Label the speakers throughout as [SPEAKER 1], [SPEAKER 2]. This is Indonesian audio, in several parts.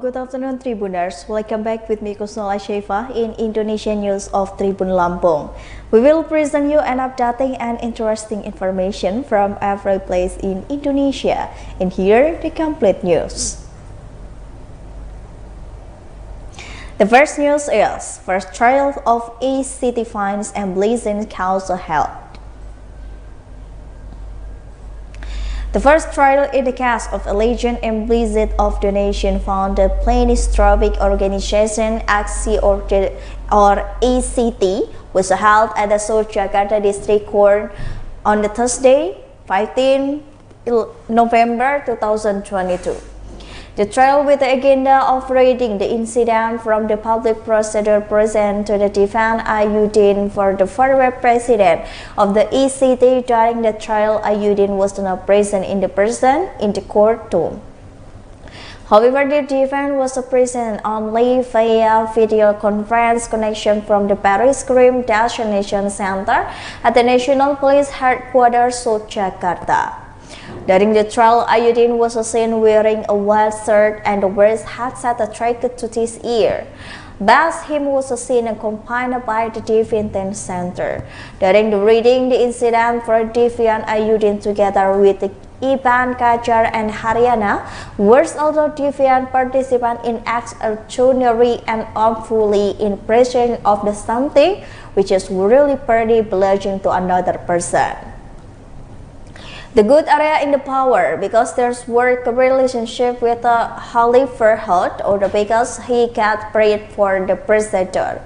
[SPEAKER 1] Good afternoon, Tribuners. Welcome back with me, Kusnul Ashifa, in Indonesian News of Tribun Lampung. We will present you an updating and interesting information from every place in Indonesia. And here, the complete news. The first news is, first trial of ACT fines and blazing council held. The first trial in the case of alleged implicit of donation found the Philanthropic Organization Aksi or ACT was held at the South Jakarta District Court on the Thursday, 15 November 2022. The trial with the agenda of reading the incident from the public prosecutor present to the defense Ayudin for the former president of the ACT. During the trial, Ayudin was not present in the courtroom. However, the defense was present only via video conference connection from the Paris Crime Destination Center at the National Police Headquarters, South Jakarta. During the trial, Ayudin was seen wearing a white shirt and a red headset attached to his ear. Bas him was seen accompanied by the Deviant Center. During the reading, the incident for Deviant, Ayudin together with Iban, Kajar, and Haryana was also Deviant participant in acts extraordinary and awfully in presence of the something which is really pretty belonging to another person. The good area in the power because there's work relationship with Khalifa Hud or because he got paid for the procedure.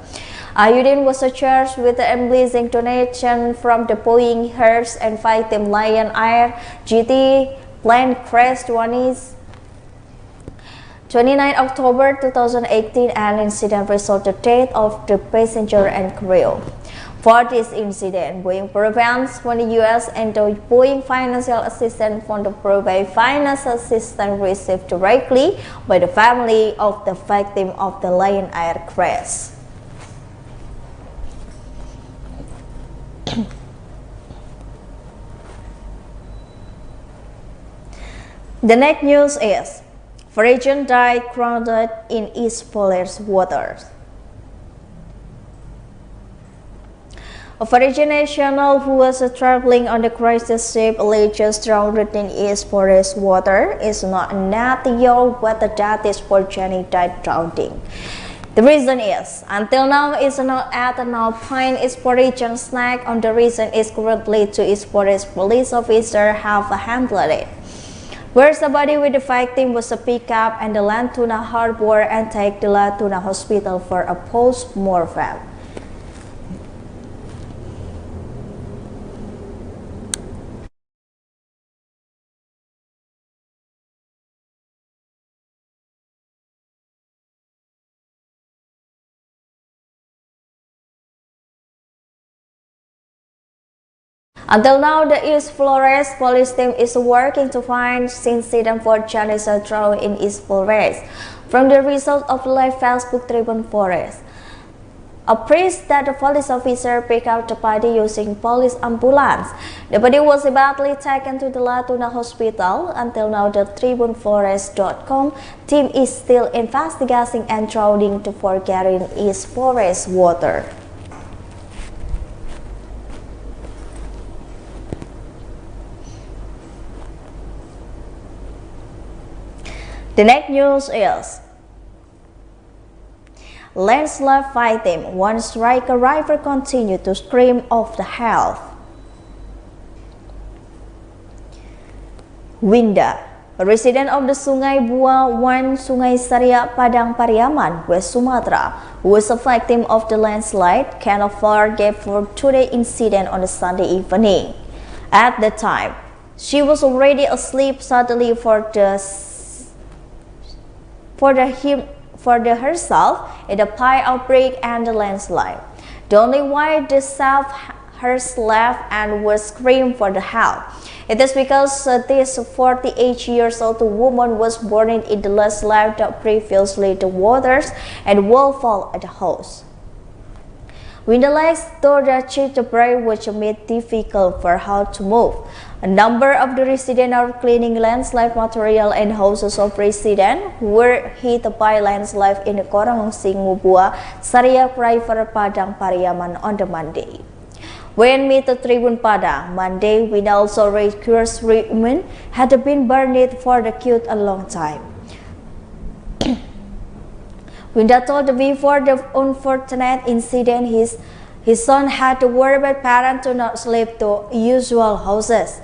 [SPEAKER 1] Ayudin was charged with the embezzling donation from the Boeing Hertz and Fighting Lion Air GT plane crash 29 October 2018 and incident resulted death of the passenger and crew. For this incident, Boeing prevents from the U.S. and the Boeing financial assistance from the provide financial assistance received directly by the family of the victim of the Lion Air crash. The next news is, Virgin died grounded in East Flores waters. A Virgin national who was traveling on the crisis ship allegedly drowned in East Flores water is not sure whether that is Virginia died drowning. The reason is, until now, is not at no point is Virgin snack on the reason is currently to East Flores police officer have handled it. Where the body with the victim was picked up and the Lantuna Harbor and take the Lantuna Hospital for a post-mortem. Until now, the East Flores police team is working to find incident for Chinese drown in East Flores. From the result of live Facebook Tribun Flores, a priest that the police officer picked out the body using police ambulance. The body was badly taken to the Latuna Hospital. Until now, the TribunFlores.com team is still investigating and drowning to forgetting East Flores water. The next news is, landslide fighting, one striker rival continue to scream of the health. Winda, a resident of the Sungai Buah 1 Sungai Saria Padang Pariaman, West Sumatra, who was a victim of the landslide, cannot forget for today's incident on the Sunday evening. At the time, she was already asleep suddenly for herself in the pile of brick and the landslide. The only why the self her slept and was screamed for the help. It is because this 48 years old woman was born in the landslide that previously the waters and will fall at the house. When the legs told that she to break which made difficult for her to move. A number of the residents are cleaning landslide material and houses of residents were hit by landslide in Korongsi Ngubua, Saria River Padang Pariaman on the Monday. When Metro Tribun Padang, Monday, wind also requires treatment had been burned for the quite a long time. Winda told before the unfortunate incident his son had to worry about parents to not sleep to usual houses.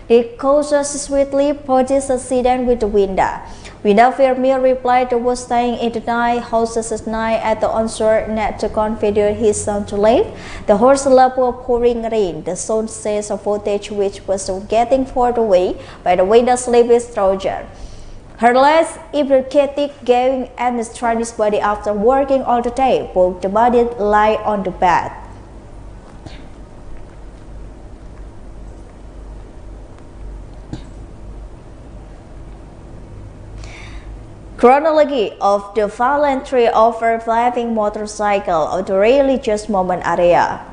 [SPEAKER 1] It causes swiftly produced accident with the Winda. Winda Firmir replied to was staying in the night houses at night at the onshore net to configure his son to leave. The horse lap were pouring rain. The son says a footage which was getting far away by the Winda sleepless Trojan. Her legs irritated going and destroyed his body after working all the day. Both the body lie on the bed. Chronology of the violent tree overflying motorcycle of the religious moment area.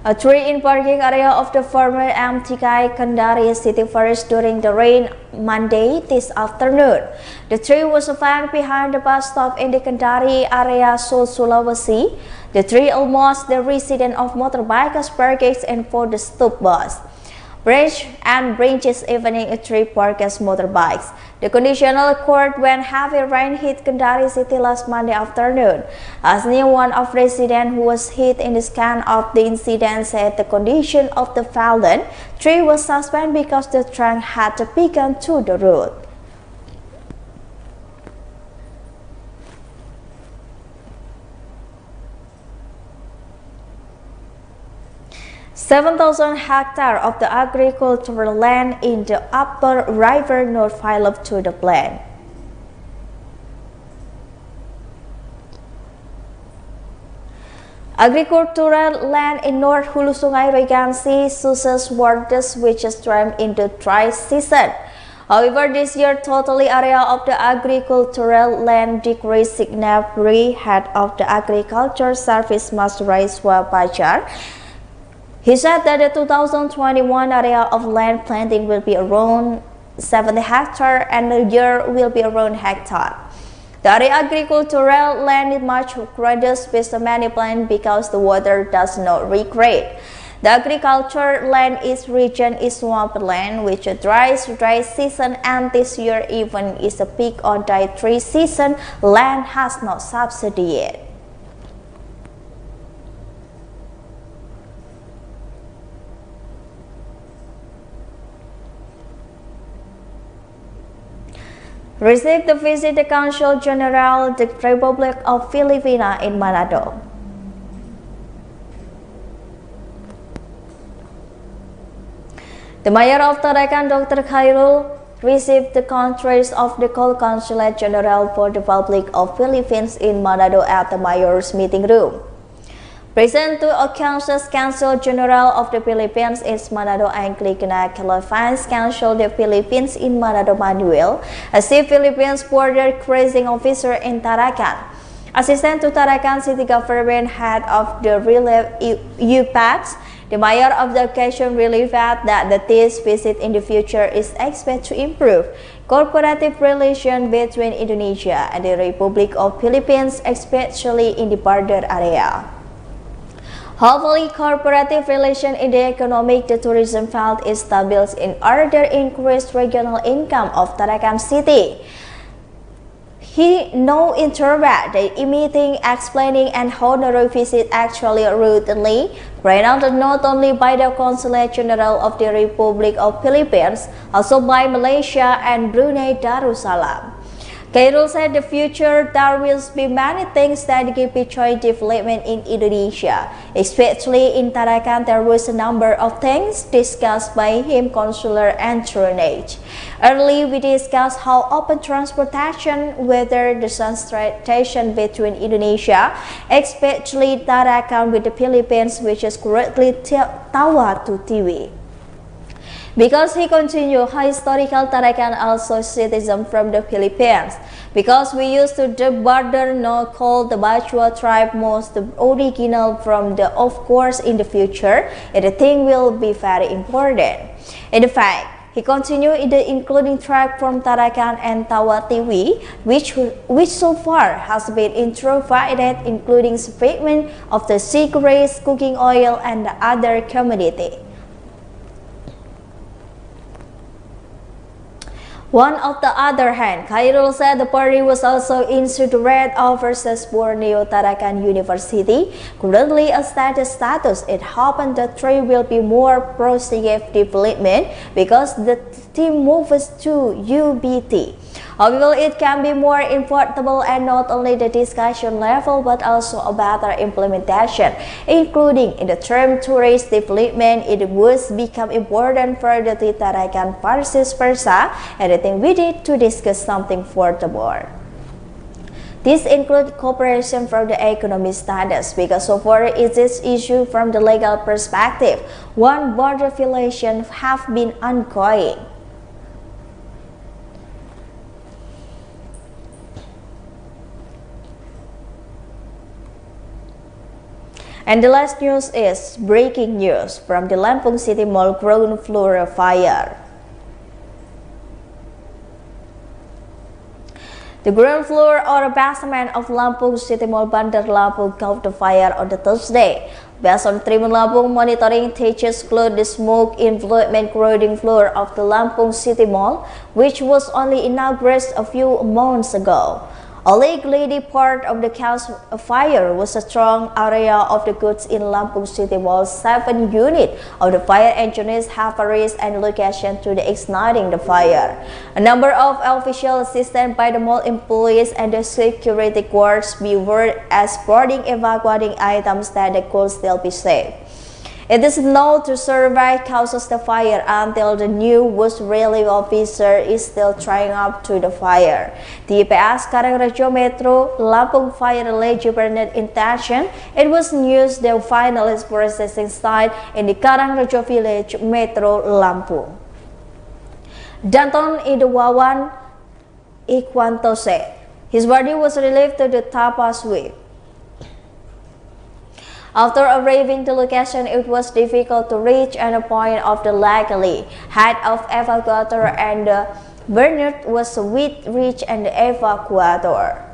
[SPEAKER 1] A tree in parking area of the former MTK Kendari city flourished during the rain Monday this afternoon. The tree was found behind the bus stop in the Kendari area, Sulawesi. The tree almost the resident of motorbikers parkers and for the stop bus. Branches evening a tree parked as motorbikes. The conditional occurred when heavy rain hit Kendari city last Monday afternoon. As one of residents who was hit in the scan of the incident said the condition of the fallen tree was suspended because the trunk had begun to the root. 7,000 hectares of the agricultural land in the upper river north file to the plan. Agricultural land in North Hulu Sungai Regency success waters which stream into dry season. However, this year totally area of the agricultural land decreased significantly. Head of the Agriculture Service Mas Raiswa Pajar. He said that the 2021 area of land planting will be around 70 hectares and the year will be around hectare. The area agricultural land is much greater with many plants because the water does not recreate. The agriculture land is region is swamp land which dry season and this year even is a peak on dry season land has not subsidy yet. Received the visit the Consul General the Republic of Filipina in Manado. The Mayor of Tarakan, Dr. Khairul, received the contracts of the Consulate General for the Republic of Philippines in Manado at the Mayor's meeting room. Present to Consul General of the Philippines is Manado Anglican Vice Consul the Philippines in Manado Manuel, a Philippines border crossing officer in Tarakan. Assistant to Tarakan City Government Head of the Relief UPATS, the Mayor of the occasion relieved that this visit in the future is expected to improve cooperative relations between Indonesia and the Republic of Philippines, especially in the border area. Hopefully, cooperative relations in the economic the tourism field is stable in order to increase regional income of Tarakan City. He no interrupt the meeting explaining and honorary visit actually routinely renounced not only by the Consulate General of the Republic of Philippines, also by Malaysia and Brunei Darussalam. Khairul said the future there will be many things that give joy development in Indonesia. Especially in Tarakan, there was a number of things discussed by him, consular and patronage. Early, we discussed how open transportation, whether the transportation between Indonesia, especially Tarakan with the Philippines, which is currently Tawa to TV. Because he continued, historical Tarakan also citizen from the Philippines. because we used to the border no called the Bachua tribe most original from the of course in the future, the thing will be very important. In fact, he continued including tribe from Tarakan and Tawatiwi, which so far has been introverted, including treatment of the cigarettes, cooking oil, and the other community. On the other hand, Khairul said the party was also into the red versus Borneo Tarakan University. Currently a status, it happened that three will be more pro-CF development because the team moves to UBT. However, it can be more importable and not only the discussion level but also a better implementation, including in the term tourist development. It would become important for the Tarakan versus Persa, and I think we need to discuss something for the board. This includes cooperation from the economic status because so far it is issue from the legal perspective. One border violation have been ongoing. And the last news is breaking news from the Lampung City Mall ground floor fire. The ground floor or basement of Lampung City Mall Bandar Lampung caught fire on the Thursday. Based on Tribun Lampung monitoring, teachers include the smoke envelopment ground floor of the Lampung City Mall, which was only inaugurated a few months ago. A lady part of the cause of fire was a strong area of the goods in Lampung City Mall. 7 units of the fire engineers have reached and location to the igniting the fire. A number of officials assisted by the mall employees and the security guards be worked as boarding evacuating items that could still be saved. It is known to survive causes the fire until the new was relief officer is still trying up to the fire. The IPS Karangrejo Metro Lampung Fire Relay Bernard intention, it was news the finalist processing site in the Karangrejo Village Metro Lampung. Danton Idawawan Ikwantose. His body was relieved to the Tapa Sweep. After arriving to location, it was difficult to reach and point of the luckily head of evacuator and Bernard was with reach and the evacuator.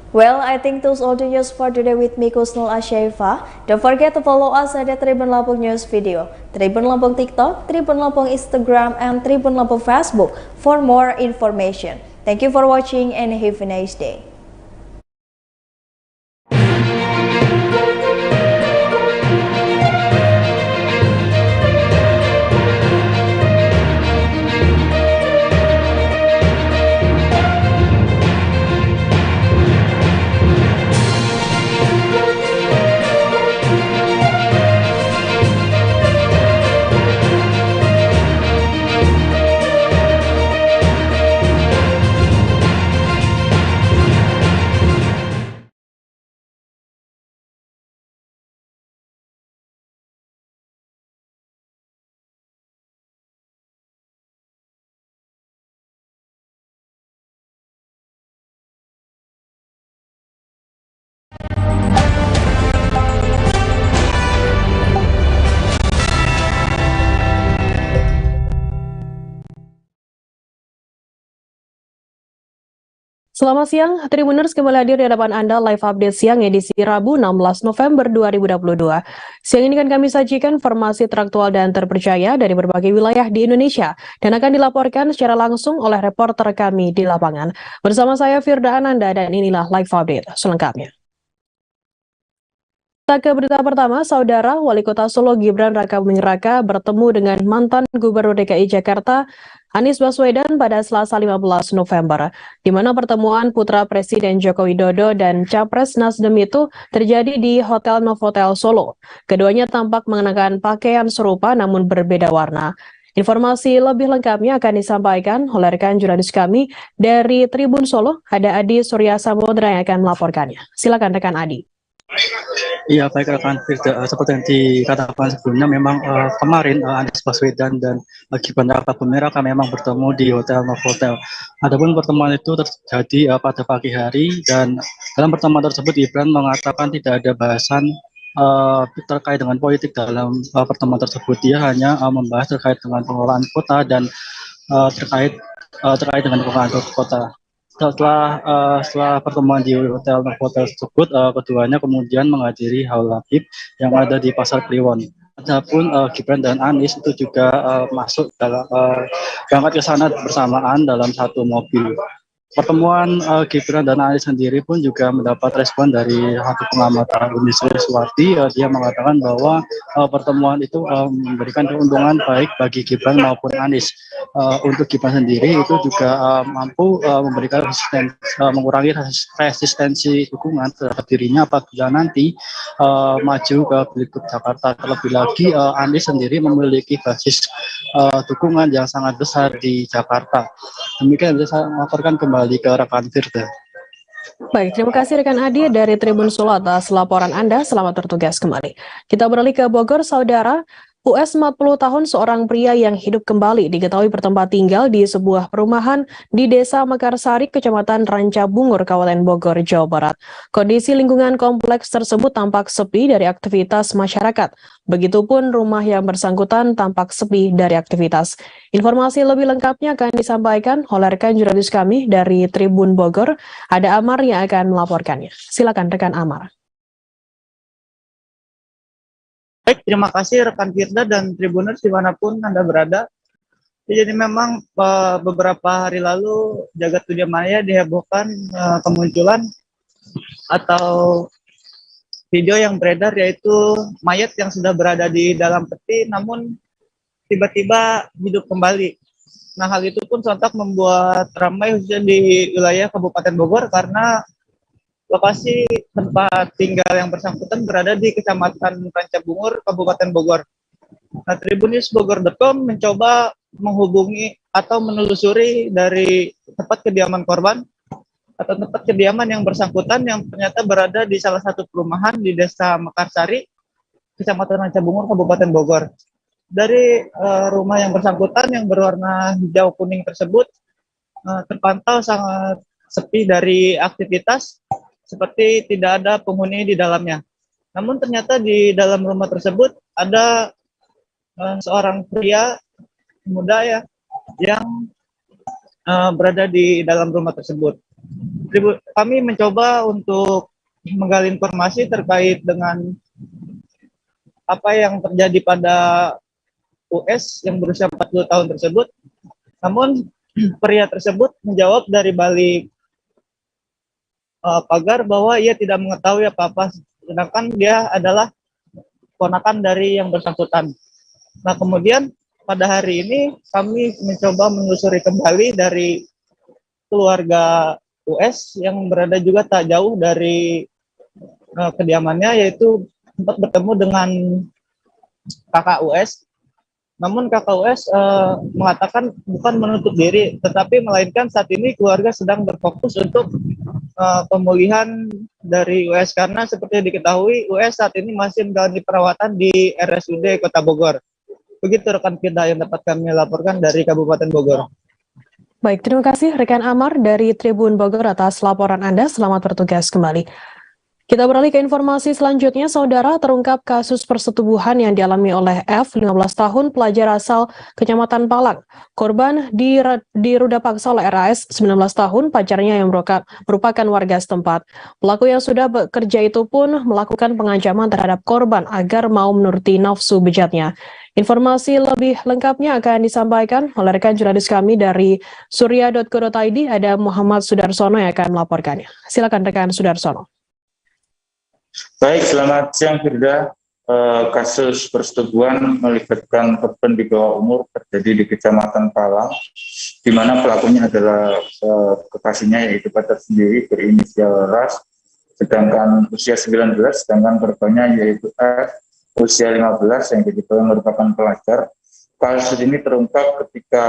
[SPEAKER 1] Well, I think those all the news for today with me, Kusnul Ashaifa. Don't forget to follow us at the Tribun Lampung News video, Tribun Lampung TikTok, Tribun Lampung Instagram, and Tribun Lampung Facebook for more information. Thank you for watching and have a nice day.
[SPEAKER 2] Selamat siang, Tribuners kembali hadir di hadapan Anda live update siang edisi Rabu 16 November 2022. Siang ini akan kami sajikan informasi teraktual dan terpercaya dari berbagai wilayah di Indonesia dan akan dilaporkan secara langsung oleh reporter kami di lapangan. Bersama saya Firda Ananda dan inilah live update selengkapnya. Kita ke berita pertama, Saudara Wali Kota Solo Gibran Rakabuming Raka bertemu dengan mantan Gubernur DKI Jakarta Anies Baswedan pada Selasa 15 November, di mana pertemuan putra Presiden Joko Widodo dan Capres Nasdem itu terjadi di Hotel Novotel Solo. Keduanya tampak mengenakan pakaian serupa namun berbeda warna. Informasi lebih lengkapnya akan disampaikan oleh rekan jurnalis kami dari Tribun Solo, ada Adi Surya Samudra yang akan melaporkannya. Silakan rekan Adi.
[SPEAKER 3] Iya, baik rekan Firda, seperti yang dikatakan sebelumnya, memang kemarin Anies Baswedan dan Gibran Rakabuming Raka memang bertemu di Hotel Novotel. Adapun pertemuan itu terjadi pada pagi hari, dan dalam pertemuan tersebut Gibran mengatakan tidak ada bahasan terkait dengan politik dalam pertemuan tersebut. Dia hanya membahas terkait dengan pengelolaan kota dan terkait dengan pengelolaan kota. Setelah pertemuan di hotel tersebut, keduanya kemudian menghadiri Haul Habib yang ada di Pasar Kliwon. Adapun Gibran dan Anies itu juga masuk dalam berangkat ke sana bersamaan dalam satu mobil. Pertemuan Gibran dan Anies sendiri pun juga mendapat respon dari satu pengamat Uni Suwardi. Dia mengatakan bahwa pertemuan itu memberikan keuntungan baik bagi Gibran maupun Anies. Untuk Gibran sendiri itu juga mampu memberikan mengurangi resistensi dukungan terhadap dirinya apabila nanti maju ke Pilgub Jakarta. Terlebih lagi Anies sendiri memiliki basis dukungan yang sangat besar di Jakarta. Demikian bisa saya melaporkan kembali ke rekan Firda.
[SPEAKER 2] Baik, terima kasih rekan Adi dari Tribun Solo atas laporan Anda. Selamat bertugas kembali. Kita beralih ke Bogor, Saudara. US 40 tahun seorang pria yang hidup kembali diketahui bertempat tinggal di sebuah perumahan di Desa Mekarsari, Kecamatan Ranca Bungur, Kabupaten Bogor, Jawa Barat. Kondisi lingkungan kompleks tersebut tampak sepi dari aktivitas masyarakat. Begitupun rumah yang bersangkutan tampak sepi dari aktivitas. Informasi lebih lengkapnya akan disampaikan oleh rekan jurnalis kami dari Tribun Bogor. Ada Amar yang akan melaporkannya. Silakan rekan Amar.
[SPEAKER 4] Baik, terima kasih rekan Firda dan Tribuners dimanapun Anda berada. Jadi memang beberapa hari lalu jagat dunia maya dihebohkan kemunculan atau video yang beredar, yaitu mayat yang sudah berada di dalam peti namun tiba-tiba hidup kembali. Nah, hal itu pun sontak membuat ramai khususnya di wilayah Kabupaten Bogor karena lokasi tempat tinggal yang bersangkutan berada di Kecamatan Ranca Bungur, Kabupaten Bogor. Nah, tribunnews.bogor.com mencoba menghubungi atau menelusuri dari tempat kediaman korban atau tempat kediaman yang bersangkutan yang ternyata berada di salah satu perumahan di Desa Mekarsari, Kecamatan Ranca Bungur, Kabupaten Bogor. Dari rumah yang bersangkutan yang berwarna hijau kuning tersebut terpantau sangat sepi dari aktivitas, seperti tidak ada penghuni di dalamnya. Namun ternyata di dalam rumah tersebut ada seorang pria muda ya yang berada di dalam rumah tersebut. Kami mencoba untuk menggali informasi terkait dengan apa yang terjadi pada US yang berusia 40 tahun tersebut. Namun pria tersebut menjawab dari balik pagar bahwa ia tidak mengetahui apa-apa, sedangkan dia adalah ponakan dari yang bersangkutan. Nah, kemudian pada hari ini kami mencoba menelusuri kembali dari keluarga US yang berada juga tak jauh dari kediamannya, yaitu sempat bertemu dengan kakak US. Namun kakak US mengatakan bukan menutup diri, tetapi melainkan saat ini keluarga sedang berfokus untuk pemulihan dari US karena seperti diketahui US saat ini masih menjalani perawatan di RSUD Kota Bogor. Begitu rekan kita yang dapat kami laporkan dari Kabupaten Bogor.
[SPEAKER 2] Baik, terima kasih rekan Amar dari Tribun Bogor atas laporan Anda. Selamat bertugas kembali. Kita beralih ke informasi selanjutnya, Saudara. Terungkap kasus persetubuhan yang dialami oleh F, 15 tahun, pelajar asal Kecamatan Palang. Korban diruda paksa oleh RAS, 19 tahun, pacarnya yang merupakan warga setempat. Pelaku yang sudah bekerja itu pun melakukan pengancaman terhadap korban agar mau menuruti nafsu bejatnya. Informasi lebih lengkapnya akan disampaikan oleh rekan jurnalis kami dari surya.co.id, ada Muhammad Sudarsono yang akan melaporkannya. Silakan rekan Sudarsono.
[SPEAKER 5] Baik, selamat siang Firda. Kasus persetubuhan melibatkan korban di bawah umur terjadi di Kecamatan Palang, di mana pelakunya adalah kekasihnya, yaitu pacar sendiri berinisial RAS, sedangkan usia 19, sedangkan korbannya yaitu F, usia 15 yang diketahui merupakan pelajar. Kasus ini terungkap ketika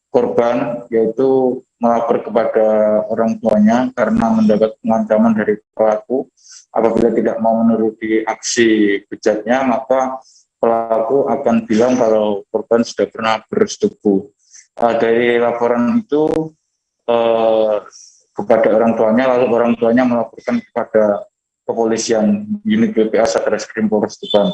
[SPEAKER 5] korban, yaitu melapor kepada orang tuanya karena mendapat pengancaman dari pelaku. Apabila tidak mau menuruti aksi bejatnya, maka pelaku akan bilang kalau korban sudah pernah bersetubuh. Dari laporan itu kepada orang tuanya, lalu orang tuanya melaporkan kepada kepolisian unit BPA Satreskrim Polres Tuban.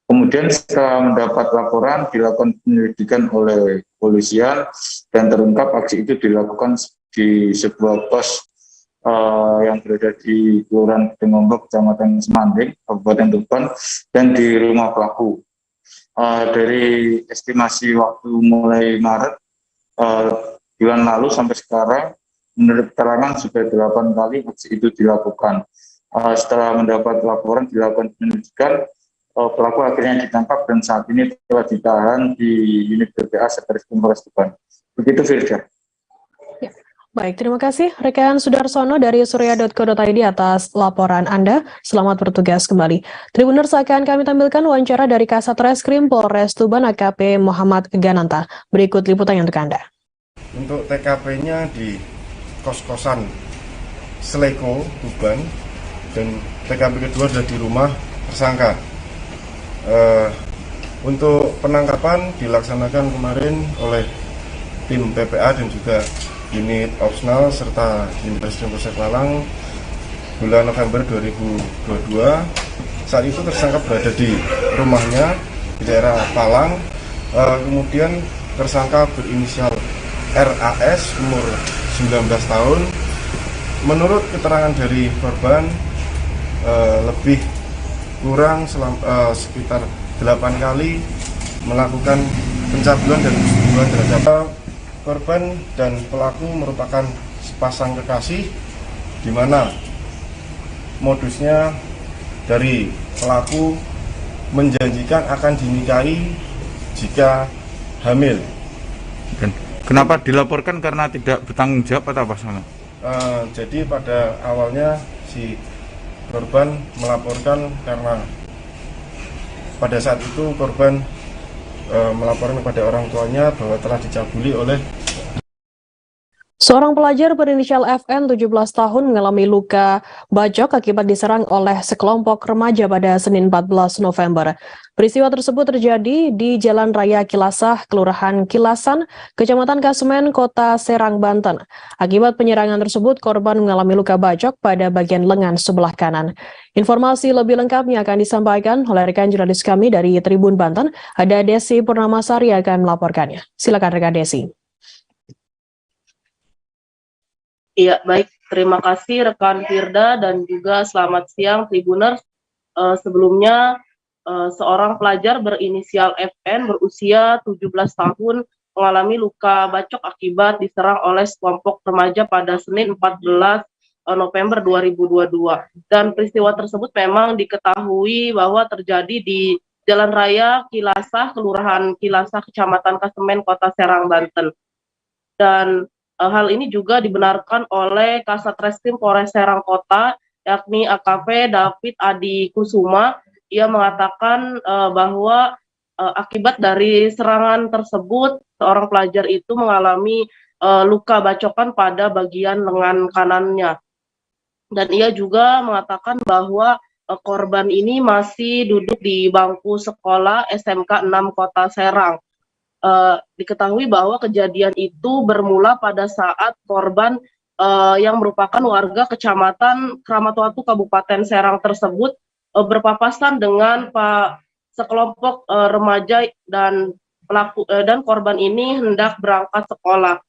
[SPEAKER 5] Kemudian setelah mendapat laporan, dilakukan penyelidikan oleh kepolisian dan terungkap aksi itu dilakukan di sebuah pos yang berada di Kelurahan Dengombok, Kecamatan Semanding, Kabupaten Tuban, dan di rumah pelaku. Dari estimasi waktu mulai Maret bulan lalu sampai sekarang, menurut keterangan sudah 8 kali aksi itu dilakukan. Setelah mendapat laporan, dilakukan penyelidikan, pelaku akhirnya ditangkap dan saat ini telah ditahan di unit BPA Satreskrim Polres Tuban. Begitu, Firda.
[SPEAKER 2] Ya. Baik, terima kasih rekan Sudarsono dari surya.co.id atas laporan Anda. Selamat bertugas kembali. Tribuners, akan kami tampilkan wawancara dari Kasat Reskrim Polres Tuban AKP Muhammad Gananta. Berikut liputannya untuk Anda.
[SPEAKER 6] Untuk TKP-nya di kos-kosan Seleko, Tuban, dan TKP kedua adalah di rumah tersangka. Untuk penangkapan dilaksanakan kemarin oleh tim PPA dan juga unit opsional serta unit Reskrim Polsek Malang bulan November 2022. Saat itu tersangka berada di rumahnya di daerah Palang. Kemudian tersangka berinisial RAS, umur 19 tahun. Menurut keterangan dari korban, lebih kurang sekitar 8 kali melakukan pencabulan dan persetubuhan terhadap korban, dan pelaku merupakan sepasang kekasih, di mana modusnya dari pelaku menjanjikan akan dinikahi jika hamil.
[SPEAKER 5] Dan kenapa dilaporkan, karena tidak bertanggung jawab atau apa sama?
[SPEAKER 6] Jadi pada awalnya si korban melaporkan karena pada saat itu korban melaporkan kepada orang tuanya bahwa telah dicabuli oleh
[SPEAKER 2] Seorang pelajar berinisial FN 17 tahun mengalami luka bacok akibat diserang oleh sekelompok remaja pada Senin 14 November. Peristiwa tersebut terjadi di Jalan Raya Kilasah, Kelurahan Kilasan, Kecamatan Kasemen, Kota Serang, Banten. Akibat penyerangan tersebut, korban mengalami luka bacok pada bagian lengan sebelah kanan. Informasi lebih lengkapnya akan disampaikan oleh rekan jurnalis kami dari Tribun Banten. Ada Desi Purnamasari akan melaporkannya. Silakan rekan Desi.
[SPEAKER 7] Iya, baik. Terima kasih rekan Firda dan juga selamat siang Tribuners. Sebelumnya, seorang pelajar berinisial FN berusia 17 tahun mengalami luka bacok akibat diserang oleh sekelompok remaja pada Senin 14 November 2022. Dan peristiwa tersebut memang diketahui bahwa terjadi di Jalan Raya Kilasah, Kelurahan Kilasah, Kecamatan Kasemen, Kota Serang, Banten. Dan hal ini juga dibenarkan oleh Kasat Reskrim Polres Serang Kota, yakni AKP David Adi Kusuma. Ia mengatakan bahwa akibat dari serangan tersebut, seorang pelajar itu mengalami luka bacokan pada bagian lengan kanannya. Dan ia juga mengatakan bahwa korban ini masih duduk di bangku sekolah SMK 6 Kota Serang. Diketahui bahwa kejadian itu bermula pada saat korban yang merupakan warga Kecamatan Kramatwatu Kabupaten Serang tersebut berpapasan dengan sekelompok remaja dan korban ini hendak berangkat sekolah.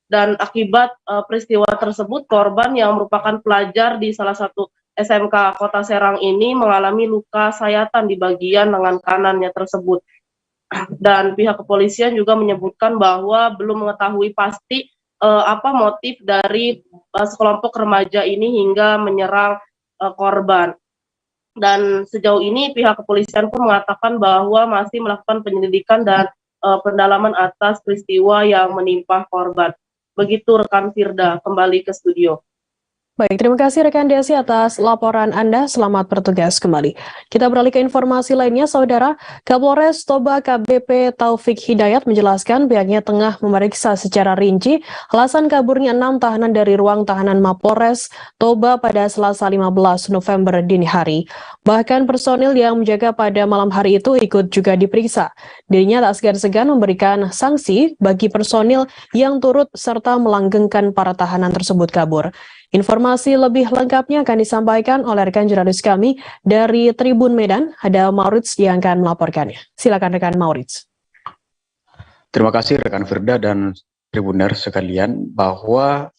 [SPEAKER 7] Dan akibat peristiwa tersebut, korban yang merupakan pelajar di salah satu SMK Kota Serang ini mengalami luka sayatan di bagian lengan kanannya tersebut. Dan pihak kepolisian juga menyebutkan bahwa belum mengetahui pasti apa motif dari sekelompok remaja ini hingga menyerang korban. Dan sejauh ini pihak kepolisian pun mengatakan bahwa masih melakukan penyelidikan dan pendalaman atas peristiwa yang menimpa korban. Begitu rekan Firda, kembali ke studio.
[SPEAKER 2] Baik, terima kasih rekan Desi atas laporan Anda. Selamat bertugas kembali. Kita beralih ke informasi lainnya, Saudara. Kapolres Toba KBP Taufik Hidayat menjelaskan pihaknya tengah memeriksa secara rinci alasan kaburnya 6 tahanan dari ruang tahanan Mapolres Toba pada Selasa 15 November dini hari. Bahkan personil yang menjaga pada malam hari itu ikut juga diperiksa. Dirinya tak segan-segan memberikan sanksi bagi personil yang turut serta melanggengkan para tahanan tersebut kabur. Informasi lebih lengkapnya akan disampaikan oleh rekan jurnalis kami dari Tribun Medan, ada Maurits yang akan melaporkannya. Silakan rekan Maurits.
[SPEAKER 8] Terima kasih rekan Firda dan Tribuner sekalian bahwa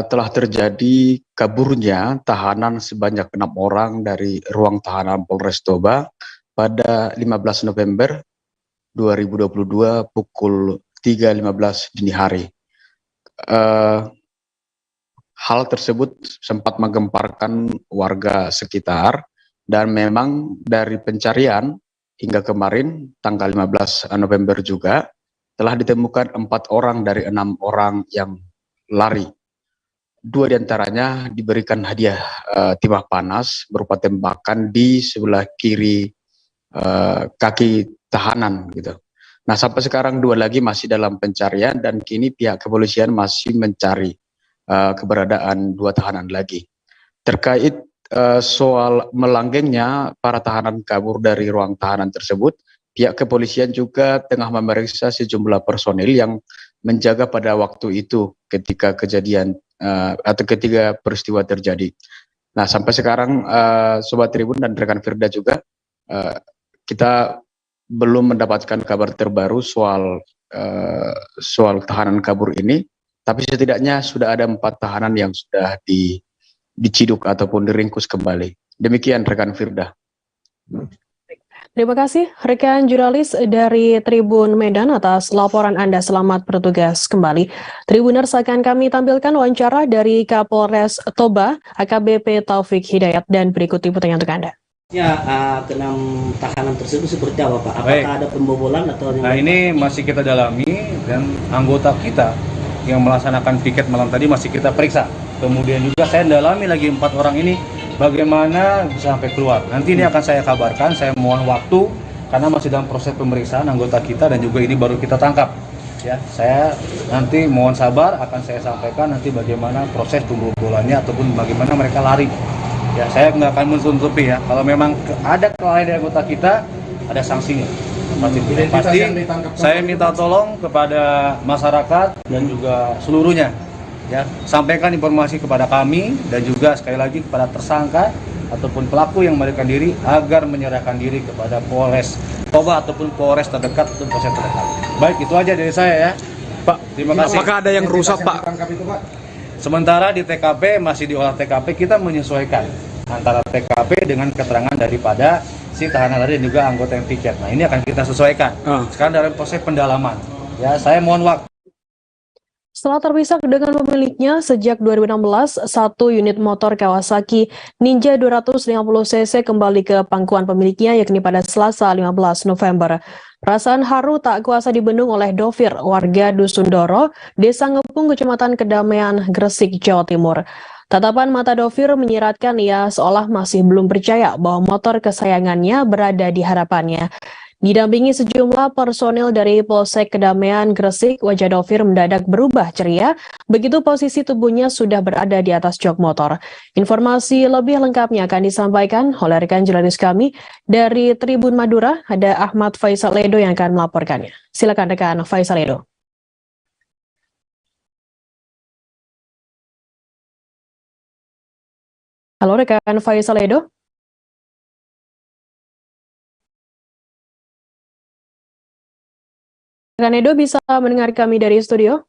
[SPEAKER 8] telah terjadi kaburnya tahanan sebanyak 6 orang dari ruang tahanan Polres Toba pada 15 November 2022 pukul 3.15 dini hari. Hal tersebut sempat menggemparkan warga sekitar dan memang dari pencarian hingga kemarin tanggal 15 November juga telah ditemukan 4 orang dari 6 orang yang lari. 2 diantaranya diberikan hadiah timah panas berupa tembakan di sebelah kiri kaki tahanan gitu. Nah, sampai sekarang 2 lagi masih dalam pencarian dan kini pihak kepolisian masih mencari keberadaan 2 tahanan lagi. Terkait soal melanggengnya para tahanan kabur dari ruang tahanan tersebut, pihak kepolisian juga tengah memeriksa sejumlah personil yang menjaga pada waktu itu ketika kejadian atau ketika peristiwa terjadi. Nah, sampai sekarang Sobat Tribun dan rekan Firda juga kita belum mendapatkan kabar terbaru soal tahanan kabur ini. Tapi setidaknya sudah ada 4 tahanan yang sudah diciduk ataupun diringkus kembali. Demikian rekan Firda.
[SPEAKER 2] Terima kasih rekan jurnalis dari Tribun Medan atas laporan Anda. Selamat bertugas kembali. Tribuners, akan kami tampilkan wawancara dari Kapolres Toba AKBP Taufik Hidayat dan berikut liputannya untuk Anda.
[SPEAKER 9] Ya, ke-6 tahanan tersebut seperti apa Pak? Apakah
[SPEAKER 10] Baik.
[SPEAKER 9] ada pembobolan atau
[SPEAKER 10] Nah, ini masih kita dalami dan anggota kita yang melaksanakan piket malam tadi masih kita periksa. Kemudian juga saya dalami lagi 4 orang ini bagaimana bisa sampai keluar. Nanti ini akan saya kabarkan, saya mohon waktu karena masih dalam proses pemeriksaan anggota kita dan juga ini baru kita tangkap. Ya, saya nanti mohon sabar, akan saya sampaikan nanti bagaimana proses pembobolannya ataupun bagaimana mereka lari. Ya, saya nggak akan menutupi ya. Kalau memang ada kelalaian dari anggota kita, ada sanksinya. Pasti saya minta tolong kepada masyarakat dan juga seluruhnya ya, sampaikan informasi kepada kami dan juga sekali lagi kepada tersangka ataupun pelaku yang melarikan diri agar menyerahkan diri kepada Polres Toba ataupun Polres terdekat atau Polres terdekat. Baik, itu aja dari saya ya Pak, terima kasih.
[SPEAKER 11] Apakah ada yang rusak Pak?
[SPEAKER 10] Sementara di TKP masih diolah TKP, kita menyesuaikan antara TKP dengan keterangan daripada si tahanan tadi dan juga anggota yang piket. Nah, ini akan kita sesuaikan. Sekarang dalam proses pendalaman. Ya, saya mohon waktu.
[SPEAKER 2] Setelah terpisah dengan pemiliknya sejak 2016, 1 unit motor Kawasaki Ninja 250cc kembali ke pangkuan pemiliknya yakni pada Selasa 15 November. Perasaan haru tak kuasa dibendung oleh Dovir, warga Dusun Doro, Desa Ngepung, Kecamatan Kedamaian, Gresik, Jawa Timur. Tatapan mata Dovir menyiratkan ia seolah masih belum percaya bahwa motor kesayangannya berada di hadapannya. Didampingi sejumlah personil dari Polsek Kedamaian Gresik, wajah Dovir mendadak berubah ceria, begitu posisi tubuhnya sudah berada di atas jok motor. Informasi lebih lengkapnya akan disampaikan oleh rekan jurnalis kami dari Tribun Madura, ada Ahmad Faisal Edo yang akan melaporkannya. Silakan rekan Faisal Edo. Halo rekan Faisal Edo. Rekan Edo bisa mendengar kami dari studio?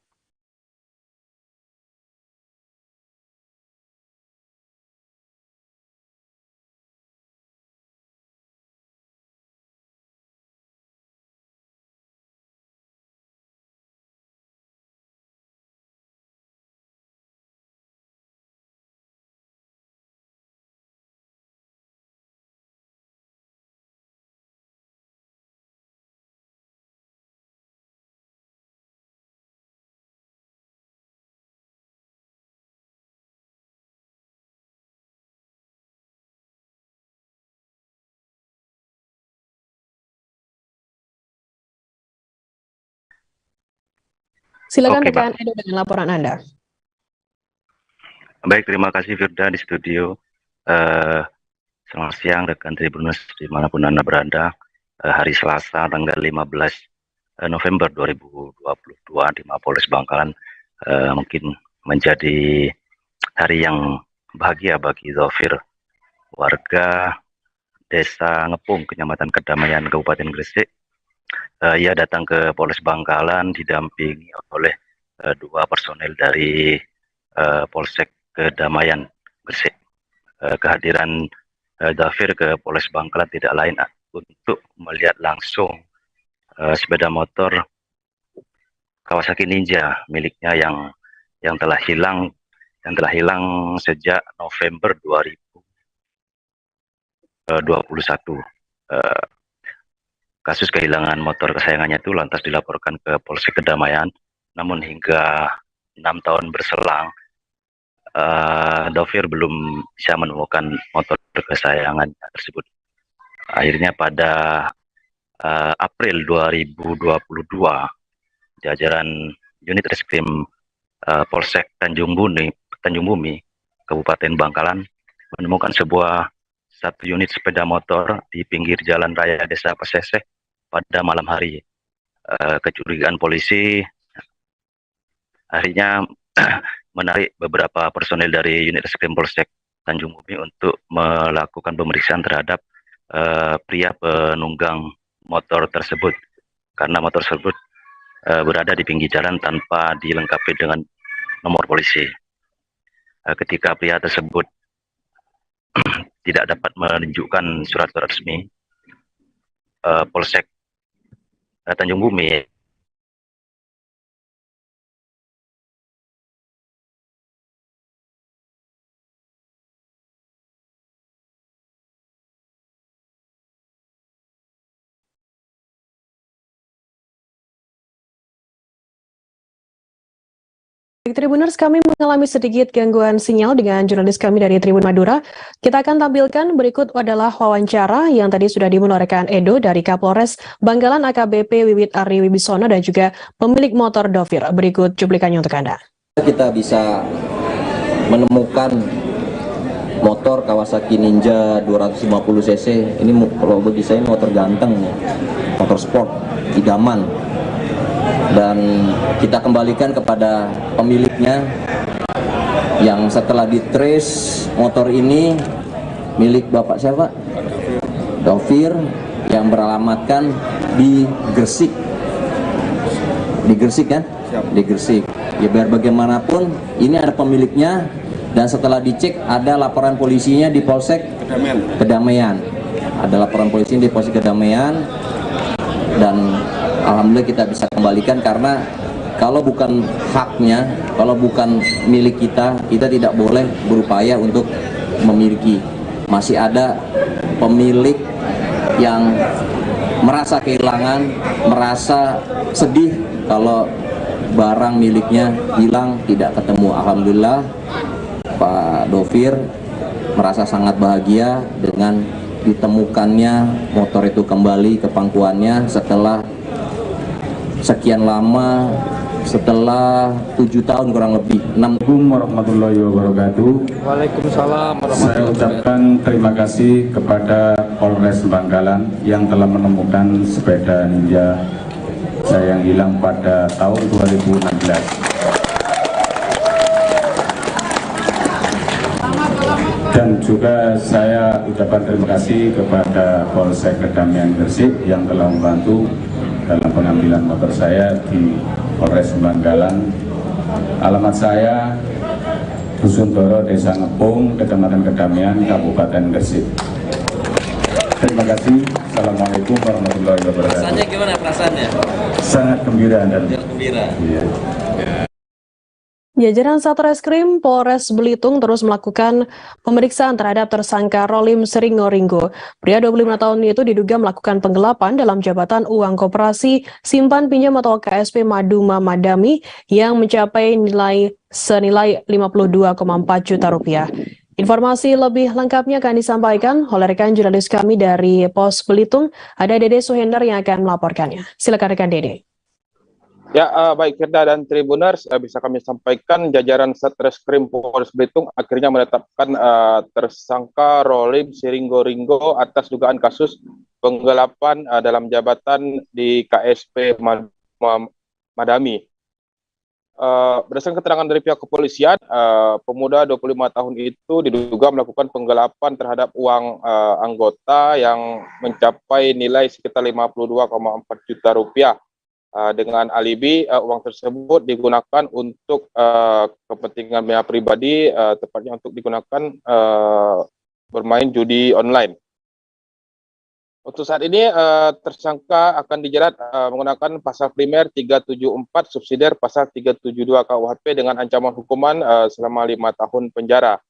[SPEAKER 2] Silakan
[SPEAKER 11] Oke,
[SPEAKER 2] rekan Edo dengan laporan Anda.
[SPEAKER 11] Baik, terima kasih Firda di studio. Selamat siang rekan Tribuners dimanapun Anda berada. Hari Selasa tanggal 15 November 2022 di Mapolres Bangkalan mungkin menjadi hari yang bahagia bagi Dhofir, warga Desa Ngepung, Kecamatan Kedamaian, Kabupaten Gresik. Ia datang ke Polres Bangkalan didampingi oleh dua personel dari Polsek Kedamaian Gresik. Kehadiran Dhofir ke Polres Bangkalan tidak lain untuk melihat langsung sepeda motor Kawasaki Ninja miliknya yang telah hilang sejak November 2021. Kasus kehilangan motor kesayangannya itu lantas dilaporkan ke Polsek Kedamaian, namun hingga 6 tahun berselang Dhofir belum bisa menemukan motor kesayangan tersebut. Akhirnya pada April 2022, jajaran unit reskrim Polsek Tanjung Bumi, Kabupaten Bangkalan menemukan satu unit sepeda motor di pinggir jalan raya Desa Peseseh pada malam hari. Kecurigaan polisi akhirnya menarik beberapa personel dari unit reskrim Polsek Tanjung Bumi untuk melakukan pemeriksaan terhadap pria penunggang motor tersebut, karena motor tersebut berada di pinggir jalan tanpa dilengkapi dengan nomor polisi. Ketika pria tersebut tidak dapat menunjukkan surat resmi, Polsek Tanjung Bumi
[SPEAKER 2] Tribuners, kami mengalami sedikit gangguan sinyal dengan jurnalis kami dari Tribun Madura. Kita akan tampilkan berikut adalah wawancara yang tadi sudah dimulai rekan Edo dari Kapolres Bangkalan AKBP Wiwit Ari Wibisono dan juga pemilik motor Dhofir. Berikut cuplikannya untuk Anda.
[SPEAKER 12] Kita bisa menemukan motor Kawasaki Ninja 250 cc. Ini kalau bagi saya motor ganteng, motor sport, idaman. Dan kita kembalikan kepada pemiliknya yang setelah ditrace motor ini milik Bapak siapa? Dhofir, yang beralamatkan di Gresik. Di Gresik kan? Di Gresik. Ya biar bagaimanapun ini ada pemiliknya, dan setelah dicek ada laporan polisinya di Polsek Kedamaian. Ada laporan polisi di Polsek Kedamaian, dan alhamdulillah kita bisa kembalikan, karena kalau bukan haknya, kalau bukan milik kita, kita tidak boleh berupaya untuk memiliki. Masih ada pemilik yang merasa kehilangan, merasa sedih kalau barang miliknya hilang, tidak ketemu. Alhamdulillah Pak Dhofir merasa sangat bahagia dengan ditemukannya motor itu kembali ke pangkuannya setelah sekian lama, setelah 7 tahun kurang lebih.
[SPEAKER 13] Assalamualaikum warahmatullahi wabarakatuh.
[SPEAKER 14] Waalaikumsalam warahmatullahi
[SPEAKER 13] Saya ucapkan terima kasih kepada Polres Bangkalan yang telah menemukan sepeda Ninja saya yang hilang pada tahun 2016. Dan juga saya ucapkan terima kasih kepada Polsek Kedamaian Gresik yang telah membantu dalam pengambilan motor saya di Polres Bangkalan. Alamat saya Dusun Doro, Desa Ngepung, Kecamatan Kedamaian, Kabupaten Gresik. Terima kasih. Assalamualaikum warahmatullahi wabarakatuh.
[SPEAKER 14] Rasanya gimana perasaannya?
[SPEAKER 13] Sangat gembira dan
[SPEAKER 14] gembira.
[SPEAKER 13] Iya.
[SPEAKER 2] Jajaran Satreskrim Polres Belitung terus melakukan pemeriksaan terhadap tersangka Rolim Seringoringgo. Pria 25 tahun itu diduga melakukan penggelapan dalam jabatan uang koperasi simpan pinjam atau KSP Maduma Madami yang mencapai senilai 52,4 juta rupiah. Informasi lebih lengkapnya akan disampaikan oleh rekan jurnalis kami dari Pos Belitung, ada Dede Suhendar yang akan melaporkannya. Silakan rekan Dede.
[SPEAKER 15] Ya, baik Firda dan Tribuners, bisa kami sampaikan jajaran Satreskrim Polres Belitung akhirnya menetapkan tersangka Rolim Siringgo atas dugaan kasus penggelapan dalam jabatan di KSP Madami. Berdasarkan keterangan dari pihak kepolisian, pemuda 25 tahun itu diduga melakukan penggelapan terhadap uang anggota yang mencapai nilai sekitar 52,4 juta rupiah. Dengan alibi uang tersebut digunakan untuk kepentingan pribadi, tepatnya untuk digunakan bermain judi online. Untuk saat ini tersangka akan dijerat menggunakan pasal primer 374 subsidiar pasal 372 KUHP dengan ancaman hukuman selama 5 tahun penjara.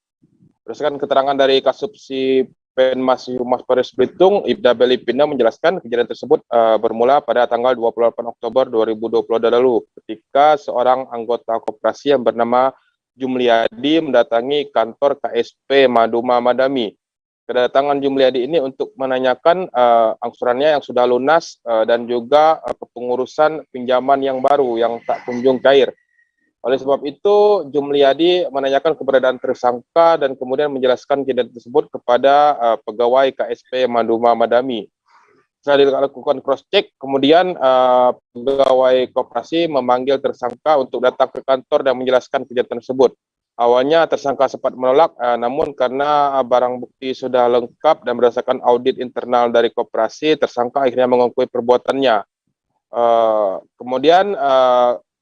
[SPEAKER 15] Berdasarkan keterangan dari Kasubsi Penmas Humas Polres Belitung, Ibda Belipina menjelaskan kejadian tersebut bermula pada tanggal 28 Oktober 2020 lalu ketika seorang anggota koperasi yang bernama Jumliadi mendatangi kantor KSP Maduma Madami. Kedatangan Jumliadi ini untuk menanyakan angsurannya yang sudah lunas dan juga kepengurusan pinjaman yang baru yang tak kunjung cair. Oleh sebab itu, Jumliadi menanyakan keberadaan tersangka dan kemudian menjelaskan kejadian tersebut kepada pegawai KSP Maduma Madami. Setelah dilakukan cross-check, kemudian pegawai koperasi memanggil tersangka untuk datang ke kantor dan menjelaskan kejadian tersebut. Awalnya tersangka sempat menolak, namun karena barang bukti sudah lengkap dan berdasarkan audit internal dari koperasi, tersangka akhirnya mengakui perbuatannya. Kemudian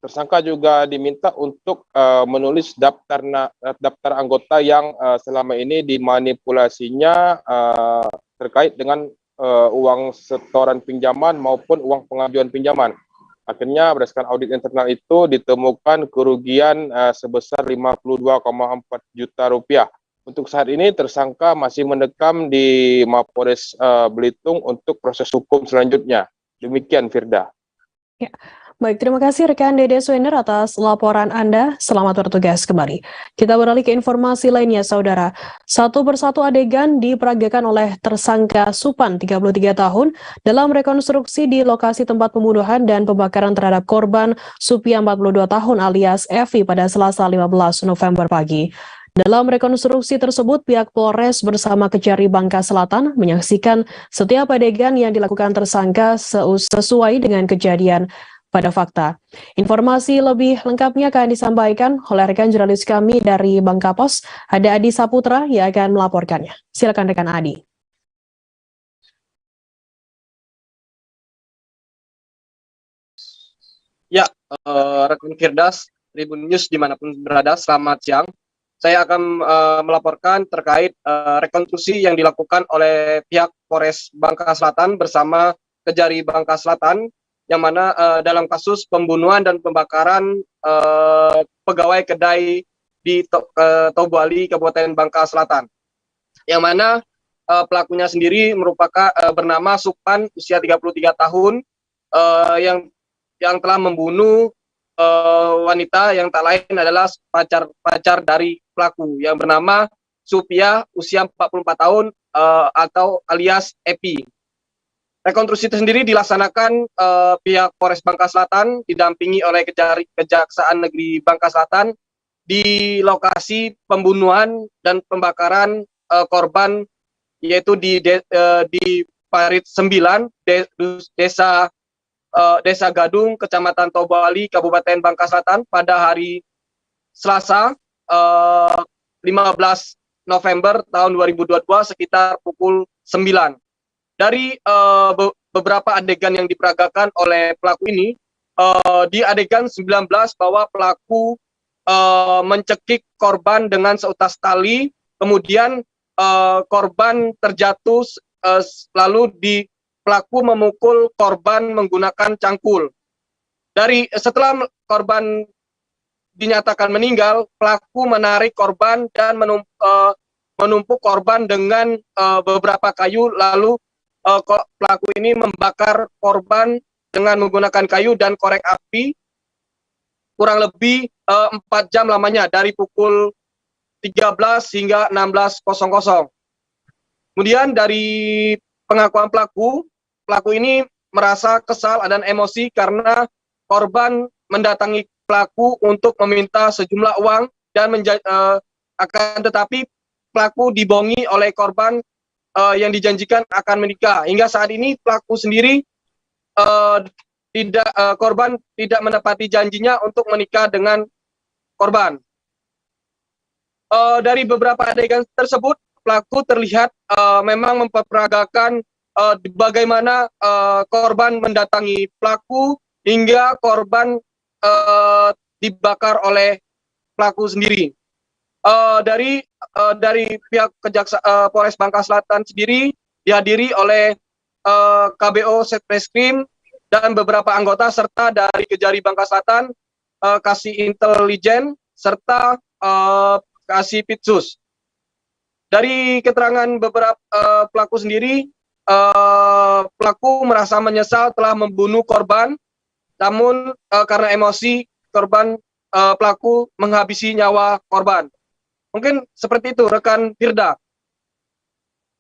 [SPEAKER 15] tersangka juga diminta untuk menulis daftar anggota yang selama ini dimanipulasinya terkait dengan uang setoran pinjaman maupun uang pengajuan pinjaman. Akhirnya berdasarkan audit internal itu ditemukan kerugian sebesar 52,4 juta rupiah. Untuk saat ini tersangka masih mendekam di Mapolres Belitung untuk proses hukum selanjutnya. Demikian Firda.
[SPEAKER 2] Ya. Baik, terima kasih rekan Dede Swener atas laporan Anda. Selamat bertugas kembali. Kita beralih ke informasi lainnya, Saudara. Satu persatu adegan diperagakan oleh tersangka Supan, 33 tahun, dalam rekonstruksi di lokasi tempat pembunuhan dan pembakaran terhadap korban Supia, 42 tahun alias Evi pada Selasa 15 November pagi. Dalam rekonstruksi tersebut, pihak Polres bersama Kejari Bangka Selatan menyaksikan setiap adegan yang dilakukan tersangka sesuai dengan kejadian pada fakta. Informasi lebih lengkapnya akan disampaikan oleh rekan jurnalis kami dari Bangka Pos, ada Adi Saputra yang akan melaporkannya. Silakan rekan Adi.
[SPEAKER 16] Ya, rekan Firdas, Tribun News dimanapun berada, selamat siang. Saya akan melaporkan terkait rekonstruksi yang dilakukan oleh pihak Polres Bangka Selatan bersama Kejari Bangka Selatan, yang mana dalam kasus pembunuhan dan pembakaran pegawai kedai di Tobuali, Kabupaten Bangka Selatan. Yang mana pelakunya sendiri merupakan bernama Supan, usia 33 tahun, yang telah membunuh wanita yang tak lain adalah pacar dari pelaku yang bernama Supia, usia 44 tahun atau alias Epi. Rekonstruksi itu sendiri dilaksanakan pihak Polres Bangka Selatan didampingi oleh Kejaksaan Negeri Bangka Selatan di lokasi pembunuhan dan pembakaran korban, yaitu di Parit 9, Desa Gadung, Kecamatan Tobuali, Kabupaten Bangka Selatan pada hari Selasa 15 November tahun 2022 sekitar pukul 9. Dari beberapa adegan yang diperagakan oleh pelaku ini, di adegan 19 bahwa pelaku mencekik korban dengan seutas tali, kemudian korban terjatuh, lalu pelaku memukul korban menggunakan cangkul. Setelah korban dinyatakan meninggal, pelaku menarik korban dan menumpuk korban dengan beberapa kayu, lalu pelaku ini membakar korban dengan menggunakan kayu dan korek api kurang lebih 4 jam lamanya, dari pukul 13 hingga 16.00. Kemudian dari pengakuan pelaku ini merasa kesal dan emosi karena korban mendatangi pelaku untuk meminta sejumlah uang dan akan tetapi pelaku dibohongi oleh korban yang dijanjikan akan menikah. Hingga saat ini pelaku sendiri korban tidak menepati janjinya untuk menikah dengan korban. Dari beberapa adegan tersebut, pelaku terlihat memang memperagakan bagaimana korban mendatangi pelaku hingga korban dibakar oleh pelaku sendiri. Dari pihak Polres Bangka Selatan sendiri dihadiri oleh KBO Satreskrim dan beberapa anggota serta dari Kejari Bangka Selatan, Kasih Intelijen serta Kasih Pitsus. Dari keterangan beberapa pelaku sendiri, pelaku merasa menyesal telah membunuh korban, namun karena emosi pelaku menghabisi nyawa korban. Mungkin seperti itu, rekan Firda.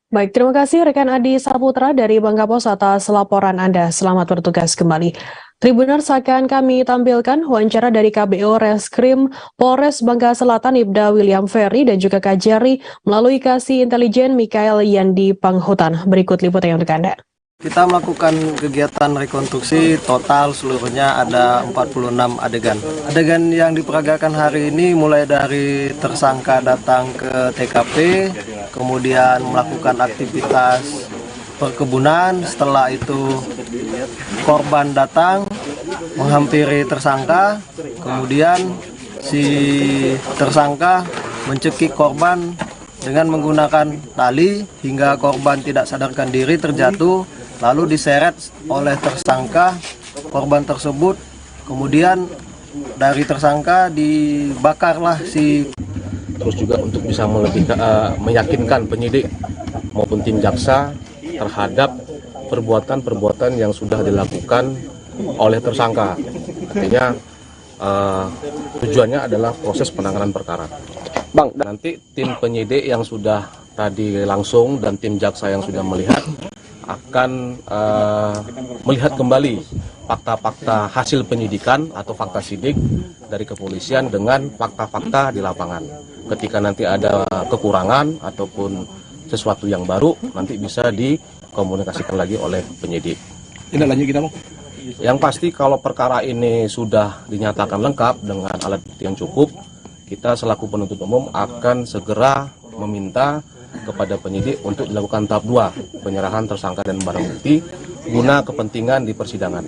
[SPEAKER 2] Baik, terima kasih rekan Adi Saputra dari Bangka Pos atas laporan Anda. Selamat bertugas kembali. Tribuners, akan kami tampilkan wawancara dari KBO Reskrim Polres Bangka Selatan Ibda William Ferry dan juga Kajari melalui Kasih Intelijen Mikael Yandi Panghutan. Berikut liputan untuk Anda.
[SPEAKER 17] Kita melakukan kegiatan rekonstruksi total seluruhnya ada 46 adegan. Adegan yang diperagakan hari ini mulai dari tersangka datang ke TKP, kemudian melakukan aktivitas perkebunan, setelah itu korban datang menghampiri tersangka, kemudian si tersangka mencekik korban dengan menggunakan tali hingga korban tidak sadarkan diri terjatuh, lalu diseret oleh tersangka korban tersebut, kemudian dari tersangka dibakarlah si.
[SPEAKER 18] Terus juga untuk bisa meyakinkan penyidik maupun tim jaksa terhadap perbuatan-perbuatan yang sudah dilakukan oleh tersangka. Artinya tujuannya adalah proses penanganan perkara. Bang, nanti tim penyidik yang sudah tadi langsung dan tim jaksa yang sudah melihat akan melihat kembali fakta-fakta hasil penyidikan atau fakta sidik dari kepolisian dengan fakta-fakta di lapangan. Ketika nanti ada kekurangan ataupun sesuatu yang baru, nanti bisa dikomunikasikan lagi oleh penyidik. Tindak lanjut kita, Bang? Yang pasti kalau perkara ini sudah dinyatakan lengkap dengan alat bukti yang cukup, kita selaku penuntut umum akan segera meminta kepada penyidik untuk dilakukan tahap 2, penyerahan tersangka dan barang bukti guna kepentingan di persidangan.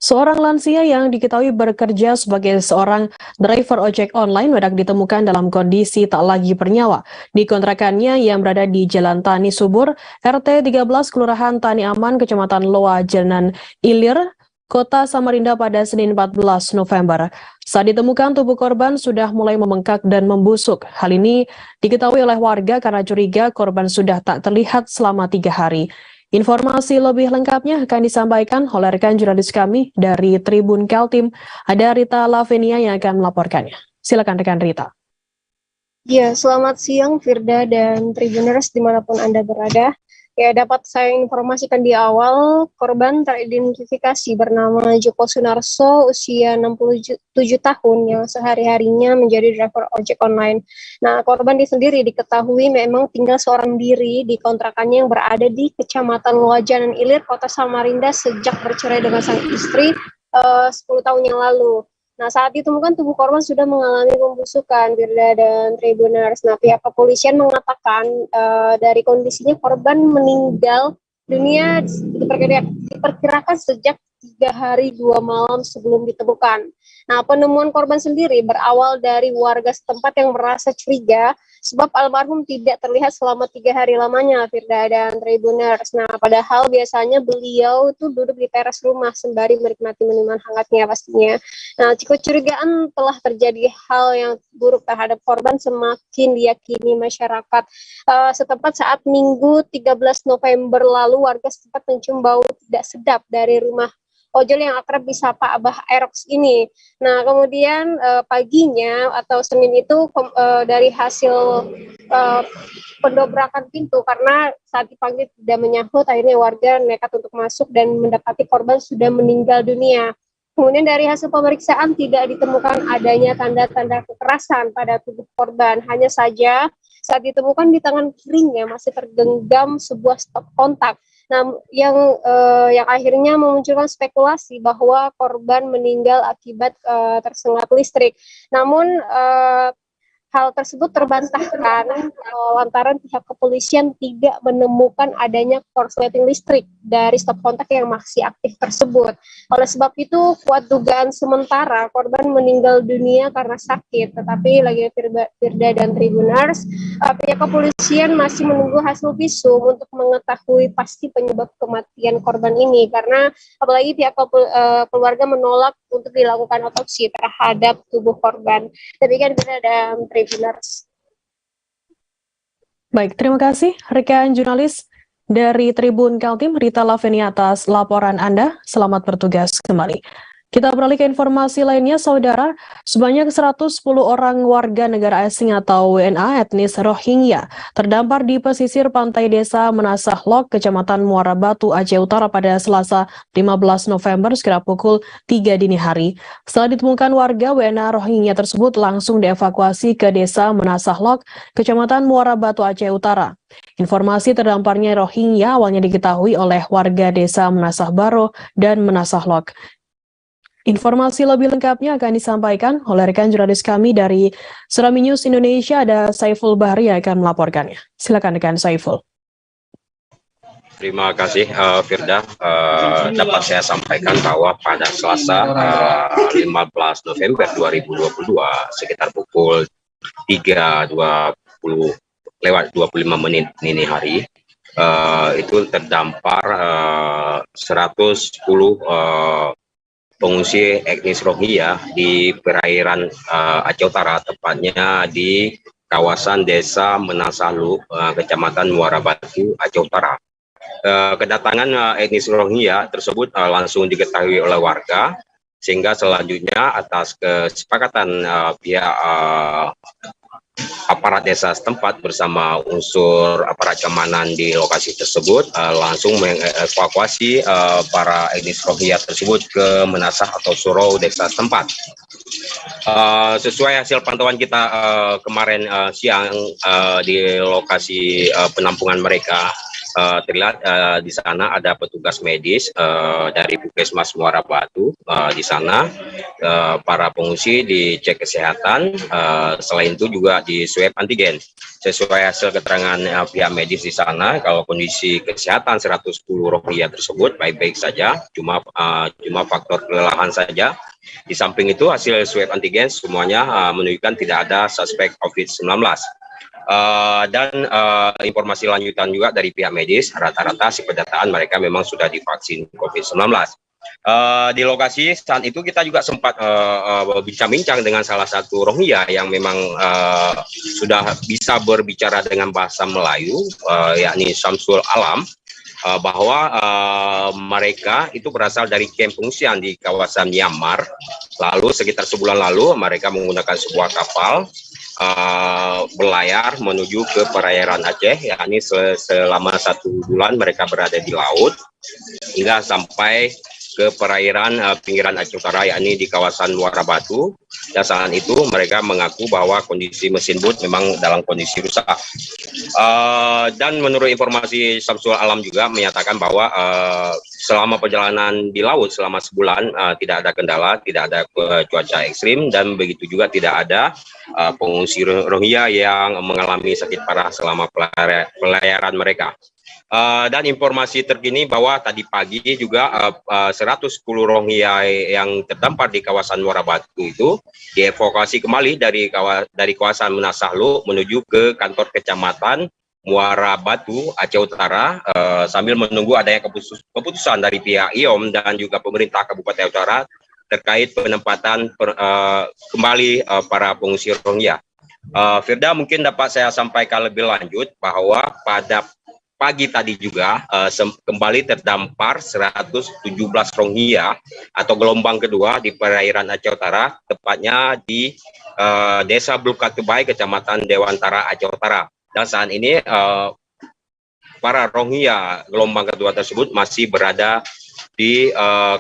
[SPEAKER 2] Seorang lansia yang diketahui bekerja sebagai seorang driver ojek online mendadak ditemukan dalam kondisi tak lagi bernyawa di kontrakannya yang berada di Jalan Tani Subur, RT 13 Kelurahan Tani Aman, Kecamatan Loa Jenan Ilir, Kota Samarinda pada Senin 14 November. Saat ditemukan, tubuh korban sudah mulai membengkak dan membusuk. Hal ini diketahui oleh warga karena curiga korban sudah tak terlihat selama 3 hari. Informasi lebih lengkapnya akan disampaikan oleh rekan jurnalis kami dari Tribun Kaltim. Ada Rita Lavenia yang akan melaporkannya. Silakan rekan Rita.
[SPEAKER 19] Ya, selamat siang Firda dan Tribuners dimanapun Anda berada. Ya, dapat saya informasikan di awal, korban teridentifikasi bernama Joko Sunarso, usia 67 tahun, yang sehari-harinya menjadi driver ojek online. Nah, korban sendiri diketahui memang tinggal seorang diri di kontrakannya yang berada di Kecamatan Loa Jenan Ilir, Kota Samarinda sejak bercerai dengan sang istri 10 tahun yang lalu. Nah, saat ditemukan tubuh korban sudah mengalami pembusukan, Firda dan Tribuners. Nah, pihak kepolisian mengatakan dari kondisinya korban meninggal dunia diperkirakan sejak 3 hari 2 malam sebelum ditemukan. Nah, penemuan korban sendiri berawal dari warga setempat yang merasa curiga sebab almarhum tidak terlihat selama 3 hari lamanya, Firda dan Tribuners. Nah, padahal biasanya beliau itu duduk di teras rumah sembari menikmati minuman hangatnya pastinya. Nah, kecurigaan telah terjadi hal yang buruk terhadap korban semakin diyakini masyarakat setempat saat Minggu 13 November lalu warga setempat mencium bau tidak sedap dari rumah ojol yang akrab disapa Abah Aerox ini. Nah, kemudian paginya atau Senin itu dari hasil pendobrakan pintu, karena saat dipanggil tidak menyahut, akhirnya warga nekat untuk masuk dan mendapati korban sudah meninggal dunia. Kemudian dari hasil pemeriksaan tidak ditemukan adanya tanda-tanda kekerasan pada tubuh korban. Hanya saja saat ditemukan di tangan kirinya masih tergenggam sebuah stop kontak. Nah, yang akhirnya memunculkan spekulasi bahwa korban meninggal akibat tersengat listrik. Namun hal tersebut terbantahkan lantaran pihak kepolisian tidak menemukan adanya korsleting listrik dari stop kontak yang masih aktif tersebut. Oleh sebab itu, kuat dugaan sementara korban meninggal dunia karena sakit. Tetapi lagi Firda dan Tribuners, pihak kepolisian masih menunggu hasil visum untuk mengetahui pasti penyebab kematian korban ini. Karena apalagi pihak keluarga menolak untuk dilakukan otopsi terhadap tubuh korban. Demikian Firda dan Tribuners.
[SPEAKER 2] Baik, terima kasih rekan jurnalis dari Tribun Kaltim, Rita Laveni atas laporan Anda. Selamat bertugas kembali. Kita beralih ke informasi lainnya, Saudara. Sebanyak 110 orang warga negara asing atau WNA etnis Rohingya terdampar di pesisir pantai desa Menasah Lok, Kecamatan Muara Batu, Aceh Utara pada Selasa 15 November sekira pukul 3 dini hari. Setelah ditemukan warga, WNA Rohingya tersebut langsung dievakuasi ke desa Menasah Lok, Kecamatan Muara Batu, Aceh Utara. Informasi terdamparnya Rohingya awalnya diketahui oleh warga desa Menasah Baro dan Menasah Lok. Informasi lebih lengkapnya akan disampaikan oleh rekan jurnalis kami dari Surami News Indonesia, ada Saiful Bahri yang akan melaporkannya. Silakan rekan Saiful.
[SPEAKER 20] Terima kasih Firda. Dapat saya sampaikan bahwa pada Selasa 15 November 2022 sekitar pukul 3.25 dini hari itu terdampar 110 pengungsi etnis Rohingya di perairan Aceh Utara, tepatnya di kawasan desa Menasalu, Kecamatan Muara Batu, Aceh Utara. Kedatangan etnis Rohingya tersebut langsung diketahui oleh warga, sehingga selanjutnya atas kesepakatan pihak aparat desa setempat bersama unsur aparat keamanan di lokasi tersebut langsung mengevakuasi para etnis Rohingya tersebut ke Menasah atau surau desa setempat. Sesuai hasil pantauan kita kemarin siang di lokasi penampungan mereka, terlihat di sana ada petugas medis dari Puskesmas Muara Batu. Di sana para pengungsi dicek kesehatan, selain itu juga di swab antigen. Sesuai hasil keterangan pihak medis di sana, kalau kondisi kesehatan 110 Rohingya tersebut baik-baik saja, cuma faktor kelelahan saja. Di samping itu hasil swab antigen semuanya menunjukkan tidak ada suspek COVID-19. Dan informasi lanjutan juga dari pihak medis, rata-rata si pendataan mereka memang sudah divaksin COVID-19. Di lokasi saat itu kita juga sempat bincang-bincang dengan salah satu Rohingya yang memang sudah bisa berbicara dengan bahasa Melayu, yakni Samsul Alam, bahwa mereka itu berasal dari kamp pengungsian di kawasan Myanmar. Lalu sekitar sebulan lalu mereka menggunakan sebuah kapal berlayar menuju ke perairan Aceh, yakni selama 1 bulan mereka berada di laut hingga sampai ke perairan pinggiran Aceh Utara, yakni di kawasan Muara Batu. Dan saat itu mereka mengaku bahwa kondisi mesin boot memang dalam kondisi rusak. Dan menurut informasi Samsul Alam juga menyatakan bahwa selama perjalanan di laut selama sebulan tidak ada kendala, tidak ada cuaca ekstrim, dan begitu juga tidak ada pengungsi Rohingya yang mengalami sakit parah selama pelayaran mereka. Dan informasi terkini bahwa tadi pagi juga 110 Rohingya yang terdampar di kawasan Muara Batu itu dievakuasi kembali dari kawasan Menasahlu menuju ke kantor kecamatan Muara Batu, Aceh Utara, sambil menunggu adanya keputusan dari pihak IOM dan juga pemerintah Kabupaten Utara terkait penempatan kembali para pengungsi Rohingya. Firda, mungkin dapat saya sampaikan lebih lanjut bahwa pada pagi tadi juga kembali terdampar 117 Rohingya atau gelombang kedua di perairan Aceh Utara, tepatnya di Desa Blukatubai, Kecamatan Dewantara, Aceh Utara. Dan saat ini para Rohingya gelombang kedua tersebut masih berada di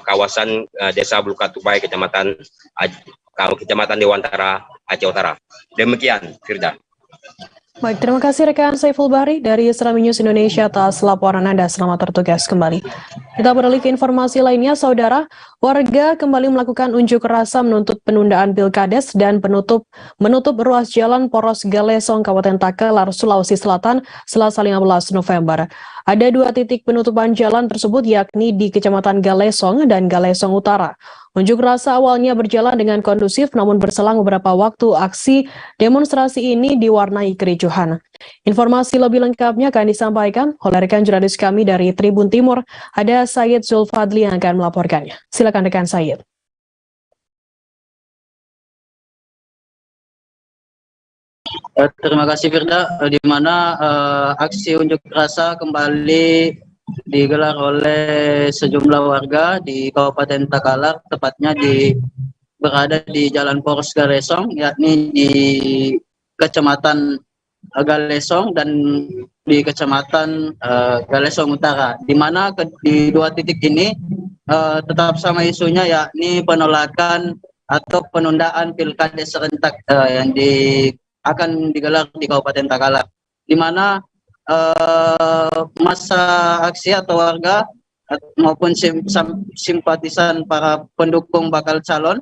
[SPEAKER 20] kawasan Desa Blukatubai, Kecamatan Dewantara, Aceh Utara. Demikian, Firda.
[SPEAKER 2] Baik, terima kasih rekan Saiful Bahri dari Serami News Indonesia atas laporan Anda. Selamat bertugas kembali. Kita beralih ke informasi lainnya, saudara. Warga kembali melakukan unjuk rasa menuntut penundaan Pilkades dan menutup ruas jalan Poros Galesong, Kabupaten Takelar, Sulawesi Selatan, Selasa 15 November. Ada 2 titik penutupan jalan tersebut, yakni di Kecamatan Galesong dan Galesong Utara. Unjuk rasa awalnya berjalan dengan kondusif, namun berselang beberapa waktu aksi demonstrasi ini diwarnai kericuhan. Informasi lebih lengkapnya akan disampaikan oleh rekan jurnalis kami dari Tribun Timur, ada Said Zulfadli yang akan melaporkannya. Silakan rekan Said.
[SPEAKER 21] Terima kasih Firda, di mana aksi unjuk rasa kembali digelar oleh sejumlah warga di Kabupaten Takalar, tepatnya berada di Jalan Poros Galesong, yakni di Kecamatan Galesong dan di Kecamatan Galesong Utara, di mana di 2 titik ini tetap sama isunya, yakni penolakan atau penundaan Pilkades serentak yang akan digelar di Kabupaten Takalar, di mana masa aksi atau warga maupun simpatisan para pendukung bakal calon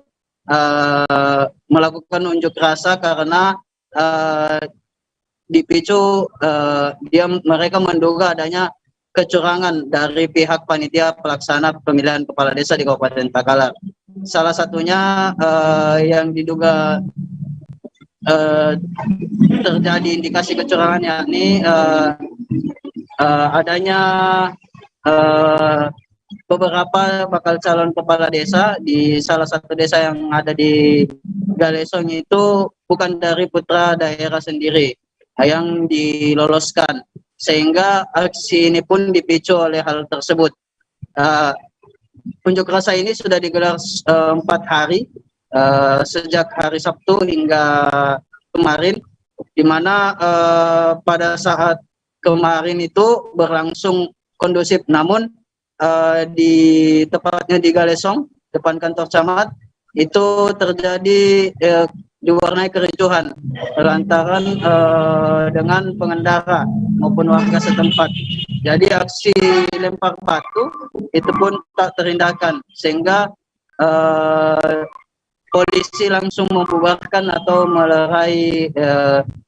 [SPEAKER 21] melakukan unjuk rasa karena dipicu mereka menduga adanya kecurangan dari pihak panitia pelaksana pemilihan kepala desa di Kabupaten Takalar. Salah satunya yang diduga terjadi indikasi kecurangan, yakni adanya beberapa bakal calon kepala desa di salah satu desa yang ada di Galesong itu bukan dari putra daerah sendiri yang diloloskan, sehingga aksi ini pun dipicu oleh hal tersebut. Unjuk rasa ini sudah digelar 4 hari, sejak hari Sabtu hingga kemarin, di mana pada saat kemarin itu berlangsung kondusif, namun tepatnya di Galesong, depan kantor camat, itu terjadi diwarnai kericuhan lantaran dengan pengendara maupun warga setempat. Jadi aksi lempar batu itu pun tak terhindarkan, sehingga polisi langsung membubarkan atau melerai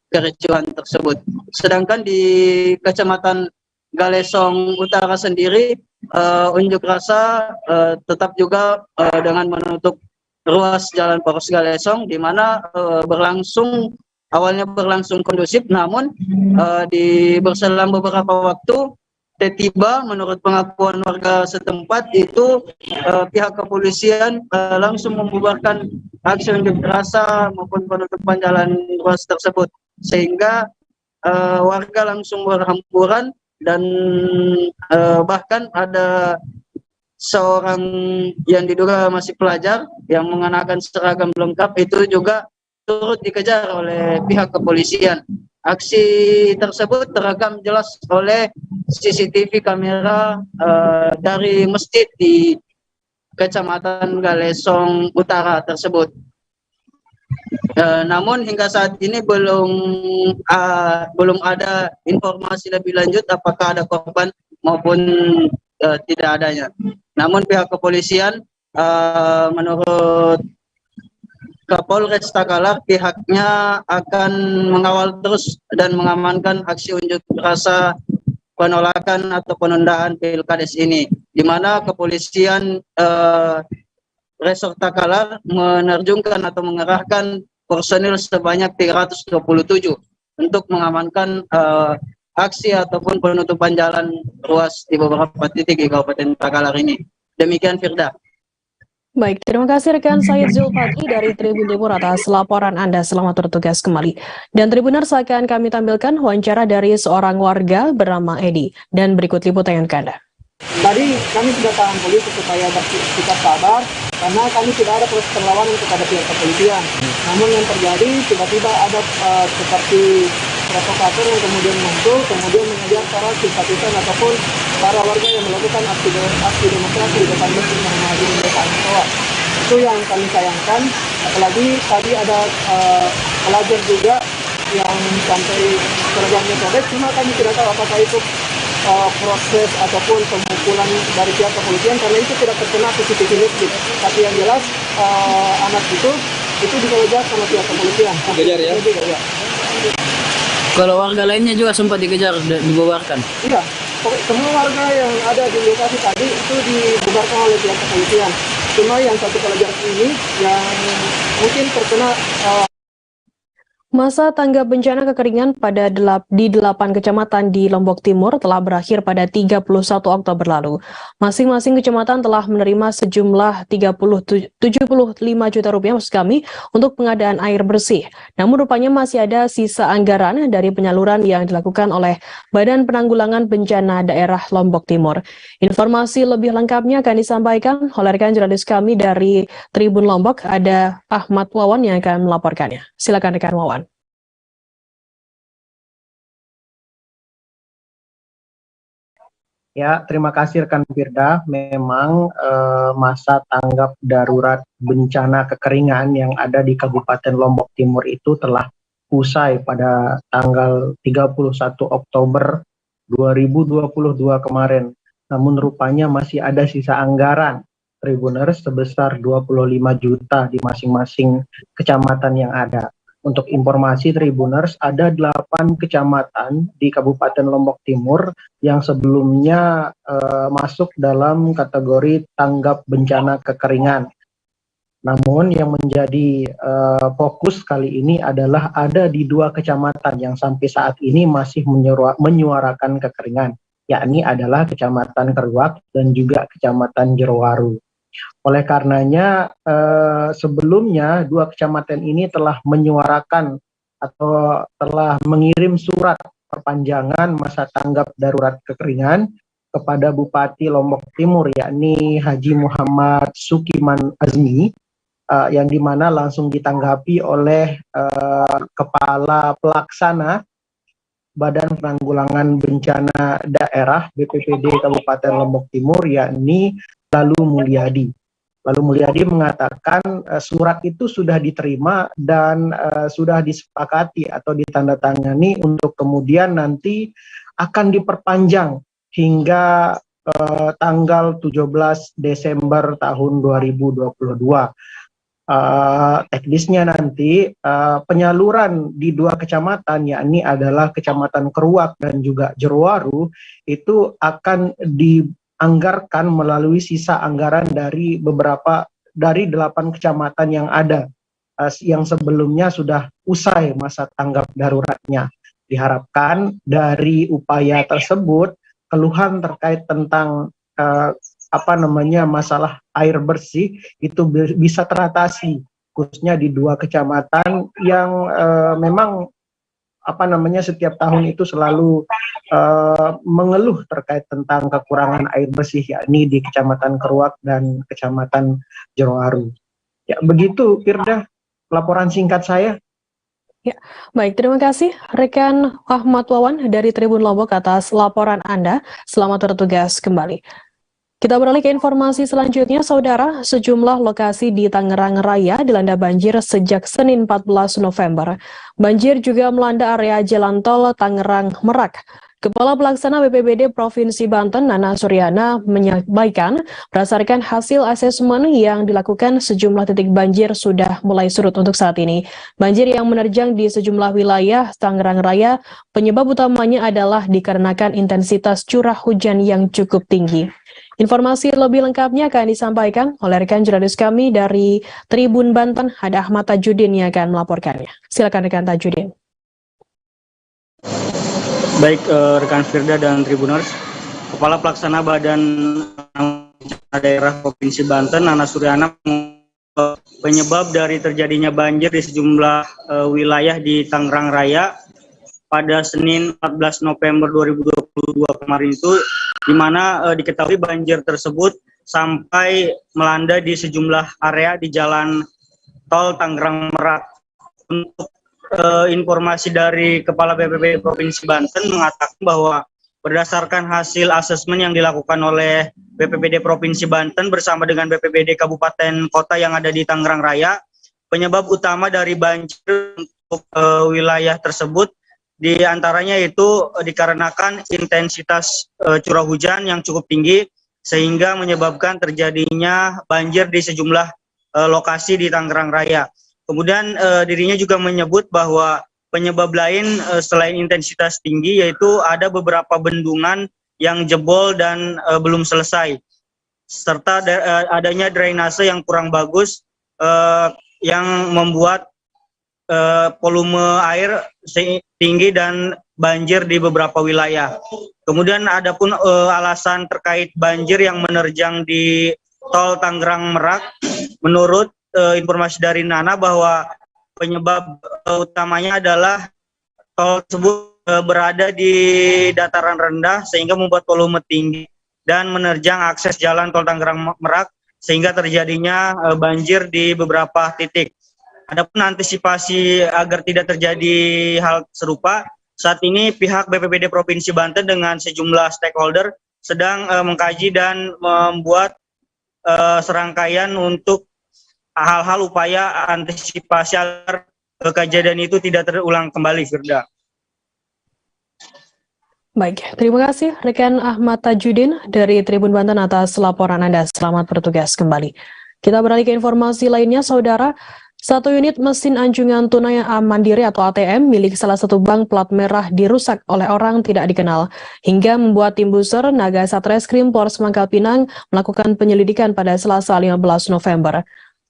[SPEAKER 21] kericuhan tersebut. Sedangkan di Kecamatan Galesong Utara sendiri, unjuk rasa tetap juga dengan menutup ruas jalan Poros Galesong, di mana awalnya berlangsung kondusif, namun berselang beberapa waktu tiba-tiba menurut pengakuan warga setempat itu pihak kepolisian langsung membubarkan aksi unjuk rasa maupun penutupan jalan ruas tersebut, sehingga warga langsung berhamburan dan bahkan ada seorang yang diduga masih pelajar yang mengenakan seragam lengkap itu juga turut dikejar oleh pihak kepolisian. Aksi tersebut terekam jelas oleh CCTV kamera dari masjid di Kecamatan Galesong Utara tersebut. Namun hingga saat ini belum ada informasi lebih lanjut apakah ada korban maupun tidak adanya. Namun pihak kepolisian menurut Kapolres Takalar, pihaknya akan mengawal terus dan mengamankan aksi unjuk rasa penolakan atau penundaan Pilkades ini, di mana kepolisian Resort Takalar menerjunkan atau mengerahkan personil sebanyak 327 untuk mengamankan aksi ataupun penutupan jalan ruas di beberapa titik di Kabupaten Takalar ini. Demikian Firda.
[SPEAKER 2] Baik, terima kasih rekan Said Zulfati dari Tribun Timur atas laporan Anda. Selamat bertugas kembali. Dan Tribuners, akan kami tampilkan wawancara dari seorang warga bernama Edi. Dan berikut liputan Anda.
[SPEAKER 1] Tadi kami sudah tahan polisi supaya bersikap sabar karena kami tidak ada proses perlawanan kepada pihak kepolisian. Namun yang terjadi tiba-tiba ada seperti provokator yang kemudian muncul, kemudian mengejar para simpatisan ataupun para warga yang melakukan aksi demonstrasi di depan Masjid Muhammadiyah Indonesia Ansor. Itu yang kami sayangkan. Apalagi tadi ada pelajar juga yang sampai seragamnya sobek, cuma kami tidak tahu apakah itu proses ataupun pemukulan dari pihak kepolisian karena itu tidak terkena CCTV listrik. Tapi yang jelas anak itu dikejar sama pihak kepolisian.
[SPEAKER 14] Dikejar ya?
[SPEAKER 1] Iya.
[SPEAKER 21] Kalau warga lainnya juga sempat dikejar, dibubarkan?
[SPEAKER 1] Iya, semua warga yang ada di lokasi tadi itu dibubarkan oleh pihak kepolisian. Cuma yang satu pelajar ini yang mungkin terkena
[SPEAKER 2] Masa tanggap bencana kekeringan di 8 kecamatan di Lombok Timur telah berakhir pada 31 Oktober lalu. Masing-masing kecamatan telah menerima sejumlah 75 juta rupiah untuk pengadaan air bersih. Namun rupanya masih ada sisa anggaran dari penyaluran yang dilakukan oleh Badan Penanggulangan Bencana Daerah Lombok Timur. Informasi lebih lengkapnya akan disampaikan oleh rekan jurnalis kami dari Tribun Lombok, ada Ahmad Wawan yang akan melaporkannya. Silakan rekan Wawan.
[SPEAKER 1] Ya, terima kasih rekan Firda. Memang masa tanggap darurat bencana kekeringan yang ada di Kabupaten Lombok Timur itu telah usai pada tanggal 31 Oktober 2022 kemarin. Namun rupanya masih ada sisa anggaran Tribuners sebesar 25 juta di masing-masing kecamatan yang ada. Untuk informasi Tribuners, ada 8 kecamatan di Kabupaten Lombok Timur yang sebelumnya masuk dalam kategori tanggap bencana kekeringan. Namun yang menjadi fokus kali ini adalah ada di 2 kecamatan yang sampai saat ini masih menyuarakan kekeringan, yakni adalah Kecamatan Keruak dan juga Kecamatan Jerowaru. Oleh karenanya sebelumnya 2 kecamatan ini telah menyuarakan atau telah mengirim surat perpanjangan masa tanggap darurat kekeringan kepada Bupati Lombok Timur, yakni Haji Muhammad Sukiman Azmi, yang dimana langsung ditanggapi oleh Kepala Pelaksana Badan Penanggulangan Bencana Daerah BPBD Kabupaten Lombok Timur, yakni Lalu Mulyadi. Lalu Mulyadi mengatakan surat itu sudah diterima dan sudah disepakati atau ditandatangani untuk kemudian nanti akan diperpanjang hingga tanggal 17 Desember tahun 2022. Teknisnya nanti penyaluran di 2 kecamatan, yakni adalah Kecamatan Keruak dan juga Jerowaru, itu akan dianggarkan melalui sisa anggaran dari 8 kecamatan yang ada, yang sebelumnya sudah usai masa tanggap daruratnya. Diharapkan dari upaya tersebut, keluhan terkait tentang masalah air bersih itu bisa teratasi, khususnya di 2 kecamatan yang memang setiap tahun itu selalu mengeluh terkait tentang kekurangan air bersih, yakni di Kecamatan Keruak dan Kecamatan Jerowaru. Ya, begitu Firda laporan singkat saya.
[SPEAKER 2] Ya, baik, terima kasih rekan Ahmad Wawan dari Tribun Lombok atas laporan Anda. Selamat bertugas kembali. Kita beralih ke informasi selanjutnya, Saudara. Sejumlah lokasi di Tangerang Raya dilanda banjir sejak Senin 14 November. Banjir juga melanda area Jalan Tol Tangerang Merak. Kepala Pelaksana BPBD Provinsi Banten, Nana Suryana, menyampaikan berdasarkan hasil asesmen yang dilakukan, sejumlah titik banjir sudah mulai surut untuk saat ini. Banjir yang menerjang di sejumlah wilayah Tangerang Raya, penyebab utamanya adalah dikarenakan intensitas curah hujan yang cukup tinggi. Informasi lebih lengkapnya akan disampaikan oleh rekan jurnalis kami dari Tribun Banten, ada Ahmad Tajudin yang akan melaporkannya. Silakan rekan Tajudin.
[SPEAKER 22] Baik rekan Firda dan Tribuners, Kepala Pelaksana Badan
[SPEAKER 3] daerah Provinsi Banten, Nana Suryana, penyebab dari terjadinya banjir di sejumlah wilayah di Tangerang Raya pada Senin 14 November 2022 kemarin itu, di mana diketahui banjir tersebut sampai melanda di sejumlah area di jalan tol Tangerang Merak. Untuk informasi dari Kepala BPBD Provinsi Banten mengatakan bahwa berdasarkan hasil asesmen yang dilakukan oleh BPBD Provinsi Banten bersama dengan BPBD Kabupaten Kota yang ada di Tangerang Raya, penyebab utama dari banjir untuk wilayah tersebut diantaranya itu dikarenakan intensitas curah hujan yang cukup tinggi sehingga menyebabkan terjadinya banjir di sejumlah lokasi di Tangerang Raya. Kemudian dirinya juga menyebut bahwa penyebab lain selain intensitas tinggi yaitu ada beberapa bendungan yang jebol dan belum selesai, serta adanya drainase yang kurang bagus yang membuat volume air tinggi dan banjir di beberapa wilayah. Kemudian adapun alasan terkait banjir yang menerjang di tol Tangerang Merak, menurut informasi dari Nana bahwa penyebab utamanya adalah tol tersebut berada di dataran rendah sehingga membuat volume tinggi dan menerjang akses jalan tol Tangerang Merak sehingga terjadinya banjir di beberapa titik. Adapun antisipasi agar tidak terjadi hal serupa, saat ini pihak BPBD Provinsi Banten dengan sejumlah stakeholder sedang mengkaji dan membuat serangkaian untuk hal-hal upaya antisipasi agar kejadian itu tidak terulang kembali, Firda.
[SPEAKER 2] Baik, terima kasih rekan Ahmad Tajudin dari Tribun Banten atas laporan Anda. Selamat bertugas kembali. Kita beralih ke informasi lainnya, Saudara. Satu unit mesin anjungan tunai mandiri atau ATM milik salah satu bank plat merah dirusak oleh orang tidak dikenal, hingga membuat tim Buser Naga Satreskrim Polres Pangkal Pinang melakukan penyelidikan pada Selasa 15 November.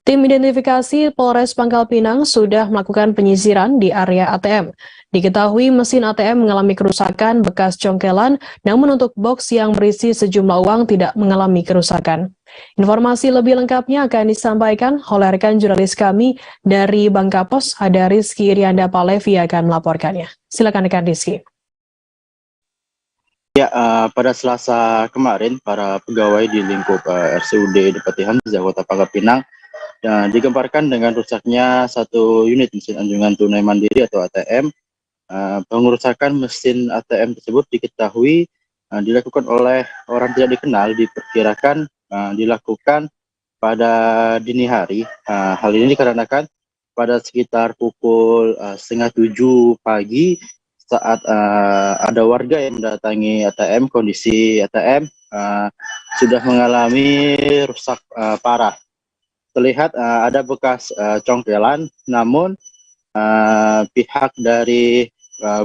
[SPEAKER 2] Tim identifikasi Polres Pangkal Pinang sudah melakukan penyisiran di area ATM. Diketahui mesin ATM mengalami kerusakan bekas congkelan, namun untuk box yang berisi sejumlah uang tidak mengalami kerusakan. Informasi lebih lengkapnya akan disampaikan oleh rekan jurnalis kami dari Bangkapos, ada Rizky Irianda Palevi akan melaporkannya. Silakan rekan Rizky.
[SPEAKER 22] Ya, pada Selasa kemarin, para pegawai di lingkup RSUD Depati Hamzah Kota Pangkal Pinang digemparkan dengan rusaknya satu unit mesin anjungan tunai mandiri atau ATM. Pengerusakan mesin ATM tersebut diketahui dilakukan oleh orang tidak dikenal, diperkirakan dilakukan pada dini hari. Hal ini dikarenakan pada sekitar pukul 6:30 pagi saat ada warga yang mendatangi ATM, kondisi ATM sudah mengalami rusak parah. Terlihat ada bekas congkelan, namun pihak dari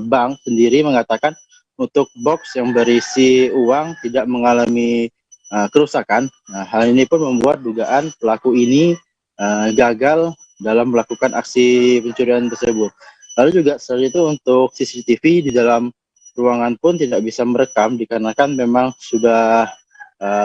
[SPEAKER 22] bank sendiri mengatakan untuk box yang berisi uang tidak mengalami kerusakan. Hal ini pun membuat dugaan pelaku ini gagal dalam melakukan aksi pencurian tersebut. Lalu juga selain itu untuk CCTV di dalam ruangan pun tidak bisa merekam dikarenakan memang sudah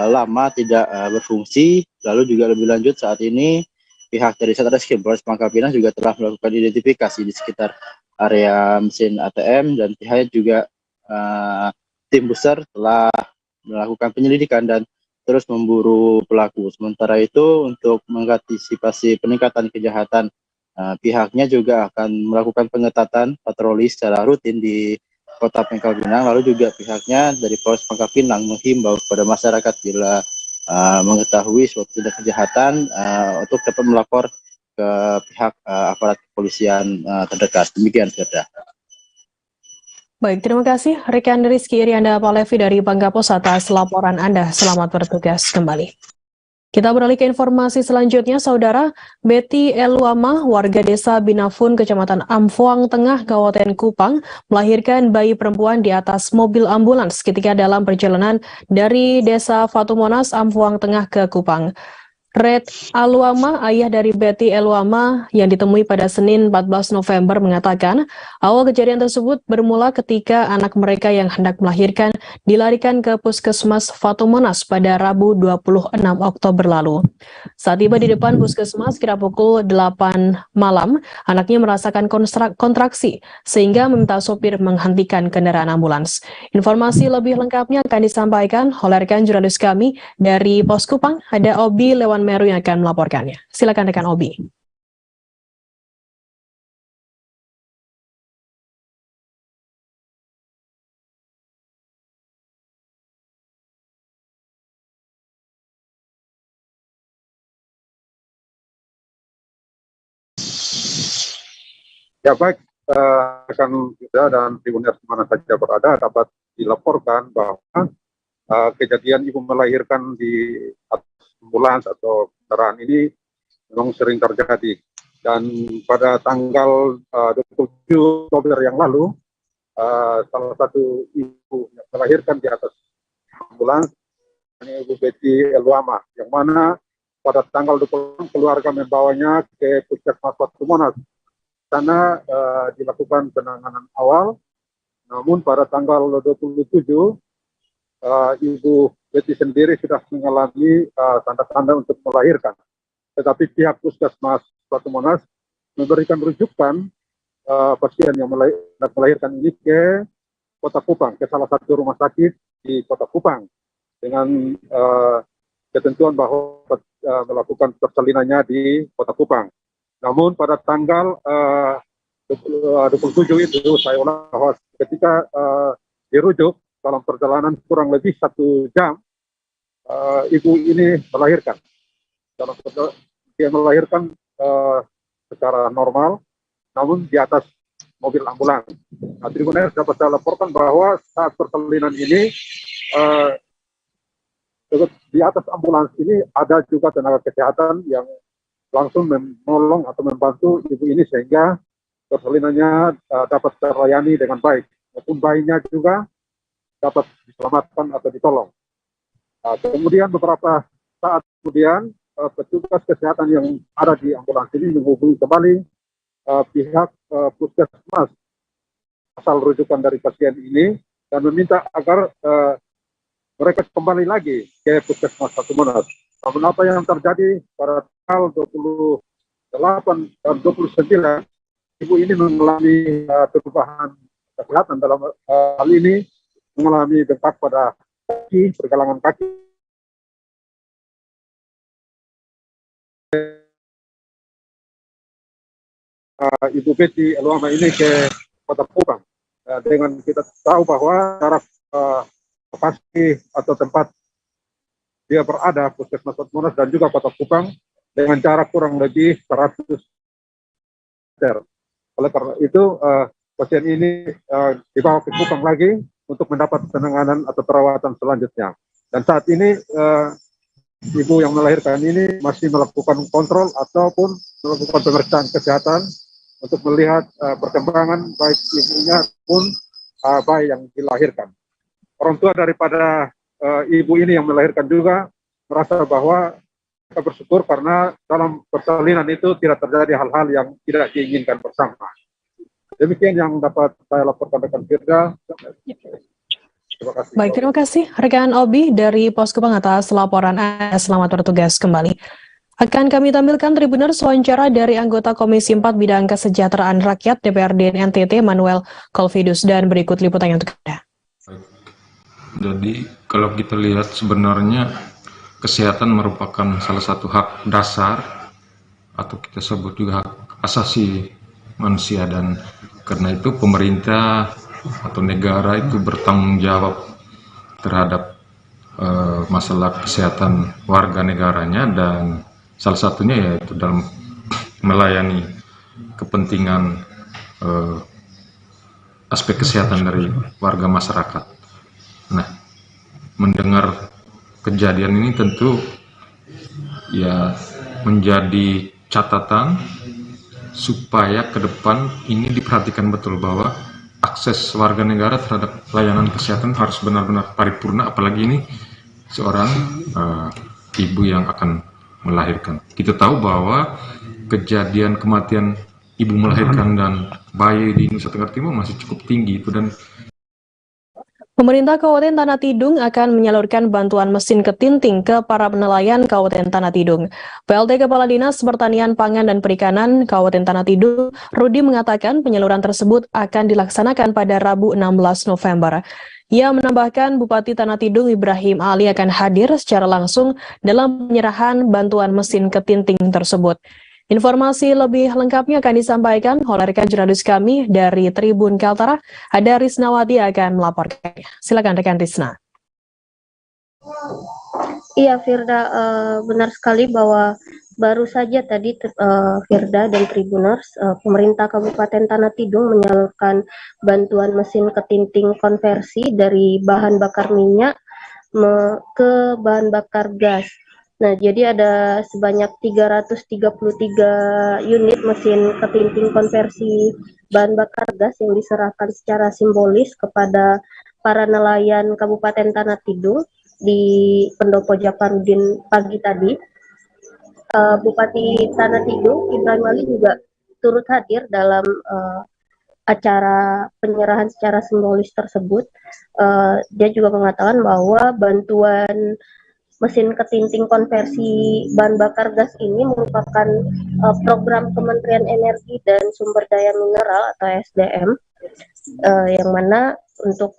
[SPEAKER 22] lama tidak berfungsi. Lalu juga lebih lanjut saat ini pihak dari Satreskrim Polres Pangkal Pinang juga telah melakukan identifikasi di sekitar area mesin ATM dan pihaknya juga tim besar telah melakukan penyelidikan dan terus memburu pelaku. Sementara itu untuk mengantisipasi peningkatan kejahatan, pihaknya juga akan melakukan pengetatan patroli secara rutin di Kota Pangkal Pinang. Lalu juga pihaknya dari Polres Pangkal Pinang menghimbau kepada masyarakat bila mengetahui suatu tindak kejahatan untuk dapat melapor ke pihak aparat kepolisian terdekat. Demikian, Firda.
[SPEAKER 2] Baik, terima kasih rekan Rizky Irianda Palevi dari Bangkapos atas laporan Anda. Selamat bertugas kembali. Kita beralih ke informasi selanjutnya, Saudara. Betty Elwama, warga desa Binafun, Kecamatan Amfuang Tengah, Kabupaten Kupang, melahirkan bayi perempuan di atas mobil ambulans ketika dalam perjalanan dari desa Fatumonas, Amfuang Tengah ke Kupang. Red Aluama, ayah dari Betty Eluama yang ditemui pada Senin 14 November mengatakan awal kejadian tersebut bermula ketika anak mereka yang hendak melahirkan dilarikan ke Puskesmas Fatumonas pada Rabu 26 Oktober lalu. Saat tiba di depan Puskesmas kira pukul 8 malam, anaknya merasakan kontraksi sehingga meminta sopir menghentikan kendaraan ambulans. Informasi lebih lengkapnya akan disampaikan oleh rekan jurnalis kami dari Pos Kupang, ada Obi Lewan Meru yang akan melaporkannya. Silakan rekan Obi.
[SPEAKER 4] Ya baik, rekan kita dan Tribuners di mana saja berada dapat dilaporkan bahwa kejadian ibu melahirkan di atas ambulans atau kendaraan ini memang sering terjadi. Dan pada tanggal 27 Oktober yang lalu, salah satu ibu yang melahirkan di atas ambulans, ini Ibu Betty Eluama, yang mana pada tanggal 26 keluarga membawanya ke Puskesmas Fatumonas. Sana dilakukan penanganan awal, namun pada tanggal 27 Ibu Betty sendiri sudah mengalami tanda-tanda untuk melahirkan. Tetapi pihak Puskesmas Fatumonas memberikan rujukan pasien yang melahirkan ini ke Kota Kupang, ke salah satu rumah sakit di Kota Kupang, dengan ketentuan bahwa melakukan persalinannya di Kota Kupang. Namun pada tanggal 27 itu saya ulang bahwa ketika dirujuk dalam perjalanan kurang lebih 1 jam, ibu ini melahirkan. Dia melahirkan secara normal, namun di atas mobil ambulans. Nah, Tribuners dapat saya laporkan bahwa saat persalinan ini di atas ambulans ini ada juga tenaga kesehatan yang langsung menolong atau membantu ibu ini sehingga persalinannya dapat terlayani dengan baik, maupun bayinya juga dapat diselamatkan atau ditolong. Kemudian beberapa saat kemudian petugas kesehatan yang ada di ambulans ini menghubungi kembali pihak Puskesmas asal rujukan dari pasien ini dan meminta agar mereka kembali lagi ke Puskesmas Fatumonas. Namun apa yang terjadi pada tanggal 28 dan 29, ibu ini mengalami perubahan kesehatan dalam hal ini, mengalami bengkak pada kaki, pergelangan kaki. Ibu Betty Eluama ini ke Kota Kupang. Dengan kita tahu bahwa jarak lokasi atau tempat dia berada, Puskesmas Fatumonas dan juga Kota Kupang, dengan jarak kurang lebih 100 meter. Oleh karena itu, pasien ini dibawa ke Kupang lagi untuk mendapat penanganan atau perawatan selanjutnya. Dan saat ini, ibu yang melahirkan ini masih melakukan kontrol ataupun melakukan pemeriksaan kesehatan untuk melihat perkembangan baik ibunya maupun bayi yang dilahirkan. Orang tua daripada ibu ini yang melahirkan juga merasa bahwa kita bersyukur karena dalam persalinan itu tidak terjadi hal-hal yang tidak diinginkan bersama. Demikian yang dapat saya laporkan rekan Firda. Terima kasih.
[SPEAKER 2] Baik, terima kasih rekan Obi dari Pos Kupang atas laporan Anda. Selamat bertugas kembali. Akan kami tampilkan Tribuners wawancara dari anggota Komisi 4 Bidang Kesejahteraan Rakyat DPRD NTT Manuel Kolvidus, dan berikut liputannya untuk Anda.
[SPEAKER 5] Jadi kalau kita lihat sebenarnya kesehatan merupakan salah satu hak dasar atau kita sebut juga hak asasi manusia, dan karena itu pemerintah atau negara itu bertanggung jawab terhadap masalah kesehatan warga negaranya, dan salah satunya yaitu dalam melayani kepentingan aspek kesehatan dari warga masyarakat. Nah, mendengar kejadian ini tentu ya menjadi catatan supaya ke depan ini diperhatikan betul bahwa akses warga negara terhadap layanan kesehatan harus benar-benar paripurna, apalagi ini seorang ibu yang akan melahirkan. Kita tahu bahwa kejadian kematian ibu melahirkan dan bayi di Nusa Tenggara Timur masih cukup tinggi itu, dan
[SPEAKER 2] Pemerintah Kabupaten Tanah Tidung akan menyalurkan bantuan mesin ketinting ke para nelayan Kabupaten Tanah Tidung. PLT Kepala Dinas Pertanian Pangan dan Perikanan Kabupaten Tanah Tidung, Rudi, mengatakan penyaluran tersebut akan dilaksanakan pada Rabu 16 November. Ia menambahkan Bupati Tanah Tidung Ibrahim Ali akan hadir secara langsung dalam penyerahan bantuan mesin ketinting tersebut. Informasi lebih lengkapnya akan disampaikan oleh rekan jurnalis kami dari Tribun Kaltara. Ada Risnawati akan melaporkannya. Silakan rekan Risna.
[SPEAKER 6] Iya, Firda, benar sekali bahwa baru saja tadi Firda dan Tribuners, pemerintah Kabupaten Tanah Tidung menyalurkan bantuan mesin ketinting konversi dari bahan bakar minyak ke bahan bakar gas. Nah, jadi ada sebanyak 333 unit mesin ketinting konversi bahan bakar gas yang diserahkan secara simbolis kepada para nelayan Kabupaten Tanah Tidung di Pendopo Japarudin pagi tadi. Bupati Tanah Tidung Ibrahim Ali juga turut hadir dalam acara penyerahan secara simbolis tersebut. Dia juga mengatakan bahwa bantuan mesin ketinting konversi bahan bakar gas ini merupakan program Kementerian Energi dan Sumber Daya Mineral atau SDM, yang mana untuk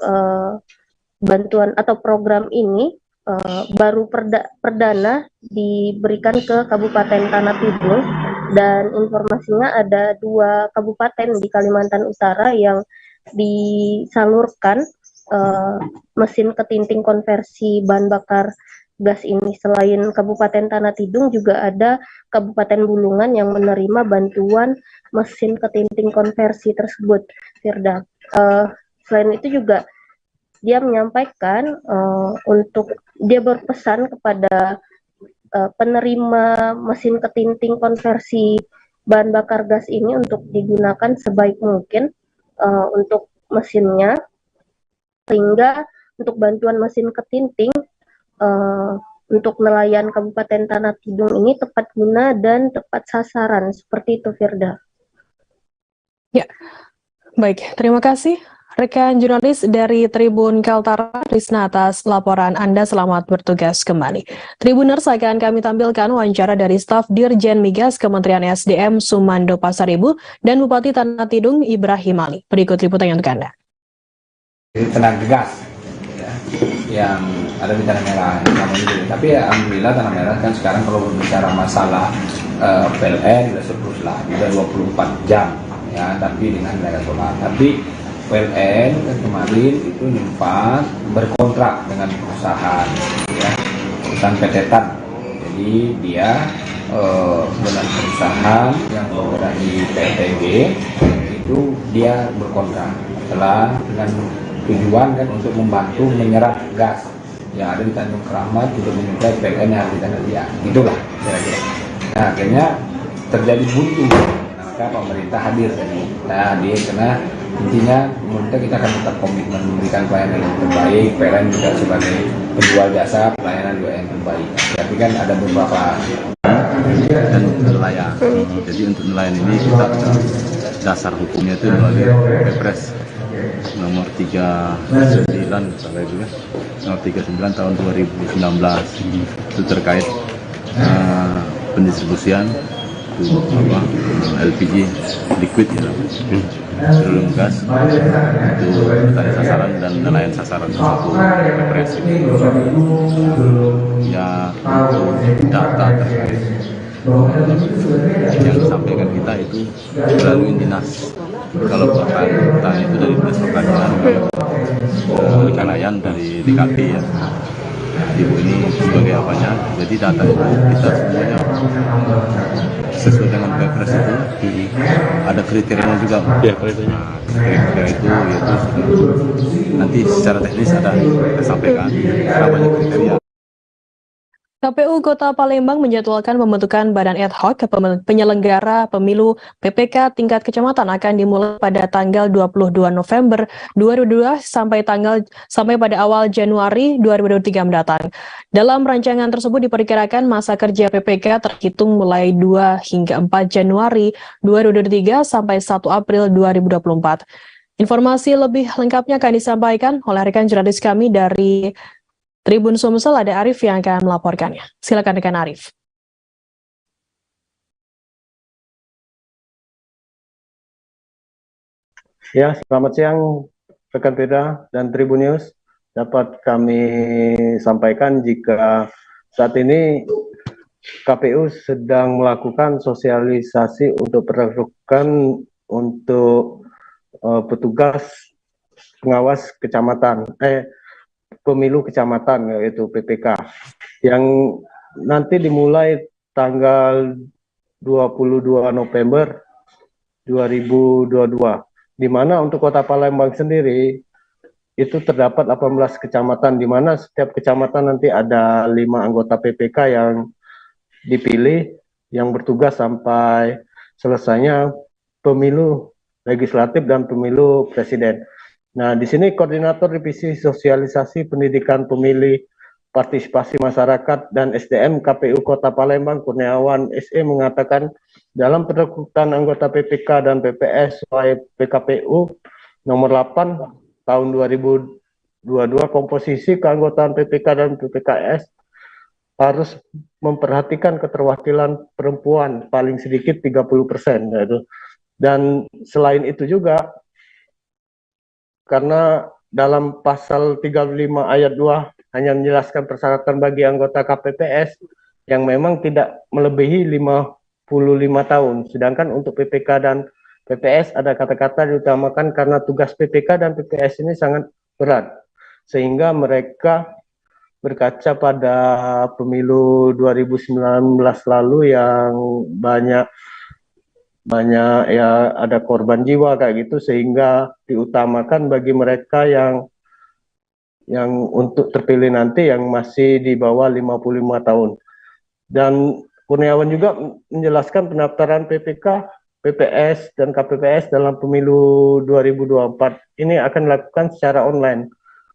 [SPEAKER 6] bantuan atau program ini baru perdana diberikan ke Kabupaten Tanah Tidung, dan informasinya ada 2 kabupaten di Kalimantan Utara yang disalurkan mesin ketinting konversi bahan bakar gas ini. Selain Kabupaten Tanah Tidung juga ada Kabupaten Bulungan yang menerima bantuan mesin ketinting konversi tersebut, Firda. Selain itu juga dia menyampaikan untuk dia berpesan kepada penerima mesin ketinting konversi bahan bakar gas ini untuk digunakan sebaik mungkin untuk mesinnya, sehingga untuk bantuan mesin ketinting untuk nelayan Kabupaten Tanah Tidung ini tepat guna dan tepat sasaran, seperti itu, Firda.
[SPEAKER 2] Ya, baik, terima kasih rekan jurnalis dari Tribun Kaltara, Risna, atas laporan Anda. Selamat bertugas kembali. Tribuners, akan kami tampilkan wawancara dari staf Dirjen Migas Kementerian SDM Sumando Pasaribu dan Bupati Tanah Tidung Ibrahim Ali. Berikut liputannya untuk Anda.
[SPEAKER 7] Tenaga gas yang ada di Tanah Merah, tapi ya alhamdulillah Tanah Merah kan sekarang kalau berbicara masalah PLN sudah surplus lah, sudah 24 jam ya, tapi dengan tenaga solar. Tapi PLN kan kemarin itu nyimpan berkontrak dengan perusahaan ya, perusahaan PT TAN. Jadi dia dengan perusahaan yang bergerak di PTG itu dia berkontrak setelah dengan tujuan kan untuk membantu menyerap gas yang ada di Tanjung Keramat untuk menyuplai PLN yang ada di tanah dia. Itulah kira-kira. Nah, akhirnya terjadi buntu. Maka pemerintah hadir tadi. Nah, dia karena intinya pemerintah kita akan tetap komitmen memberikan pelayanan yang terbaik. PLN juga sebagai penjual jasa pelayanan juga yang terbaik. Tapi kan ada beberapa
[SPEAKER 23] dan untuk nelayan. Jadi untuk nelayan ini kita dasar hukumnya itu melalui Kepres nomor 39 misalnya juga nomor 39 tahun 2019 itu terkait pendistribusian itu LPG liquid ya, bbm gas itu petani sasaran dan nelayan sasaran satu Kepres ya. Untuk data terkait yang disampaikan kita itu melalui dinas. Kalau pertanian itu dari dinas pertanian, kalau ikan dari DKP ya. Ibu ini sebagai apanya, jadi data itu kita semuanya sesuai dengan Kepres itu ada kriterianya juga. Ya, kriteria itu yaitu nanti secara teknis ada kita sampaikan namanya kriteria.
[SPEAKER 2] KPU Kota Palembang menjadwalkan pembentukan badan ad hoc penyelenggara pemilu PPK tingkat kecamatan akan dimulai pada tanggal 22 November 2022 sampai pada awal Januari 2023 mendatang. Dalam rancangan tersebut diperkirakan masa kerja PPK terhitung mulai 2 hingga 4 Januari 2023 sampai 1 April 2024. Informasi lebih lengkapnya akan disampaikan oleh rekan jurnalis kami dari Tribun Sumsel, ada Arif yang akan melaporkannya. Silakan rekan Arif.
[SPEAKER 8] Ya, selamat siang rekan Firda dan Tribun News. Dapat kami sampaikan jika saat ini KPU sedang melakukan sosialisasi untuk perlukan untuk petugas pengawas kecamatan, pemilu kecamatan, yaitu PPK, yang nanti dimulai tanggal 22 November 2022, di mana untuk Kota Palembang sendiri itu terdapat 18 kecamatan, di mana setiap kecamatan nanti ada 5 anggota PPK yang dipilih, yang bertugas sampai selesainya pemilu legislatif dan pemilu presiden. Nah, di sini Koordinator Divisi Sosialisasi Pendidikan Pemilih, Partisipasi Masyarakat dan SDM KPU Kota Palembang, Kurniawan SE, mengatakan dalam perekrutan anggota PPK dan PPS sesuai PKPU nomor 8 tahun 2022, komposisi keanggotaan PPK dan PPKS harus memperhatikan keterwakilan perempuan paling sedikit 30%. Yaitu. Dan selain itu juga, karena dalam pasal 35 ayat 2 hanya menjelaskan persyaratan bagi anggota KPPS yang memang tidak melebihi 55 tahun. Sedangkan untuk PPK dan PPS ada kata-kata diutamakan karena tugas PPK dan PPS ini sangat berat. Sehingga mereka berkaca pada pemilu 2019 lalu yang banyak ya ada korban jiwa kayak gitu, sehingga diutamakan bagi mereka yang untuk terpilih nanti yang masih di bawah 55 tahun. Dan Kurniawan juga menjelaskan pendaftaran PPK, PPS dan KPPS dalam pemilu 2024 ini akan dilakukan secara online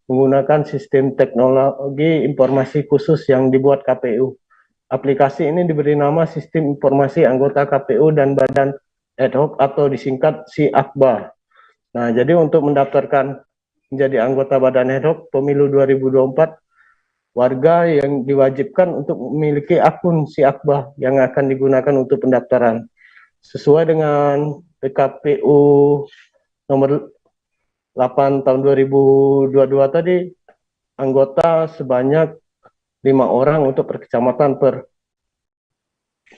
[SPEAKER 8] menggunakan sistem teknologi informasi khusus yang dibuat KPU. Aplikasi ini diberi nama Sistem Informasi Anggota KPU dan Badan Ad Hoc atau disingkat SIAKBA. Nah, jadi untuk mendaftarkan menjadi anggota Badan Ad Hoc Pemilu 2024, warga yang diwajibkan untuk memiliki akun SIAKBA yang akan digunakan untuk pendaftaran. Sesuai dengan PKPU nomor 8 tahun 2022 tadi, anggota sebanyak 5 orang untuk per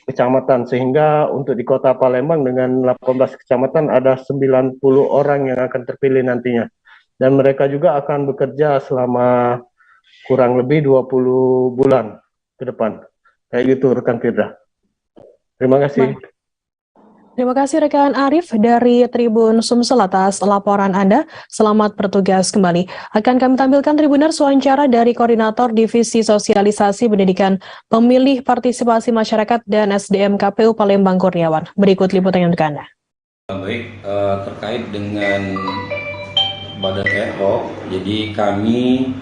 [SPEAKER 8] kecamatan sehingga untuk di Kota Palembang dengan 18 kecamatan ada 90 orang yang akan terpilih nantinya, dan mereka juga akan bekerja selama kurang lebih 20 bulan ke depan kayak gitu rekan Firda. Terima kasih.
[SPEAKER 2] Terima kasih rekan Arif dari Tribun Sumsel atas laporan Anda. Selamat bertugas kembali. Akan kami tampilkan Tribuners wawancara dari Koordinator Divisi Sosialisasi Pendidikan Pemilih, Partisipasi Masyarakat dan SDM KPU Palembang, Kurniawan. Berikut liputannya untuk Anda.
[SPEAKER 9] Baik, terkait dengan Badan Ad Hoc, jadi kami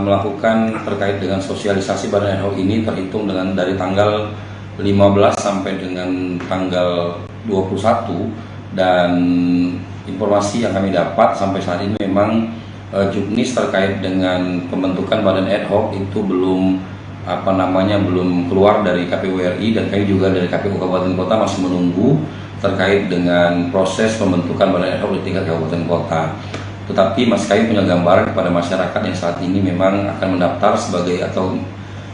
[SPEAKER 9] melakukan terkait dengan sosialisasi Badan Ad Hoc ini terhitung dari tanggal 15 sampai dengan tanggal 21, dan informasi yang kami dapat sampai saat ini memang juknis terkait dengan pembentukan Badan Ad Hoc itu belum belum keluar dari KPU RI, dan kami juga dari KPU Kabupaten Kota masih menunggu terkait dengan proses pembentukan Badan Ad Hoc di tingkat Kabupaten Kota. Tetapi masih kami punya gambaran kepada masyarakat yang saat ini memang akan mendaftar sebagai atau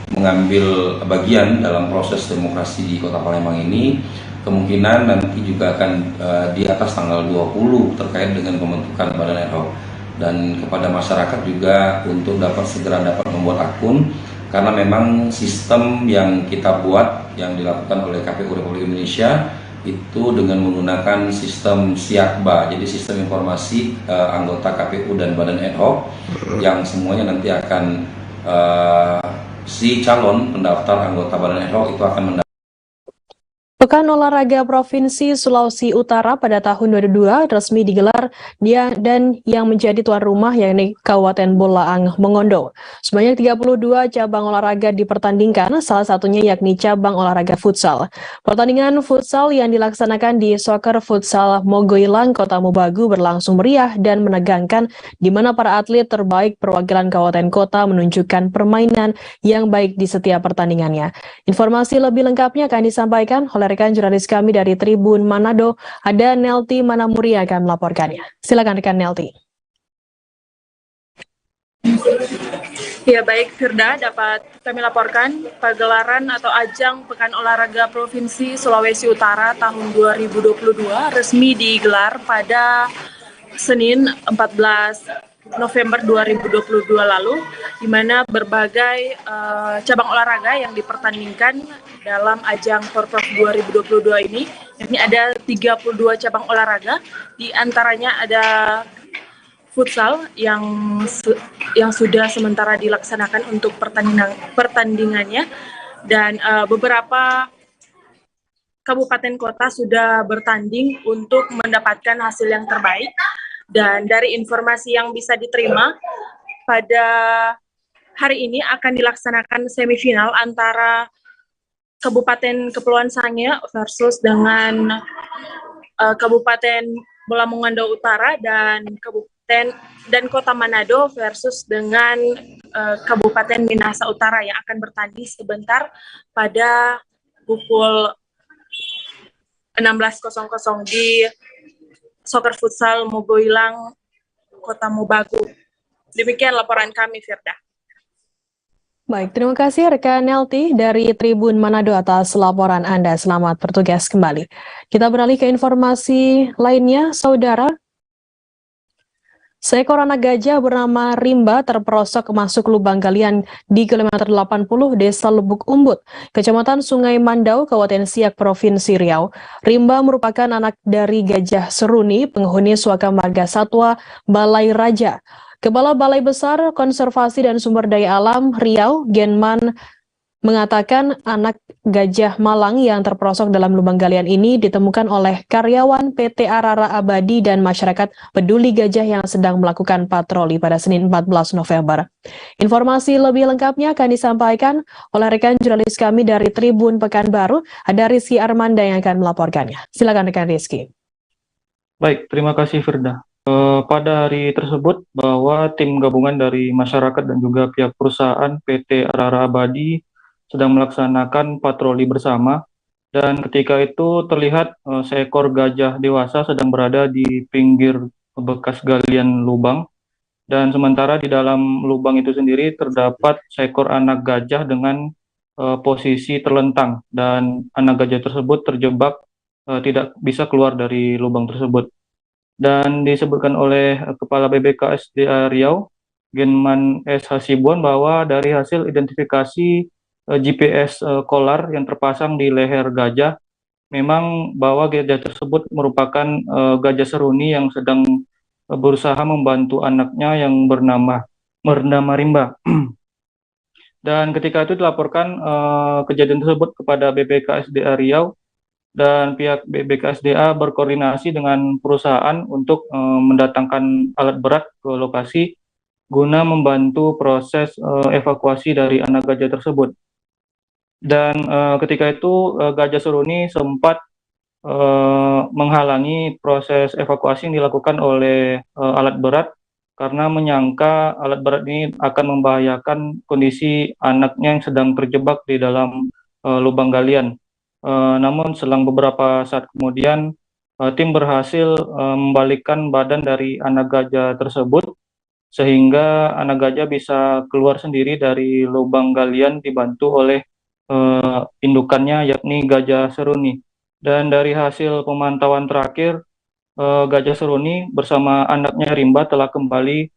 [SPEAKER 9] mengambil bagian dalam proses demokrasi di Kota Palembang ini, kemungkinan nanti juga akan di atas tanggal 20 terkait dengan pembentukan Badan Ad Hoc. Dan kepada masyarakat juga untuk segera dapat membuat akun, karena memang sistem yang kita buat yang dilakukan oleh KPU Republik Indonesia itu dengan menggunakan sistem SIAKBA, jadi sistem informasi anggota KPU dan Badan Ad Hoc yang semuanya nanti akan si calon pendaftar anggota Badan ad hoc itu akan mendaftar.
[SPEAKER 2] Pekan Olahraga Provinsi Sulawesi Utara pada tahun 2022 resmi digelar dan yang menjadi tuan rumah yakni Kabupaten Bolaang Mongondo. Sebanyak 32 cabang olahraga dipertandingkan, salah satunya yakni cabang olahraga futsal. Pertandingan futsal yang dilaksanakan di Soccer Futsal Mogoilang, Kota Mobagu berlangsung meriah dan menegangkan, di mana para atlet terbaik perwakilan kabupaten kota menunjukkan permainan yang baik di setiap pertandingannya. Informasi lebih lengkapnya akan disampaikan oleh rekan jurnalis kami dari Tribun Manado, ada Nelty Manamuri yang akan melaporkannya. Silakan rekan Nelty.
[SPEAKER 10] Ya baik Firda, dapat kami laporkan pagelaran atau ajang Pekan Olahraga Provinsi Sulawesi Utara tahun 2022 resmi digelar pada Senin 14 November 2022 lalu, di mana berbagai cabang olahraga yang dipertandingkan dalam ajang Porprov 2022 ini, yakni ada 32 cabang olahraga, di antaranya ada futsal yang sudah sementara dilaksanakan untuk pertandingannya, dan beberapa kabupaten kota sudah bertanding untuk mendapatkan hasil yang terbaik. Dan dari informasi yang bisa diterima, pada hari ini akan dilaksanakan semifinal antara Kabupaten Kepulauan Sangihe versus dengan Kabupaten Bolamongondo Utara dan Kota Manado versus dengan Kabupaten Minahasa Utara yang akan bertanding sebentar pada pukul 16.00 di Soccer Futsal Mogoilang, Kota Mobagu. Demikian laporan kami, Firda.
[SPEAKER 2] Baik, terima kasih rekan Nelty dari Tribun Manado atas laporan Anda. Selamat bertugas kembali. Kita beralih ke informasi lainnya, saudara. Seekor anak gajah bernama Rimba terperosok masuk lubang galian di kilometer 80 Desa Lubuk Umbut, Kecamatan Sungai Mandau, Kabupaten Siak, Provinsi Riau. Rimba merupakan anak dari gajah seruni, penghuni Suaka Marga Satwa Balai Raja. Kepala Balai Besar Konservasi dan Sumber Daya Alam Riau, Genman, mengatakan anak gajah malang yang terperosok dalam lubang galian ini ditemukan oleh karyawan PT Arara Abadi dan masyarakat peduli gajah yang sedang melakukan patroli pada Senin 14 November. Informasi lebih lengkapnya akan disampaikan oleh rekan jurnalis kami dari Tribun Pekanbaru, ada Rizky Armanda yang akan melaporkannya. Silakan rekan Rizky.
[SPEAKER 11] Baik, terima kasih Firda. Pada hari tersebut bahwa tim gabungan dari masyarakat dan juga pihak perusahaan PT Arara Abadi sedang melaksanakan patroli bersama, dan ketika itu terlihat seekor gajah dewasa sedang berada di pinggir bekas galian lubang, dan sementara di dalam lubang itu sendiri terdapat seekor anak gajah dengan posisi terlentang, dan anak gajah tersebut terjebak tidak bisa keluar dari lubang tersebut. Dan disebutkan oleh Kepala BBKSDA Riau, Genman S. Hasibuan, bahwa dari hasil identifikasi GPS kolar yang terpasang di leher gajah, memang bahwa gajah tersebut merupakan gajah seruni yang sedang berusaha membantu anaknya yang bernama Rimba. Dan ketika itu dilaporkan kejadian tersebut kepada BBKSDA Riau, dan pihak BBKSDA berkoordinasi dengan perusahaan untuk mendatangkan alat berat ke lokasi guna membantu proses evakuasi dari anak gajah tersebut. Dan ketika itu gajah seruni sempat menghalangi proses evakuasi yang dilakukan oleh alat berat karena menyangka alat berat ini akan membahayakan kondisi anaknya yang sedang terjebak di dalam lubang galian. Namun selang beberapa saat kemudian tim berhasil membalikkan badan dari anak gajah tersebut sehingga anak gajah bisa keluar sendiri dari lubang galian dibantu oleh indukannya yakni gajah seruni. Dan dari hasil pemantauan terakhir, gajah seruni bersama anaknya Rimba telah kembali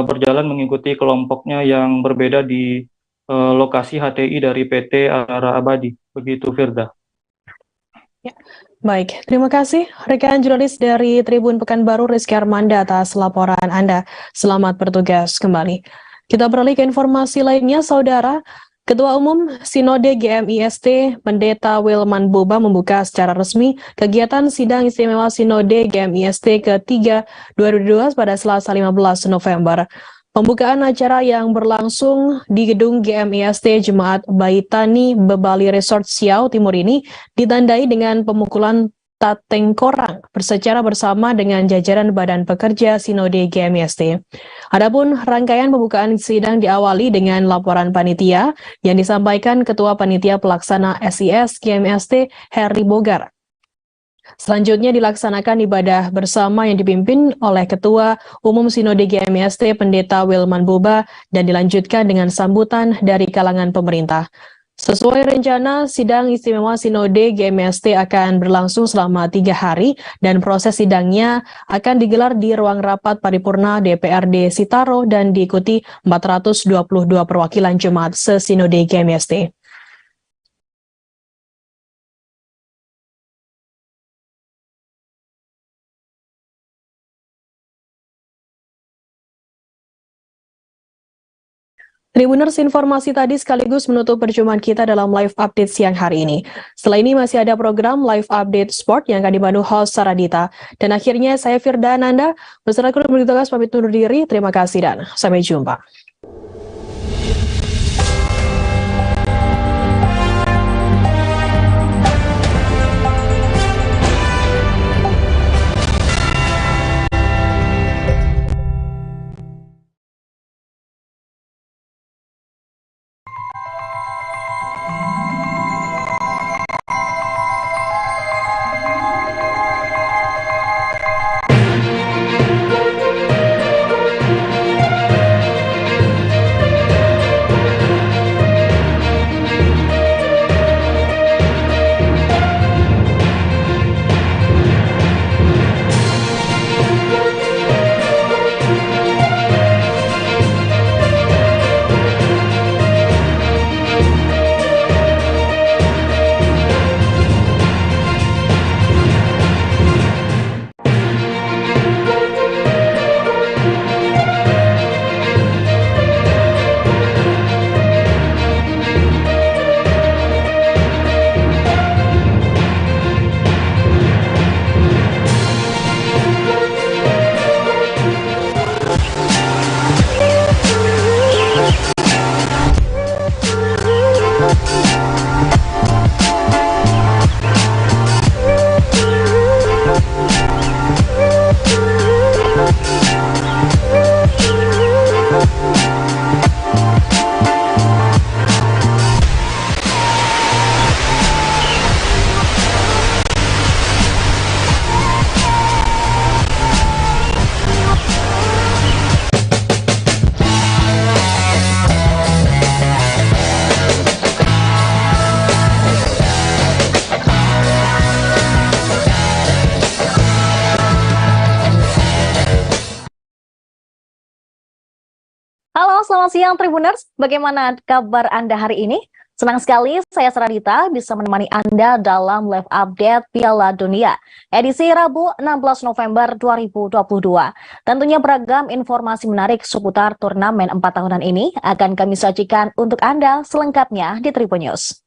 [SPEAKER 11] berjalan mengikuti kelompoknya yang berbeda di lokasi HTI dari PT Arara Abadi. Begitu Firda.
[SPEAKER 2] Ya. Baik, terima kasih rekan jurnalis dari Tribun Pekanbaru Rizky Armanda atas laporan Anda. Selamat bertugas kembali. Kita beralih ke informasi lainnya, saudara. Ketua Umum Sinode GMIST, Pendeta Wilman Boba membuka secara resmi kegiatan Sidang Istimewa Sinode GMIST ke-3 2022 pada Selasa 15 November. Pembukaan acara yang berlangsung di gedung GMIST Jemaat Baitani Bebali Resort Siau Timur ini ditandai dengan pemukulan tatengkorang secara bersama dengan jajaran Badan Pekerja Sinode GMIST. Adapun rangkaian pembukaan sidang diawali dengan laporan panitia yang disampaikan Ketua Panitia Pelaksana SIS GMIST Heri Bogar. Selanjutnya dilaksanakan ibadah bersama yang dipimpin oleh Ketua Umum Sinode GMIST Pendeta Wilman Boba dan dilanjutkan dengan sambutan dari kalangan pemerintah. Sesuai rencana, sidang istimewa Sinode GMIST akan berlangsung selama 3 hari dan proses sidangnya akan digelar di ruang rapat paripurna DPRD Sitaro dan diikuti 422 perwakilan jemaat se-Sinode GMIST. Tribuners, informasi tadi sekaligus menutup perjumpaan kita dalam live update siang hari ini. Setelah ini masih ada program live update sport yang akan dipandu host Saradita. Dan akhirnya saya Firda Ananda, beserta kru bertugas pamit undur diri. Terima kasih dan sampai jumpa.
[SPEAKER 12] Halo, selamat siang Tribuners. Bagaimana kabar Anda hari ini? Senang sekali saya Saradita bisa menemani Anda dalam live update Piala Dunia edisi Rabu 16 November 2022. Tentunya beragam informasi menarik seputar turnamen 4 tahunan ini akan kami sajikan untuk Anda selengkapnya di Tribun News.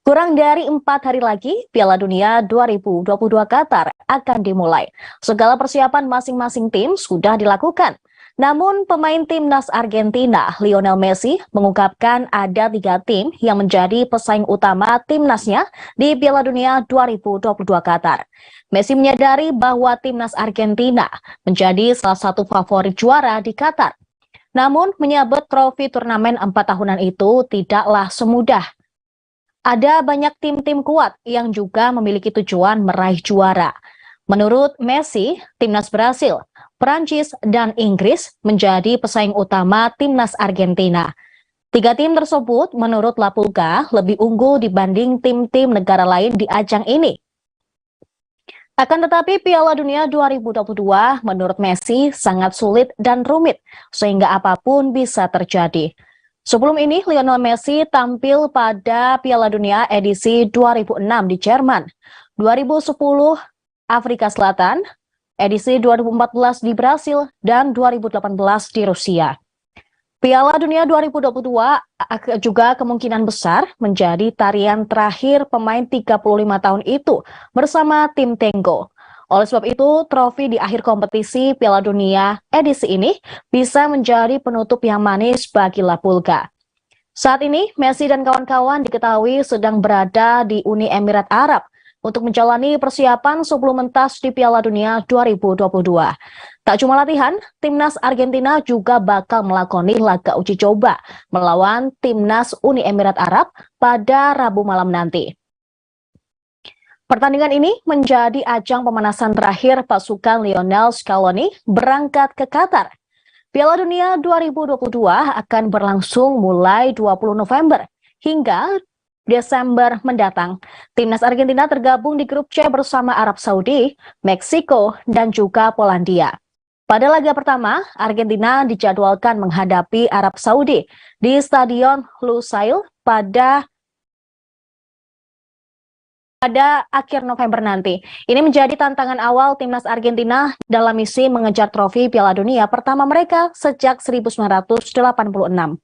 [SPEAKER 12] Kurang dari 4 hari lagi, Piala Dunia 2022 Qatar akan dimulai. Segala persiapan masing-masing tim sudah dilakukan. Namun, pemain timnas Argentina, Lionel Messi, mengungkapkan ada 3 tim yang menjadi pesaing utama timnasnya di Piala Dunia 2022 Qatar. Messi menyadari bahwa timnas Argentina menjadi salah satu favorit juara di Qatar. Namun, menyabet trofi turnamen 4 tahunan itu tidaklah semudah. Ada banyak tim-tim kuat yang juga memiliki tujuan meraih juara. Menurut Messi, timnas Brasil, Prancis, dan Inggris menjadi pesaing utama timnas Argentina. 3 tim tersebut menurut La Pulga lebih unggul dibanding tim-tim negara lain di ajang ini. Akan tetapi Piala Dunia 2022 menurut Messi sangat sulit dan rumit, sehingga apapun bisa terjadi. Sebelum ini, Lionel Messi tampil pada Piala Dunia edisi 2006 di Jerman, 2010 Afrika Selatan, edisi 2014 di Brasil, dan 2018 di Rusia. Piala Dunia 2022 juga kemungkinan besar menjadi tarian terakhir pemain 35 tahun itu bersama tim Tenggo. Oleh sebab itu, trofi di akhir kompetisi Piala Dunia edisi ini bisa menjadi penutup yang manis bagi La Pulga. Saat ini, Messi dan kawan-kawan diketahui sedang berada di Uni Emirat Arab untuk menjalani persiapan sebelum mentas di Piala Dunia 2022. Tak cuma latihan, timnas Argentina juga bakal melakoni laga uji coba melawan timnas Uni Emirat Arab pada Rabu malam nanti. Pertandingan ini menjadi ajang pemanasan terakhir pasukan Lionel Scaloni berangkat ke Qatar. Piala Dunia 2022 akan berlangsung mulai 20 November hingga Desember mendatang. Timnas Argentina tergabung di grup C bersama Arab Saudi, Meksiko, dan juga Polandia. Pada laga pertama, Argentina dijadwalkan menghadapi Arab Saudi di Stadion Lusail pada akhir November nanti. Ini menjadi tantangan awal timnas Argentina dalam misi mengejar trofi Piala Dunia pertama mereka sejak 1986.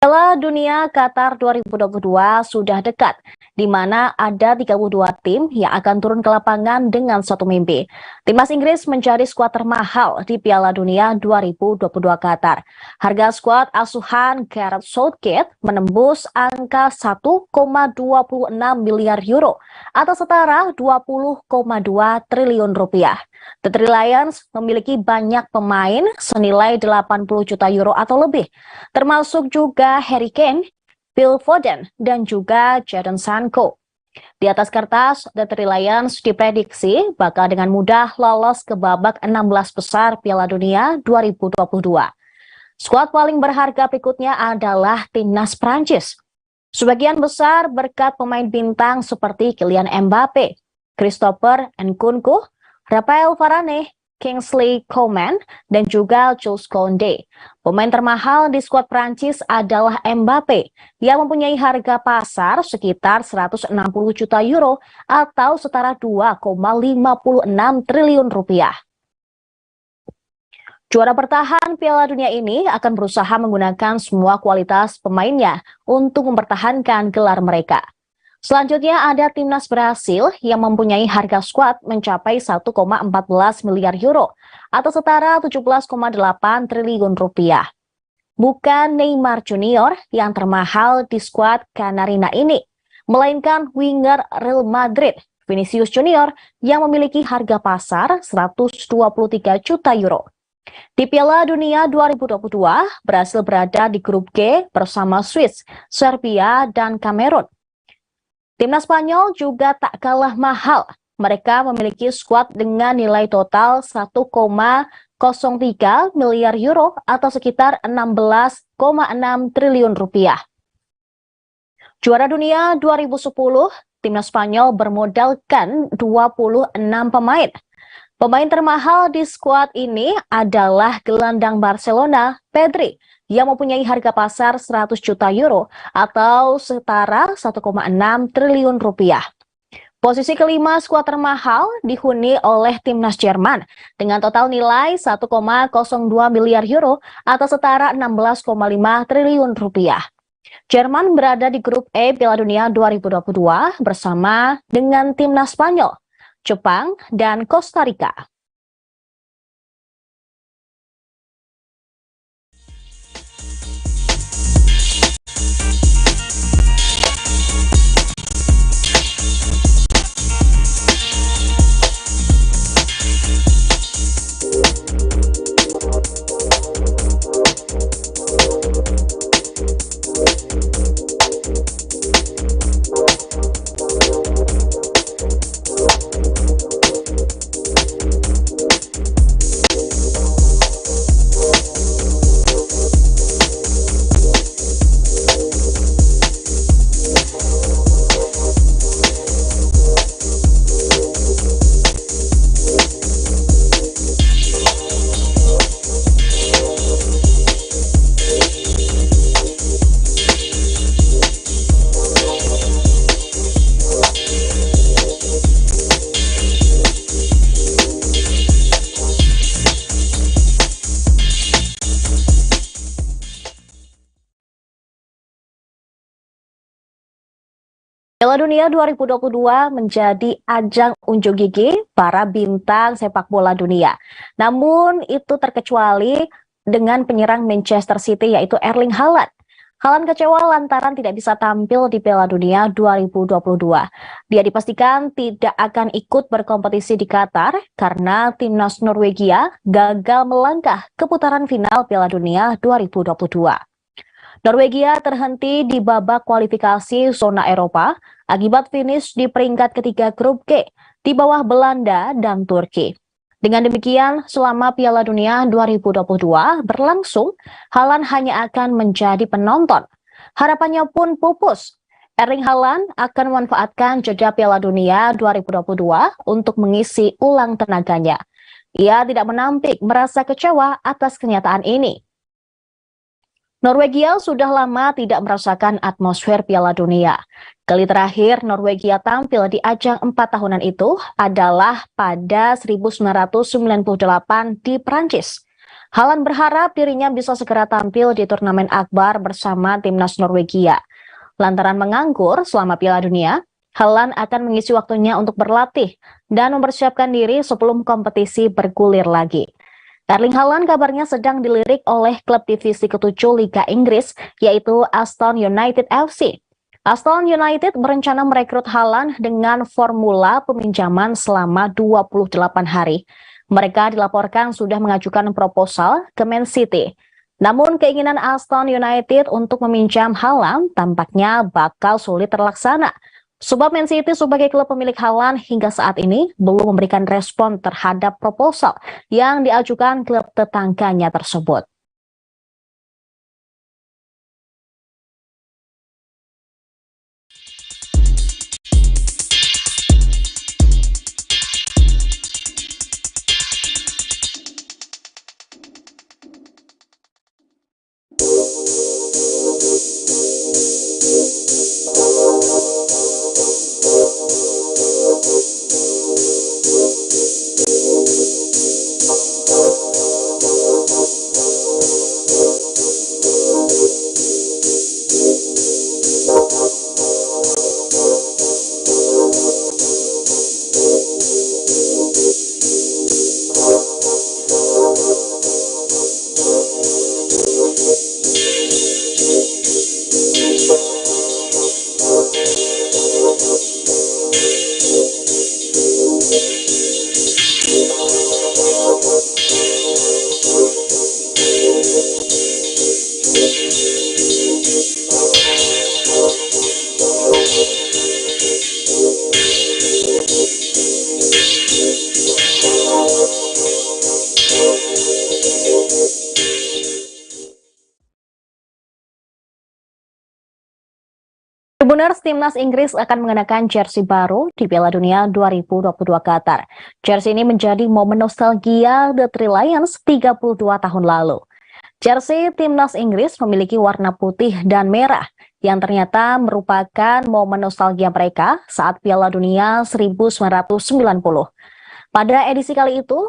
[SPEAKER 12] Piala Dunia Qatar 2022 sudah dekat, di mana ada 32 tim yang akan turun ke lapangan dengan satu mimpi. Timnas Inggris menjadi skuad termahal di Piala Dunia 2022 Qatar. Harga skuad asuhan Gareth Southgate menembus angka 1,26 miliar euro atau setara 20,2 triliun rupiah. The Three Lions memiliki banyak pemain senilai 80 juta euro atau lebih, termasuk juga Harry Kane, Phil Foden, dan juga Jadon Sancho. Di atas kertas, The Three Lions diprediksi bakal dengan mudah lolos ke babak 16 besar Piala Dunia 2022. Skuad paling berharga berikutnya adalah timnas Prancis. Sebagian besar berkat pemain bintang seperti Kylian Mbappe, Christopher Nkunku, Raphael Varane, Kingsley Coman, dan juga Jules Koundé. Pemain termahal di skuad Prancis adalah Mbappe yang mempunyai harga pasar sekitar 160 juta euro atau setara 2,56 triliun rupiah. Juara bertahan Piala Dunia ini akan berusaha menggunakan semua kualitas pemainnya untuk mempertahankan gelar mereka. Selanjutnya ada timnas Brasil yang mempunyai harga skuad mencapai 1,14 miliar euro atau setara 17,8 triliun rupiah. Bukan Neymar Junior yang termahal di skuad Canarina ini, melainkan winger Real Madrid, Vinicius Junior yang memiliki harga pasar 123 juta euro. Di Piala Dunia 2022, Brasil berada di grup G bersama Swiss, Serbia, dan Kamerun. Timnas Spanyol juga tak kalah mahal. Mereka memiliki skuad dengan nilai total 1,03 miliar euro atau sekitar 16,6 triliun rupiah. Juara dunia 2010, Timnas Spanyol bermodalkan 26 pemain. Pemain termahal di skuad ini adalah gelandang Barcelona, Pedri, yang mempunyai harga pasar 100 juta euro atau setara 1,6 triliun rupiah. Posisi kelima skuad termahal dihuni oleh timnas Jerman dengan total nilai 1,02 miliar euro atau setara 16,5 triliun rupiah. Jerman berada di grup E Piala Dunia 2022 bersama dengan timnas Spanyol, Jepang, dan Costa Rica. Piala Dunia 2022 menjadi ajang unjuk gigi para bintang sepak bola dunia. Namun itu terkecuali dengan penyerang Manchester City yaitu Erling Haaland. Haaland kecewa lantaran tidak bisa tampil di Piala Dunia 2022. Dia dipastikan tidak akan ikut berkompetisi di Qatar karena timnas Norwegia gagal melangkah ke putaran final Piala Dunia 2022. Norwegia terhenti di babak kualifikasi zona Eropa akibat finish di peringkat ketiga grup G di bawah Belanda dan Turki. Dengan demikian, selama Piala Dunia 2022 berlangsung, Haaland hanya akan menjadi penonton. Harapannya pun pupus. Erling Haaland akan memanfaatkan jeda Piala Dunia 2022 untuk mengisi ulang tenaganya. Ia tidak menampik merasa kecewa atas kenyataan ini. Norwegia sudah lama tidak merasakan atmosfer Piala Dunia. Kali terakhir Norwegia tampil di ajang 4 tahunan itu adalah pada 1998 di Prancis. Haaland berharap dirinya bisa segera tampil di turnamen akbar bersama timnas Norwegia. Lantaran menganggur selama Piala Dunia, Haaland akan mengisi waktunya untuk berlatih dan mempersiapkan diri sebelum kompetisi bergulir lagi. Erling Haaland kabarnya sedang dilirik oleh klub divisi ke-7 Liga Inggris, yaitu Aston United FC. Aston United berencana merekrut Haaland dengan formula peminjaman selama 28 hari. Mereka dilaporkan sudah mengajukan proposal ke Man City. Namun keinginan Aston United untuk meminjam Haaland tampaknya bakal sulit terlaksana. Sebab Man City sebagai klub pemilik Haaland hingga saat ini belum memberikan respon terhadap proposal yang diajukan klub tetangganya tersebut. Tribuners, timnas Inggris akan mengenakan jersey baru di Piala Dunia 2022 Qatar. Jersey ini menjadi momen nostalgia The Three Lions 32 tahun lalu. Jersey timnas Inggris memiliki warna putih dan merah yang ternyata merupakan momen nostalgia mereka saat Piala Dunia 1990. Pada edisi kali itu,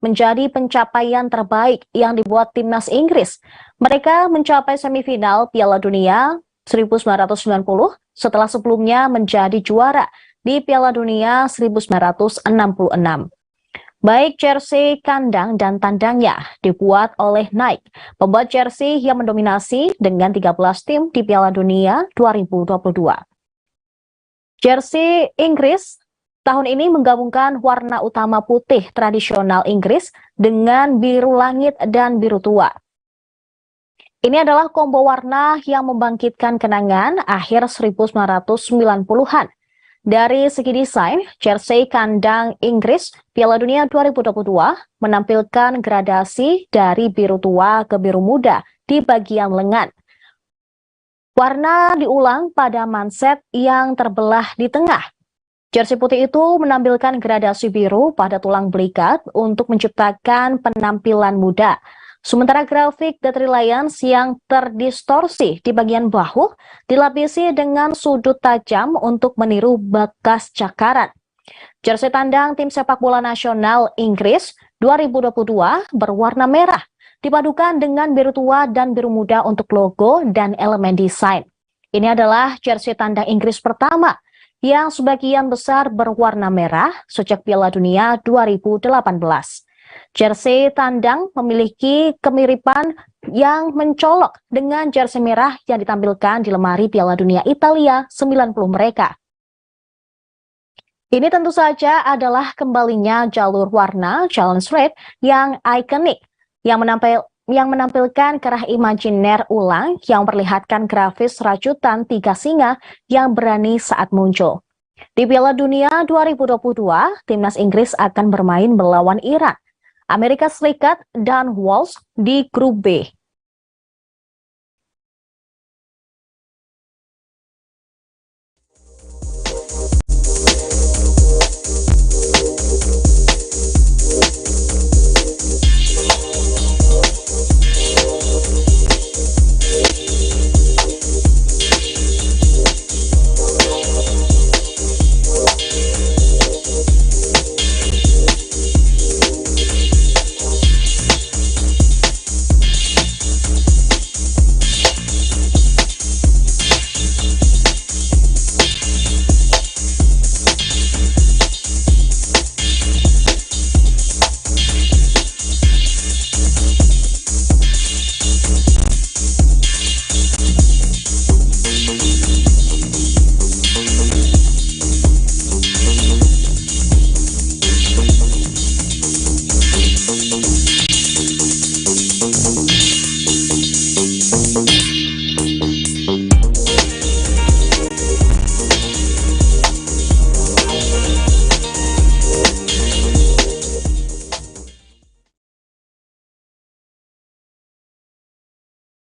[SPEAKER 12] menjadi pencapaian terbaik yang dibuat timnas Inggris. Mereka mencapai semifinal Piala Dunia 1990 setelah sebelumnya menjadi juara di Piala Dunia 1966. Baik jersey kandang dan tandangnya dibuat oleh Nike, pembuat jersey yang mendominasi dengan 13 tim di Piala Dunia 2022. Jersey Inggris tahun ini menggabungkan warna utama putih tradisional Inggris dengan biru langit dan biru tua. Ini adalah kombo warna yang membangkitkan kenangan akhir 1990-an. Dari segi desain, jersey kandang Inggris Piala Dunia 2022 menampilkan gradasi dari biru tua ke biru muda di bagian lengan. Warna diulang pada manset yang terbelah di tengah. Jersey putih itu menampilkan gradasi biru pada tulang belikat untuk menciptakan penampilan muda. Sementara grafik The Three Lions yang terdistorsi di bagian bahu dilapisi dengan sudut tajam untuk meniru bekas cakaran. Jersey tandang tim sepak bola nasional Inggris 2022 berwarna merah, dipadukan dengan biru tua dan biru muda untuk logo dan elemen desain. Ini adalah jersey tandang Inggris pertama yang sebagian besar berwarna merah sejak Piala Dunia 2018. Jersey tandang memiliki kemiripan yang mencolok dengan jersey merah yang ditampilkan di lemari Piala Dunia Italia 90 mereka. Ini tentu saja adalah kembalinya jalur warna Challenge Red yang ikonik yang menampilkan kerah imajiner ulang yang memperlihatkan grafis rajutan 3 singa yang berani saat muncul. Di Piala Dunia 2022, timnas Inggris akan bermain melawan Iran, Amerika Serikat, dan Wales di grup B.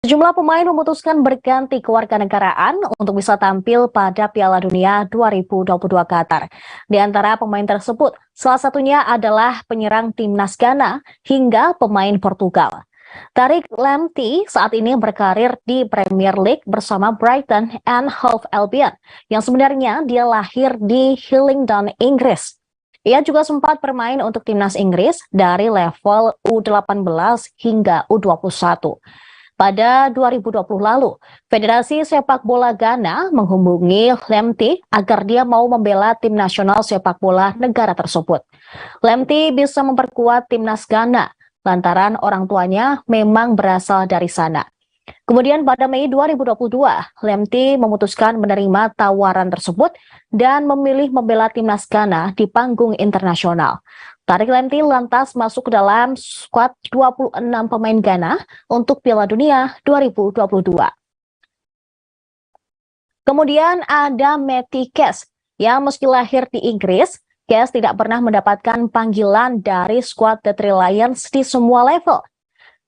[SPEAKER 12] Sejumlah pemain memutuskan berganti kewarganegaraan untuk bisa tampil pada Piala Dunia 2022 Qatar. Di antara pemain tersebut, salah satunya adalah penyerang timnas Ghana hingga pemain Portugal. Tariq Lamptey saat ini berkarir di Premier League bersama Brighton and Hove Albion, yang sebenarnya dia lahir di Hillingdon, Inggris. Ia juga sempat bermain untuk timnas Inggris dari level U18 hingga U21. Pada 2020 lalu, Federasi Sepak Bola Ghana menghubungi Lamptey agar dia mau membela tim nasional sepak bola negara tersebut. Lamptey bisa memperkuat timnas Ghana lantaran orang tuanya memang berasal dari sana. Kemudian pada Mei 2022, Lamptey memutuskan menerima tawaran tersebut dan memilih membela timnas Ghana di panggung internasional. Tariq Lamptey lantas masuk ke dalam skuad 26 pemain Ghana untuk Piala Dunia 2022. Kemudian ada Matty Cash, yang meski lahir di Inggris, Cash tidak pernah mendapatkan panggilan dari skuad The Three Lions di semua level.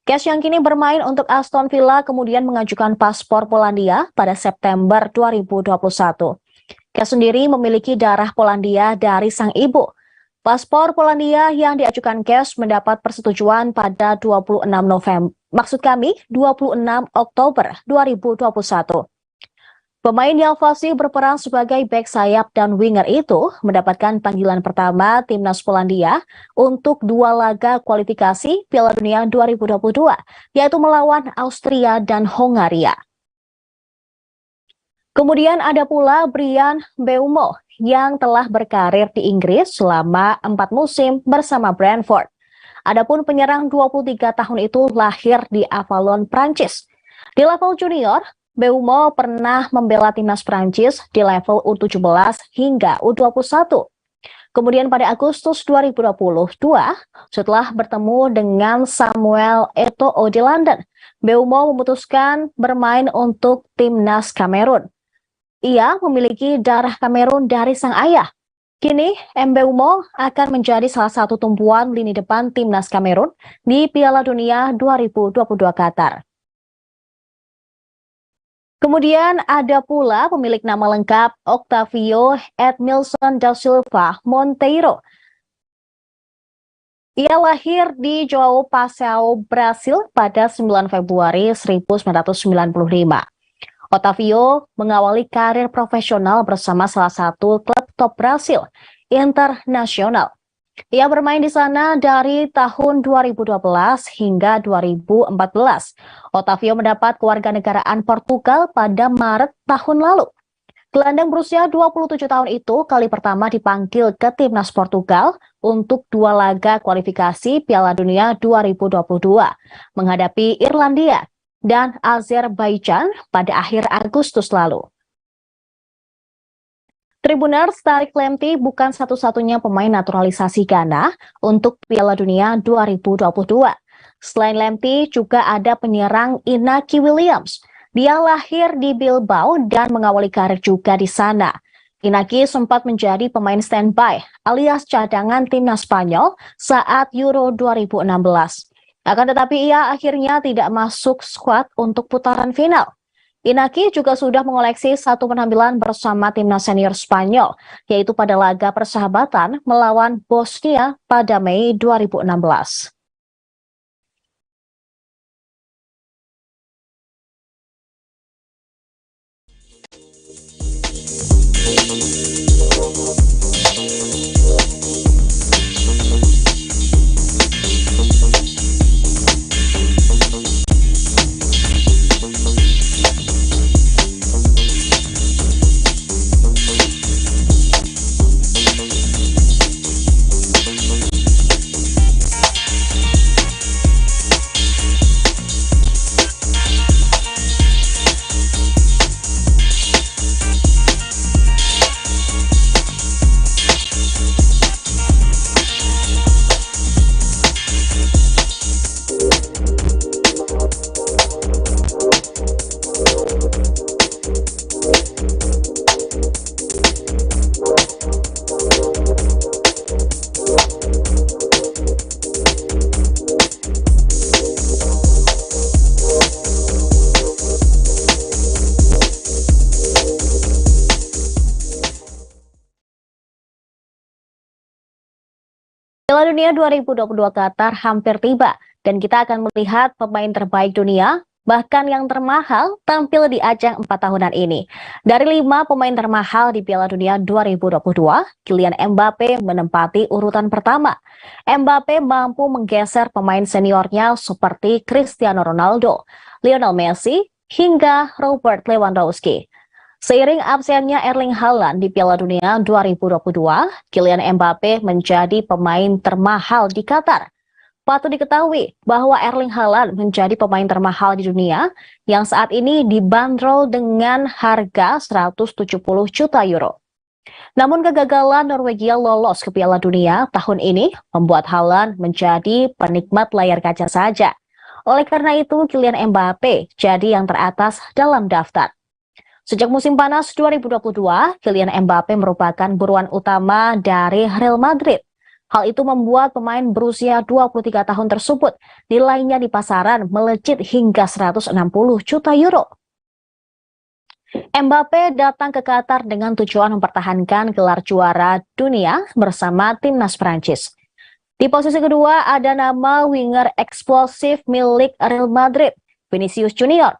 [SPEAKER 12] Cash yang kini bermain untuk Aston Villa kemudian mengajukan paspor Polandia pada September 2021. Cash sendiri memiliki darah Polandia dari sang ibu. Paspor Polandia yang diajukan Cash mendapat persetujuan pada 26 Oktober 2021. Pemain yang fasih berperan sebagai bek sayap dan winger itu mendapatkan panggilan pertama timnas Polandia untuk 2 laga kualifikasi Piala Dunia 2022, yaitu melawan Austria dan Hongaria. Kemudian ada pula Bryan Mbeumo yang telah berkarir di Inggris selama 4 musim bersama Brentford. Adapun penyerang 23 tahun itu lahir di Avalon, Prancis. Di level junior, Mbeumo pernah membela timnas Prancis di level U17 hingga U21. Kemudian pada Agustus 2022, setelah bertemu dengan Samuel Eto'o di London, Mbeumo memutuskan bermain untuk timnas Kamerun. Ia memiliki darah Kamerun dari sang ayah. Kini, Mbeumo akan menjadi salah satu tumpuan lini depan timnas Kamerun di Piala Dunia 2022 Qatar. Kemudian ada pula pemilik nama lengkap Octavio Edmilson da Silva Monteiro. Ia lahir di João Pessoa, Brasil pada 9 Februari 1995. Otavio mengawali karir profesional bersama salah satu klub top Brasil, Internacional. Ia bermain di sana dari tahun 2012 hingga 2014. Otavio mendapat kewarganegaraan Portugal pada Maret tahun lalu. Gelandang berusia 27 tahun itu kali pertama dipanggil ke timnas Portugal untuk 2 laga kualifikasi Piala Dunia 2022 menghadapi Irlandia dan Azerbaijan pada akhir Agustus lalu. Tribuners, Tariq Lamptey bukan satu-satunya pemain naturalisasi Ghana untuk Piala Dunia 2022. Selain Lamptey, juga ada penyerang Inaki Williams. Dia lahir di Bilbao dan mengawali karir juga di sana. Inaki sempat menjadi pemain standby alias cadangan timnas Spanyol saat Euro 2016. Akan tetapi ia akhirnya tidak masuk skuad untuk putaran final. Inaki juga sudah mengoleksi 1 penampilan bersama timnas senior Spanyol, yaitu pada laga persahabatan melawan Bosnia pada Mei 2016. Piala Dunia 2022 Qatar hampir tiba dan kita akan melihat pemain terbaik dunia, bahkan yang termahal, tampil di ajang 4 tahunan ini. Dari 5 pemain termahal di Piala Dunia 2022, Kylian Mbappe menempati urutan pertama. Mbappe mampu menggeser pemain seniornya seperti Cristiano Ronaldo, Lionel Messi, hingga Robert Lewandowski. Seiring absennya Erling Haaland di Piala Dunia 2022, Kylian Mbappe menjadi pemain termahal di Qatar. Patut diketahui bahwa Erling Haaland menjadi pemain termahal di dunia yang saat ini dibanderol dengan harga 170 juta euro. Namun kegagalan Norwegia lolos ke Piala Dunia tahun ini membuat Haaland menjadi penikmat layar kaca saja. Oleh karena itu, Kylian Mbappe jadi yang teratas dalam daftar. Sejak musim panas 2022, Kylian Mbappe merupakan buruan utama dari Real Madrid. Hal itu membuat pemain berusia 23 tahun tersebut nilainya di pasaran melejit hingga 160 juta euro. Mbappe datang ke Qatar dengan tujuan mempertahankan gelar juara dunia bersama timnas Prancis. Di posisi kedua ada nama winger eksplosif milik Real Madrid, Vinicius Junior.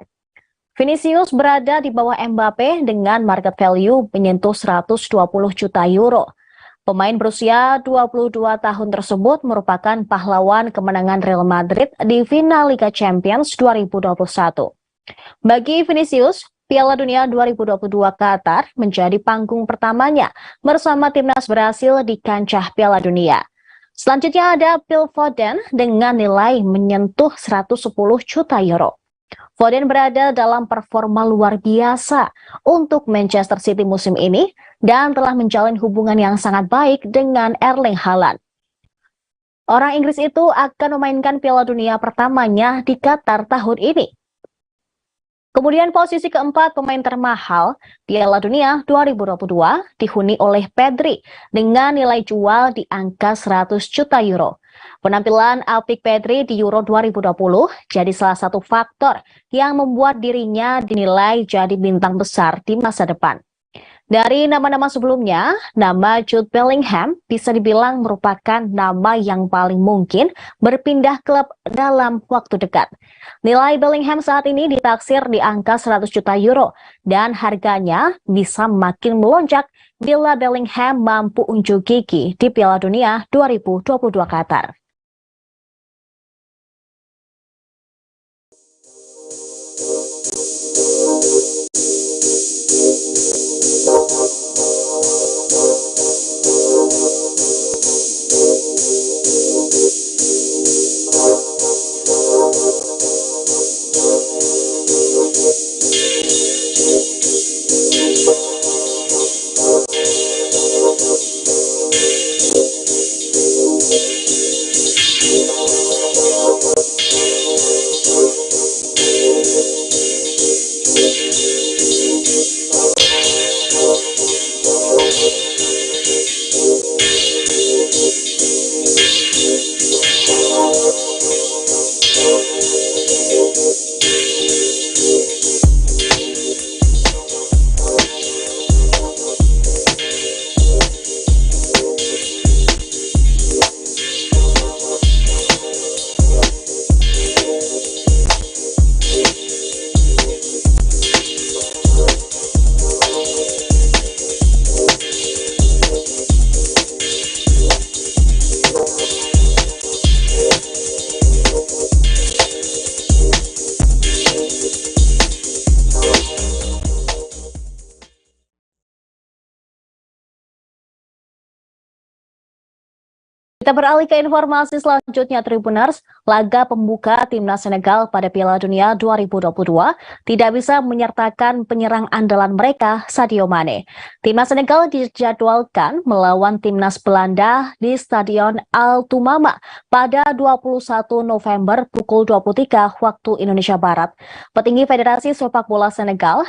[SPEAKER 12] Vinicius berada di bawah Mbappe dengan market value menyentuh 120 juta euro. Pemain berusia 22 tahun tersebut merupakan pahlawan kemenangan Real Madrid di final Liga Champions 2021. Bagi Vinicius, Piala Dunia 2022 Qatar menjadi panggung pertamanya bersama timnas Brasil di kancah Piala Dunia. Selanjutnya ada Phil Foden dengan nilai menyentuh 110 juta euro. Foden berada dalam performa luar biasa untuk Manchester City musim ini dan telah menjalin hubungan yang sangat baik dengan Erling Haaland. Orang Inggris itu akan memainkan Piala Dunia pertamanya di Qatar tahun ini. Kemudian posisi keempat pemain termahal Piala Dunia 2022 dihuni oleh Pedri dengan nilai jual di angka 100 juta euro. Penampilan apik Pedri di Euro 2020 jadi salah satu faktor yang membuat dirinya dinilai jadi bintang besar di masa depan. Dari nama-nama sebelumnya, nama Jude Bellingham bisa dibilang merupakan nama yang paling mungkin berpindah klub dalam waktu dekat. Nilai Bellingham saat ini ditaksir di angka 100 juta euro dan harganya bisa makin melonjak bila Bellingham mampu unjuk gigi di Piala Dunia 2022 Qatar. Kita beralih ke informasi selanjutnya, Tribuners. Laga pembuka Timnas Senegal pada Piala Dunia 2022 tidak bisa menyertakan penyerang andalan mereka, Sadio Mane. Timnas Senegal dijadwalkan melawan Timnas Belanda di Stadion Al Tumama pada 21 November pukul 23 waktu Indonesia Barat. Petinggi Federasi Sepak Bola Senegal,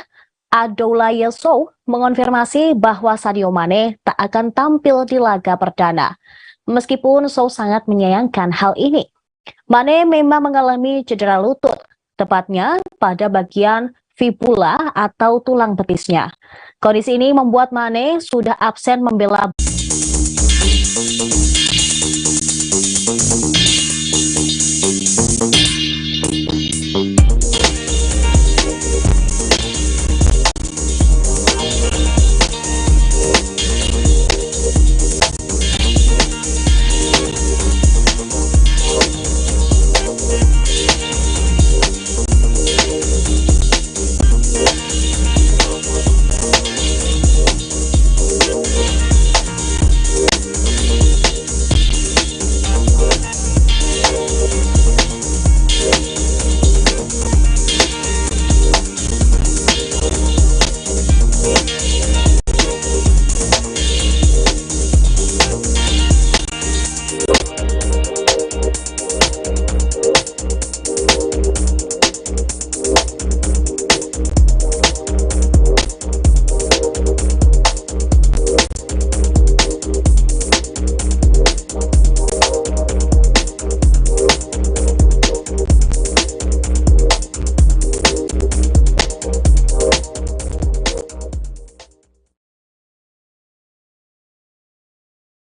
[SPEAKER 12] Abdoulaye Sow, mengonfirmasi bahwa Sadio Mane tak akan tampil di laga perdana. Meskipun Sow sangat menyayangkan hal ini. Mane memang mengalami cedera lutut, tepatnya pada bagian fibula atau tulang betisnya. Kondisi ini membuat Mane sudah absen membela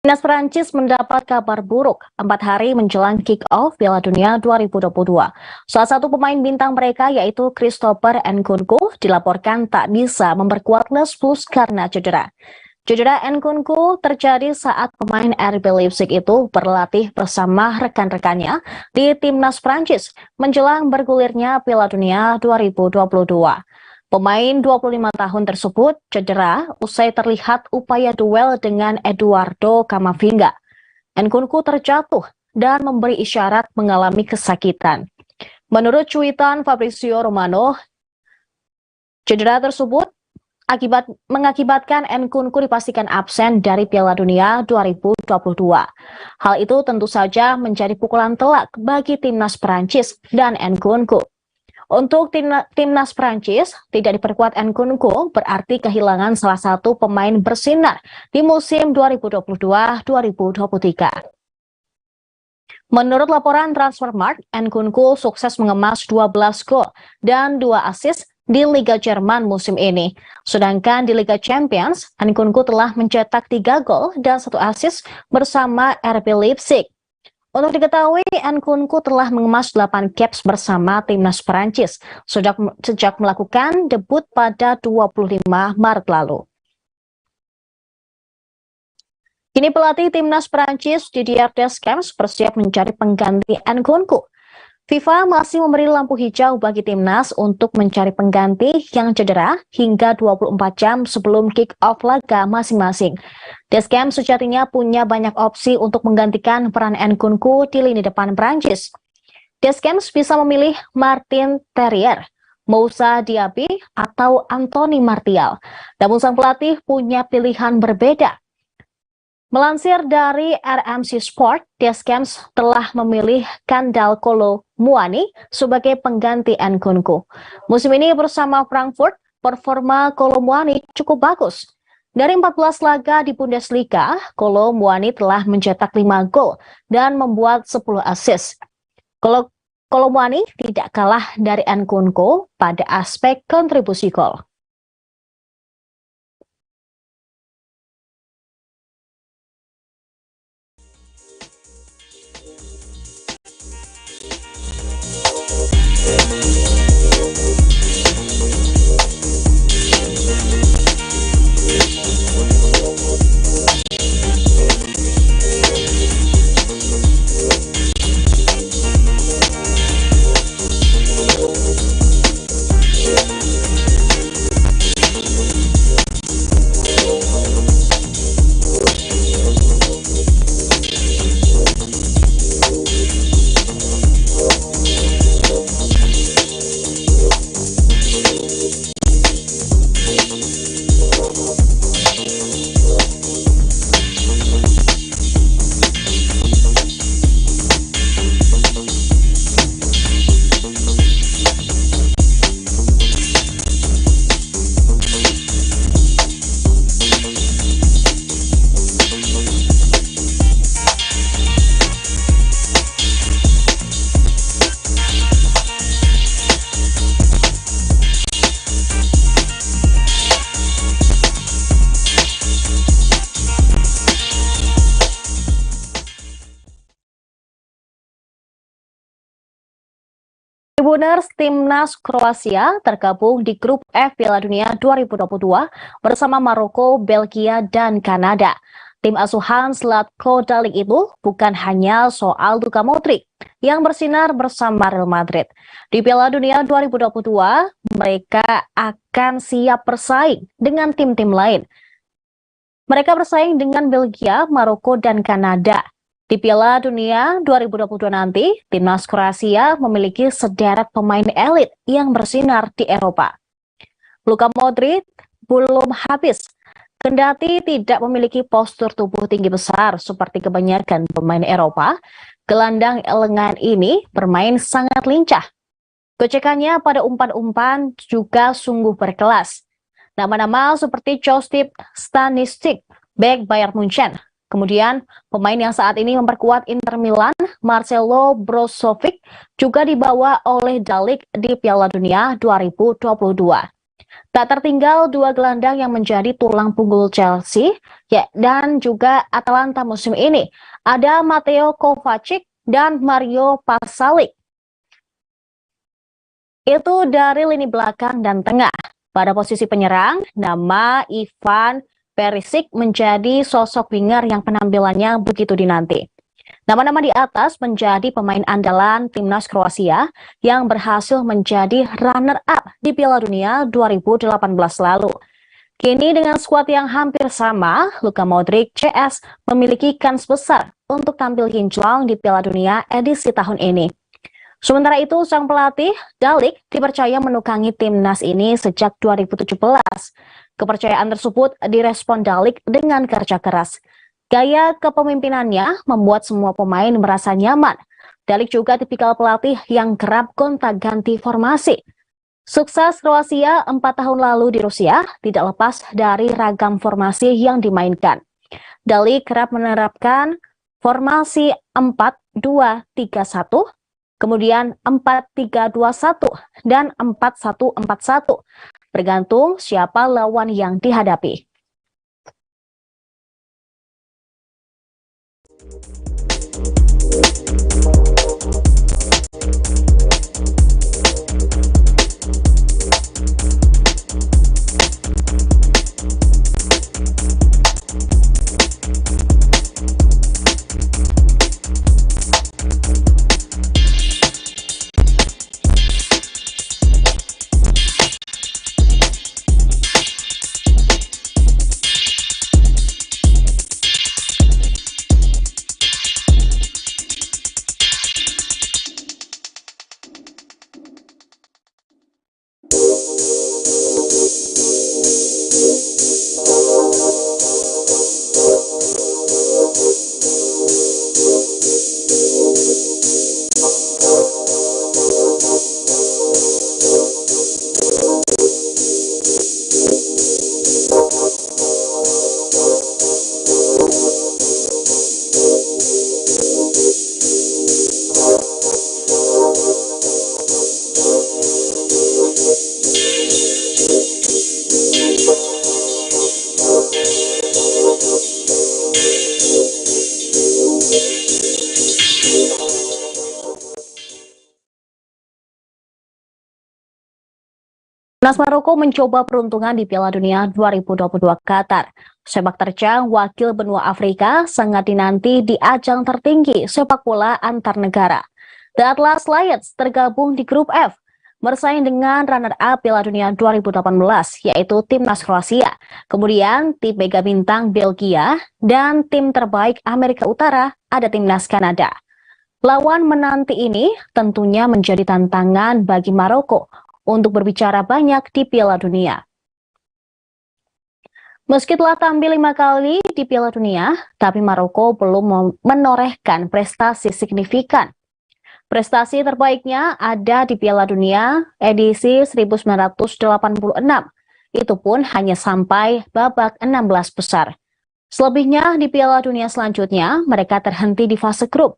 [SPEAKER 12] Timnas Prancis mendapat kabar buruk 4 hari menjelang kick-off Piala Dunia 2022. Salah satu pemain bintang mereka yaitu Christopher Nkunku dilaporkan tak bisa memperkuat Les Blues karena cedera. Cedera Nkunku terjadi saat pemain RB Leipzig itu berlatih bersama rekan-rekannya di Timnas Prancis menjelang bergulirnya Piala Dunia 2022. Pemain 25 tahun tersebut cedera usai terlihat upaya duel dengan Eduardo Camavinga. Nkunku terjatuh dan memberi isyarat mengalami kesakitan. Menurut cuitan Fabrizio Romano, cedera tersebut mengakibatkan Nkunku dipastikan absen dari Piala Dunia 2022. Hal itu tentu saja menjadi pukulan telak bagi Timnas Prancis dan Nkunku. Untuk Timnas Prancis, tidak diperkuat Nkunku berarti kehilangan salah satu pemain bersinar di musim 2022-2023. Menurut laporan Transfermarkt, Nkunku sukses mengemas 12 gol dan 2 assist di Liga Jerman musim ini. Sedangkan di Liga Champions, Nkunku telah mencetak 3 gol dan 1 assist bersama RB Leipzig. Untuk diketahui, Nkunku telah mengemas 8 caps bersama Timnas Prancis sejak melakukan debut pada 25 Maret lalu. Kini pelatih Timnas Prancis Didier Deschamps bersiap mencari pengganti Nkunku. FIFA masih memberi lampu hijau bagi Timnas untuk mencari pengganti yang cedera hingga 24 jam sebelum kick-off laga masing-masing. Deschamps sejatinya punya banyak opsi untuk menggantikan peran Nkunku di lini depan Prancis. Deschamps bisa memilih Martin Terrier, Moussa Diaby, atau Anthony Martial. Namun sang pelatih punya pilihan berbeda. Melansir dari RMC Sport, Deschamps telah memilih Kandal Kolo Muani sebagai pengganti Nkunku. Musim ini bersama Frankfurt, performa Kolo Muani cukup bagus. Dari 14 laga di Bundesliga, Kolo Muani telah mencetak 5 gol dan membuat 10 assist. Kolo Muani tidak kalah dari Nkunku pada aspek kontribusi gol. Tribuners, Timnas Kroasia tergabung di grup F Piala Dunia 2022 bersama Maroko, Belgia, dan Kanada. Tim asuhan Zlatko Dalic itu bukan hanya soal Luka Modric yang bersinar bersama Real Madrid. Di Piala Dunia 2022, mereka akan siap bersaing dengan tim-tim lain. Mereka bersaing dengan Belgia, Maroko, dan Kanada. Di Piala Dunia 2022 nanti, Timnas Kroasia memiliki sederet pemain elit yang bersinar di Eropa. Luka Modric belum habis. Kendati tidak memiliki postur tubuh tinggi besar seperti kebanyakan pemain Eropa, gelandang lengan ini bermain sangat lincah. Gocekannya pada umpan-umpan juga sungguh berkelas. Nama-nama seperti Josip Stanisic, bek Bayern Munchen. Kemudian pemain yang saat ini memperkuat Inter Milan, Marcelo Brozovic, juga dibawa oleh Dalic di Piala Dunia 2022. Tak tertinggal dua gelandang yang menjadi tulang punggung Chelsea dan juga Atalanta musim ini. Ada Mateo Kovacic dan Mario Pasalic. Itu dari lini belakang dan tengah. Pada posisi penyerang, nama Ivan Perisic menjadi sosok winger yang penampilannya begitu dinanti. Nama-nama di atas menjadi pemain andalan Timnas Kroasia yang berhasil menjadi runner-up di Piala Dunia 2018 lalu. Kini dengan skuad yang hampir sama, Luka Modric CS memiliki kans besar untuk tampil kinclong di Piala Dunia edisi tahun ini. Sementara itu, sang pelatih Dalic dipercaya menukangi timnas ini sejak 2017. Kepercayaan tersebut direspon Dalic dengan kerja keras. Gaya kepemimpinannya membuat semua pemain merasa nyaman. Dalic juga tipikal pelatih yang kerap gonta-ganti formasi. Sukses Kroasia 4 tahun lalu di Rusia tidak lepas dari ragam formasi yang dimainkan. Dalic kerap menerapkan formasi 4-2-3-1, kemudian 4-3-2-1, dan 4-1-4-1. Bergantung siapa lawan yang dihadapi. Timnas Maroko mencoba peruntungan di Piala Dunia 2022 Qatar. Sepak terjang wakil benua Afrika sangat dinanti di ajang tertinggi sepak bola antar negara. The Atlas Lions tergabung di grup F, bersaing dengan runner-up Piala Dunia 2018, yaitu Timnas Kroasia, kemudian tim Mega Bintang Belgia, dan tim terbaik Amerika Utara ada Timnas Kanada. Lawan menanti ini tentunya menjadi tantangan bagi Maroko untuk berbicara banyak di Piala Dunia. Meski telah tampil 5 kali di Piala Dunia, tapi Maroko belum menorehkan prestasi signifikan. Prestasi terbaiknya ada di Piala Dunia edisi 1986. Itu pun hanya sampai babak 16 besar. Selebihnya di Piala Dunia selanjutnya, mereka terhenti di fase grup.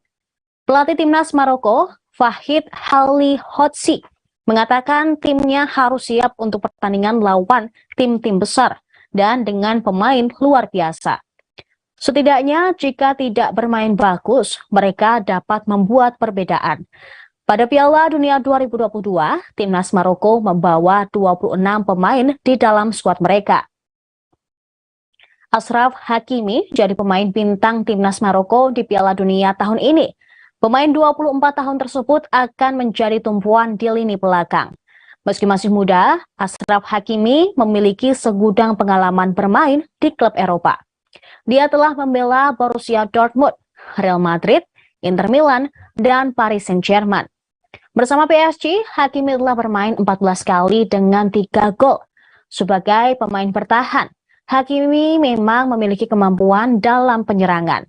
[SPEAKER 12] Pelatih timnas Maroko, Fahid Halilhodzi, mengatakan timnya harus siap untuk pertandingan lawan tim-tim besar dan dengan pemain luar biasa. Setidaknya jika tidak bermain bagus, mereka dapat membuat perbedaan. Pada Piala Dunia 2022, timnas Maroko membawa 26 pemain di dalam skuad mereka. Achraf Hakimi jadi pemain bintang timnas Maroko di Piala Dunia tahun ini. Pemain 24 tahun tersebut akan menjadi tumpuan di lini belakang. Meski masih muda, Achraf Hakimi memiliki segudang pengalaman bermain di klub Eropa. Dia telah membela Borussia Dortmund, Real Madrid, Inter Milan, dan Paris Saint-Germain. Bersama PSG, Hakimi telah bermain 14 kali dengan 3 gol. Sebagai pemain bertahan, Hakimi memang memiliki kemampuan dalam penyerangan.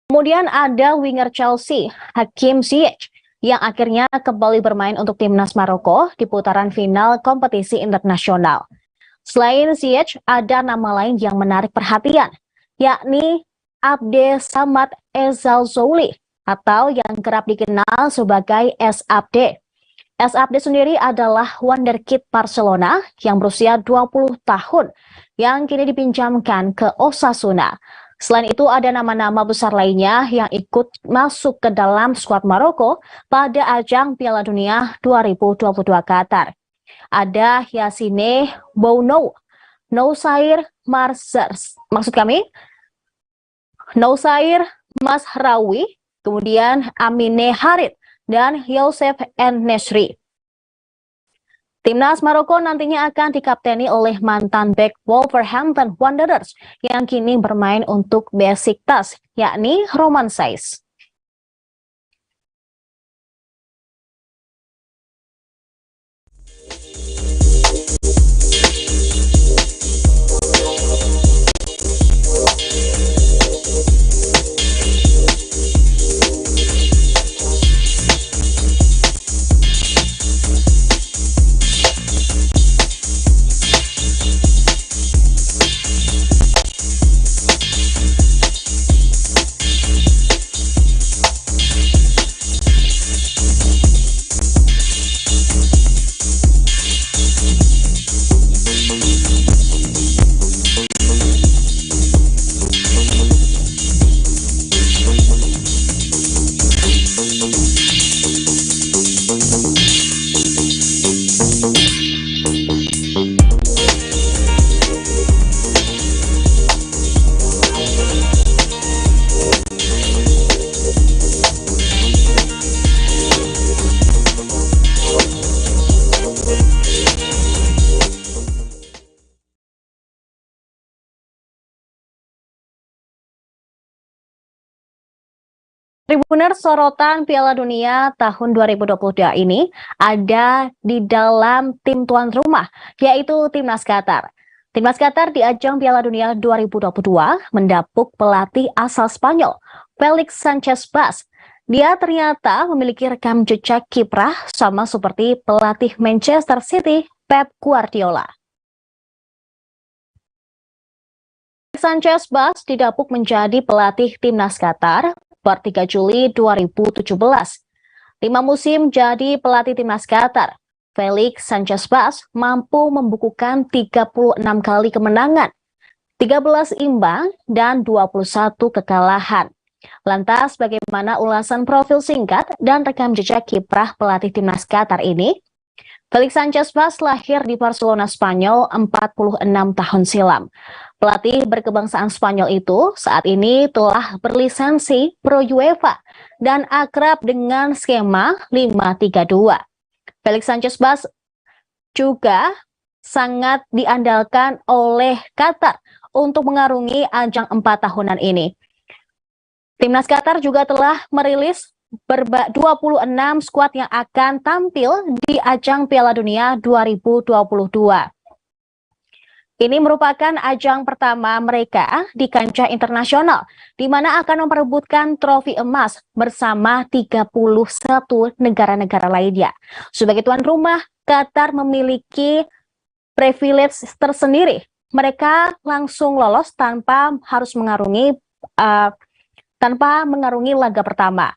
[SPEAKER 12] Kemudian ada winger Chelsea, Hakim Ziyech, yang akhirnya kembali bermain untuk timnas Maroko di putaran final kompetisi internasional. Selain Ziyech, ada nama lain yang menarik perhatian, yakni Abde Samad Ezzalzouli, atau yang kerap dikenal sebagai S-Abde. S-Abde sendiri adalah wonderkid Barcelona yang berusia 20 tahun yang kini dipinjamkan ke Osasuna. Selain itu ada nama-nama besar lainnya yang ikut masuk ke dalam skuad Maroko pada ajang Piala Dunia 2022 Qatar. Ada Yassine Bounou, Noussair Mazraoui, kemudian Amine Harit, dan Youssef En-Nesyri. Timnas Maroko nantinya akan dikapteni oleh mantan bek Wolverhampton Wanderers yang kini bermain untuk Besiktas, yakni Roman Saiz. Tribuners, sorotan Piala Dunia tahun 2022 ini ada di dalam tim tuan rumah, yaitu Timnas Qatar. Timnas Qatar di ajang Piala Dunia 2022 mendapuk pelatih asal Spanyol, Felix Sanchez Bas. Dia ternyata memiliki rekam jejak kiprah sama seperti pelatih Manchester City, Pep Guardiola. Sanchez Bas didapuk menjadi pelatih Timnas Qatar per 3 Juli 2017. 5 musim jadi pelatih Timnas Qatar, Felix Sanchez Bas mampu membukukan 36 kali kemenangan, 13 imbang, dan 21 kekalahan. Lantas bagaimana ulasan profil singkat dan rekam jejak kiprah pelatih Timnas Qatar ini? Felix Sanchez Bas lahir di Barcelona, Spanyol 46 tahun silam. Pelatih berkebangsaan Spanyol itu saat ini telah berlisensi Pro UEFA dan akrab dengan skema 5-3-2. Felix Sanchez Bas juga sangat diandalkan oleh Qatar untuk mengarungi ajang 4 tahunan ini. Timnas Qatar juga telah merilis 26 skuad yang akan tampil di ajang Piala Dunia 2022. Ini merupakan ajang pertama mereka di kancah internasional, di mana akan memperebutkan trofi emas bersama 31 negara-negara lainnya. Sebagai tuan rumah, Qatar memiliki privilege tersendiri. Mereka langsung lolos tanpa harus mengarungi laga pertama.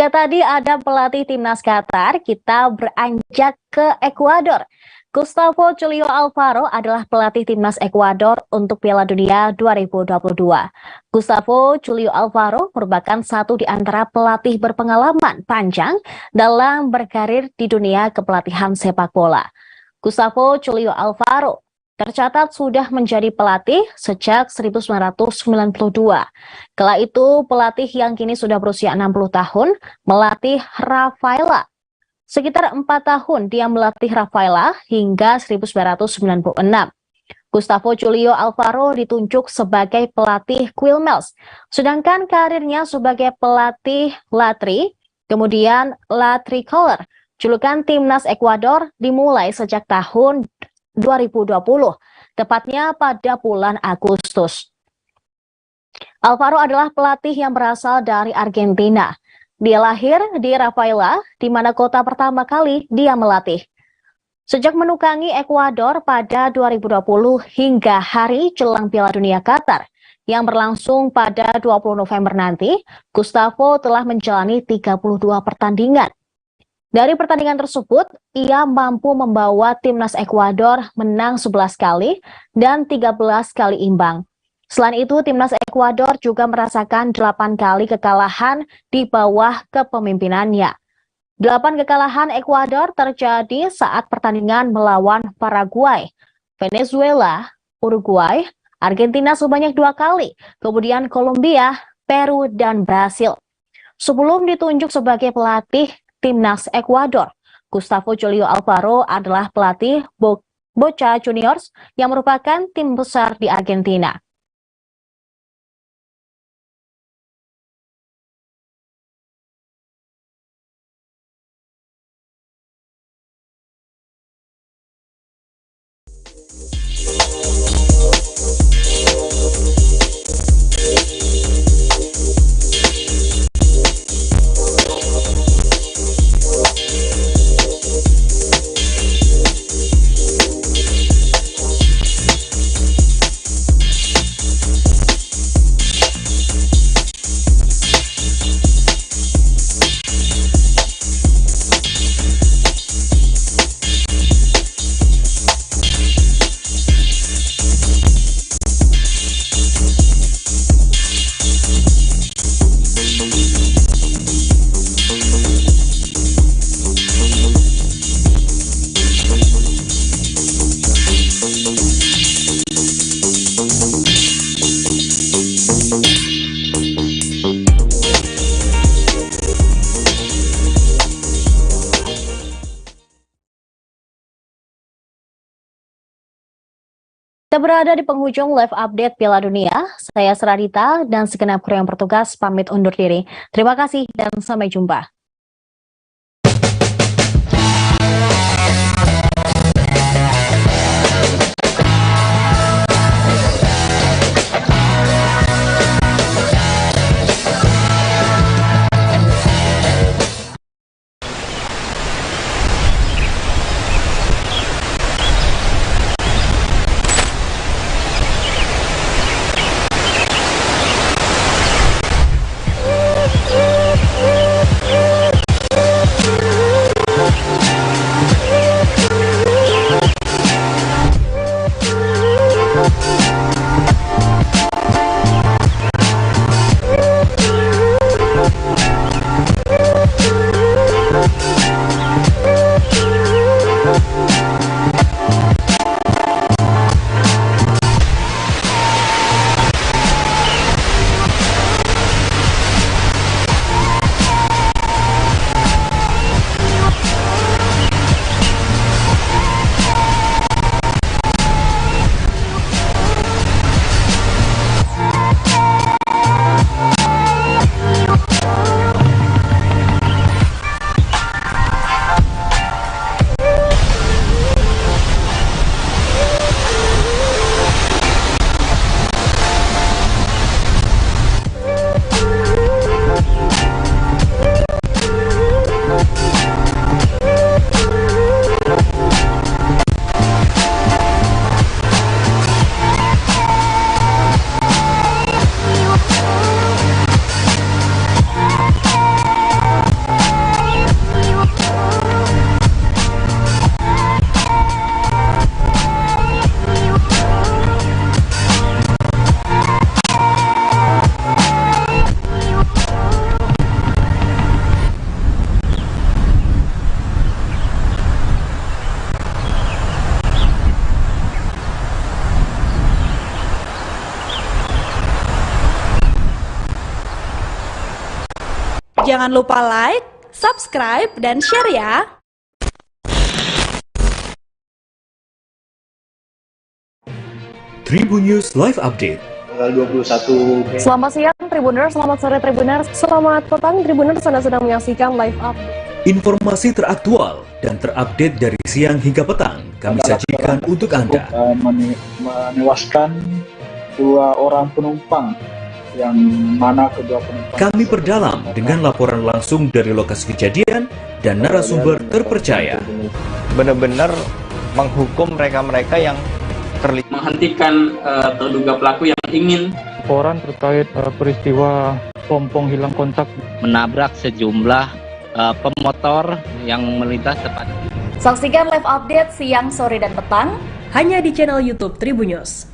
[SPEAKER 12] Ya, tadi ada pelatih timnas Qatar, kita beranjak ke Ekuador. Gustavo Julio Alvaro adalah pelatih timnas Ekuador untuk Piala Dunia 2022. Gustavo Julio Alvaro merupakan satu di antara pelatih berpengalaman panjang dalam berkarir di dunia kepelatihan sepak bola. Gustavo Julio Alvaro tercatat sudah menjadi pelatih sejak 1992. Kala itu, pelatih yang kini sudah berusia 60 tahun melatih Rafaela. Sekitar 4 tahun dia melatih Rafaela hingga 1996. Gustavo Julio Alvaro ditunjuk sebagai pelatih Quilmes, sedangkan karirnya sebagai pelatih Latri, kemudian La Tricolor, julukan timnas Ekuador, dimulai sejak tahun 2020, tepatnya pada bulan Agustus. Alvaro adalah pelatih yang berasal dari Argentina. Dia lahir di Rafaela, di mana kota pertama kali dia melatih. Sejak menukangi Ekuador pada 2020 hingga hari jelang Piala Dunia Qatar yang berlangsung pada 20 November nanti, Gustavo telah menjalani 32 pertandingan. Dari pertandingan tersebut, ia mampu membawa timnas Ekuador menang 11 kali dan 13 kali imbang. Selain itu, timnas Ekuador juga merasakan 8 kali kekalahan di bawah kepemimpinannya. 8 kekalahan Ekuador terjadi saat pertandingan melawan Paraguay, Venezuela, Uruguay, Argentina sebanyak 2 kali, kemudian Kolombia, Peru, dan Brasil. Sebelum ditunjuk sebagai pelatih timnas Ekuador, Gustavo Julio Alvaro adalah pelatih Boca Juniors yang merupakan tim besar di Argentina. Kita berada di penghujung live update Piala Dunia. Saya Seradita dan segenap kru yang bertugas pamit undur diri. Terima kasih dan sampai jumpa.
[SPEAKER 13] Jangan lupa like, subscribe, dan share ya.
[SPEAKER 15] Tribun News Live Update tanggal 21 Mei.
[SPEAKER 12] Selamat siang Tribuners, selamat sore Tribuners, selamat petang Tribuners, Anda sedang menyaksikan live update.
[SPEAKER 15] Informasi teraktual dan terupdate dari siang hingga petang kami sajikan untuk Anda.
[SPEAKER 16] Menewaskan 2 orang penumpang, yang mana kedua penumpang.
[SPEAKER 15] Kami perdalam dengan laporan langsung dari lokasi kejadian dan narasumber terpercaya.
[SPEAKER 24] Benar-benar menghukum mereka-mereka yang
[SPEAKER 25] menghentikan terduga pelaku yang ingin
[SPEAKER 11] Laporan terkait peristiwa pompong hilang kontak
[SPEAKER 26] menabrak sejumlah pemotor yang melintas tepat.
[SPEAKER 12] Saksikan live update siang, sore, dan petang
[SPEAKER 13] hanya di channel YouTube Tribun News.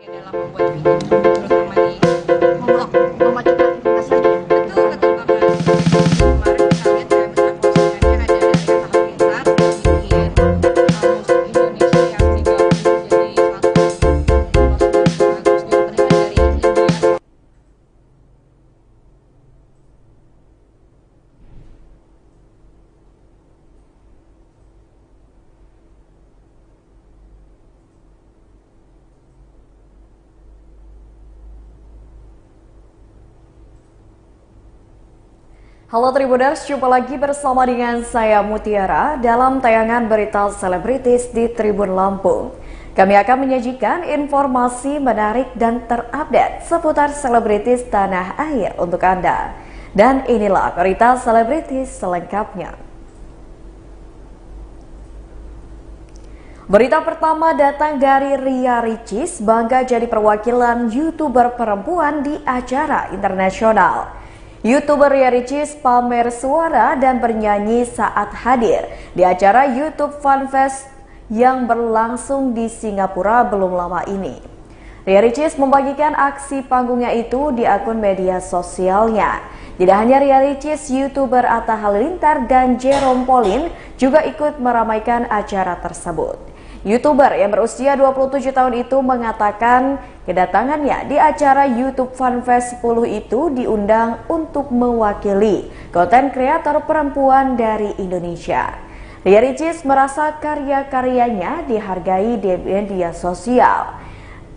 [SPEAKER 27] Dalam membuat video terutama di memajukan aktivitas lagi ya. Betul banget. Kemarin kita lihat kayak misalnya postingannya ada dari Atta Halilintar yang bikin musik Indonesia yang digabung jadi satu postingan bagus di opening dari India.
[SPEAKER 12] Halo Tribuners, jumpa lagi bersama dengan saya Mutiara dalam tayangan berita selebritis di Tribun Lampung. Kami akan menyajikan informasi menarik dan terupdate seputar selebritis tanah air untuk Anda. Dan inilah berita selebritis selengkapnya. Berita pertama datang dari Ria Ricis, bangga jadi perwakilan YouTuber perempuan di acara internasional. YouTuber Ria Ricis pamer suara dan bernyanyi saat hadir di acara YouTube Fun Fest yang berlangsung di Singapura belum lama ini. Ria Ricis membagikan aksi panggungnya itu di akun media sosialnya. Tidak hanya Ria Ricis, YouTuber Atta Halilintar dan Jerome Pauline juga ikut meramaikan acara tersebut. YouTuber yang berusia 27 tahun itu mengatakan kedatangannya di acara YouTube Fun Fest 10 itu diundang untuk mewakili konten kreator perempuan dari Indonesia. Ria Ricis merasa karya-karyanya dihargai di media sosial.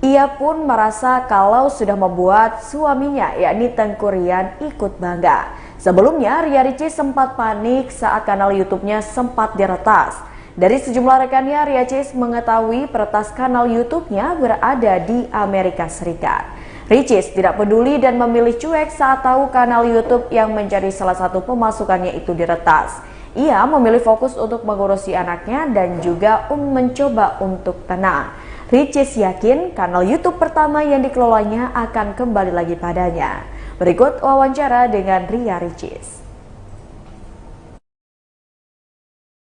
[SPEAKER 12] Ia pun merasa kalau sudah membuat suaminya yakni Tengku Rian ikut bangga. Sebelumnya Ria Ricis sempat panik saat kanal YouTube-nya sempat diretas. Dari sejumlah rekannya, Ria Ricis mengetahui peretas kanal YouTube-nya berada di Amerika Serikat. Ricis tidak peduli dan memilih cuek saat tahu kanal YouTube yang menjadi salah satu pemasukannya itu diretas. Ia memilih fokus untuk mengurusi anaknya dan juga mencoba untuk tenang. Ricis yakin kanal YouTube pertama yang dikelolanya akan kembali lagi padanya. Berikut wawancara dengan Ria Ricis.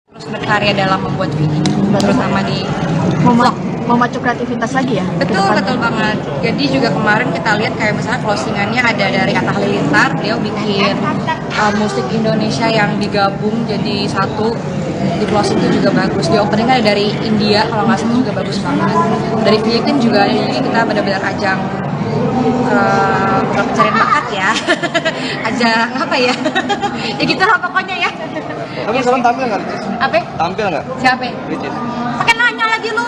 [SPEAKER 27] Terus berkarya dalam membuat video, terutama di memacu kreativitas lagi ya. Betul banget. Jadi juga kemarin kita lihat kayak misalnya closingannya ada dari Atta Halilintar, dia bikin musik Indonesia yang digabung jadi satu. Di closing itu juga bagus. Di opening ada dari India kalau nggak salah juga bagus banget. Dari Filipina juga ada, jadi kita benar-benar ajang bukan pencarian bakat ya. Ajang apa ya? Ya gitu lah pokoknya ya.
[SPEAKER 24] Tapi sekarang tampil nggak, Ricis?
[SPEAKER 27] Apa?
[SPEAKER 24] Tampil nggak?
[SPEAKER 27] Siapa?
[SPEAKER 24] Ricis.
[SPEAKER 27] Pakai nanya lagi lu.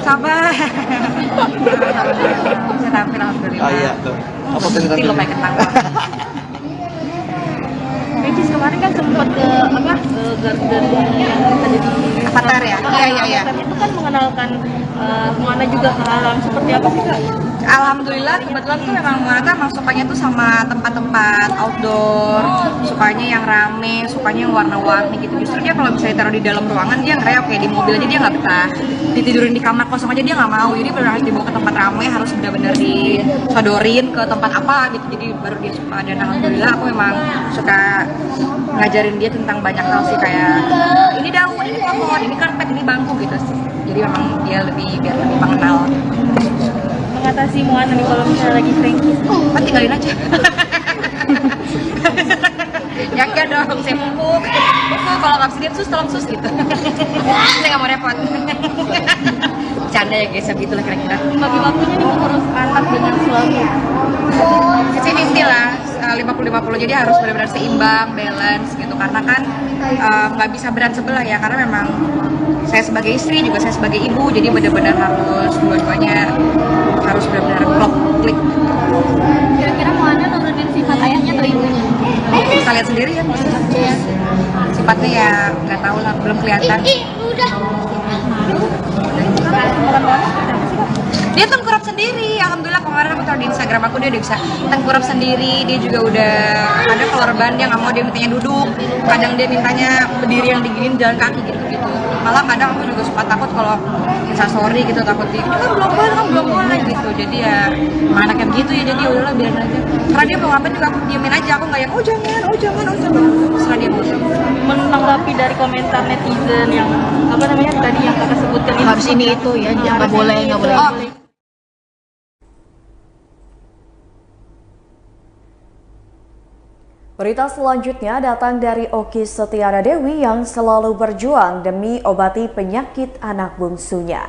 [SPEAKER 27] Sabar. Bisa tampil alhamdulillah.
[SPEAKER 24] Ah iya tuh. Apa tadi
[SPEAKER 27] Nanti lo pakai ketawa. Ricis kemarin kan sempat ke garden yang tadi di Avatar ya? Iya.
[SPEAKER 28] Itu kan mengenalkan Moana juga ke alam, seperti apa sih Kak?
[SPEAKER 27] Alhamdulillah kebetulan tuh memang sukanya tuh sama tempat-tempat outdoor, sukanya yang rame, sukanya yang warna-warni gitu. Justru dia kalau bisa ditaruh di dalam ruangan dia ngereok, kayak di mobil aja dia nggak betah. Ditidurin di kamar kosong aja dia nggak mau. Jadi benar harus dibawa ke tempat rame, harus benar-benar disodorin ke tempat apa gitu. Jadi baru dia suka. Dan alhamdulillah aku memang suka ngajarin dia tentang banyak hal sih, kayak ini daun, ini pohon, ini karpet, ini bangku gitu sih. Jadi memang dia biar lebih mengenal.
[SPEAKER 1] Mengatasi muatan nih kalau misalnya lagi cranky?
[SPEAKER 27] Tinggalin aja. Ya enggak dong, saya pupuk kalau nggak bisa diam sus, tolong sus gitu. Saya nggak mau repot. Canda ya guys, begitulah kira-kira.
[SPEAKER 1] Bagi waktunya nih mengurus anak dengan suami.
[SPEAKER 27] 50-50 lah, 50-50, jadi harus benar-benar seimbang, balance gitu. Karena kan nggak bisa berat sebelah ya, karena memang saya sebagai istri juga saya sebagai ibu, jadi benar-benar harus dua-duanya harus benar-benar klop klik.
[SPEAKER 1] Kira-kira mau Anda nurunin sifat ayahnya atau ibunya?
[SPEAKER 27] Bisa lihat sendiri ya, sifatnya ya nggak tahu lah, belum kelihatan. Dia tengkurap sendiri, alhamdulillah kemarin aku taruh di Instagram aku dia udah bisa tengkurap sendiri. Dia juga udah ada keluar ban, dia nggak mau, dia mintanya duduk, kadang dia mintanya berdiri yang diginin jalan kaki gitu. Malah kadang aku juga suka takut kalau sorry gitu, takut dia belum boleh gitu. Jadi ya anaknya begitu ya, jadi udahlah biarin aja. Karena dia mau ngapain juga aku diamin aja, aku nggak yang oh jangan setelah dia mau.
[SPEAKER 1] Menanggapi dari komentar netizen yang apa namanya tadi yang kakak sebutkan ini
[SPEAKER 27] harus ini itu ya, nggak boleh.
[SPEAKER 12] Berita selanjutnya datang dari Oki Setiana Dewi yang selalu berjuang demi obati penyakit anak bungsunya.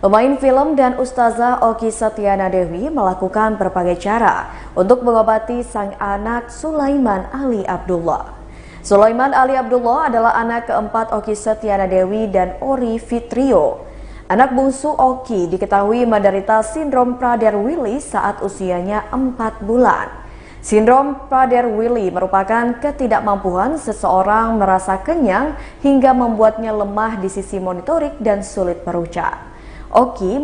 [SPEAKER 12] Pemain film dan ustazah Oki Setiana Dewi melakukan berbagai cara untuk mengobati sang anak Sulaiman Ali Abdullah. Sulaiman Ali Abdullah adalah anak keempat Oki Setiana Dewi dan Ori Fitrio. Anak bungsu Oki diketahui menderita sindrom Prader-Willi saat usianya 4 bulan. Sindrom Prader-Willi merupakan ketidakmampuan seseorang merasa kenyang hingga membuatnya lemah di sisi motorik dan sulit berucap. Oki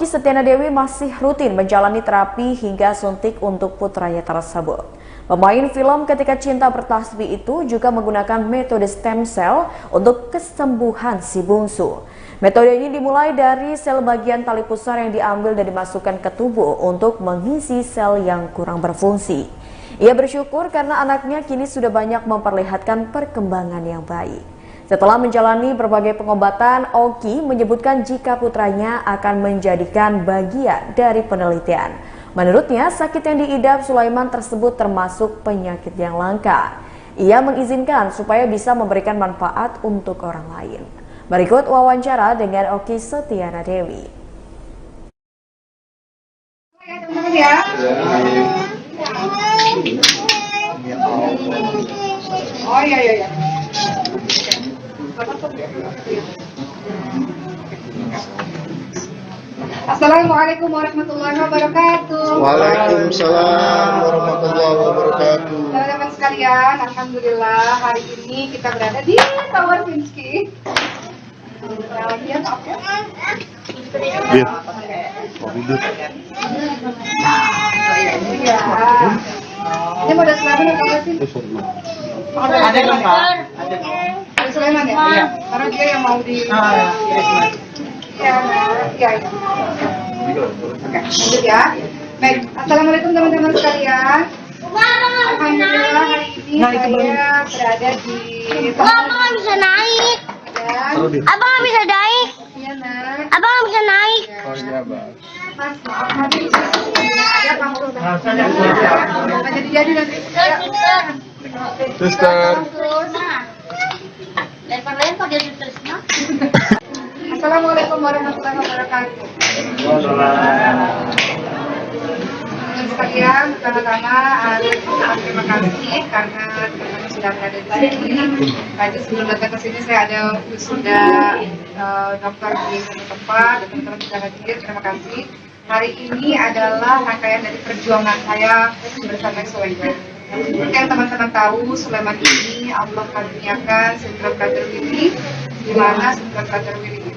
[SPEAKER 12] Setiana Dewi masih rutin menjalani terapi hingga suntik untuk putranya tersebut. Pemain film Ketika Cinta Bertasbih itu juga menggunakan metode stem cell untuk kesembuhan si bungsu. Metode ini dimulai dari sel bagian tali pusar yang diambil dan dimasukkan ke tubuh untuk mengisi sel yang kurang berfungsi. Ia bersyukur karena anaknya kini sudah banyak memperlihatkan perkembangan yang baik. Setelah menjalani berbagai pengobatan, Oki menyebutkan jika putranya akan menjadikan bagian dari penelitian. Menurutnya, sakit yang diidap Sulaiman tersebut termasuk penyakit yang langka. Ia mengizinkan supaya bisa memberikan manfaat untuk orang lain. Berikut wawancara dengan Oki Setiana Dewi.
[SPEAKER 14] Oh iya. Assalamualaikum warahmatullahi wabarakatuh.
[SPEAKER 17] Waalaikumsalam warahmatullahi wabarakatuh.
[SPEAKER 14] Teman-teman sekalian, alhamdulillah hari ini kita berada di Tower Finsky. Iya. Ini modal Sulaiman atau apa sih? Ada gambar. Ada Sulaiman ya? Iya. Karena dia yang mau di. Iya. Oke, lanjut ya. Baik, assalamualaikum teman-teman sekalian. Alhamdulillah hari ini saya berada di.
[SPEAKER 18] Abang nggak bisa naik. Abang nggak bisa naik.
[SPEAKER 14] Iya, Nak.
[SPEAKER 18] Abang nggak bisa naik.
[SPEAKER 17] Oh iya, Bang.
[SPEAKER 14] Mas, maaf nanti ada panggung. Nggak jadi nanti.
[SPEAKER 17] Suster.
[SPEAKER 18] Lempar-lempar dia terusnya.
[SPEAKER 14] Assalamualaikum warahmatullahi wabarakatuh. Sekalian, pertama-tama terima kasih karena teman-teman sudah berada di sini. Tadi sebelum datang ke sini saya ada wisuda dokter di satu tempat dan teman-teman sudah hadir. Terima kasih. Hari ini adalah rangkaian dari perjuangan saya bersama Sulaiman. Seperti yang teman-teman tahu, Sulaiman ini Allah karuniakan sindrom Prader-Willi, di mana sindrom Prader-Willi itu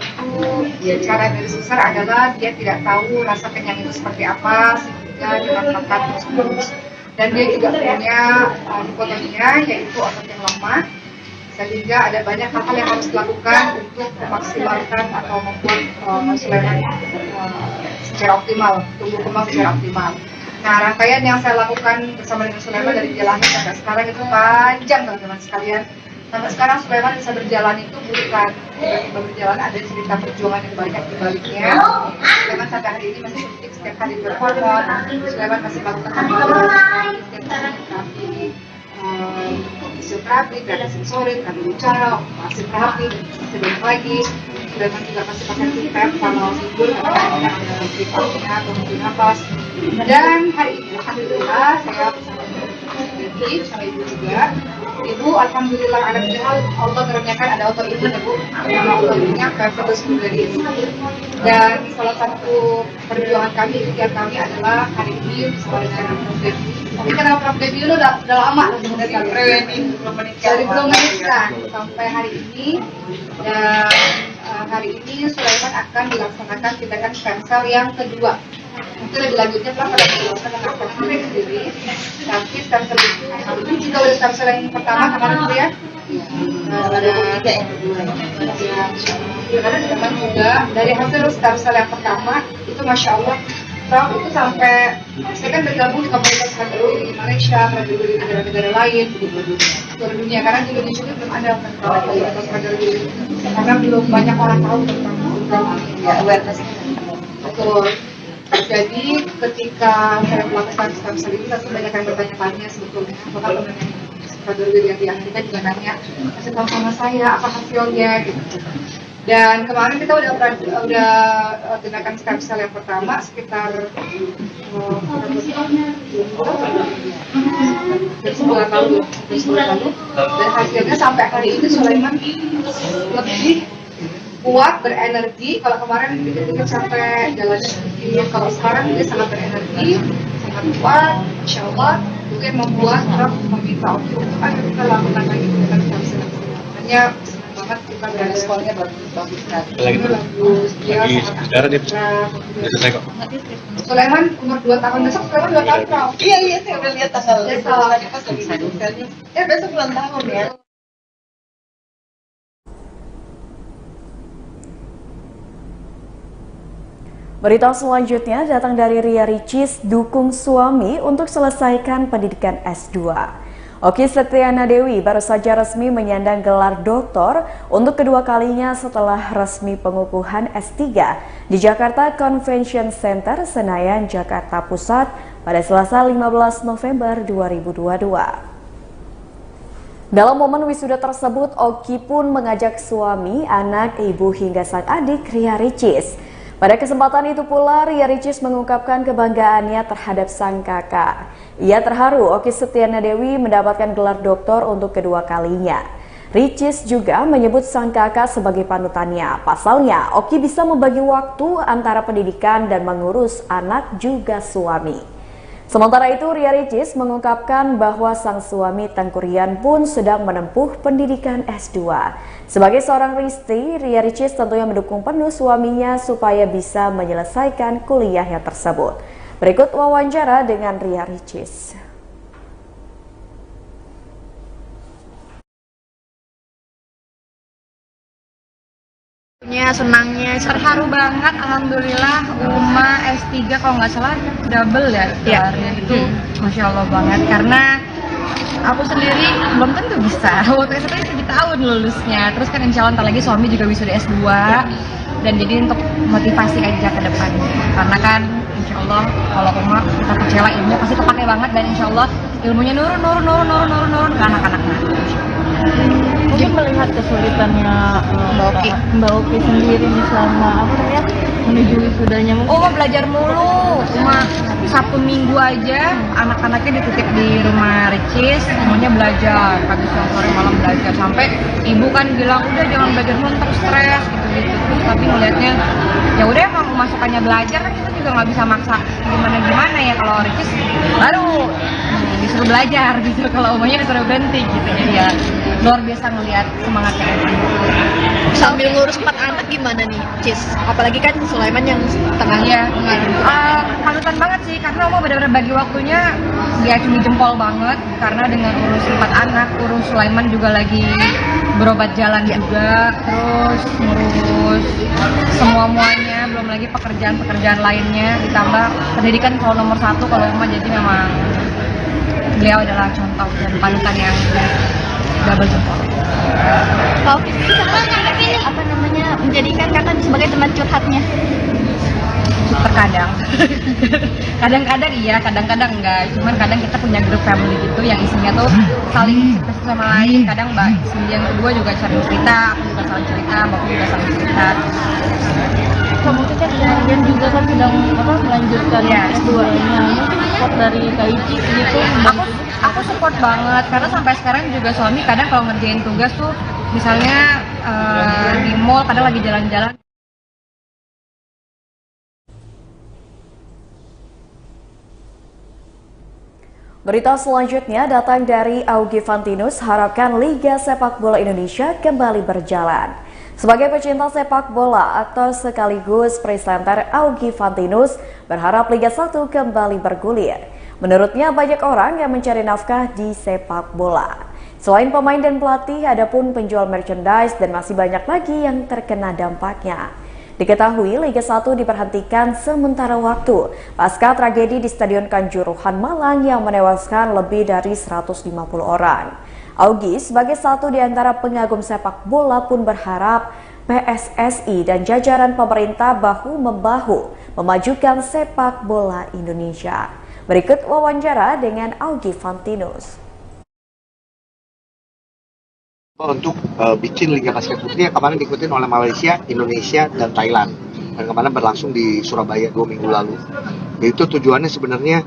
[SPEAKER 14] cara dari susar adalah dia tidak tahu rasa kenyang itu seperti apa sehingga dia makan terus-menerus. Dan dia juga punya hipotonia, yaitu otot yang lemah, sehingga ada banyak hal-hal yang harus dilakukan untuk memaksimalkan atau membuat Sulaiman secara optimal, tumbuh kembang secara optimal. Nah, rangkaian yang saya lakukan bersama dengan Sulaiman dari dia lahir sampai sekarang itu panjang, teman-teman sekalian. Sampai sekarang Sulaiman bisa berjalan itu bukan tiba-tiba berjalan, ada cerita perjuangan yang banyak di baliknya. Sulaiman sampai hari ini masih suntik setiap hari berhormon. Sulaiman masih melakukan fisioterapi, terapi sensorik, terapi bicara, operasi terapi, sebelum pagi. Sulaiman juga masih pakai CPAP kalau tidur karena ada tripapnya atau mungkin nafas. Dan hari ini alhamdulillah saya jadi sama ibu juga. Ibu alhamdulillah Allah karuniakan ada autoimun ya Bu. Nama autoimunnya Bifidus vulgaris. Dan salah satu perjuangan kami, ikhtiar kami adalah hari ini bersama dengan Prof. Devi. Tapi karena Prof. Devi itu udah lama sebenarnya dari belum menikah sampai hari ini. Dan hari ini Sulaiman akan dilaksanakan tindakan stem cell yang kedua. Mungkin lebih lanjutnya pada penjelasan akan kami sendiri. Tapi stem cell ini juga udah stem cell yang pertama kemarin itu ya. Pada yang kedua. Karena teman juga dari hasil stem cell yang pertama itu masya Allah. Prof itu sampai saya kan bergabung di komunitas kardiologi di Malaysia, kardiologi di negara-negara lain di seluruh dunia. Karena di Indonesia itu belum ada komunitas kardiologi karena belum banyak orang tahu tentang awareness. Betul. Jadi ketika saya melakukan stem cell ini pasti banyak yang bertanya-tanya sebetulnya. Bahkan teman-teman kardiologi yang di Amerika juga nanya, kasih tahu sama saya apa hasilnya gitu. Dan kemarin kita udah tindakan stem cell yang pertama sekitar sebulan lalu. Dan hasilnya sampai hari ini Sulaiman lebih kuat, berenergi. Kalau kemarin kita sampai jalan sedikit, kalau sekarang dia sangat berenergi, sangat kuat, insya Allah. Itu yang membuat Prof meminta untuk kita lakukan lagi dengan stem cell. Hanya banget kita berada responnya bagus sekali. Bagus, dia sangat selesai kok. Sulaiman umur 2 tahun besok, Sulaiman 2 tahun kau. Iya, saya udah lihat tanggal. Ya besok ulang tahun ya.
[SPEAKER 3] Berita selanjutnya datang dari Ria Ricis dukung suami untuk selesaikan pendidikan S2. Oki Setiana Dewi baru saja resmi menyandang gelar doktor untuk kedua kalinya setelah resmi pengukuhan S3 di Jakarta Convention Center, Senayan, Jakarta Pusat pada Selasa 15 November 2022. Dalam momen wisuda tersebut, Oki pun mengajak suami, anak, ibu hingga sang adik Ria Ricis. Pada kesempatan itu pula, Ria Ricis mengungkapkan kebanggaannya terhadap sang kakak. Ia terharu Oki Setiana Dewi mendapatkan gelar doktor untuk kedua kalinya. Ricis juga menyebut sang kakak sebagai panutannya. Pasalnya, Oki bisa membagi waktu antara pendidikan dan mengurus anak juga suami. Sementara itu, Ria Ricis mengungkapkan bahwa sang suami Tengku Rian pun sedang menempuh pendidikan S2. Sebagai seorang istri, Ria Ricis tentunya mendukung penuh suaminya supaya bisa menyelesaikan kuliahnya tersebut. Berikut wawancara dengan Ria Ricis.
[SPEAKER 27] Senangnya, terharu banget, alhamdulillah. Uma S3 kalau nggak salah double ya gelarnya itu, masya Allah banget. Karena aku sendiri belum tentu bisa. Waktu S1 7 tahun lulusnya, terus kan insya Allah ntar lagi suami juga wisuda S2, dan jadi untuk motivasi aja ke depannya. Karena kan insya Allah kalau Uma kita percaya ilmunya pasti kepake banget, dan insya Allah ilmunya nurun ke anak-anak nanti.
[SPEAKER 1] Mungkin melihat kesulitannya Mbak Oki sendiri nih selama menuju wisudanya.
[SPEAKER 27] Uma belajar mulu, Uma Sabtu Minggu aja anak-anaknya dititip di rumah Ricis, semuanya belajar pagi siang sore malam belajar, sampai ibu kan bilang udah jangan belajar mulu ntar stres gitu. Terus tapi ngeliatnya ya udah emang masukannya belajar, kan kita juga nggak bisa maksa gimana ya. Kalau Ricis baru disuruh belajar gitu, kalau umumnya disuruh berhenti gitu. Jadi ya luar biasa ngelihat semangatnya.
[SPEAKER 1] Sambil ngurus 4 anak gimana nih, Cis? Apalagi kan Sulaiman yang tengah.
[SPEAKER 27] Iya, panutan banget sih, karena Oma benar-benar bagi waktunya diacungi jempol banget, karena dengan urus 4 anak, urus Sulaiman juga lagi berobat jalan juga, terus ngurus semua-muanya, belum lagi pekerjaan-pekerjaan lainnya, ditambah pendidikan kalau nomor 1 kalau Oma, jadi memang beliau adalah contoh dan panutan yang double jempol.
[SPEAKER 1] Kalau apa namanya menjadikan kakak sebagai teman curhatnya?
[SPEAKER 27] Terkadang kadang-kadang iya, kadang-kadang enggak, cuman kadang kita punya grup family gitu yang isinya tuh saling satu sama lain. Kadang mbak yang kedua juga sering cerita, aku juga saling cerita, mbakku juga saling cerita.
[SPEAKER 1] Mungkin kan kalian juga kan sedang melanjutkan S2-nya, support dari KIC gitu.
[SPEAKER 27] Aku support banget, karena sampai sekarang juga suami kadang kalau ngerjain tugas tuh misalnya di mall, kadang lagi jalan-jalan.
[SPEAKER 3] Berita selanjutnya datang dari Augie Fantinus, harapkan Liga Sepak Bola Indonesia kembali berjalan. Sebagai pecinta sepak bola, aktor sekaligus presenter Augie Fantinus berharap Liga 1 kembali bergulir. Menurutnya banyak orang yang mencari nafkah di sepak bola. Selain pemain dan pelatih, ada pun penjual merchandise dan masih banyak lagi yang terkena dampaknya. Diketahui Liga 1 diberhentikan sementara waktu pasca tragedi di Stadion Kanjuruhan Malang yang menewaskan lebih dari 150 orang. Augie sebagai satu di antara pengagum sepak bola pun berharap PSSI dan jajaran pemerintah bahu-membahu memajukan sepak bola Indonesia. Berikut wawancara dengan Augie Fantinus.
[SPEAKER 4] Untuk bikin Liga Basket Putri yang kemarin diikutin oleh Malaysia, Indonesia, dan Thailand, dan kemarin berlangsung di Surabaya 2 minggu lalu. Itu tujuannya sebenarnya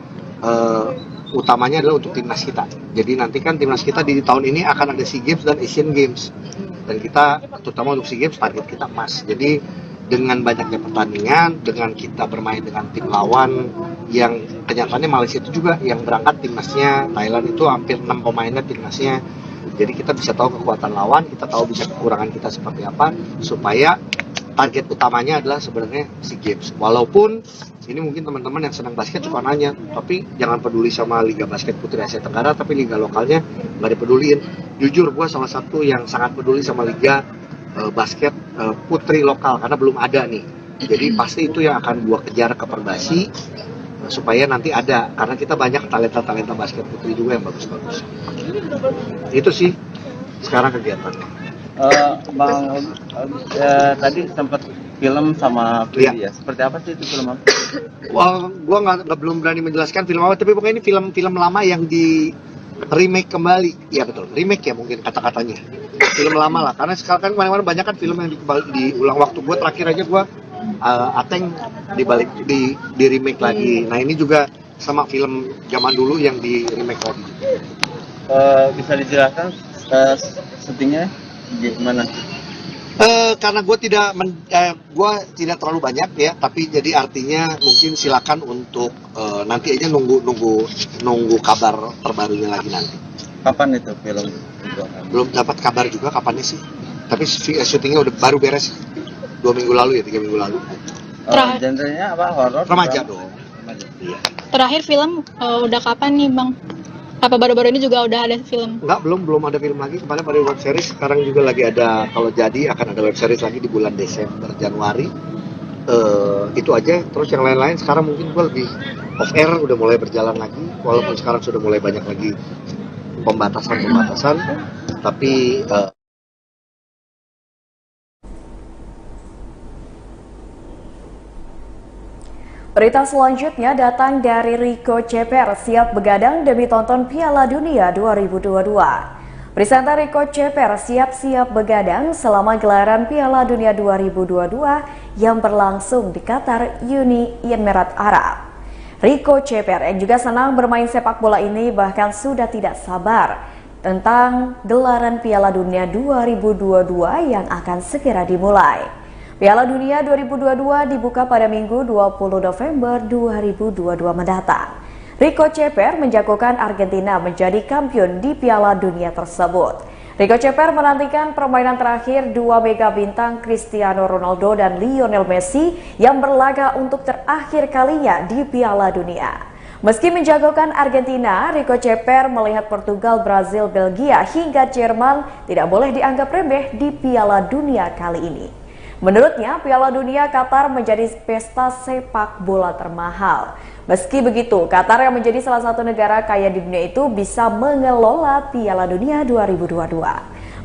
[SPEAKER 4] utamanya adalah untuk timnas kita. Jadi nanti kan timnas kita di tahun ini akan ada SEA Games dan Asian Games, dan kita terutama untuk SEA Games target kita emas. Jadi dengan banyaknya pertandingan, dengan kita bermain dengan tim lawan yang kenyataannya Malaysia itu juga yang berangkat timnasnya, Thailand itu hampir 6 pemainnya timnasnya. Jadi kita bisa tahu kekuatan lawan, kita tahu bisa kekurangan kita seperti apa, supaya target utamanya adalah sebenarnya SEA Games. Walaupun ini mungkin teman-teman yang senang basket suka nanya, tapi jangan peduli sama Liga Basket Putri Asia Tenggara, tapi liga lokalnya nggak dipeduliin. Jujur, gue salah satu yang sangat peduli sama Liga Basket Putri lokal, karena belum ada nih. Jadi pasti itu yang akan gue kejar ke Perbasi, supaya nanti ada, karena kita banyak talenta-talenta basket putri juga yang bagus-bagus. Itu sih sekarang kegiatannya.
[SPEAKER 24] Bang, tadi sempat film sama film ya. Seperti apa sih itu film apa?
[SPEAKER 4] Wah, gua belum berani menjelaskan film apa, tapi pokoknya ini film lama yang di remake kembali. Iya betul, remake ya mungkin kata-katanya. Film lama lah, karena sekarang kan kemarin-kemarin banyak kan film yang diulang. Waktu gua terakhir aja gua Ateng di remake lagi. Nah ini juga sama film zaman dulu yang di remake lagi.
[SPEAKER 24] Bisa dijelaskan syutingnya gimana?
[SPEAKER 4] Karena gue tidak terlalu banyak ya, tapi jadi artinya mungkin silakan untuk nanti aja nunggu kabar terbarunya lagi nanti.
[SPEAKER 24] Kapan itu film?
[SPEAKER 4] Belum dapat kabar juga kapannya sih. Tapi syutingnya udah baru beres 2 minggu lalu ya, 3 minggu lalu.
[SPEAKER 24] Genrenya apa? Horor?
[SPEAKER 4] Remaja dong. Iya.
[SPEAKER 1] Terakhir film udah kapan nih Bang? Apa baru-baru ini juga udah ada film?
[SPEAKER 4] Enggak, belum ada film lagi. Kemarin baru web series, sekarang juga lagi ada, kalau jadi akan ada web series lagi di bulan Desember, Januari. Itu aja, terus yang lain-lain sekarang mungkin gue lebih off air, udah mulai berjalan lagi. Walaupun sekarang sudah mulai banyak lagi pembatasan, tapi
[SPEAKER 3] Berita selanjutnya datang dari Rico Ceper, siap begadang demi tonton Piala Dunia 2022. Presenter Rico Ceper siap-siap begadang selama gelaran Piala Dunia 2022 yang berlangsung di Qatar, Uni Emirat Arab. Rico Ceper yang juga senang bermain sepak bola ini bahkan sudah tidak sabar tentang gelaran Piala Dunia 2022 yang akan segera dimulai. Piala Dunia 2022 dibuka pada Minggu 20 November 2022 mendatang. Rico Ceper menjagokan Argentina menjadi kampion di Piala Dunia tersebut. Rico Ceper menantikan permainan terakhir dua mega bintang Cristiano Ronaldo dan Lionel Messi yang berlaga untuk terakhir kalinya di Piala Dunia. Meski menjagokan Argentina, Rico Ceper melihat Portugal, Brazil, Belgia hingga Jerman tidak boleh dianggap remeh di Piala Dunia kali ini. Menurutnya, Piala Dunia Qatar menjadi pesta sepak bola termahal. Meski begitu, Qatar yang menjadi salah satu negara kaya di dunia itu bisa mengelola Piala Dunia 2022.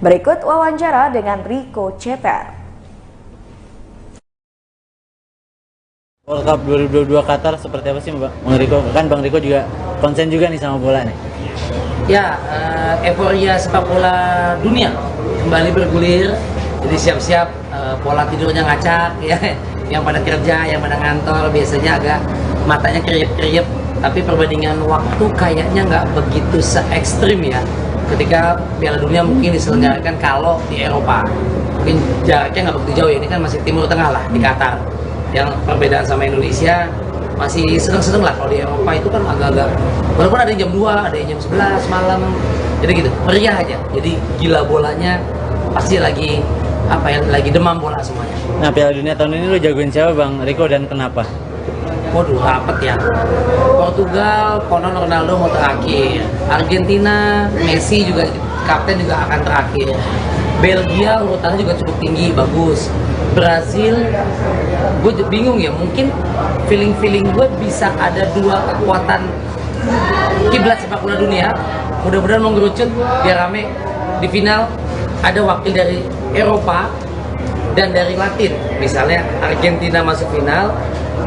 [SPEAKER 3] Berikut wawancara dengan Rico Ceper.
[SPEAKER 5] World Cup 2022 Qatar seperti apa sih Bang Riko? Kan Bang Riko juga konsen juga nih sama bola nih.
[SPEAKER 6] Ya, euforia sepak bola dunia kembali bergulir. Jadi siap-siap pola tidurnya ngacak ya. Yang pada kerja, yang pada ngantor biasanya agak matanya kriip-kriip. Tapi perbandingan waktu kayaknya nggak begitu se-ekstrim ya. Ketika Piala Dunia mungkin diselenggarakan kalau di Eropa. Mungkin jaraknya nggak begitu jauh ya. Ini kan masih Timur Tengah lah di Qatar. Yang perbedaan sama Indonesia masih sedang-sedang lah. Kalau di Eropa itu kan agak-agak, walaupun ada yang jam 2, ada yang jam 11 malam, jadi gitu, meriah aja. Jadi gila bolanya pasti lagi lagi demam bola semuanya.
[SPEAKER 5] Nah, Piala Dunia tahun ini lu jagoin siapa Bang Riko dan kenapa?
[SPEAKER 6] Waduh, rapet ya. Portugal, konon Ronaldo mau terakhir. Argentina, Messi juga kapten juga akan terakhir. Belgia urutannya juga cukup tinggi, bagus. Brazil, gue bingung ya, mungkin feeling gue bisa ada dua kekuatan kiblat sepak bola dunia. Mudah-mudahan mengerucut biar rame. Di final ada wakil dari Eropa dan dari Latin. Misalnya Argentina masuk final,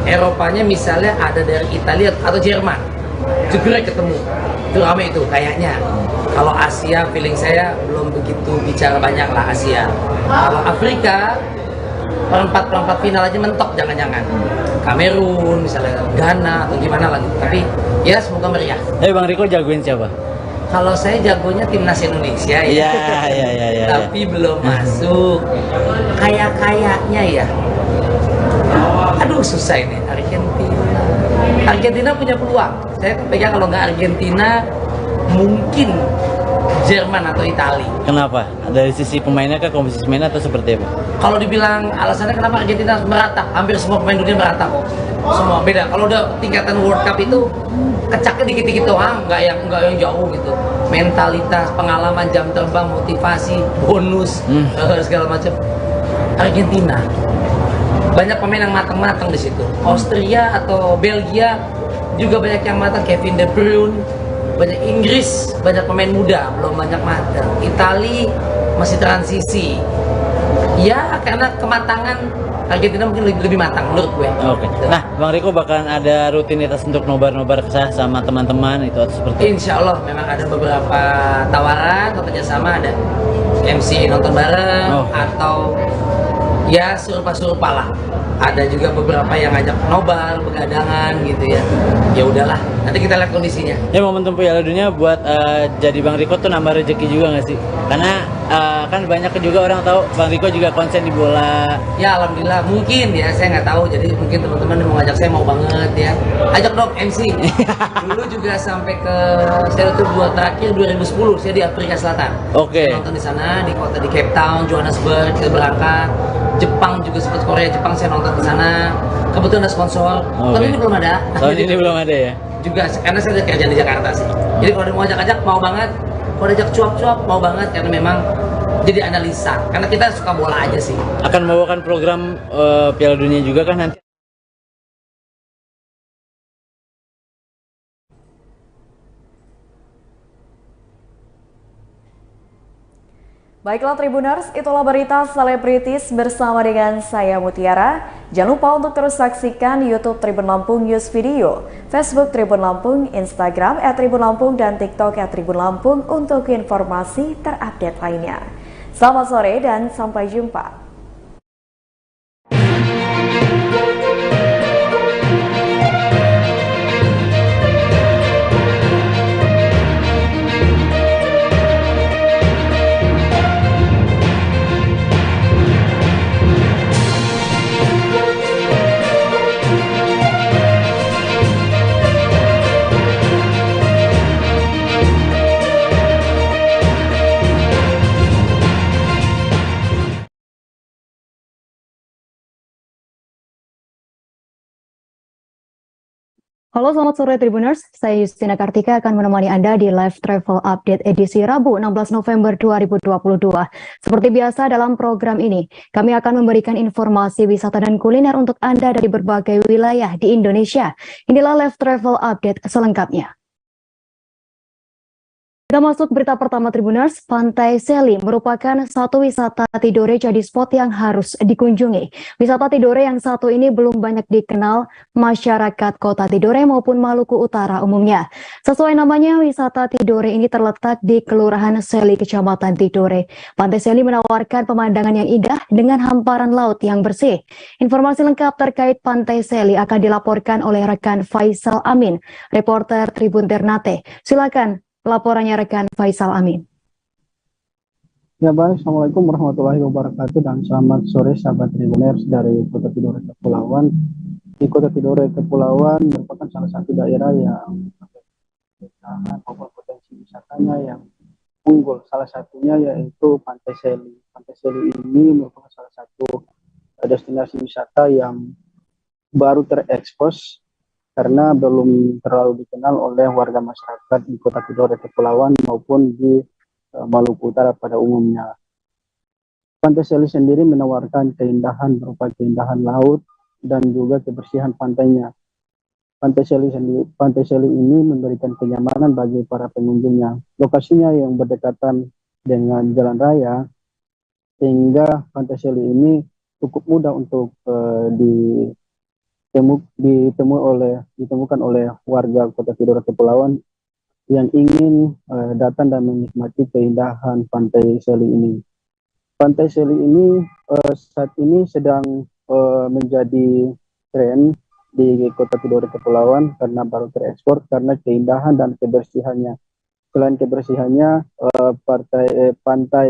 [SPEAKER 6] Eropanya misalnya ada dari Italia atau Jerman. Jegrek ketemu. Itu rame itu kayaknya. Kalau Asia feeling saya belum begitu bicara banyak lah Asia. Kalau Afrika perempat final aja mentok jangan-jangan. Kamerun misalnya, Ghana atau gimana lagi. Tapi ya semoga meriah.
[SPEAKER 5] Bang Riko jagoin siapa?
[SPEAKER 6] Kalau saya jagonya timnas Indonesia ya.
[SPEAKER 5] Iya.
[SPEAKER 6] Tapi belum masuk. Kayaknya ya. Aduh susah ini Argentina. Argentina punya peluang. Saya pegang kalau nggak Argentina mungkin Jerman atau Italia.
[SPEAKER 5] Kenapa? Dari sisi pemainnya kah, komposisi pemainnya atau seperti apa?
[SPEAKER 6] Kalau dibilang alasannya kenapa Argentina merata, hampir semua pemain dunia merata kok. Semua beda. Kalau udah tingkatan World Cup itu kecaknya dikit-dikit doang, nggak yang jauh gitu. Mentalitas, pengalaman, jam terbang, motivasi, bonus, segala macam. Argentina banyak pemain yang matang-matang di situ. Austria atau Belgia juga banyak yang matang, Kevin De Bruyne. Banyak Inggris, banyak pemain muda, belum banyak matang. Italia masih transisi. Ya, karena kematangan Argentina mungkin lebih matang menurut gue.
[SPEAKER 5] Oke. Nah, Bang Riko bakalan ada rutinitas untuk nobar-nobar kesah sama teman-teman itu atau seperti itu?
[SPEAKER 6] Insya Allah memang ada beberapa tawaran, kerjasama ada MC nonton bareng atau ya serupa-serupa lah. Ada juga beberapa yang ngajak nobar, begadangan gitu ya. Ya udahlah, nanti kita lihat kondisinya.
[SPEAKER 5] Ya momentum Piala Dunia buat jadi Bang Riko tuh nambah rezeki juga nggak sih? Karena kan banyak juga orang tahu Bang Riko juga konsen di bola.
[SPEAKER 6] Ya alhamdulillah, mungkin ya saya nggak tahu. Jadi mungkin teman-teman mau ngajak saya mau banget ya. Ajak dong MC. Dulu juga sampai ke saya tuh terakhir 2010 saya di Afrika Selatan.
[SPEAKER 5] Oke.
[SPEAKER 6] Saya nonton di sana di kota di Cape Town, Johannesburg kita berangkat. Jepang juga sempat Korea, Jepang saya nonton di sana. Kebetulan ada sponsor. Tahun ini belum ada.
[SPEAKER 5] Tahun ini belum ada ya?
[SPEAKER 6] Juga karena saya udah kerja di Jakarta sih. Jadi kalau mau ajak-ajak mau banget. Kalau ajak cuap-cuap mau banget karena memang jadi analisa. Karena kita suka bola aja sih.
[SPEAKER 5] Akan membawakan program Piala Dunia juga kan nanti?
[SPEAKER 3] Baiklah Tribuners, itulah berita selebritis bersama dengan saya Mutiara. Jangan lupa untuk terus saksikan YouTube Tribun Lampung News Video, Facebook Tribun Lampung, Instagram @tribunlampung dan TikTok @tribun Lampung untuk informasi terupdate lainnya. Selamat sore dan sampai jumpa.
[SPEAKER 12] Halo, selamat sore Tribuners. Saya Justina Kartika akan menemani Anda di Live Travel Update edisi Rabu 16 November 2022. Seperti biasa dalam program ini, kami akan memberikan informasi wisata dan kuliner untuk Anda dari berbagai wilayah di Indonesia. Inilah Live Travel Update selengkapnya. Kita masuk berita pertama Tribuners, Pantai Seli merupakan satu wisata Tidore jadi spot yang harus dikunjungi. Wisata Tidore yang satu ini belum banyak dikenal masyarakat kota Tidore maupun Maluku Utara umumnya. Sesuai namanya, wisata Tidore ini terletak di Kelurahan Seli, Kecamatan Tidore. Pantai Seli menawarkan pemandangan yang indah dengan hamparan laut yang bersih. Informasi lengkap terkait Pantai Seli akan dilaporkan oleh rekan Faisal Amin, reporter Tribun Ternate. Silakan laporannya rekan Faisal Amin.
[SPEAKER 7] Ya baik, Assalamualaikum warahmatullahi wabarakatuh dan selamat sore sahabat Tribuners dari Kota Tidore Kepulauan. Di Kota Tidore Kepulauan merupakan salah satu daerah yang maupun potensi wisatanya yang unggul. Salah satunya yaitu Pantai Seli. Pantai Seli ini merupakan salah satu destinasi wisata yang baru terekspos karena belum terlalu dikenal oleh warga masyarakat di Kota Tidore Kepulauan maupun di Maluku Utara pada umumnya. Pantai Seli sendiri menawarkan keindahan berupa keindahan laut dan juga kebersihan pantainya. Pantai Seli ini memberikan kenyamanan bagi para pengunjungnya. Lokasinya yang berdekatan dengan jalan raya sehingga Pantai Seli ini cukup mudah untuk ditemukan oleh warga Kota Tidore Kepulauan yang ingin datang dan menikmati keindahan Pantai Seli ini. Pantai Seli ini saat ini sedang menjadi tren di Kota Tidore Kepulauan karena baru terekspor karena keindahan dan kebersihannya. Selain kebersihannya, Pantai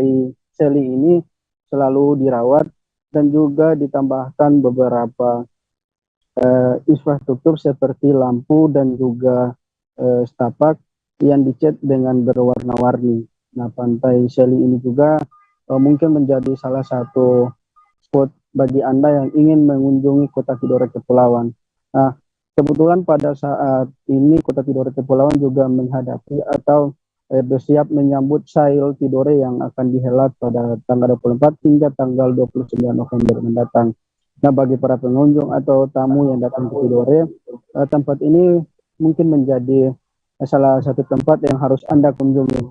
[SPEAKER 7] Seli ini selalu dirawat dan juga ditambahkan beberapa infrastruktur seperti lampu dan juga setapak yang dicat dengan berwarna-warni. Nah, Pantai Seli ini juga mungkin menjadi salah satu spot bagi Anda yang ingin mengunjungi Kota Tidore Kepulauan. Nah, kebetulan pada saat ini Kota Tidore Kepulauan juga menghadapi atau bersiap menyambut Sail Tidore yang akan dihelat pada tanggal 24 hingga tanggal 29 November mendatang. Nah, bagi para pengunjung atau tamu yang datang ke Tidore, tempat ini mungkin menjadi salah satu tempat yang harus Anda kunjungi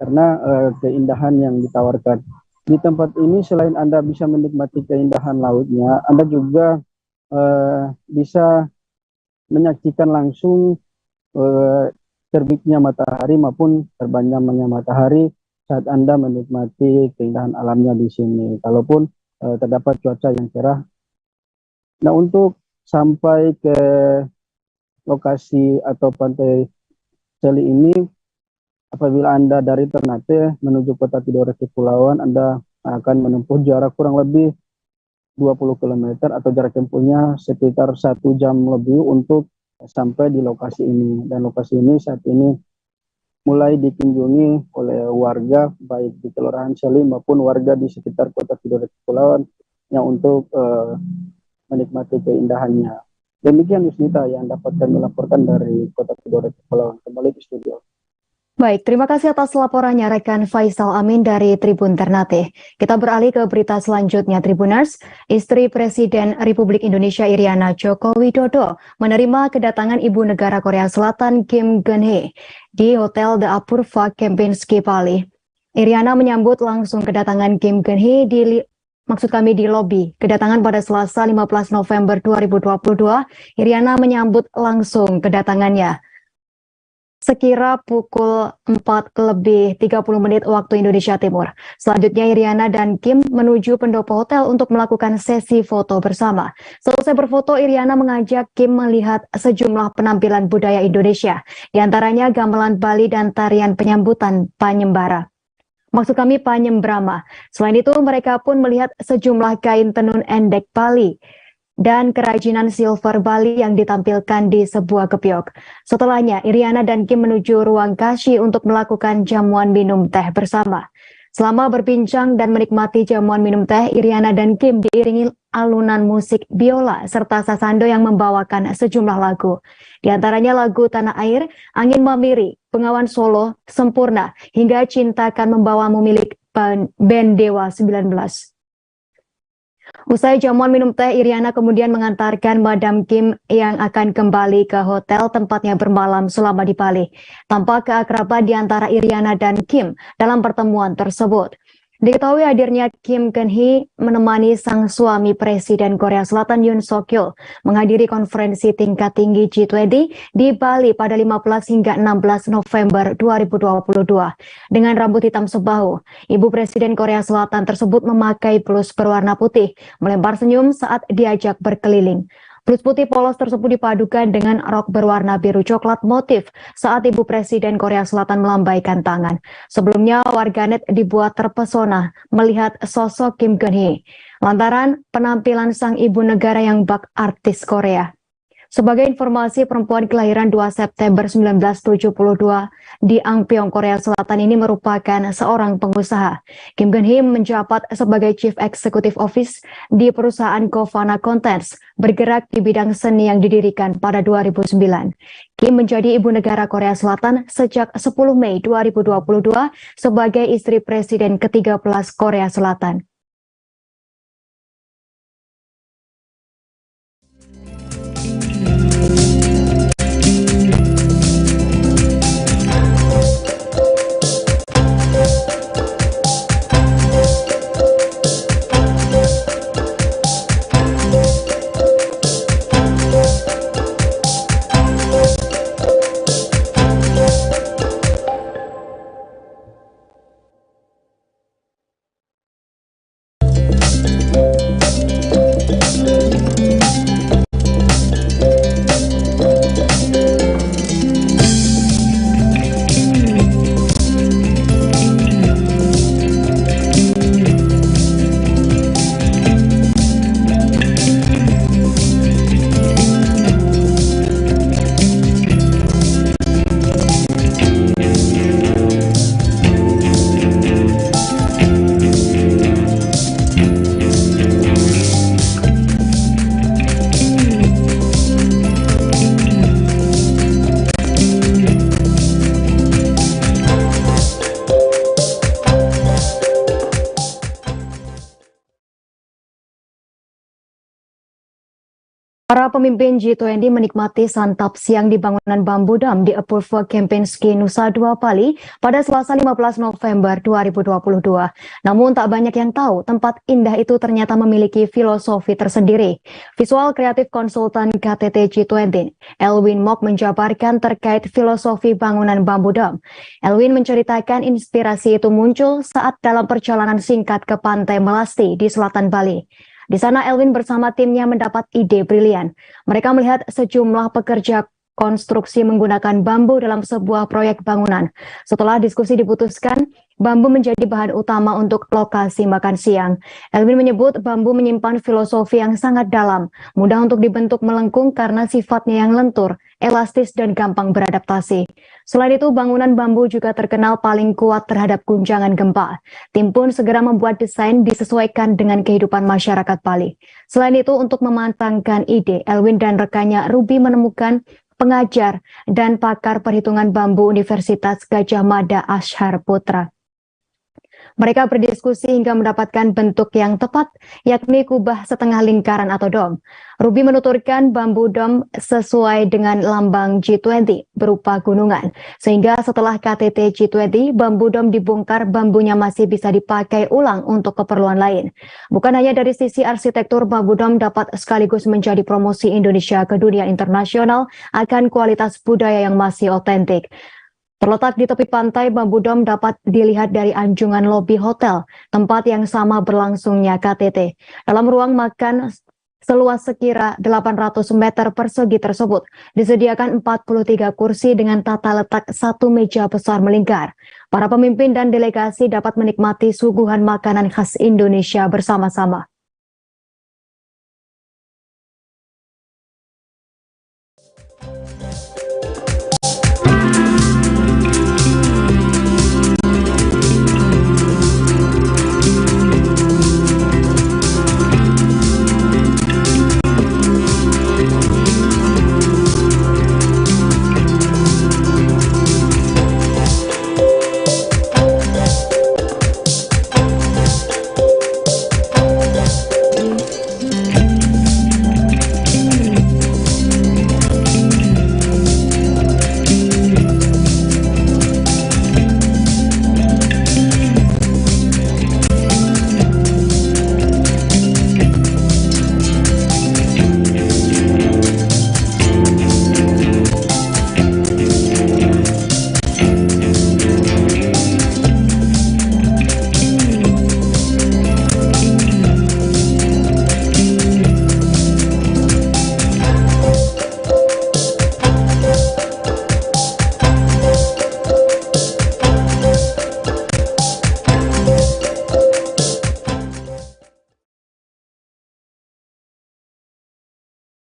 [SPEAKER 7] karena keindahan yang ditawarkan. Di tempat ini selain Anda bisa menikmati keindahan lautnya, Anda juga bisa menyaksikan langsung terbitnya matahari maupun terbenamnya matahari saat Anda menikmati keindahan alamnya di sini. Kalaupun terdapat cuaca yang cerah. Nah, untuk sampai ke lokasi atau Pantai Seli ini, apabila Anda dari Ternate menuju Kota Tidore Kepulauan, Anda akan menempuh jarak kurang lebih 20 km atau jarak tempuhnya sekitar 1 jam lebih untuk sampai di lokasi ini. Dan lokasi ini saat ini mulai dikunjungi oleh warga baik di Kelurahan Seli maupun warga di sekitar Kota Tidore Kepulauan yang untuk menikmati keindahannya. Demikian Yusnita yang dapat kami laporkan dari Kota Tidore Kepulauan. Kembali di studio.
[SPEAKER 12] Baik, terima kasih atas laporannya rekan Faisal Amin dari Tribun Ternate. Kita beralih ke berita selanjutnya Tribuners. Istri Presiden Republik Indonesia Iriana Joko Widodo menerima kedatangan Ibu Negara Korea Selatan Kim Geun-hye di Hotel The Apurva Kempinski, Bali. Iriana menyambut langsung kedatangan Kim Geun-hye di lobi. Kedatangan pada Selasa 15 November 2022, Iriana menyambut langsung kedatangannya. Sekira pukul 4:30 waktu Indonesia Timur. Selanjutnya Iriana dan Kim menuju pendopo hotel untuk melakukan sesi foto bersama. Selesai berfoto, Iriana mengajak Kim melihat sejumlah penampilan budaya Indonesia, diantaranya gamelan Bali dan tarian penyambutan Panyembara. Maksud kami Panyembrama. Selain itu, mereka pun melihat sejumlah kain tenun endek Bali dan kerajinan silver Bali yang ditampilkan di sebuah gebyok. Setelahnya, Iriana dan Kim menuju ruang Kashi untuk melakukan jamuan minum teh bersama. Selama berbincang dan menikmati jamuan minum teh, Iriana dan Kim diiringi
[SPEAKER 8] alunan musik biola serta sasando yang membawakan sejumlah lagu. Di antaranya lagu Tanah Air, Angin Mamiri, Bengawan Solo, Sempurna, hingga Cinta Kan Membawamu milik band Dewa 19. Usai jamuan minum teh, Iriana kemudian mengantarkan Madam Kim yang akan kembali ke hotel tempatnya bermalam selama di Bali. Tampak keakraban di antara Iriana dan Kim dalam pertemuan tersebut. Diketahui hadirnya Kim Keun-hee menemani sang suami Presiden Korea Selatan Yoon Suk-yeol menghadiri konferensi tingkat tinggi G20 di Bali pada 15 hingga 16 November 2022. Dengan rambut hitam sebahu, Ibu Presiden Korea Selatan tersebut memakai blus berwarna putih, melempar senyum saat diajak berkeliling. Blus putih polos tersebut dipadukan dengan rok berwarna biru coklat motif saat Ibu Presiden Korea Selatan melambaikan tangan. Sebelumnya, warganet dibuat terpesona melihat sosok Kim Keun-hee lantaran penampilan sang ibu negara yang bak artis Korea. Sebagai informasi, perempuan kelahiran 2 September 1972 di Angpyeong, Korea Selatan ini merupakan seorang pengusaha. Kim Keun-hee menjabat sebagai Chief Executive Office di perusahaan Govana Contents, bergerak di bidang seni yang didirikan pada 2009. Kim menjadi ibu negara Korea Selatan sejak 10 Mei 2022 sebagai istri Presiden ke-13 Korea Selatan. Para pemimpin G20 menikmati santap siang di bangunan Bamboo Dam di Apurva Kempinski, Nusa Dua Bali pada Selasa 15 November 2022. Namun tak banyak yang tahu tempat indah itu ternyata memiliki filosofi tersendiri. Visual kreatif konsultan KTT G20, Elwin Mok menjabarkan terkait filosofi bangunan Bamboo Dam. Elwin menceritakan inspirasi itu muncul saat dalam perjalanan singkat ke Pantai Melasti di selatan Bali. Di sana Elwin bersama timnya mendapat ide brilian. Mereka melihat sejumlah pekerja konstruksi menggunakan bambu dalam sebuah proyek bangunan. Setelah diskusi diputuskan, bambu menjadi bahan utama untuk lokasi makan siang. Elwin menyebut bambu menyimpan filosofi yang sangat dalam, mudah untuk dibentuk melengkung karena sifatnya yang lentur, elastis, dan gampang beradaptasi. Selain itu, bangunan bambu juga terkenal paling kuat terhadap guncangan gempa. Tim pun segera membuat desain disesuaikan dengan kehidupan masyarakat Bali. Selain itu, untuk mematangkan ide, Elwin dan rekannya Ruby menemukan pengajar dan pakar perhitungan bambu Universitas Gajah Mada Ashar Putra. Mereka berdiskusi hingga mendapatkan bentuk yang tepat, yakni kubah setengah lingkaran atau dom. Ruby menuturkan bambu dom sesuai dengan lambang G20 berupa gunungan, sehingga setelah KTT G20, bambu dom dibongkar, bambunya masih bisa dipakai ulang untuk keperluan lain. Bukan hanya dari sisi arsitektur, bambu dom dapat sekaligus menjadi promosi Indonesia ke dunia internasional akan kualitas budaya yang masih otentik. Terletak di tepi pantai, Bamboo Dome dapat dilihat dari anjungan lobi hotel, tempat yang sama berlangsungnya KTT. Dalam ruang makan seluas sekira 800 meter persegi tersebut, disediakan 43 kursi dengan tata letak satu meja besar melingkar. Para pemimpin dan delegasi dapat menikmati suguhan makanan khas Indonesia bersama-sama.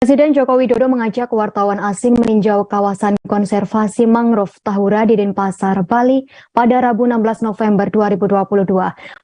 [SPEAKER 8] Presiden Joko Widodo mengajak wartawan asing meninjau kawasan konservasi mangrove Tahura di Denpasar, Bali pada Rabu 16 November 2022.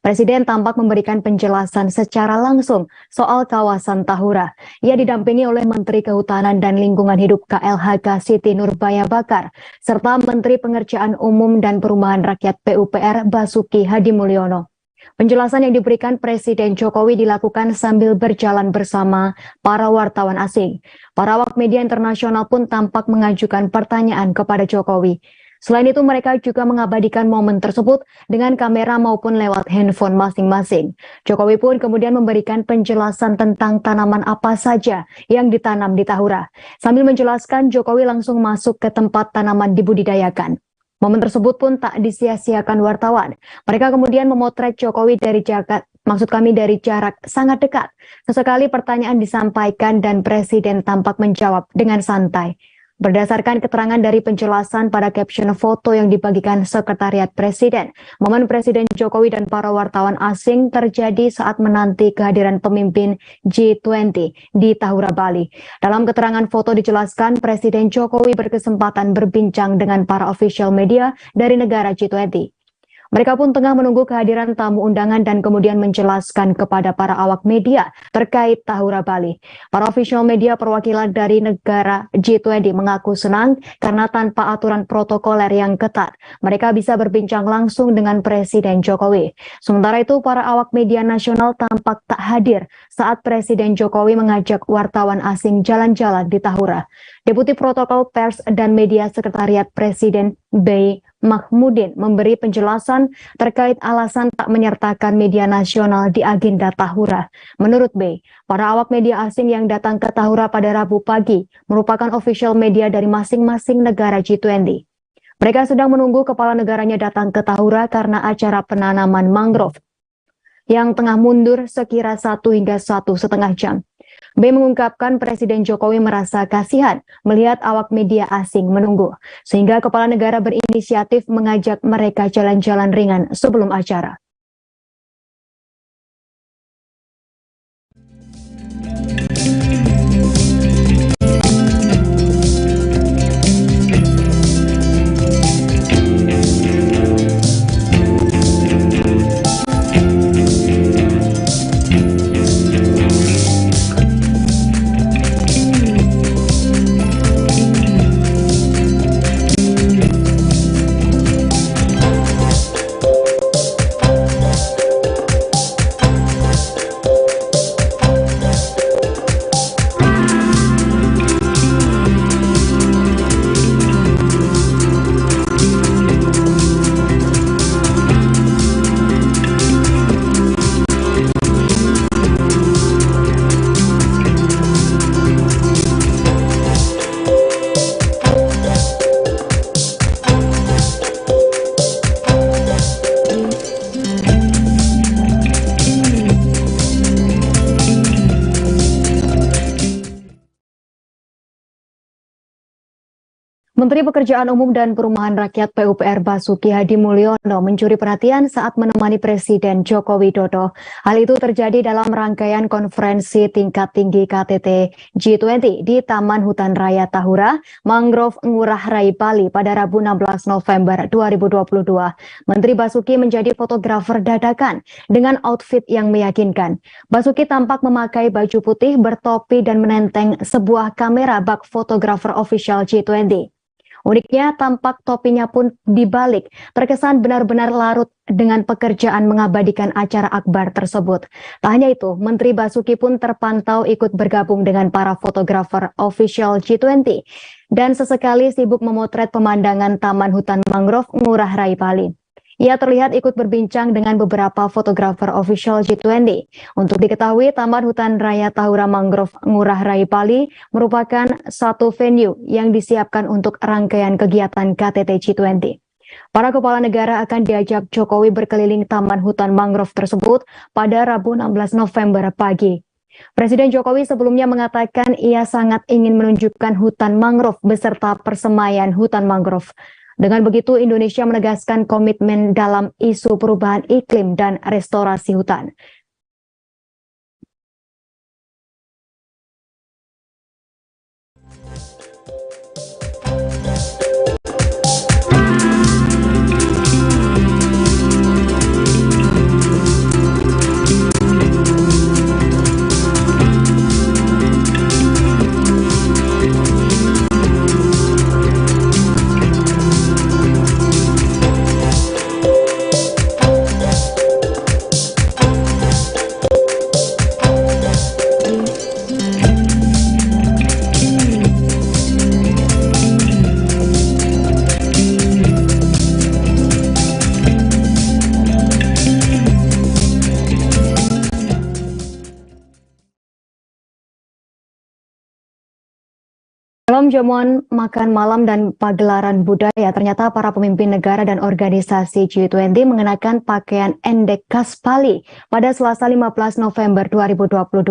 [SPEAKER 8] Presiden tampak memberikan penjelasan secara langsung soal kawasan Tahura. Ia didampingi oleh Menteri Kehutanan dan Lingkungan Hidup KLHK Siti Nurbaya Bakar, serta Menteri Pengerjaan Umum dan Perumahan Rakyat PUPR Basuki Hadimulyono. Penjelasan yang diberikan Presiden Jokowi dilakukan sambil berjalan bersama para wartawan asing. Para awak media internasional pun tampak mengajukan pertanyaan kepada Jokowi. Selain itu, mereka juga mengabadikan momen tersebut dengan kamera maupun lewat handphone masing-masing. Jokowi pun kemudian memberikan penjelasan tentang tanaman apa saja yang ditanam di Tahura. Sambil menjelaskan, Jokowi langsung masuk ke tempat tanaman dibudidayakan. Momen tersebut pun tak disia-siakan wartawan. Mereka kemudian memotret Jokowi dari jarak sangat dekat. Sesekali pertanyaan disampaikan dan Presiden tampak menjawab dengan santai. Berdasarkan keterangan dari penjelasan pada caption foto yang dibagikan Sekretariat Presiden, momen Presiden Jokowi dan para wartawan asing terjadi saat menanti kehadiran pemimpin G20 di Tahura, Bali. Dalam keterangan foto dijelaskan, Presiden Jokowi berkesempatan berbincang dengan para official media dari negara G20. Mereka pun tengah menunggu kehadiran tamu undangan dan kemudian menjelaskan kepada para awak media terkait Tahura, Bali. Para official media perwakilan dari negara G20 mengaku senang karena tanpa aturan protokoler yang ketat, mereka bisa berbincang langsung dengan Presiden Jokowi. Sementara itu, para awak media nasional tampak tak hadir saat Presiden Jokowi mengajak wartawan asing jalan-jalan di Tahura. Deputi Protokol Pers dan Media Sekretariat Presiden B. Mahmudin memberi penjelasan terkait alasan tak menyertakan media nasional di agenda Tahura. Menurut B, para awak media asing yang datang ke Tahura pada Rabu pagi merupakan official media dari masing-masing negara G20. Mereka sedang menunggu kepala negaranya datang ke Tahura karena acara penanaman mangrove yang tengah mundur sekira 1 hingga 1,5 jam. B mengungkapkan Presiden Jokowi merasa kasihan melihat awak media asing menunggu, sehingga kepala negara berinisiatif mengajak mereka jalan-jalan ringan sebelum acara. Menteri Pekerjaan Umum dan Perumahan Rakyat PUPR Basuki Hadimulyono mencuri perhatian saat menemani Presiden Joko Widodo. Hal itu terjadi dalam rangkaian konferensi tingkat tinggi KTT G20 di Taman Hutan Raya Tahura, Mangrove Ngurah Rai, Bali pada Rabu 16 November 2022. Menteri Basuki menjadi fotografer dadakan dengan outfit yang meyakinkan. Basuki tampak memakai baju putih, bertopi dan menenteng sebuah kamera bak fotografer official G20. Uniknya, tampak topinya pun dibalik, terkesan benar-benar larut dengan pekerjaan mengabadikan acara akbar tersebut. Tak hanya itu, Menteri Basuki pun terpantau ikut bergabung dengan para fotografer official G20 dan sesekali sibuk memotret pemandangan Taman Hutan Mangrove Ngurah Rai, Bali. Ia terlihat ikut berbincang dengan beberapa fotografer official G20. Untuk diketahui, Taman Hutan Raya Tahura Mangrove Ngurah Rai, Bali merupakan satu venue yang disiapkan untuk rangkaian kegiatan KTT G20. Para kepala negara akan diajak Jokowi berkeliling Taman Hutan Mangrove tersebut pada Rabu 16 November pagi. Presiden Jokowi sebelumnya mengatakan ia sangat ingin menunjukkan hutan mangrove beserta persemaian hutan mangrove. Dengan begitu, Indonesia menegaskan komitmen dalam isu perubahan iklim dan restorasi hutan. Dalam jamuan makan malam dan pagelaran budaya, ternyata para pemimpin negara dan organisasi G20 mengenakan pakaian endek khas Bali pada Selasa 15 November 2022.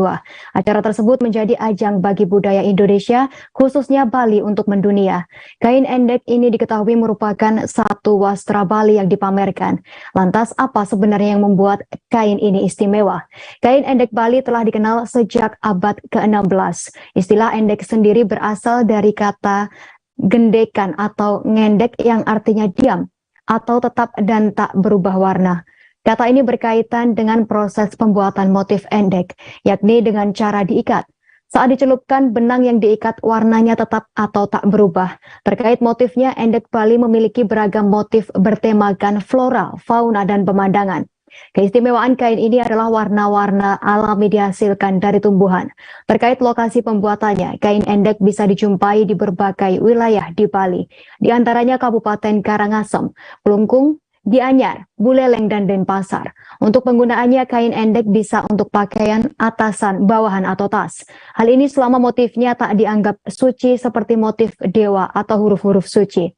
[SPEAKER 8] Acara tersebut menjadi ajang bagi budaya Indonesia, khususnya Bali untuk mendunia. Kain endek ini diketahui merupakan satu wastra Bali yang dipamerkan. Lantas apa sebenarnya yang membuat kain ini istimewa? Kain endek Bali telah dikenal sejak abad ke-16. Istilah endek sendiri berasal dari kata gendekan atau ngendek yang artinya diam atau tetap dan tak berubah warna. Kata ini berkaitan dengan proses pembuatan motif endek, yakni dengan cara diikat. Saat dicelupkan, benang yang diikat warnanya tetap atau tak berubah. Terkait motifnya, endek Bali memiliki beragam motif bertemakan flora, fauna, dan pemandangan. Keistimewaan kain ini adalah warna-warna alami dihasilkan dari tumbuhan. Terkait lokasi pembuatannya, kain endek bisa dijumpai di berbagai wilayah di Bali, di antaranya Kabupaten Karangasem, Plungkung, Gianyar, Buleleng, dan Denpasar. Untuk penggunaannya, kain endek bisa untuk pakaian, atasan, bawahan, atau tas. Hal ini selama motifnya tak dianggap suci seperti motif dewa atau huruf-huruf suci.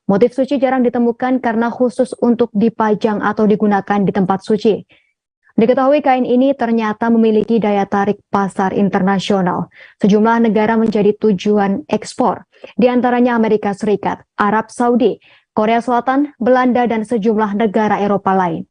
[SPEAKER 8] Motif suci jarang ditemukan karena khusus untuk dipajang atau digunakan di tempat suci. Diketahui kain ini ternyata memiliki daya tarik pasar internasional. Sejumlah negara menjadi tujuan ekspor, di antaranya Amerika Serikat, Arab Saudi, Korea Selatan, Belanda, dan sejumlah negara Eropa lain.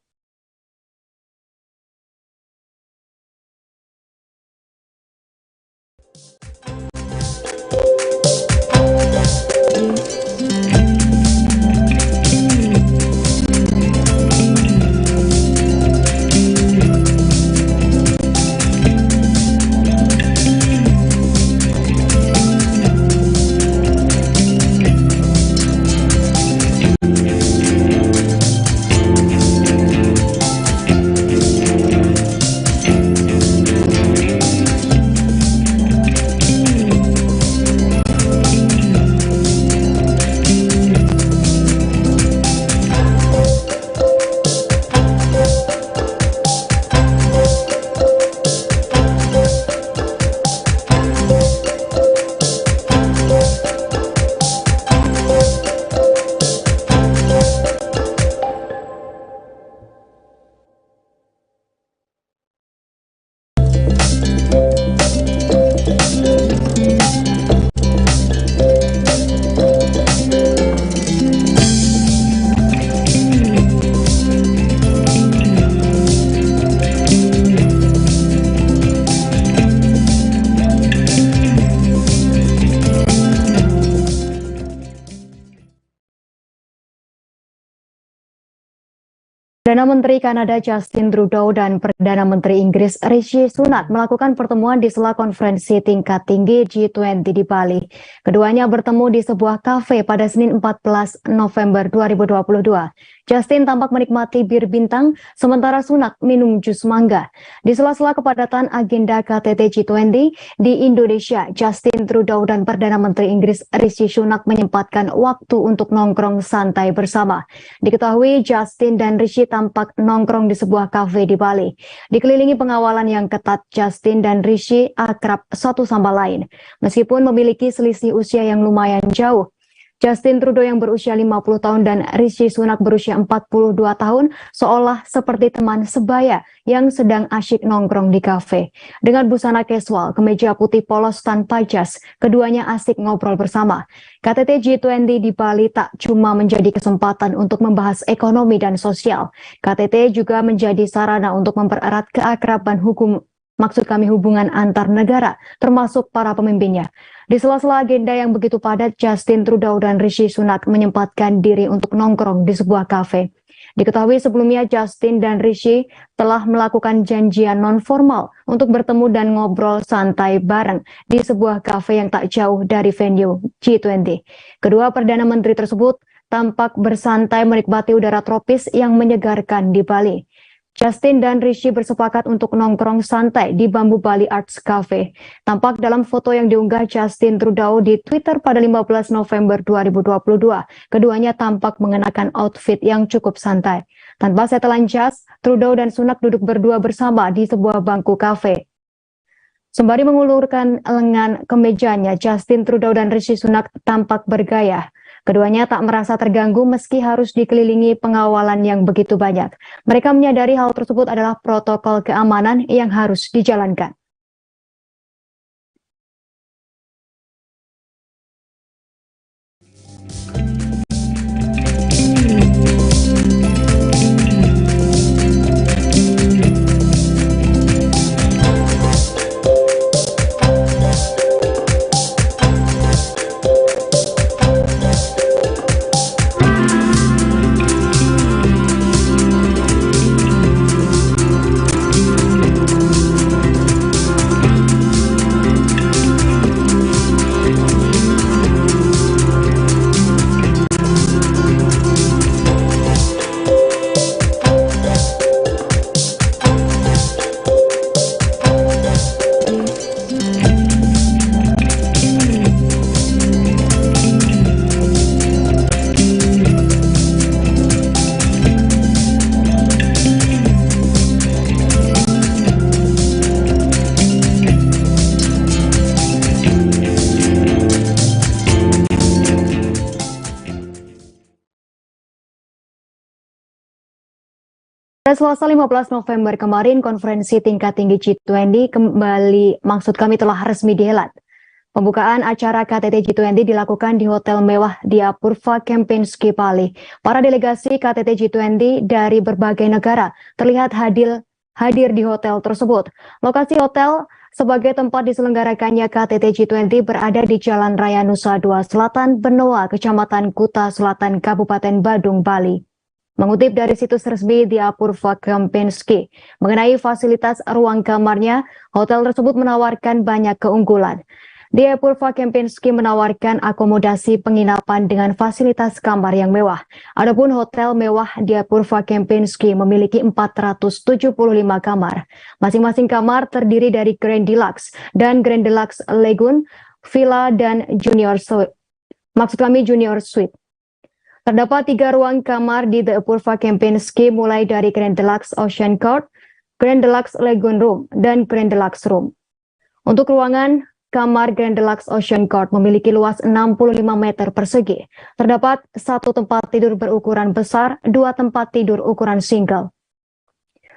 [SPEAKER 8] Perdana Menteri Kanada Justin Trudeau dan Perdana Menteri Inggris Rishi Sunak melakukan pertemuan di sela konferensi tingkat tinggi G20 di Bali. Keduanya bertemu di sebuah kafe pada Senin 14 November 2022. Justin tampak menikmati bir bintang, sementara Sunak minum jus mangga. Di sela-sela kepadatan agenda KTT G20 di Indonesia, Justin Trudeau dan Perdana Menteri Inggris Rishi Sunak menyempatkan waktu untuk nongkrong santai bersama. Diketahui Justin dan Rishi tampak nongkrong di sebuah kafe di Bali. Dikelilingi pengawalan yang ketat, Justin dan Rishi akrab satu sama lain. Meskipun memiliki selisih usia yang lumayan jauh, Justin Trudeau yang berusia 50 tahun dan Rishi Sunak berusia 42 tahun seolah seperti teman sebaya yang sedang asyik nongkrong di kafe. Dengan busana casual, kemeja putih polos tanpa jas, keduanya asik ngobrol bersama. KTT G20 di Bali tak cuma menjadi kesempatan untuk membahas ekonomi dan sosial. KTT juga menjadi sarana untuk mempererat keakraban hubungan antar negara, termasuk para pemimpinnya. Di sela-sela agenda yang begitu padat, Justin Trudeau dan Rishi Sunak menyempatkan diri untuk nongkrong di sebuah kafe. Diketahui sebelumnya Justin dan Rishi telah melakukan janjian non-formal untuk bertemu dan ngobrol santai bareng di sebuah kafe yang tak jauh dari venue G20. Kedua Perdana Menteri tersebut tampak bersantai menikmati udara tropis yang menyegarkan di Bali. Justin dan Rishi bersepakat untuk nongkrong santai di Bambu Bali Arts Cafe. Tampak dalam foto yang diunggah Justin Trudeau di Twitter pada 15 November 2022. Keduanya tampak mengenakan outfit yang cukup santai. Tanpa setelan jas, Trudeau dan Sunak duduk berdua bersama di sebuah bangku kafe. Sembari mengulurkan lengan kemejanya, Justin Trudeau dan Rishi Sunak tampak bergaya. Keduanya tak merasa terganggu meski harus dikelilingi pengawalan yang begitu banyak. Mereka menyadari hal tersebut adalah protokol keamanan yang harus dijalankan. Pada Selasa 15 November kemarin, konferensi tingkat tinggi G20 telah resmi dihelat. Pembukaan acara KTT G20 dilakukan di hotel mewah di Apurva Kempinski, Bali. Para delegasi KTT G20 dari berbagai negara terlihat hadir di hotel tersebut. Lokasi hotel sebagai tempat diselenggarakannya KTT G20 berada di Jalan Raya Nusa Dua Selatan, Benoa, Kecamatan Kuta Selatan, Kabupaten Badung, Bali. Mengutip dari situs resmi di Apurva Kempinski, mengenai fasilitas ruang kamarnya, hotel tersebut menawarkan banyak keunggulan. Di Apurva Kempinski menawarkan akomodasi penginapan dengan fasilitas kamar yang mewah. Adapun hotel mewah di Apurva Kempinski memiliki 475 kamar. Masing-masing kamar terdiri dari Grand Deluxe dan Grand Deluxe Lagoon, Villa dan Junior Suite. Junior Suite. Terdapat 3 ruang kamar di The Apurva Kempinski mulai dari Grand Deluxe Ocean Court, Grand Deluxe Lagoon Room, dan Grand Deluxe Room. Untuk ruangan kamar Grand Deluxe Ocean Court memiliki luas 65 meter persegi. Terdapat 1 tempat tidur berukuran besar, 2 tempat tidur ukuran single.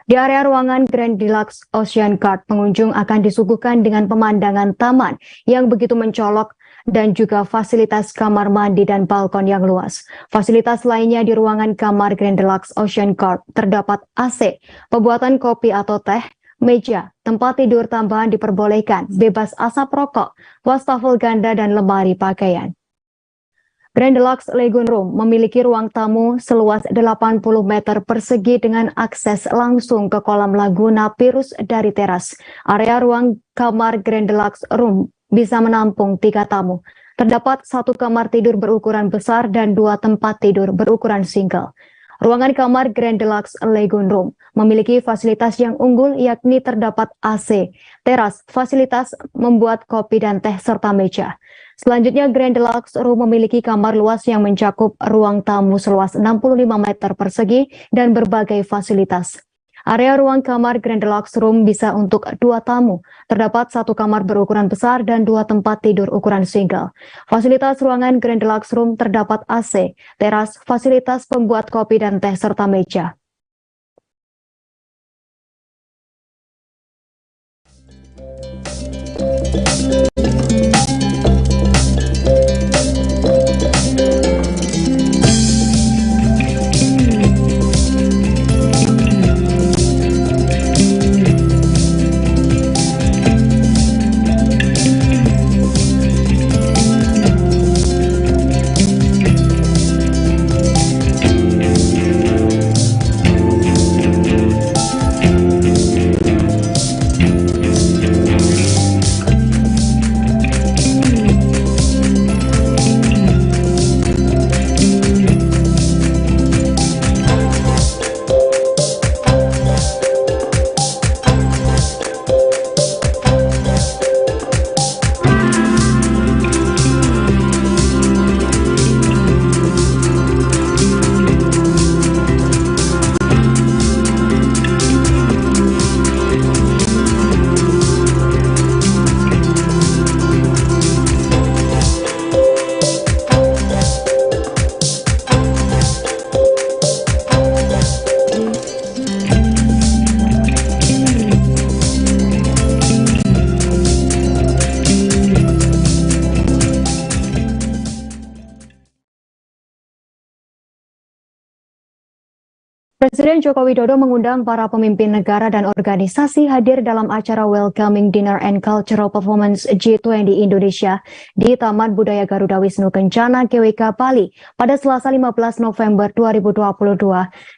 [SPEAKER 8] Di area ruangan Grand Deluxe Ocean Court, pengunjung akan disuguhkan dengan pemandangan taman yang begitu mencolok dan juga fasilitas kamar mandi dan balkon yang luas. Fasilitas lainnya di ruangan kamar Grand Deluxe Ocean Court terdapat AC, pembuatan kopi atau teh, meja, tempat tidur tambahan diperbolehkan, bebas asap rokok, wastafel ganda dan lemari pakaian. Grand Deluxe Lagoon Room memiliki ruang tamu seluas 80 meter persegi dengan akses langsung ke kolam Laguna Pirus dari teras. Area ruang kamar Grand Deluxe Room bisa menampung 3 tamu. Terdapat 1 kamar tidur berukuran besar dan 2 tempat tidur berukuran single. Ruangan kamar Grand Deluxe Lagoon Room memiliki fasilitas yang unggul yakni terdapat AC, teras, fasilitas membuat kopi dan teh serta meja. Selanjutnya Grand Deluxe Room memiliki kamar luas yang mencakup ruang tamu seluas 65 meter persegi dan berbagai fasilitas. Area ruang kamar Grand Deluxe Room bisa untuk 2 tamu. Terdapat 1 kamar berukuran besar dan 2 tempat tidur ukuran single. Fasilitas ruangan Grand Deluxe Room terdapat AC, teras, fasilitas pembuat kopi dan teh serta meja. Presiden Joko Widodo mengundang para pemimpin negara dan organisasi hadir dalam acara Welcoming Dinner and Cultural Performance G20 Indonesia di Taman Budaya Garuda Wisnu Kencana GWK Bali pada Selasa 15 November 2022.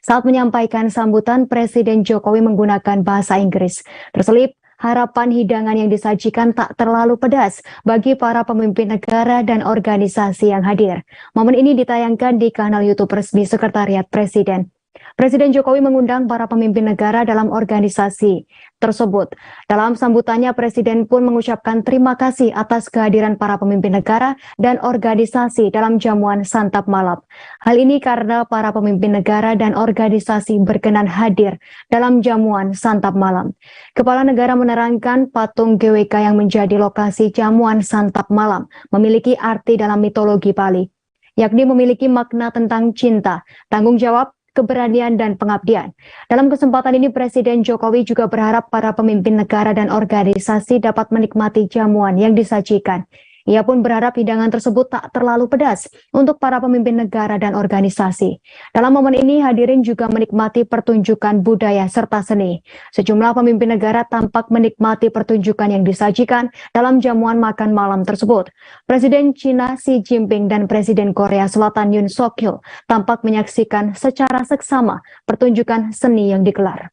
[SPEAKER 8] Saat menyampaikan sambutan, Presiden Jokowi menggunakan bahasa Inggris. Terselip harapan hidangan yang disajikan tak terlalu pedas bagi para pemimpin negara dan organisasi yang hadir. Momen ini ditayangkan di kanal YouTube resmi Sekretariat Presiden. Presiden Jokowi mengundang para pemimpin negara dalam organisasi tersebut. Dalam sambutannya, Presiden pun mengucapkan terima kasih atas kehadiran para pemimpin negara dan organisasi dalam jamuan santap malam. Hal ini karena para pemimpin negara dan organisasi berkenan hadir dalam jamuan santap malam. Kepala negara menerangkan patung GWK yang menjadi lokasi jamuan santap malam memiliki arti dalam mitologi Bali, yakni memiliki makna tentang cinta, tanggung jawab, keberanian, dan pengabdian. Dalam kesempatan ini, Presiden Jokowi juga berharap para pemimpin negara dan organisasi dapat menikmati jamuan yang disajikan. Ia pun berharap hidangan tersebut tak terlalu pedas untuk para pemimpin negara dan organisasi. Dalam momen ini, hadirin juga menikmati pertunjukan budaya serta seni. Sejumlah pemimpin negara tampak menikmati pertunjukan yang disajikan dalam jamuan makan malam tersebut. Presiden China Xi Jinping dan Presiden Korea Selatan Yoon Suk Yeol tampak menyaksikan secara seksama pertunjukan seni yang digelar.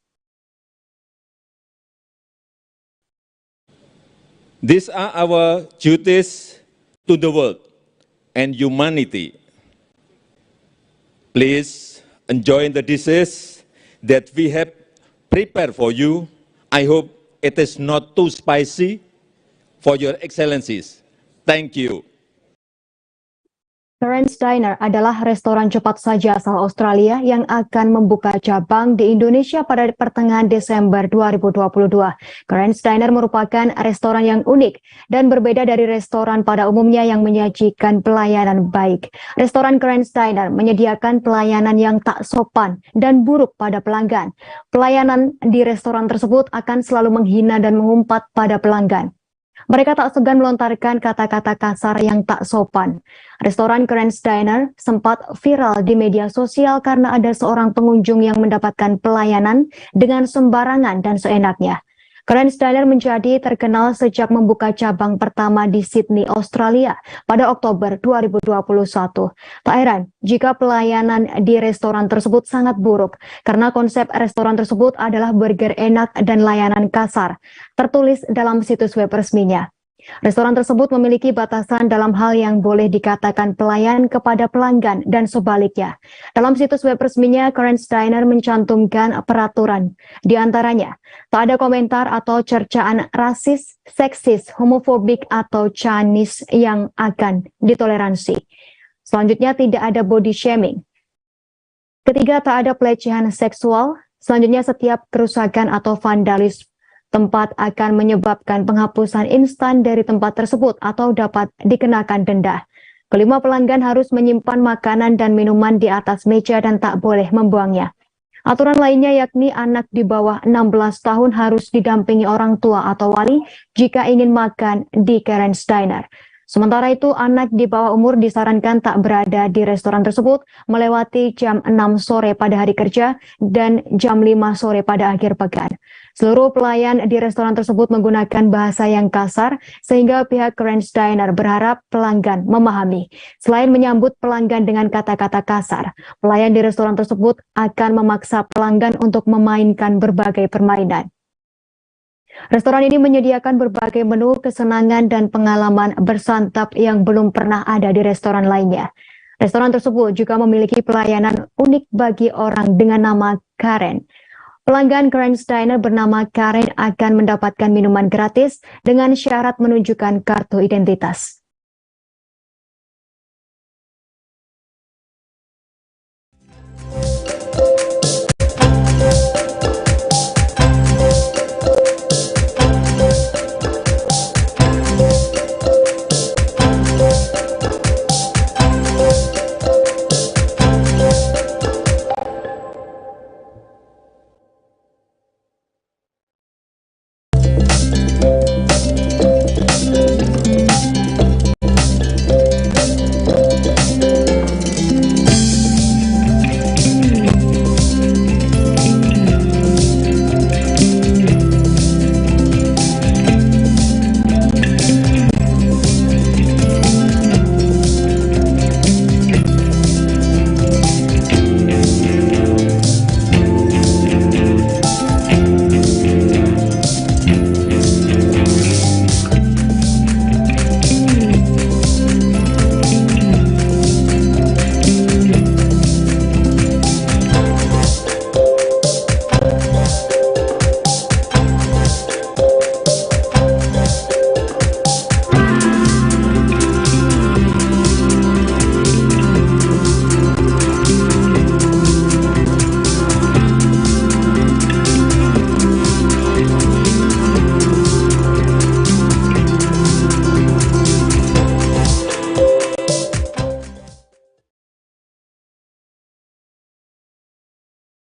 [SPEAKER 9] These are our duties to the world and humanity. Please enjoy the dishes that we have prepared for you. I hope it is not too spicy for your excellencies. Thank you.
[SPEAKER 8] Karen's Diner adalah restoran cepat saji asal Australia yang akan membuka cabang di Indonesia pada pertengahan Desember 2022. Karen's Diner merupakan restoran yang unik dan berbeda dari restoran pada umumnya yang menyajikan pelayanan baik. Restoran Karen's Diner menyediakan pelayanan yang tak sopan dan buruk pada pelanggan. Pelayanan di restoran tersebut akan selalu menghina dan mengumpat pada pelanggan. Mereka tak segan melontarkan kata-kata kasar yang tak sopan. Restoran Karen's Diner sempat viral di media sosial karena ada seorang pengunjung yang mendapatkan pelayanan dengan sembarangan dan seenaknya. Karen's Diner menjadi terkenal sejak membuka cabang pertama di Sydney, Australia pada Oktober 2021. Tak heran jika pelayanan di restoran tersebut sangat buruk karena konsep restoran tersebut adalah burger enak dan layanan kasar, tertulis dalam situs web resminya. Restoran tersebut memiliki batasan dalam hal yang boleh dikatakan pelayan kepada pelanggan dan sebaliknya. Dalam situs web resminya, Karen's Diner mencantumkan peraturan. Di antaranya, tak ada komentar atau cercaan rasis, seksis, homofobik, atau Chinese yang akan ditoleransi. Selanjutnya, tidak ada body shaming. Ketiga, tak ada pelecehan seksual. Selanjutnya, setiap kerusakan atau vandalisme tempat akan menyebabkan penghapusan instan dari tempat tersebut atau dapat dikenakan denda. Kelima, pelanggan harus menyimpan makanan dan minuman di atas meja dan tak boleh membuangnya. Aturan lainnya yakni anak di bawah 16 tahun harus didampingi orang tua atau wali jika ingin makan di Karen's Diner. Sementara itu, anak di bawah umur disarankan tak berada di restoran tersebut melewati jam 6 sore pada hari kerja dan jam 5 sore pada akhir pekan. Seluruh pelayan di restoran tersebut menggunakan bahasa yang kasar sehingga pihak Karen's Diner berharap pelanggan memahami. Selain menyambut pelanggan dengan kata-kata kasar, pelayan di restoran tersebut akan memaksa pelanggan untuk memainkan berbagai permainan. Restoran ini menyediakan berbagai menu kesenangan dan pengalaman bersantap yang belum pernah ada di restoran lainnya. Restoran tersebut juga memiliki pelayanan unik bagi orang dengan nama Karen. Pelanggan Karen's Diner bernama Karen akan mendapatkan minuman gratis dengan syarat menunjukkan kartu identitas.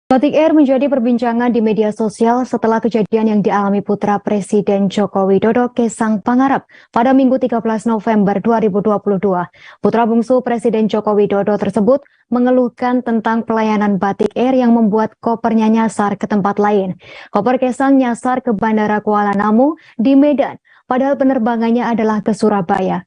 [SPEAKER 8] Batik Air menjadi perbincangan di media sosial setelah kejadian yang dialami putra Presiden Joko Widodo, Kaisang Pangarep, pada Minggu 13 November 2022. Putra bungsu Presiden Joko Widodo tersebut mengeluhkan tentang pelayanan Batik Air yang membuat kopernya nyasar ke tempat lain. Koper Kaisang nyasar ke Bandara Kuala Namu di Medan, padahal penerbangannya adalah ke Surabaya.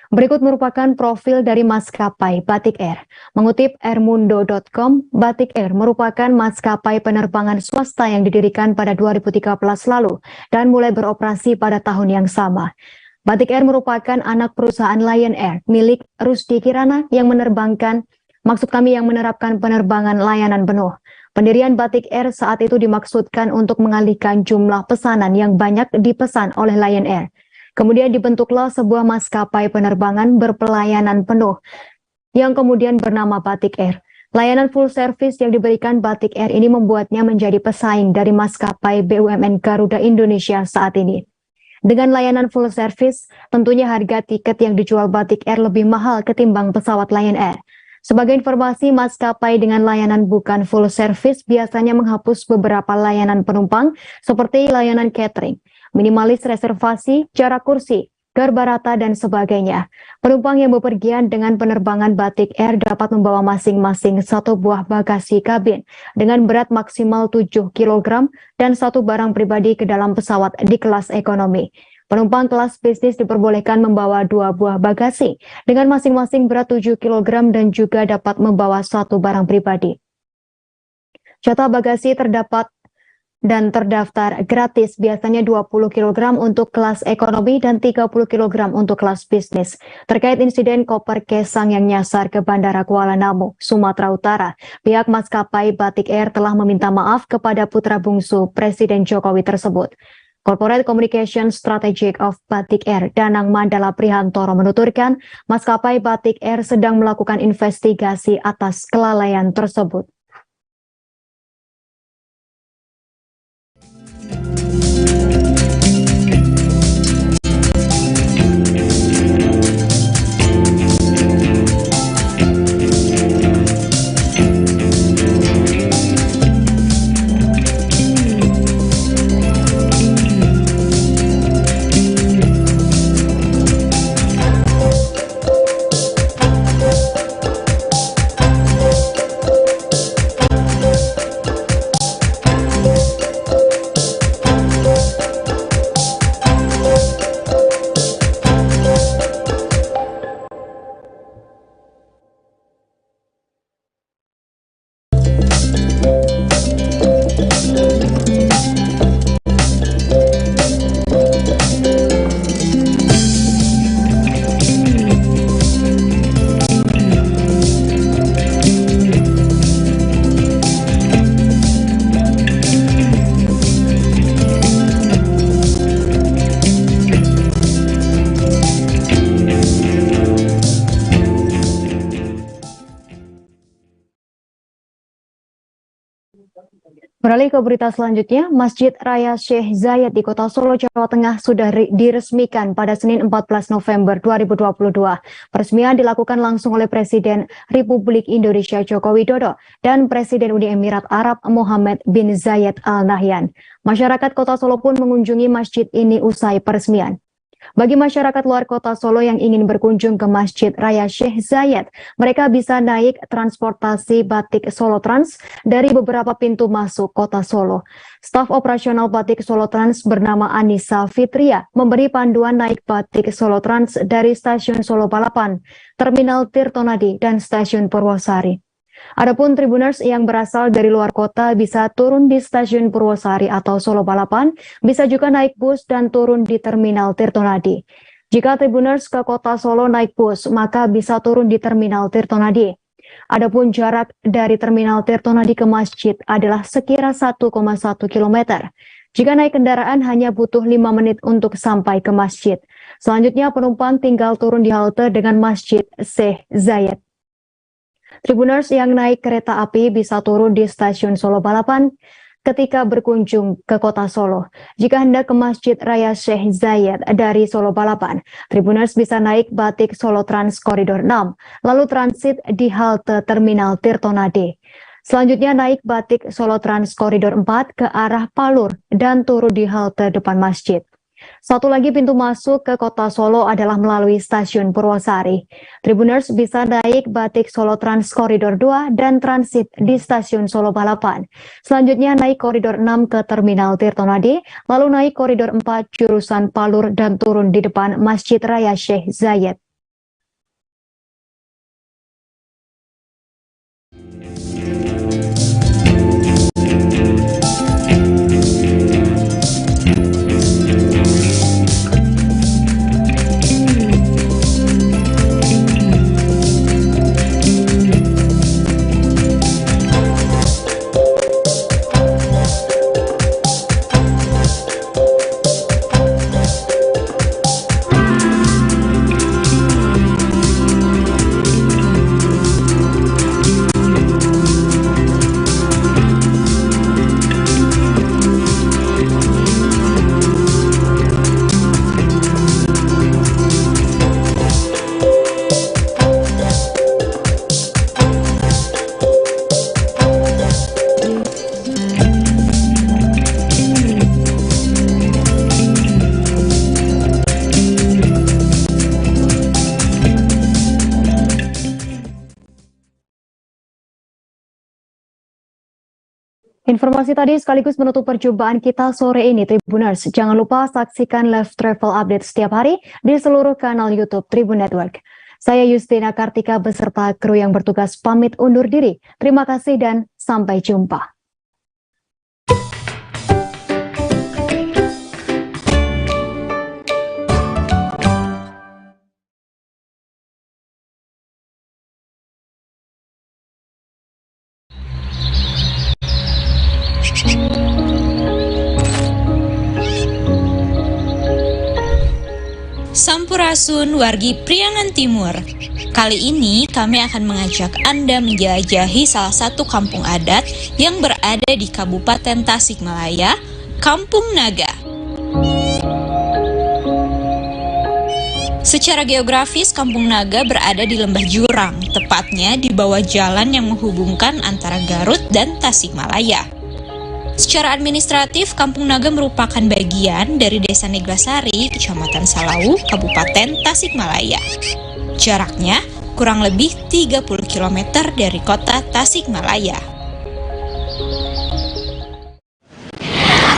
[SPEAKER 8] Berikut merupakan profil dari maskapai Batik Air. Mengutip airmundo.com, Batik Air merupakan maskapai penerbangan swasta yang didirikan pada 2013 lalu dan mulai beroperasi pada tahun yang sama. Batik Air merupakan anak perusahaan Lion Air milik Rusdi Kirana yang menerapkan penerbangan layanan penuh. Pendirian Batik Air saat itu dimaksudkan untuk mengalihkan jumlah pesanan yang banyak dipesan oleh Lion Air. Kemudian dibentuklah sebuah maskapai penerbangan berpelayanan penuh yang kemudian bernama Batik Air. Layanan full service yang diberikan Batik Air ini membuatnya menjadi pesaing dari maskapai BUMN Garuda Indonesia saat ini. Dengan layanan full service, tentunya harga tiket yang dijual Batik Air lebih mahal ketimbang pesawat Lion Air. Sebagai informasi, maskapai dengan layanan bukan full service biasanya menghapus beberapa layanan penumpang seperti layanan catering, minimalis reservasi, jarak kursi, garba rata, dan sebagainya. Penumpang yang bepergian dengan penerbangan Batik Air dapat membawa masing-masing satu buah bagasi kabin dengan berat maksimal 7 kg dan satu barang pribadi ke dalam pesawat di kelas ekonomi. Penumpang kelas bisnis diperbolehkan membawa 2 buah bagasi dengan masing-masing berat 7 kg dan juga dapat membawa satu barang pribadi. Jatah bagasi terdapat dan terdaftar gratis, biasanya 20 kg untuk kelas ekonomi dan 30 kg untuk kelas bisnis. Terkait insiden koper Kaisang yang nyasar ke Bandara Kuala Namu, Sumatera Utara, pihak maskapai Batik Air telah meminta maaf kepada putra bungsu Presiden Jokowi tersebut. Corporate Communication Strategic of Batik Air, Danang Mandala Prihantoro menuturkan, maskapai Batik Air sedang melakukan investigasi atas kelalaian tersebut. Beralih ke berita selanjutnya, Masjid Raya Syekh Zayed di Kota Solo, Jawa Tengah sudah diresmikan pada Senin 14 November 2022. Peresmian dilakukan langsung oleh Presiden Republik Indonesia Joko Widodo dan Presiden Uni Emirat Arab Mohammed bin Zayed Al Nahyan. Masyarakat Kota Solo pun mengunjungi masjid ini usai peresmian. Bagi masyarakat luar Kota Solo yang ingin berkunjung ke Masjid Raya Syekh Zayed, mereka bisa naik transportasi Batik Solo Trans dari beberapa pintu masuk Kota Solo. Staf operasional Batik Solo Trans bernama Anissa Fitria memberi panduan naik Batik Solo Trans dari Stasiun Solo Balapan, Terminal Tirtonadi, dan Stasiun Purwosari. Adapun Tribuners yang berasal dari luar kota bisa turun di Stasiun Purwosari atau Solo Balapan, bisa juga naik bus dan turun di Terminal Tirtonadi. Jika Tribuners ke Kota Solo naik bus, maka bisa turun di Terminal Tirtonadi. Adapun jarak dari Terminal Tirtonadi ke masjid adalah sekira 1,1 km. Jika naik kendaraan hanya butuh 5 menit untuk sampai ke masjid. Selanjutnya penumpang tinggal turun di halte dengan Masjid Syekh Zayed. Tribuners yang naik kereta api bisa turun di Stasiun Solo Balapan ketika berkunjung ke Kota Solo. Jika hendak ke Masjid Raya Syekh Zayed dari Solo Balapan, Tribuners bisa naik Batik Solo Trans Koridor 6, lalu transit di halte Terminal Tirtonadi. Selanjutnya naik batik Solo Trans Koridor 4 ke arah Palur dan turun di halte depan masjid. Satu lagi pintu masuk ke kota Solo adalah melalui stasiun Purwosari. Tribuners bisa naik batik Solo Trans Koridor 2 dan transit di stasiun Solo Balapan. Selanjutnya naik koridor 6 ke Terminal Tirtonadi, lalu naik koridor 4 jurusan Palur dan turun di depan Masjid Raya Syekh Zayed. Informasi tadi sekaligus menutup perjumpaan kita sore ini, Tribuners. Jangan lupa saksikan live travel update setiap hari di seluruh kanal YouTube Tribun Network. Saya Yustina Kartika beserta kru yang bertugas pamit undur diri. Terima kasih dan sampai jumpa.
[SPEAKER 2] Sampurasun wargi Priangan Timur. Kali ini kami akan mengajak Anda menjelajahi salah satu kampung adat yang berada di Kabupaten Tasikmalaya, Kampung Naga. Secara geografis, Kampung Naga berada di lembah jurang, tepatnya di bawah jalan yang menghubungkan antara Garut dan Tasikmalaya. Secara administratif, Kampung Naga merupakan bagian dari Desa Neglasari, Kecamatan Salau, Kabupaten Tasikmalaya. Jaraknya kurang lebih 30 km dari kota Tasikmalaya.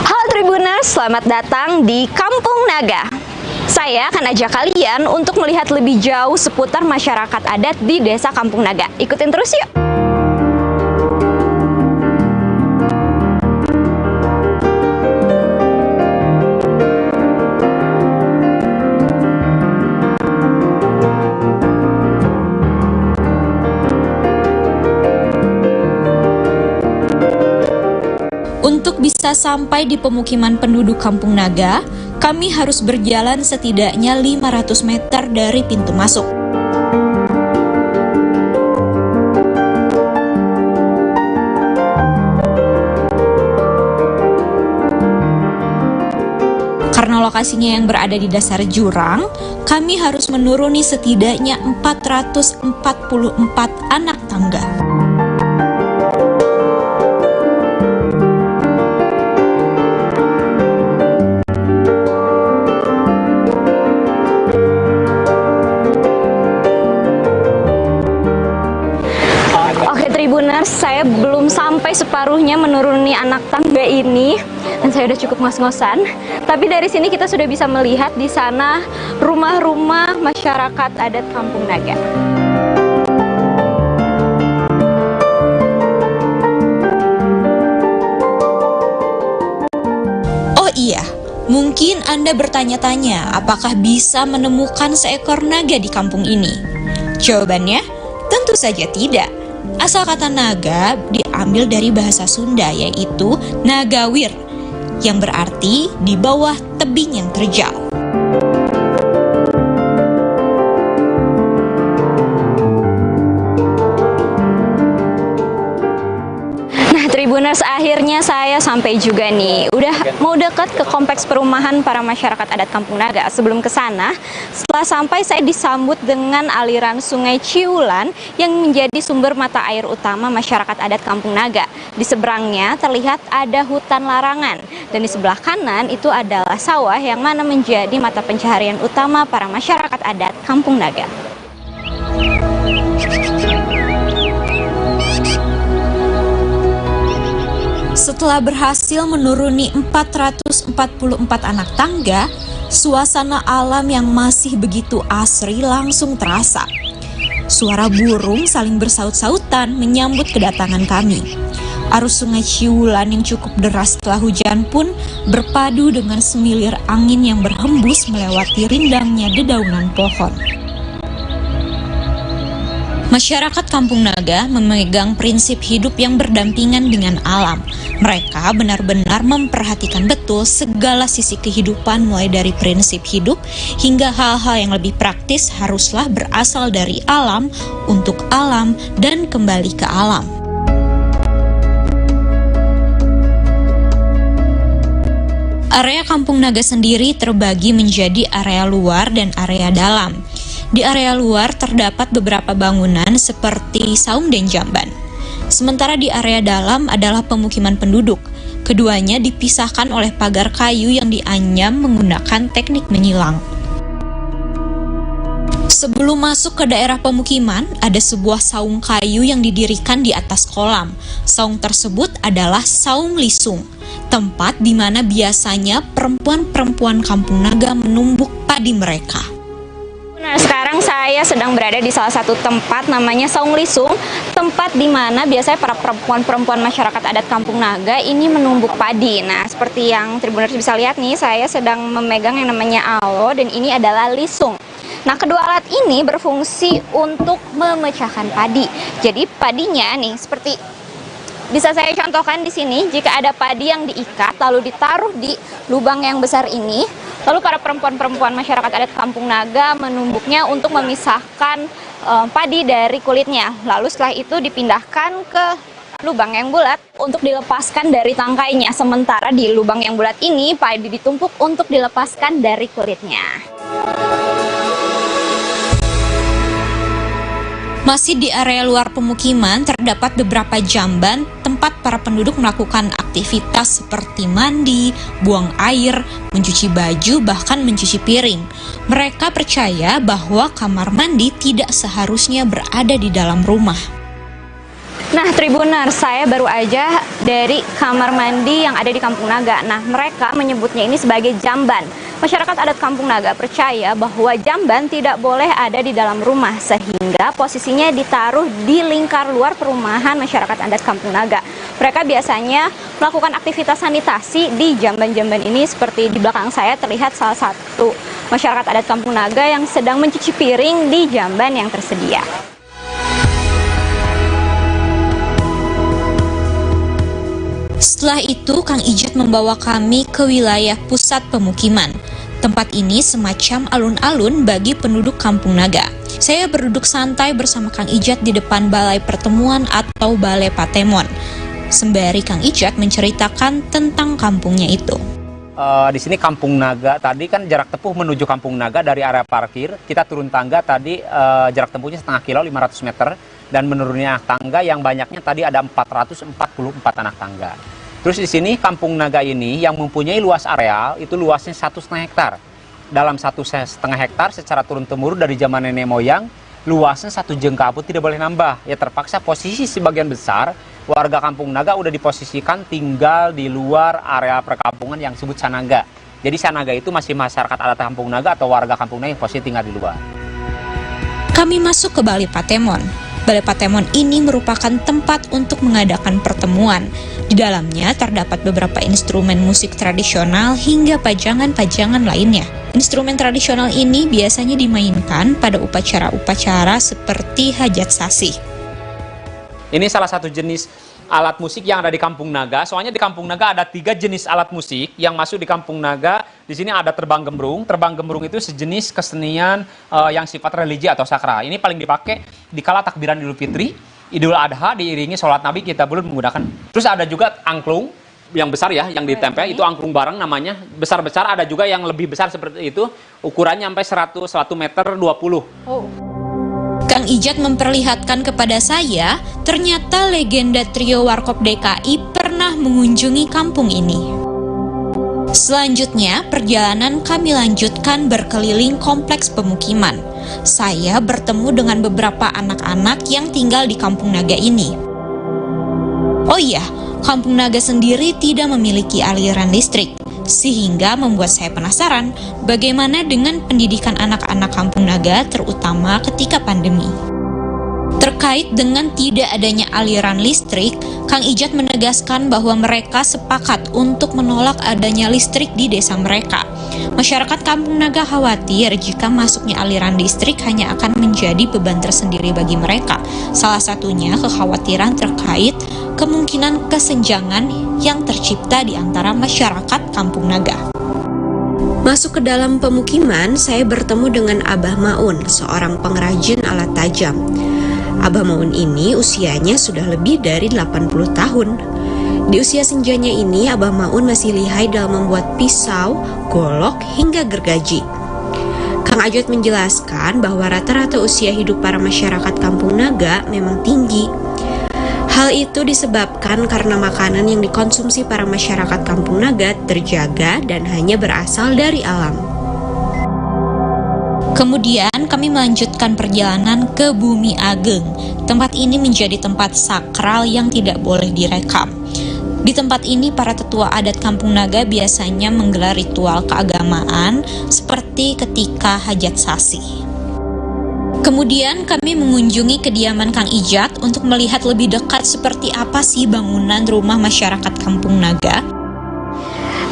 [SPEAKER 12] Halo Tribuners, selamat datang di Kampung Naga. Saya akan ajak kalian untuk melihat lebih jauh seputar masyarakat adat di Desa Kampung Naga. Ikutin terus yuk!
[SPEAKER 2] Untuk bisa sampai di pemukiman penduduk Kampung Naga, kami harus berjalan setidaknya 500 meter dari pintu masuk. Karena lokasinya yang berada di dasar jurang, kami harus menuruni setidaknya 444 anak tangga.
[SPEAKER 12] Saya belum sampai separuhnya menuruni anak tangga ini dan saya udah cukup ngos-ngosan. Tapi dari sini kita sudah bisa melihat di sana rumah-rumah masyarakat adat Kampung Naga.
[SPEAKER 2] Oh iya, mungkin Anda bertanya-tanya apakah bisa menemukan seekor naga di kampung ini? Jawabannya, tentu saja tidak. Asal kata naga diambil dari bahasa Sunda, yaitu nagawir, yang berarti di bawah tebing yang terjal. Nah Tribuners, akhirnya saya sampai juga nih. Udah
[SPEAKER 10] mau dekat ke kompleks perumahan para masyarakat adat Kampung Naga. Sebelum ke sana, setelah sampai saya disambut dengan aliran Sungai Ciulan yang menjadi sumber mata air utama masyarakat adat Kampung Naga. Di seberangnya terlihat ada hutan larangan dan di sebelah kanan itu adalah sawah yang mana menjadi mata pencaharian utama para masyarakat adat Kampung Naga.
[SPEAKER 2] Setelah berhasil menuruni 444 anak tangga, suasana alam yang masih begitu asri langsung terasa. Suara burung saling bersaut-sautan menyambut kedatangan kami. Arus Sungai Ciulan yang cukup deras setelah hujan pun berpadu dengan semilir angin yang berhembus melewati rindangnya dedaunan pohon. Masyarakat Kampung Naga memegang prinsip hidup yang berdampingan dengan alam. Mereka benar-benar memperhatikan betul segala sisi kehidupan, mulai dari prinsip hidup hingga hal-hal yang lebih praktis haruslah berasal dari alam, untuk alam, dan kembali ke alam. Area Kampung Naga sendiri terbagi menjadi area luar dan area dalam. Di area luar terdapat beberapa bangunan seperti saung dan jamban. Sementara di area dalam adalah pemukiman penduduk. Keduanya dipisahkan oleh pagar kayu yang dianyam menggunakan teknik menyilang. Sebelum masuk ke daerah pemukiman, ada sebuah saung kayu yang didirikan di atas kolam. Saung tersebut adalah saung lisung, tempat di mana biasanya perempuan-perempuan Kampung Naga menumbuk padi mereka.
[SPEAKER 10] Nah, sekarang saya sedang berada di salah satu tempat namanya Saung Lisung, tempat di mana biasanya para perempuan-perempuan masyarakat adat Kampung Naga ini menumbuk padi. Nah, seperti yang Tribuners bisa lihat nih, saya sedang memegang yang namanya alo dan ini adalah lisung. Nah, kedua alat ini berfungsi untuk memecahkan padi. Jadi padinya nih seperti bisa saya contohkan di sini, jika ada padi yang diikat lalu ditaruh di lubang yang besar ini, lalu para perempuan-perempuan masyarakat adat Kampung Naga menumbuknya untuk memisahkan padi dari kulitnya. Lalu setelah itu dipindahkan ke lubang yang bulat untuk dilepaskan dari tangkainya. Sementara di lubang yang bulat ini padi ditumpuk untuk dilepaskan dari kulitnya.
[SPEAKER 2] Masih di area luar pemukiman terdapat beberapa jamban tempat para penduduk melakukan aktivitas seperti mandi, buang air, mencuci baju, bahkan mencuci piring. Mereka percaya bahwa kamar mandi tidak seharusnya berada di dalam rumah.
[SPEAKER 10] Nah, Tribuners, saya baru aja dari kamar mandi yang ada di Kampung Naga. Nah, mereka menyebutnya ini sebagai jamban. Masyarakat adat Kampung Naga percaya bahwa jamban tidak boleh ada di dalam rumah, sehingga posisinya ditaruh di lingkar luar perumahan masyarakat adat Kampung Naga. Mereka biasanya melakukan aktivitas sanitasi di jamban-jamban ini. Seperti di belakang saya terlihat salah satu masyarakat adat Kampung Naga yang sedang mencuci piring di jamban yang tersedia.
[SPEAKER 2] Setelah itu, Kang Ijat membawa kami ke wilayah pusat pemukiman. Tempat ini semacam alun-alun bagi penduduk Kampung Naga. Saya berduduk santai bersama Kang Ijat di depan balai pertemuan atau balai Patemon. Sembari Kang Ijat menceritakan tentang kampungnya itu.
[SPEAKER 16] Di sini Kampung Naga, tadi kan jarak tempuh menuju Kampung Naga dari area parkir, kita turun tangga tadi jarak tempuhnya setengah kilo, 500 meter, dan menurunnya tangga yang banyaknya tadi ada 444 anak tangga. Terus di sini Kampung Naga ini yang mempunyai luas areal itu luasnya 1,5 hektar. Dalam 1,5 hektar secara turun-temurun dari zaman nenek moyang, luasnya 1 jengkal pun tidak boleh nambah. Ya terpaksa posisi sebagian besar warga Kampung Naga udah diposisikan tinggal di luar area perkampungan yang disebut Sanaga. Jadi Sanaga itu masih masyarakat adat Kampung Naga atau warga Kampung Naga yang posisi tinggal di luar.
[SPEAKER 2] Kami masuk ke Balai Patemon. Balai Patemon ini merupakan tempat untuk mengadakan pertemuan. Di dalamnya terdapat beberapa instrumen musik tradisional hingga pajangan-pajangan lainnya. Instrumen tradisional ini biasanya dimainkan pada upacara-upacara seperti hajat sasih.
[SPEAKER 16] Ini salah satu jenis alat musik yang ada di Kampung Naga. Soalnya di Kampung Naga ada 3 jenis alat musik yang masuk di Kampung Naga. Di sini ada terbang gembrung. Terbang gembrung itu sejenis kesenian yang sifat religi atau sakral. Ini paling dipakai di kala takbiran Idul Fitri, Idul Adha diiringi sholat Nabi, kita belum menggunakan. Terus ada juga angklung. yang besar ya, yang ditempel itu angklung barang namanya. Besar-besar, ada juga yang lebih besar seperti itu, ukurannya sampai 1 meter 20.
[SPEAKER 2] Kang Ijat memperlihatkan kepada saya, ternyata legenda trio Warkop DKI pernah mengunjungi kampung ini. Selanjutnya, perjalanan kami lanjutkan berkeliling kompleks pemukiman. Saya bertemu dengan beberapa anak-anak yang tinggal di Kampung Naga ini. Oh iya, Kampung Naga sendiri tidak memiliki aliran listrik, sehingga membuat saya penasaran bagaimana dengan pendidikan anak-anak Kampung Naga terutama ketika pandemi. Terkait dengan tidak adanya aliran listrik, Kang Ijat menegaskan bahwa mereka sepakat untuk menolak adanya listrik di desa mereka. Masyarakat Kampung Naga khawatir jika masuknya aliran listrik hanya akan menjadi beban tersendiri bagi mereka. Salah satunya kekhawatiran terkait kemungkinan kesenjangan yang tercipta di antara masyarakat Kampung Naga. Masuk ke dalam pemukiman, saya bertemu dengan Abah Maun, seorang pengrajin alat tajam. Abah Maun ini usianya sudah lebih dari 80 tahun. Di usia senjanya ini, Abah Maun masih lihai dalam membuat pisau, golok, hingga gergaji. Kang Ajat menjelaskan bahwa rata-rata usia hidup para masyarakat Kampung Naga memang tinggi. Hal itu disebabkan karena makanan yang dikonsumsi para masyarakat Kampung Naga terjaga dan hanya berasal dari alam. Kemudian kami melanjutkan perjalanan ke Bumi Ageng. Tempat ini menjadi tempat sakral yang tidak boleh direkam. Di tempat ini para tetua adat Kampung Naga biasanya menggelar ritual keagamaan seperti ketika hajat sasi. Kemudian kami mengunjungi kediaman Kang Ijat untuk melihat lebih dekat seperti apa sih bangunan rumah masyarakat Kampung Naga.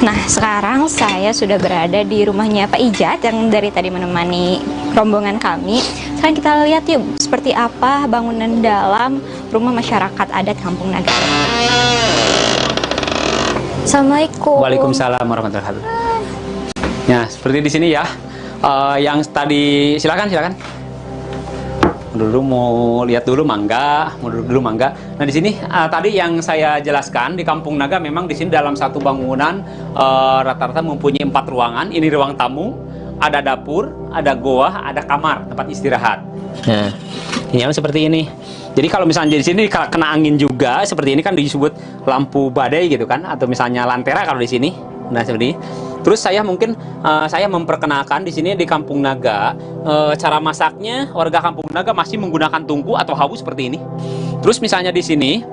[SPEAKER 10] Nah, sekarang saya sudah berada di rumahnya Pak Ijat yang dari tadi menemani rombongan kami. Sekarang kita lihat yuk seperti apa bangunan dalam rumah masyarakat adat Kampung Naga. Assalamualaikum.
[SPEAKER 16] Waalaikumsalam warahmatullahi wabarakatuh. Nah, seperti di sini ya. Yang tadi silakan. Dulu mau lihat dulu mangga, Nah di sini tadi yang saya jelaskan di Kampung Naga memang di sini dalam satu bangunan rata-rata mempunyai 4 ruangan. Ini ruang tamu, ada dapur, ada goa, ada kamar tempat istirahat. Nah, yang seperti ini. Jadi kalau misalnya di sini kena angin juga seperti ini kan disebut lampu badai gitu kan, atau misalnya lantera kalau di sini. Nah seperti ini. Terus saya mungkin saya memperkenalkan di sini di Kampung Naga cara masaknya warga Kampung Naga masih menggunakan tungku atau hawu seperti ini. Terus misalnya di sini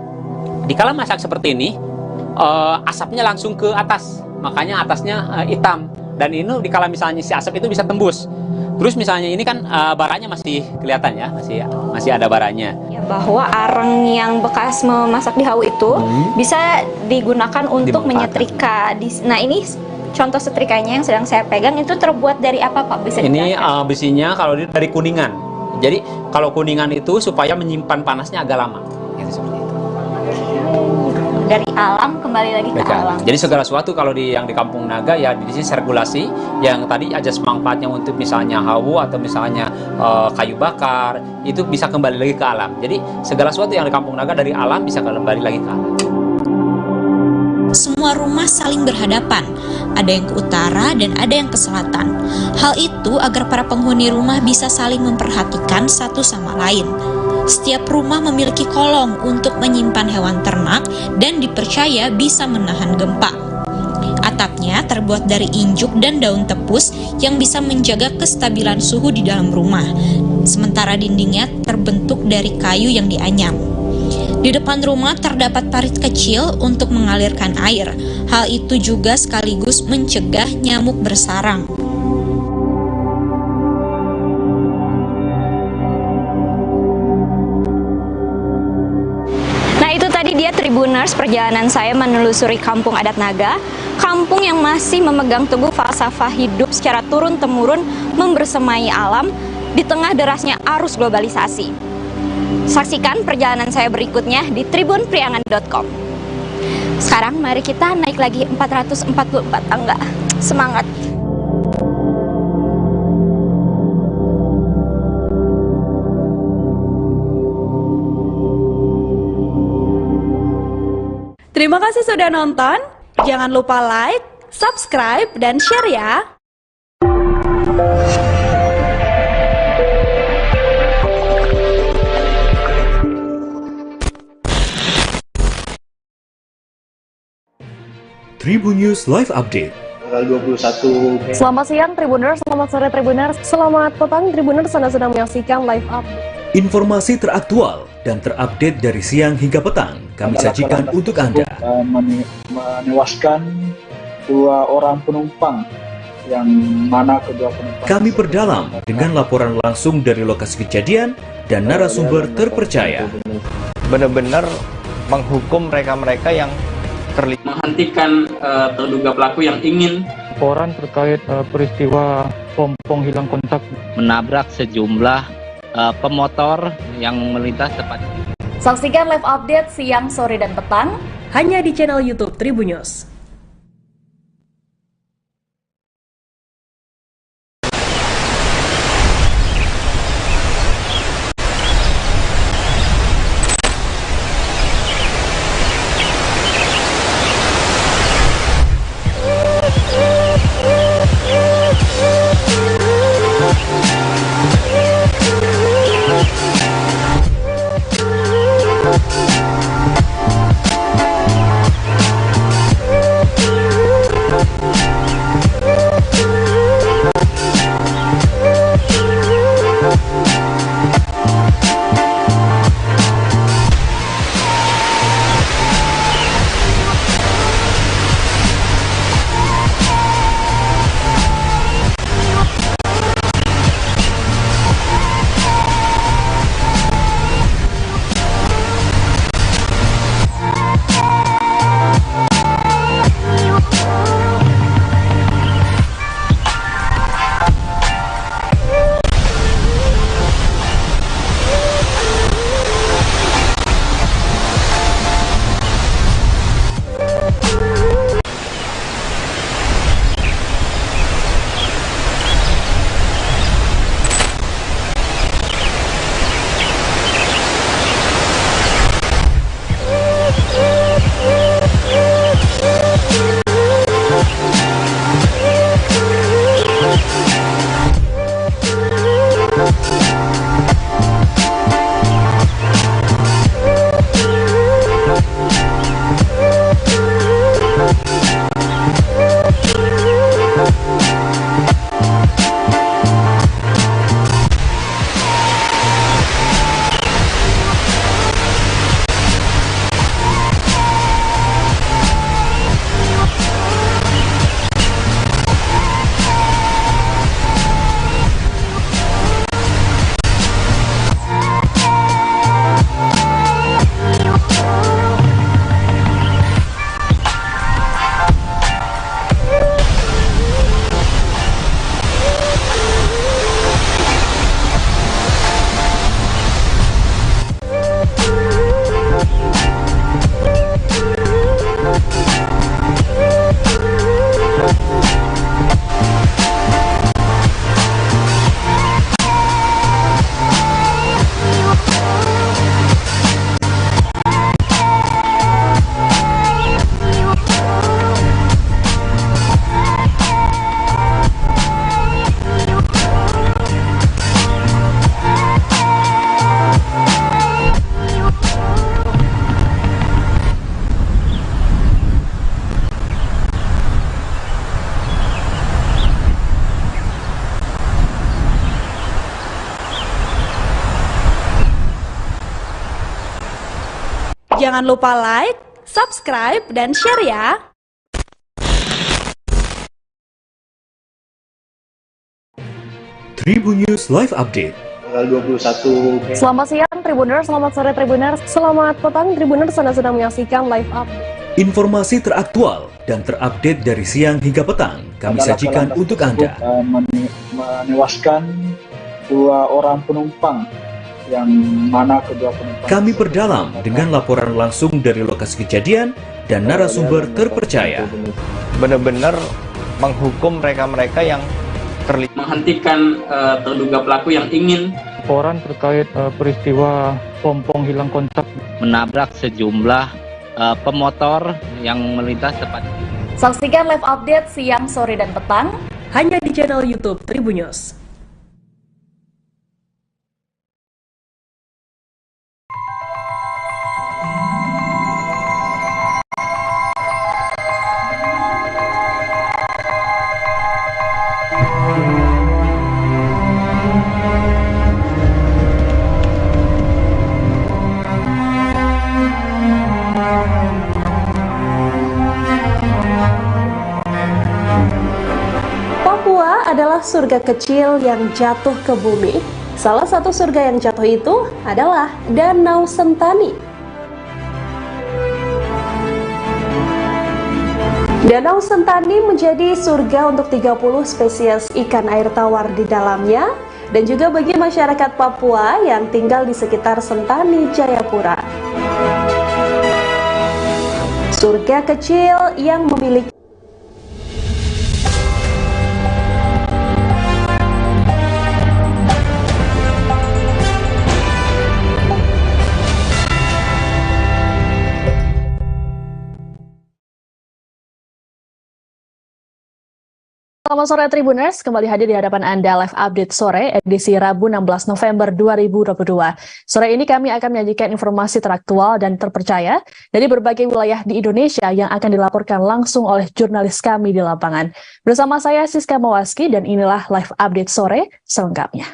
[SPEAKER 16] dikala masak seperti ini asapnya langsung ke atas, makanya atasnya hitam. Dan ini dikala misalnya si asap itu bisa tembus. Terus misalnya ini kan baranya masih kelihatan ya, masih ada baranya.
[SPEAKER 10] Ya, bahwa arang yang bekas memasak di hawu itu bisa digunakan untuk menyetrika. Nah ini contoh setrikanya yang sedang saya pegang itu terbuat dari apa Pak? Bisa
[SPEAKER 16] ini besinya kalau dari kuningan. Jadi kalau kuningan itu supaya menyimpan panasnya agak lama. Gitu, seperti itu.
[SPEAKER 10] Dari alam kembali lagi ke alam.
[SPEAKER 16] Jadi segala sesuatu kalau yang di Kampung Naga ya di sini sirkulasi yang tadi ajas manfaatnya untuk misalnya hawu atau misalnya kayu bakar itu bisa kembali lagi ke alam. Jadi segala sesuatu yang di Kampung Naga dari alam bisa kembali lagi ke alam.
[SPEAKER 2] Semua rumah saling berhadapan, ada yang ke utara dan ada yang ke selatan. Hal itu agar para penghuni rumah bisa saling memperhatikan satu sama lain. Setiap rumah memiliki kolong untuk menyimpan hewan ternak dan dipercaya bisa menahan gempa. Atapnya terbuat dari injuk dan daun tepus yang bisa menjaga kestabilan suhu di dalam rumah. Sementara dindingnya terbentuk dari kayu yang dianyam. Di depan rumah terdapat parit kecil untuk mengalirkan air. Hal itu juga sekaligus mencegah nyamuk bersarang.
[SPEAKER 10] Nah itu tadi dia Tribuners perjalanan saya menelusuri Kampung Adat Naga. Kampung yang masih memegang teguh falsafah hidup secara turun-temurun membersamai alam di tengah derasnya arus globalisasi. Saksikan perjalanan saya berikutnya di tribunpriangan.com. Sekarang mari kita naik lagi 444 tangga. Semangat!
[SPEAKER 13] Terima kasih sudah nonton. Jangan lupa like, subscribe, dan share ya.
[SPEAKER 15] Tribun News Live Update.
[SPEAKER 17] Tanggal 21.
[SPEAKER 12] Selamat siang Tribuners, selamat sore Tribuners, selamat petang Tribuners, Anda sedang menyaksikan live update.
[SPEAKER 15] Informasi teraktual dan terupdate dari siang hingga petang kami sajikan untuk Anda.
[SPEAKER 7] Menewaskan 2 orang penumpang, yang mana kedua penumpang
[SPEAKER 15] Kami perdalam dengan laporan langsung dari lokasi kejadian dan narasumber terpercaya.
[SPEAKER 19] Benar-benar menghukum mereka-mereka yang terlibat, menghentikan terduga pelaku yang ingin
[SPEAKER 11] Laporan terkait peristiwa pompong hilang kontak
[SPEAKER 26] menabrak sejumlah pemotor yang melintas tepat.
[SPEAKER 12] Saksikan live update siang, sore, dan petang
[SPEAKER 13] hanya di channel YouTube Tribun News. Jangan lupa like, subscribe, dan share ya.
[SPEAKER 15] Tribun News Live Update.
[SPEAKER 7] Tanggal 21.
[SPEAKER 12] Selamat siang Tribuners, selamat sore Tribuners, selamat petang Tribuners, Anda sedang menyaksikan live update.
[SPEAKER 15] Informasi teraktual dan terupdate dari siang hingga petang kami sajikan untuk Anda.
[SPEAKER 7] Menewaskan 2 orang penumpang, yang mana kedua penumpang
[SPEAKER 15] Kami perdalam dengan laporan langsung dari lokasi kejadian dan narasumber terpercaya.
[SPEAKER 19] benar-benar menghukum mereka-mereka yang terlibat, menghentikan terduga pelaku yang ingin
[SPEAKER 11] laporan terkait peristiwa pompong hilang kontak
[SPEAKER 26] menabrak sejumlah pemotor yang melintas tepat.
[SPEAKER 13] Saksikan live update siang, sore, dan petang
[SPEAKER 14] hanya di channel YouTube Tribunnews. Papua adalah surga kecil yang jatuh ke bumi. Salah satu surga yang jatuh itu adalah Danau Sentani. Danau Sentani menjadi surga untuk 30 spesies ikan air tawar di dalamnya dan juga bagi masyarakat Papua yang tinggal di sekitar Sentani, Jayapura. Surga kecil yang memiliki Selamat sore Tribuners, kembali hadir di hadapan Anda live update sore edisi Rabu 16 November 2022. Sore ini kami akan menyajikan informasi teraktual dan terpercaya dari berbagai wilayah di Indonesia yang akan dilaporkan langsung oleh jurnalis kami di lapangan. Bersama saya Siska Mawaski dan inilah live update sore selengkapnya.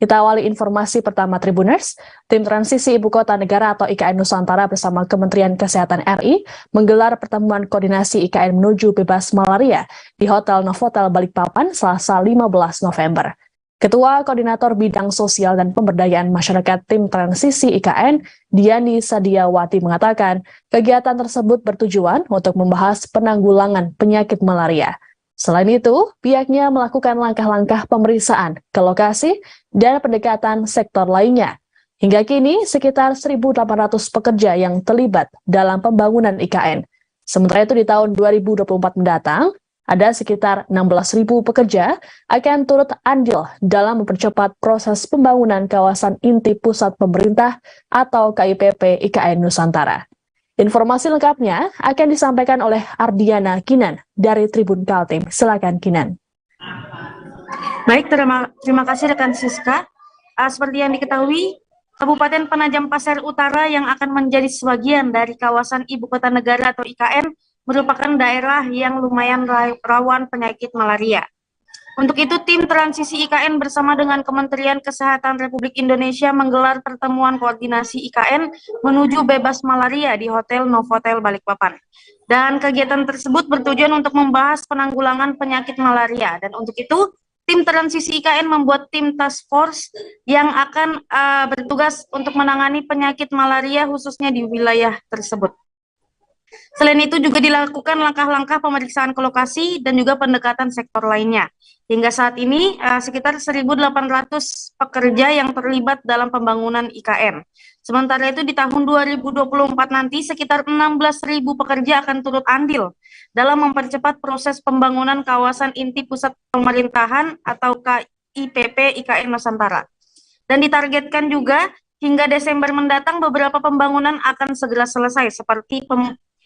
[SPEAKER 14] Kita awali informasi pertama Tribuners. Tim Transisi Ibu Kota Negara atau IKN Nusantara bersama Kementerian Kesehatan RI menggelar pertemuan koordinasi IKN menuju bebas malaria di Hotel Novotel Balikpapan Selasa 15 November. Ketua Koordinator Bidang Sosial dan Pemberdayaan Masyarakat Tim Transisi IKN, Diani Sadiawati mengatakan, kegiatan tersebut bertujuan untuk membahas penanggulangan penyakit malaria. Selain itu, pihaknya melakukan langkah-langkah pemeriksaan ke lokasi dan pendekatan sektor lainnya. Hingga kini, sekitar 1.800 pekerja yang terlibat dalam pembangunan IKN. Sementara itu di tahun 2024 mendatang, ada sekitar 16.000 pekerja akan turut andil dalam mempercepat proses pembangunan kawasan inti pusat pemerintah atau KIPP IKN Nusantara. Informasi lengkapnya akan disampaikan oleh Ardiana Kinan dari Tribun Kaltim. Silakan Kinan.
[SPEAKER 18] Baik, terima kasih rekan Siska. Seperti yang diketahui, Kabupaten Penajam Pasir Utara yang akan menjadi sebagian dari kawasan Ibu Kota Negara atau IKN merupakan daerah yang lumayan rawan penyakit malaria. Untuk itu, tim transisi IKN bersama dengan Kementerian Kesehatan Republik Indonesia menggelar pertemuan koordinasi IKN menuju bebas malaria di Hotel Novotel Balikpapan. Dan kegiatan tersebut bertujuan untuk membahas penanggulangan penyakit malaria. Dan untuk itu, tim transisi IKN membuat tim task force yang akan bertugas untuk menangani penyakit malaria khususnya di wilayah tersebut. Selain itu juga dilakukan langkah-langkah pemeriksaan ke lokasi dan juga pendekatan sektor lainnya. Hingga saat ini sekitar 1.800 pekerja yang terlibat dalam pembangunan IKN. Sementara itu di tahun 2024 nanti sekitar 16.000 pekerja akan turut andil dalam mempercepat proses pembangunan kawasan inti pusat pemerintahan atau KIPP IKN Nusantara. Dan ditargetkan juga hingga Desember mendatang beberapa pembangunan akan segera selesai seperti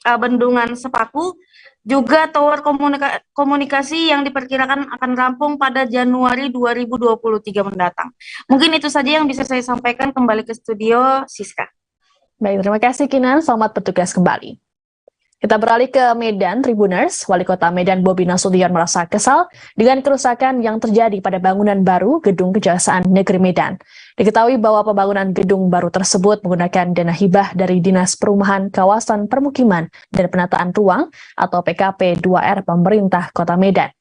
[SPEAKER 18] Bendungan Sepaku, juga tower komunikasi yang diperkirakan akan rampung pada Januari 2023 mendatang. Mungkin itu saja yang bisa saya sampaikan. Kembali ke studio, Siska.
[SPEAKER 14] Baik, terima kasih Kinan, selamat bertugas kembali. Kita beralih ke Medan, Tribuners. Wali Kota Medan Bobi Nasution merasa kesal dengan kerusakan yang terjadi pada bangunan baru Gedung Kejaksaan Negeri Medan. Diketahui bahwa pembangunan gedung baru tersebut menggunakan dana hibah dari Dinas Perumahan Kawasan Permukiman dan Penataan Ruang atau PKP 2R pemerintah Kota Medan.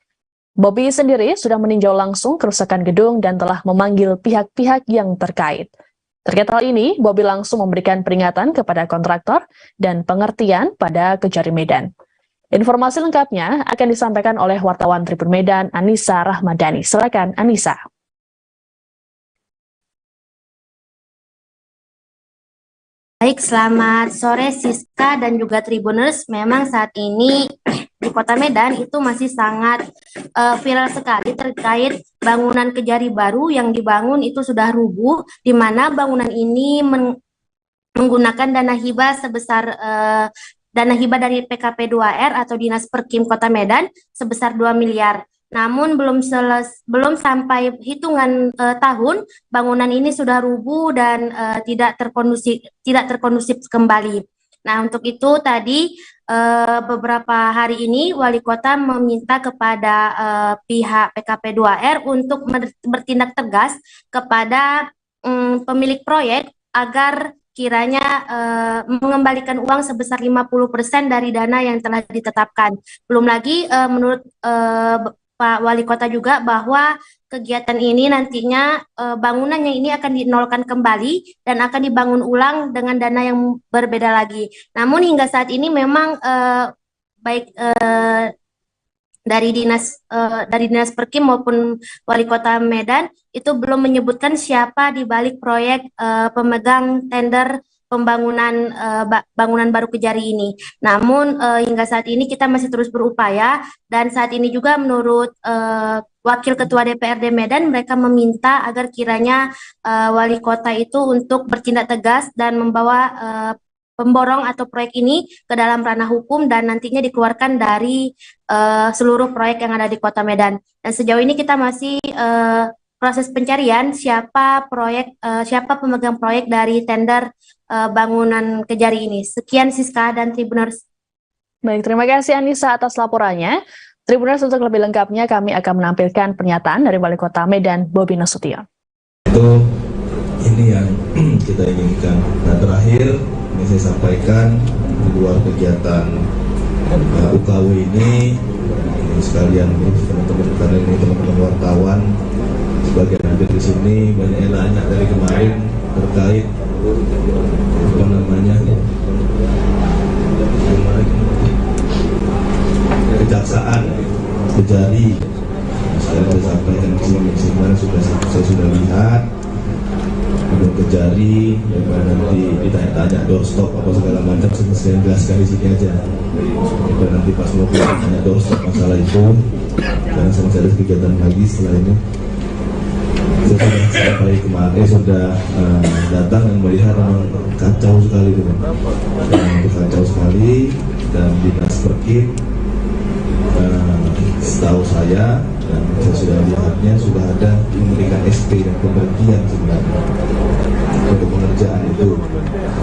[SPEAKER 14] Bobi sendiri sudah meninjau langsung kerusakan gedung dan telah memanggil pihak-pihak yang terkait. Terkait hal ini, Bobi langsung memberikan peringatan kepada kontraktor dan pengertian pada Kejari Medan. Informasi lengkapnya akan disampaikan oleh wartawan Tribun Medan, Anissa Rahmadani. Silakan, Anissa.
[SPEAKER 20] Baik, selamat sore Siska dan juga Tribuners. Memang saat ini di Kota Medan itu masih sangat viral sekali terkait bangunan Kejari baru yang dibangun itu sudah rubuh, di mana bangunan ini menggunakan dana hibah sebesar dana hibah dari PKP 2R atau Dinas Perkim Kota Medan sebesar 2 miliar. Namun belum sampai hitungan tahun bangunan ini sudah rubuh dan tidak terkondusif kembali. Nah, untuk itu tadi beberapa hari ini Wali Kota meminta kepada pihak PKP 2R untuk bertindak tegas kepada pemilik proyek agar kiranya mengembalikan uang sebesar 50% dari dana yang telah ditetapkan. Belum lagi menurut Pak Wali Kota juga bahwa kegiatan ini nantinya bangunannya ini akan dinolkan kembali dan akan dibangun ulang dengan dana yang berbeda lagi. Namun hingga saat ini memang baik dari dinas Perkim maupun Wali Kota Medan itu belum menyebutkan siapa di balik proyek pemegang tender pembangunan bangunan baru Kejari ini. Namun hingga saat ini kita masih terus berupaya dan saat ini juga menurut Wakil Ketua DPRD Medan mereka meminta agar kiranya Wali Kota itu untuk bertindak tegas dan membawa pemborong atau proyek ini ke dalam ranah hukum dan nantinya dikeluarkan dari seluruh proyek yang ada di Kota Medan. Dan sejauh ini kita masih proses pencarian siapa pemegang proyek dari tender bangunan Kejari ini. Sekian Siska dan Tribuners.
[SPEAKER 14] Baik, terima kasih Anissa atas laporannya. Tribuners, untuk lebih lengkapnya kami akan menampilkan pernyataan dari Wali Kota Medan, Bobi Nasution.
[SPEAKER 1] Itu ini yang kita inginkan. Nah, terakhir ini saya sampaikan di luar kegiatan UKW ini sekalian teman-teman wartawan sebagian hadir di sini banyak yang nanya dari kemarin terkait kejaksaan Kejari. Sekarang saya sampaikan di sini sebenarnya saya sudah lihat gedung Kejari, nanti ditanya-tanya doorstop apa segala macam, saya jelaskan di sini aja. Dan nanti pas mau tanya doorstop masalah itu, karena saya masih ada kegiatan lagi setelah ini. Saya sudah sampai kemarin sudah datang dan melihat memang kacau sekali itu, kacau sekali. Dan Dinas Perkim setahu saya dan saya sudah melihatnya sudah ada memberikan SP dan pemberhentian sebenarnya untuk pengerjaan itu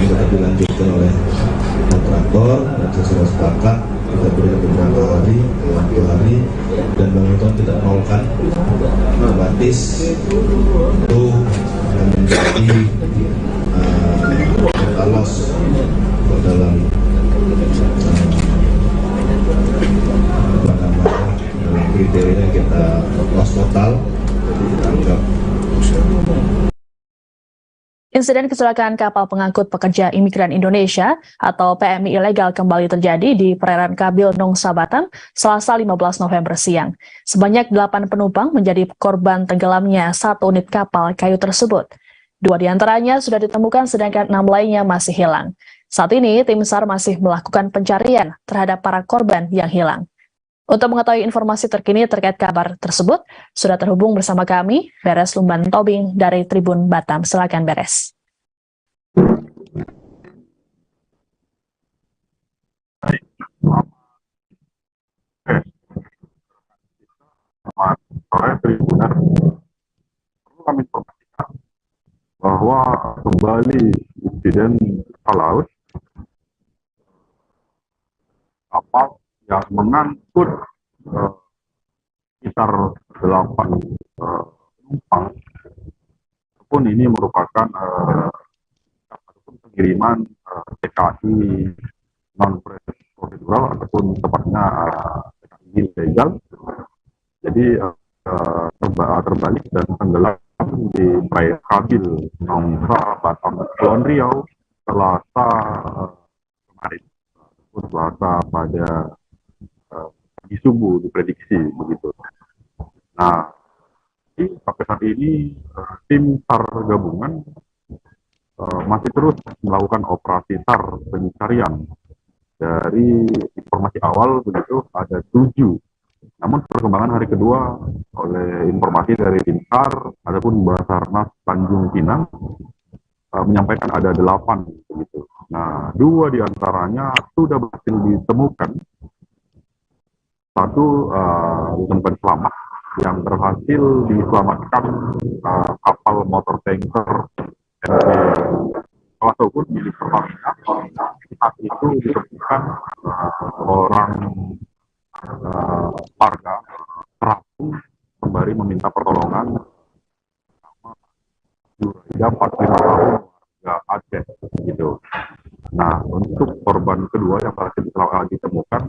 [SPEAKER 1] tetap dilanjutkan oleh kontraktor dan saya sudah sepakat kita berikan beberapa hari, waktu hari dan bangunan tidak nolkan otomatis itu akan menjadi loss dalam kriteria kita loss total, jadi kita anggap.
[SPEAKER 14] Insiden kecelakaan kapal pengangkut pekerja imigran Indonesia atau PMI ilegal kembali terjadi di perairan Kabil Nongsa Batam Selasa 15 November siang. Sebanyak 8 penumpang menjadi korban tenggelamnya 1 unit kapal kayu tersebut. 2 diantaranya sudah ditemukan sedangkan 6 lainnya masih hilang. Saat ini tim SAR masih melakukan pencarian terhadap para korban yang hilang. Untuk mengetahui informasi terkini terkait kabar tersebut, sudah terhubung bersama kami, Beres Lumban Tobing dari Tribun Batam. Silakan Beres.
[SPEAKER 21] Selamat sore Tribuner. Perlu kami informasikan bahwa kembali insiden kapal laut kapal yang mengangkut sekitar 8 penumpang, pun ini merupakan ataupun pengiriman TKI non prosedural ataupun tepatnya TKI ilegal. Jadi terbalik dan tenggelam di perairan Kabil Nongsa Batam Kepulauan Riau Selasa kemarin. Selasa pada pagi subuh diprediksi begitu. Nah, sampai saat ini tim SAR gabungan masih terus melakukan operasi SAR pencarian. Dari informasi awal begitu ada 7. Namun perkembangan hari kedua oleh informasi dari tim SAR ataupun Basarnas Tanjung Pinang menyampaikan ada 8 begitu. Nah, 2 diantaranya sudah berhasil ditemukan. Satu ditemukan selamat, yang berhasil diselamatkan kapal motor tanker ataupun milik Pertamina. Saat itu ditemukan orang warga terapung kembali meminta pertolongan Juraida 45 tahun warga Aceh gitu. Nah, untuk korban kedua yang berhasil ditemukan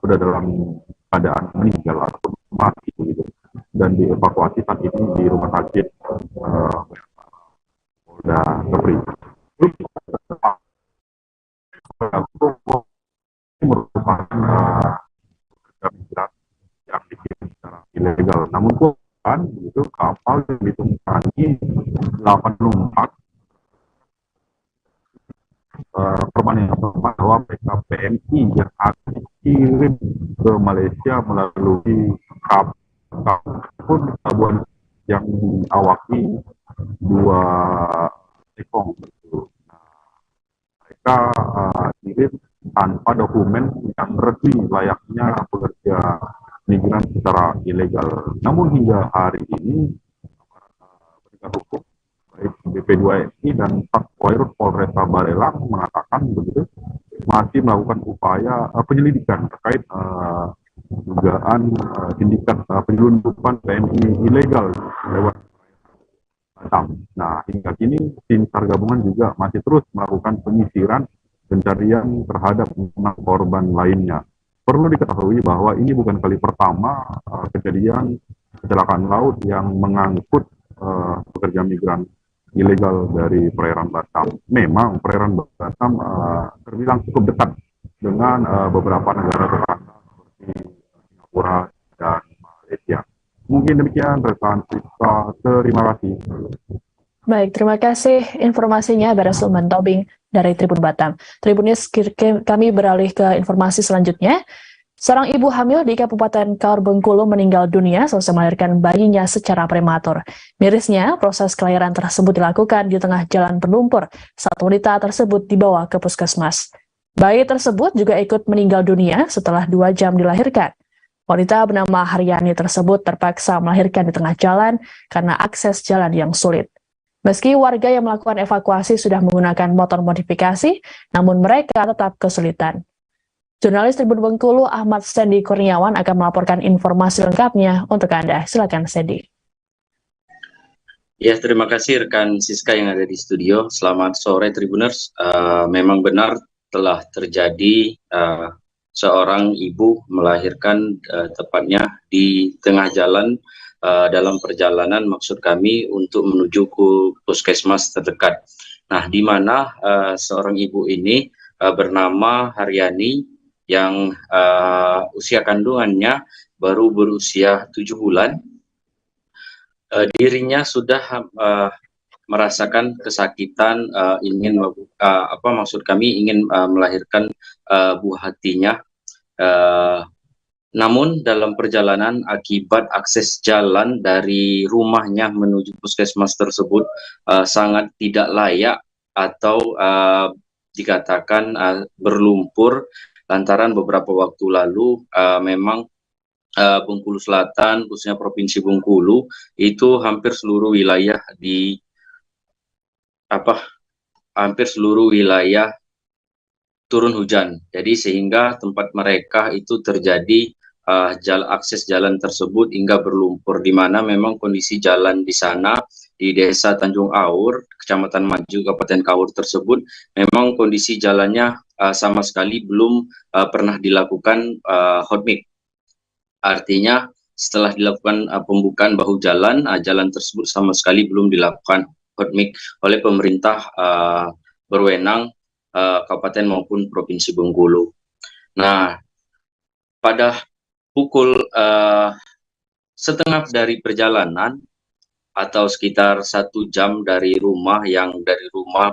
[SPEAKER 21] sudah dalam keadaan meninggal atau mati gitu, dan dievakuasi saat ini di rumah sakit Polda Kepri. Merupakan migran yang dikirim secara ilegal. Namun kan itu kapal yang ditumpangi 8 penumpang permanen bahwa mereka PMI yang akan dikirim ke Malaysia melalui kapal pun pelabuhan yang awaki 2 ekong. Mereka kirim tanpa dokumen yang resmi layaknya pekerja migran secara ilegal. Namun hingga hari ini penegak hukum baik BP2MI dan Satwirut Polresta Barelang mengatakan begitu masih melakukan upaya penyelidikan terkait dugaan sindikat penyelundupan PMI ilegal lewat Batam. Nah, hingga kini tim SAR gabungan juga masih terus melakukan penyisiran pencarian terhadap 6 korban lainnya. Perlu diketahui bahwa ini bukan kali pertama kejadian kecelakaan laut yang mengangkut pekerja migran ilegal dari perairan Batam. Memang perairan Batam terbilang cukup dekat dengan beberapa negara tetangga seperti Singapura dan Malaysia. Mungkin demikian rekan Siska, terima kasih.
[SPEAKER 14] Baik, terima kasih informasinya Barasulman Tobing dari Tribun Batam. Tribunis, kami beralih ke informasi selanjutnya. Seorang ibu hamil di Kabupaten Kaur Bengkulu meninggal dunia setelah melahirkan bayinya secara prematur. Mirisnya, proses kelahiran tersebut dilakukan di tengah jalan berlumpur saat wanita tersebut dibawa ke puskesmas. Bayi tersebut juga ikut meninggal dunia setelah 2 jam dilahirkan. Wanita bernama Haryani tersebut terpaksa melahirkan di tengah jalan karena akses jalan yang sulit. Meski warga yang melakukan evakuasi sudah menggunakan motor modifikasi, namun mereka tetap kesulitan. Jurnalis Tribun Bengkulu Ahmad Sandy Kurniawan akan melaporkan informasi lengkapnya untuk Anda. Silakan Sandy.
[SPEAKER 4] Ya, terima kasih rekan Siska yang ada di studio. Selamat sore Tribuners. Memang benar telah terjadi seorang ibu melahirkan tepatnya di tengah jalan dalam perjalanan maksud kami untuk menuju ke puskesmas terdekat. Nah, di mana seorang ibu ini bernama Haryani yang usia kandungannya baru berusia 7 bulan. Dirinya sudah merasakan kesakitan, ingin maksud kami ingin melahirkan buah hatinya. Namun dalam perjalanan akibat akses jalan dari rumahnya menuju puskesmas tersebut sangat tidak layak atau dikatakan berlumpur lantaran beberapa waktu lalu memang Bengkulu Selatan khususnya Provinsi Bengkulu itu hampir seluruh wilayah turun hujan. Jadi sehingga tempat mereka itu terjadi akses jalan tersebut hingga berlumpur, di mana memang kondisi jalan di sana di Desa Tanjung Aur, Kecamatan Maju, Kabupaten Kaur tersebut memang kondisi jalannya sama sekali belum pernah dilakukan hot mix. Artinya setelah dilakukan pembukaan bahu jalan, jalan tersebut sama sekali belum dilakukan hot mix oleh pemerintah berwenang kabupaten maupun provinsi Bengkulu. Nah, pada pukul setengah dari perjalanan atau sekitar 1 jam dari rumah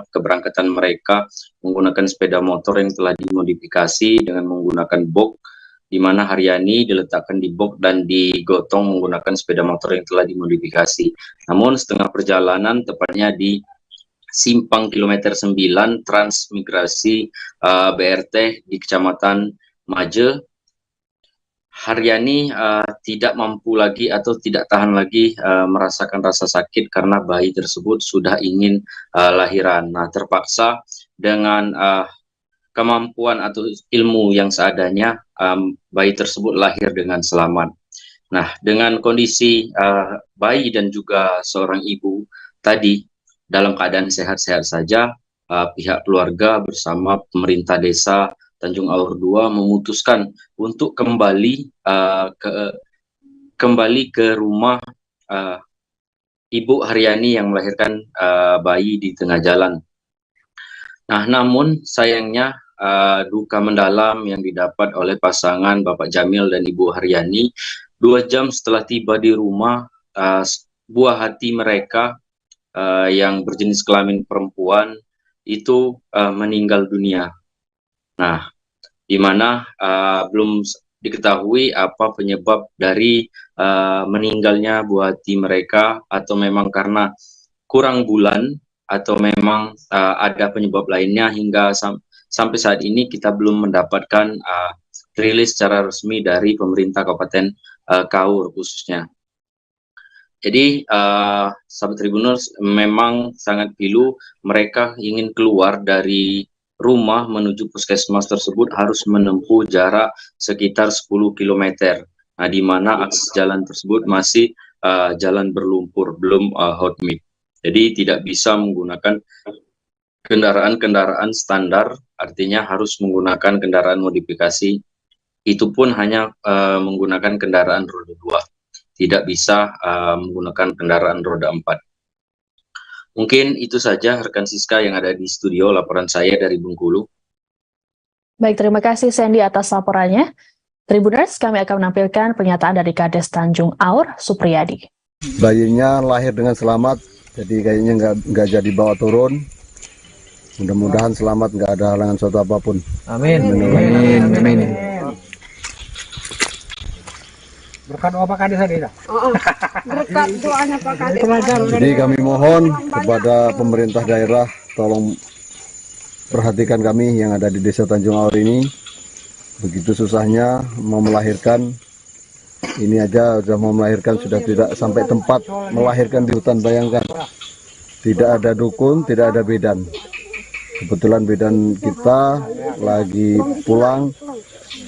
[SPEAKER 4] keberangkatan mereka menggunakan sepeda motor yang telah dimodifikasi dengan menggunakan box, di mana Haryani diletakkan di box dan digotong menggunakan sepeda motor yang telah dimodifikasi. Namun setengah perjalanan, tepatnya di simpang kilometer 9 transmigrasi BRT di Kecamatan Maje. Haryani tidak mampu lagi atau tidak tahan lagi merasakan rasa sakit karena bayi tersebut sudah ingin lahiran. Nah, terpaksa dengan kemampuan atau ilmu yang seadanya, bayi tersebut lahir dengan selamat. Nah, dengan kondisi bayi dan juga seorang ibu tadi dalam keadaan sehat-sehat saja, pihak keluarga bersama pemerintah desa Tanjung Aur II memutuskan untuk kembali ke rumah Ibu Haryani yang melahirkan bayi di tengah jalan. Nah, namun sayangnya duka mendalam yang didapat oleh pasangan Bapak Jamil dan Ibu Haryani 2 jam setelah tiba di rumah, buah hati mereka yang berjenis kelamin perempuan itu meninggal dunia. Nah, di mana belum diketahui apa penyebab dari meninggalnya buah hati mereka, atau memang karena kurang bulan, atau memang ada penyebab lainnya. Hingga sampai saat ini kita belum mendapatkan rilis secara resmi dari pemerintah Kabupaten Kaur khususnya. Jadi sahabat Tribuners, memang sangat pilu, mereka ingin keluar dari rumah menuju puskesmas tersebut harus menempuh jarak sekitar 10 km. Nah, di mana akses jalan tersebut masih jalan berlumpur, belum hot mix. Jadi tidak bisa menggunakan kendaraan-kendaraan standar, artinya harus menggunakan kendaraan modifikasi. Itu pun hanya menggunakan kendaraan roda 2, tidak bisa menggunakan kendaraan roda 4. Mungkin itu saja rekan Siska yang ada di studio, laporan saya dari Bengkulu.
[SPEAKER 14] Baik, terima kasih Sandy atas laporannya. Tribuners, kami akan menampilkan pernyataan dari Kades Tanjung Aur, Supriyadi.
[SPEAKER 5] Bayinya lahir dengan selamat, jadi kayaknya nggak jadi bawa turun. Mudah-mudahan selamat, nggak ada halangan suatu apapun. Amin. Amin. Amin. Amin.
[SPEAKER 6] Berkat doa Pak Kades tadi. Berkat doanya Pak Kades.
[SPEAKER 5] Jadi kami mohon kepada pemerintah daerah, tolong perhatikan kami yang ada di Desa Tanjung Aur ini. Begitu susahnya mau melahirkan, ini aja sudah mau melahirkan, sudah tidak sampai tempat melahirkan di hutan. Bayangkan, tidak ada dukun, tidak ada bidan. Kebetulan bidan kita lagi pulang,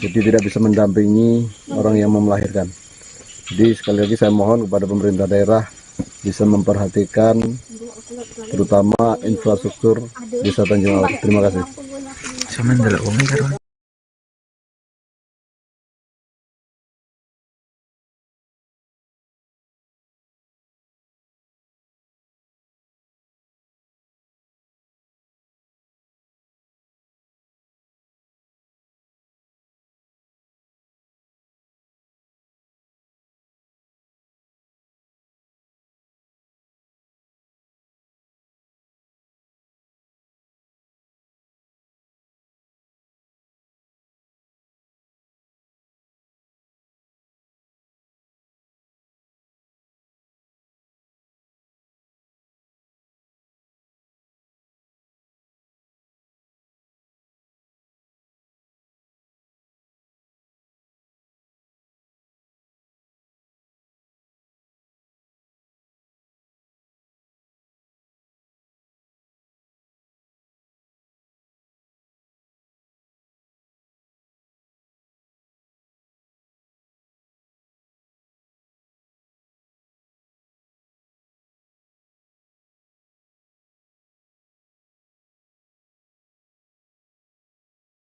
[SPEAKER 5] jadi tidak bisa mendampingi orang yang mau melahirkan. Jadi sekali lagi saya mohon kepada pemerintah daerah bisa memperhatikan terutama infrastruktur Desa Tanjung Aur. Terima kasih.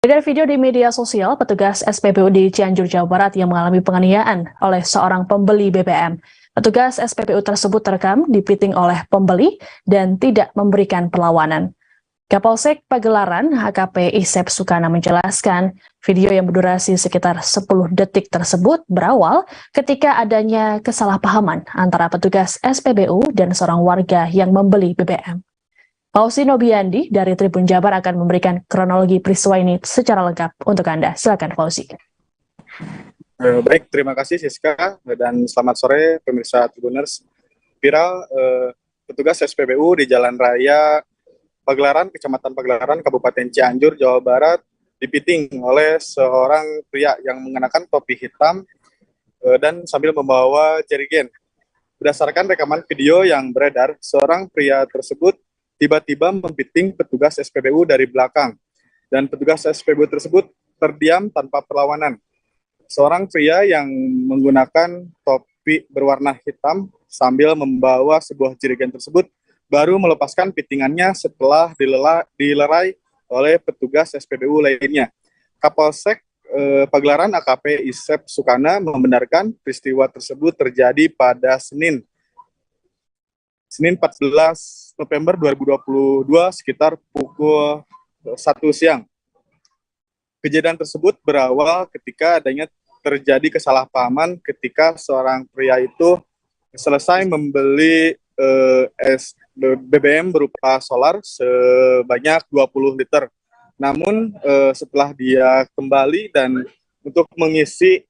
[SPEAKER 14] Beredar video di media sosial petugas SPBU di Cianjur, Jawa Barat yang mengalami penganiayaan oleh seorang pembeli BBM. Petugas SPBU tersebut terekam dipiting oleh pembeli dan tidak memberikan perlawanan. Kapolsek Pagelaran HKP Isep Sukana menjelaskan video yang berdurasi sekitar 10 detik tersebut berawal ketika adanya kesalahpahaman antara petugas SPBU dan seorang warga yang membeli BBM. Fauzi Nobiandi dari Tribun Jabar akan memberikan kronologi peristiwa ini secara lengkap untuk Anda. Silakan Fauzi.
[SPEAKER 22] Baik, terima kasih Siska dan selamat sore pemirsa Tribuners. Viral petugas SPBU di Jalan Raya Pagelaran, Kecamatan Pagelaran, Kabupaten Cianjur, Jawa Barat, dipiting oleh seorang pria yang mengenakan topi hitam dan sambil membawa jerigen. Berdasarkan rekaman video yang beredar, seorang pria tersebut tiba-tiba mempiting petugas SPBU dari belakang, dan petugas SPBU tersebut terdiam tanpa perlawanan. Seorang pria yang menggunakan topi berwarna hitam sambil membawa sebuah jerigen tersebut baru melepaskan pitingannya setelah dilerai oleh petugas SPBU lainnya. Kapolsek Pagelaran AKP Isep Sukana membenarkan peristiwa tersebut terjadi pada Senin 14 November 2022 sekitar pukul 1 siang. Kejadian tersebut berawal ketika adanya terjadi kesalahpahaman ketika seorang pria itu selesai membeli BBM berupa solar sebanyak 20 liter. Namun setelah dia kembali dan untuk mengisi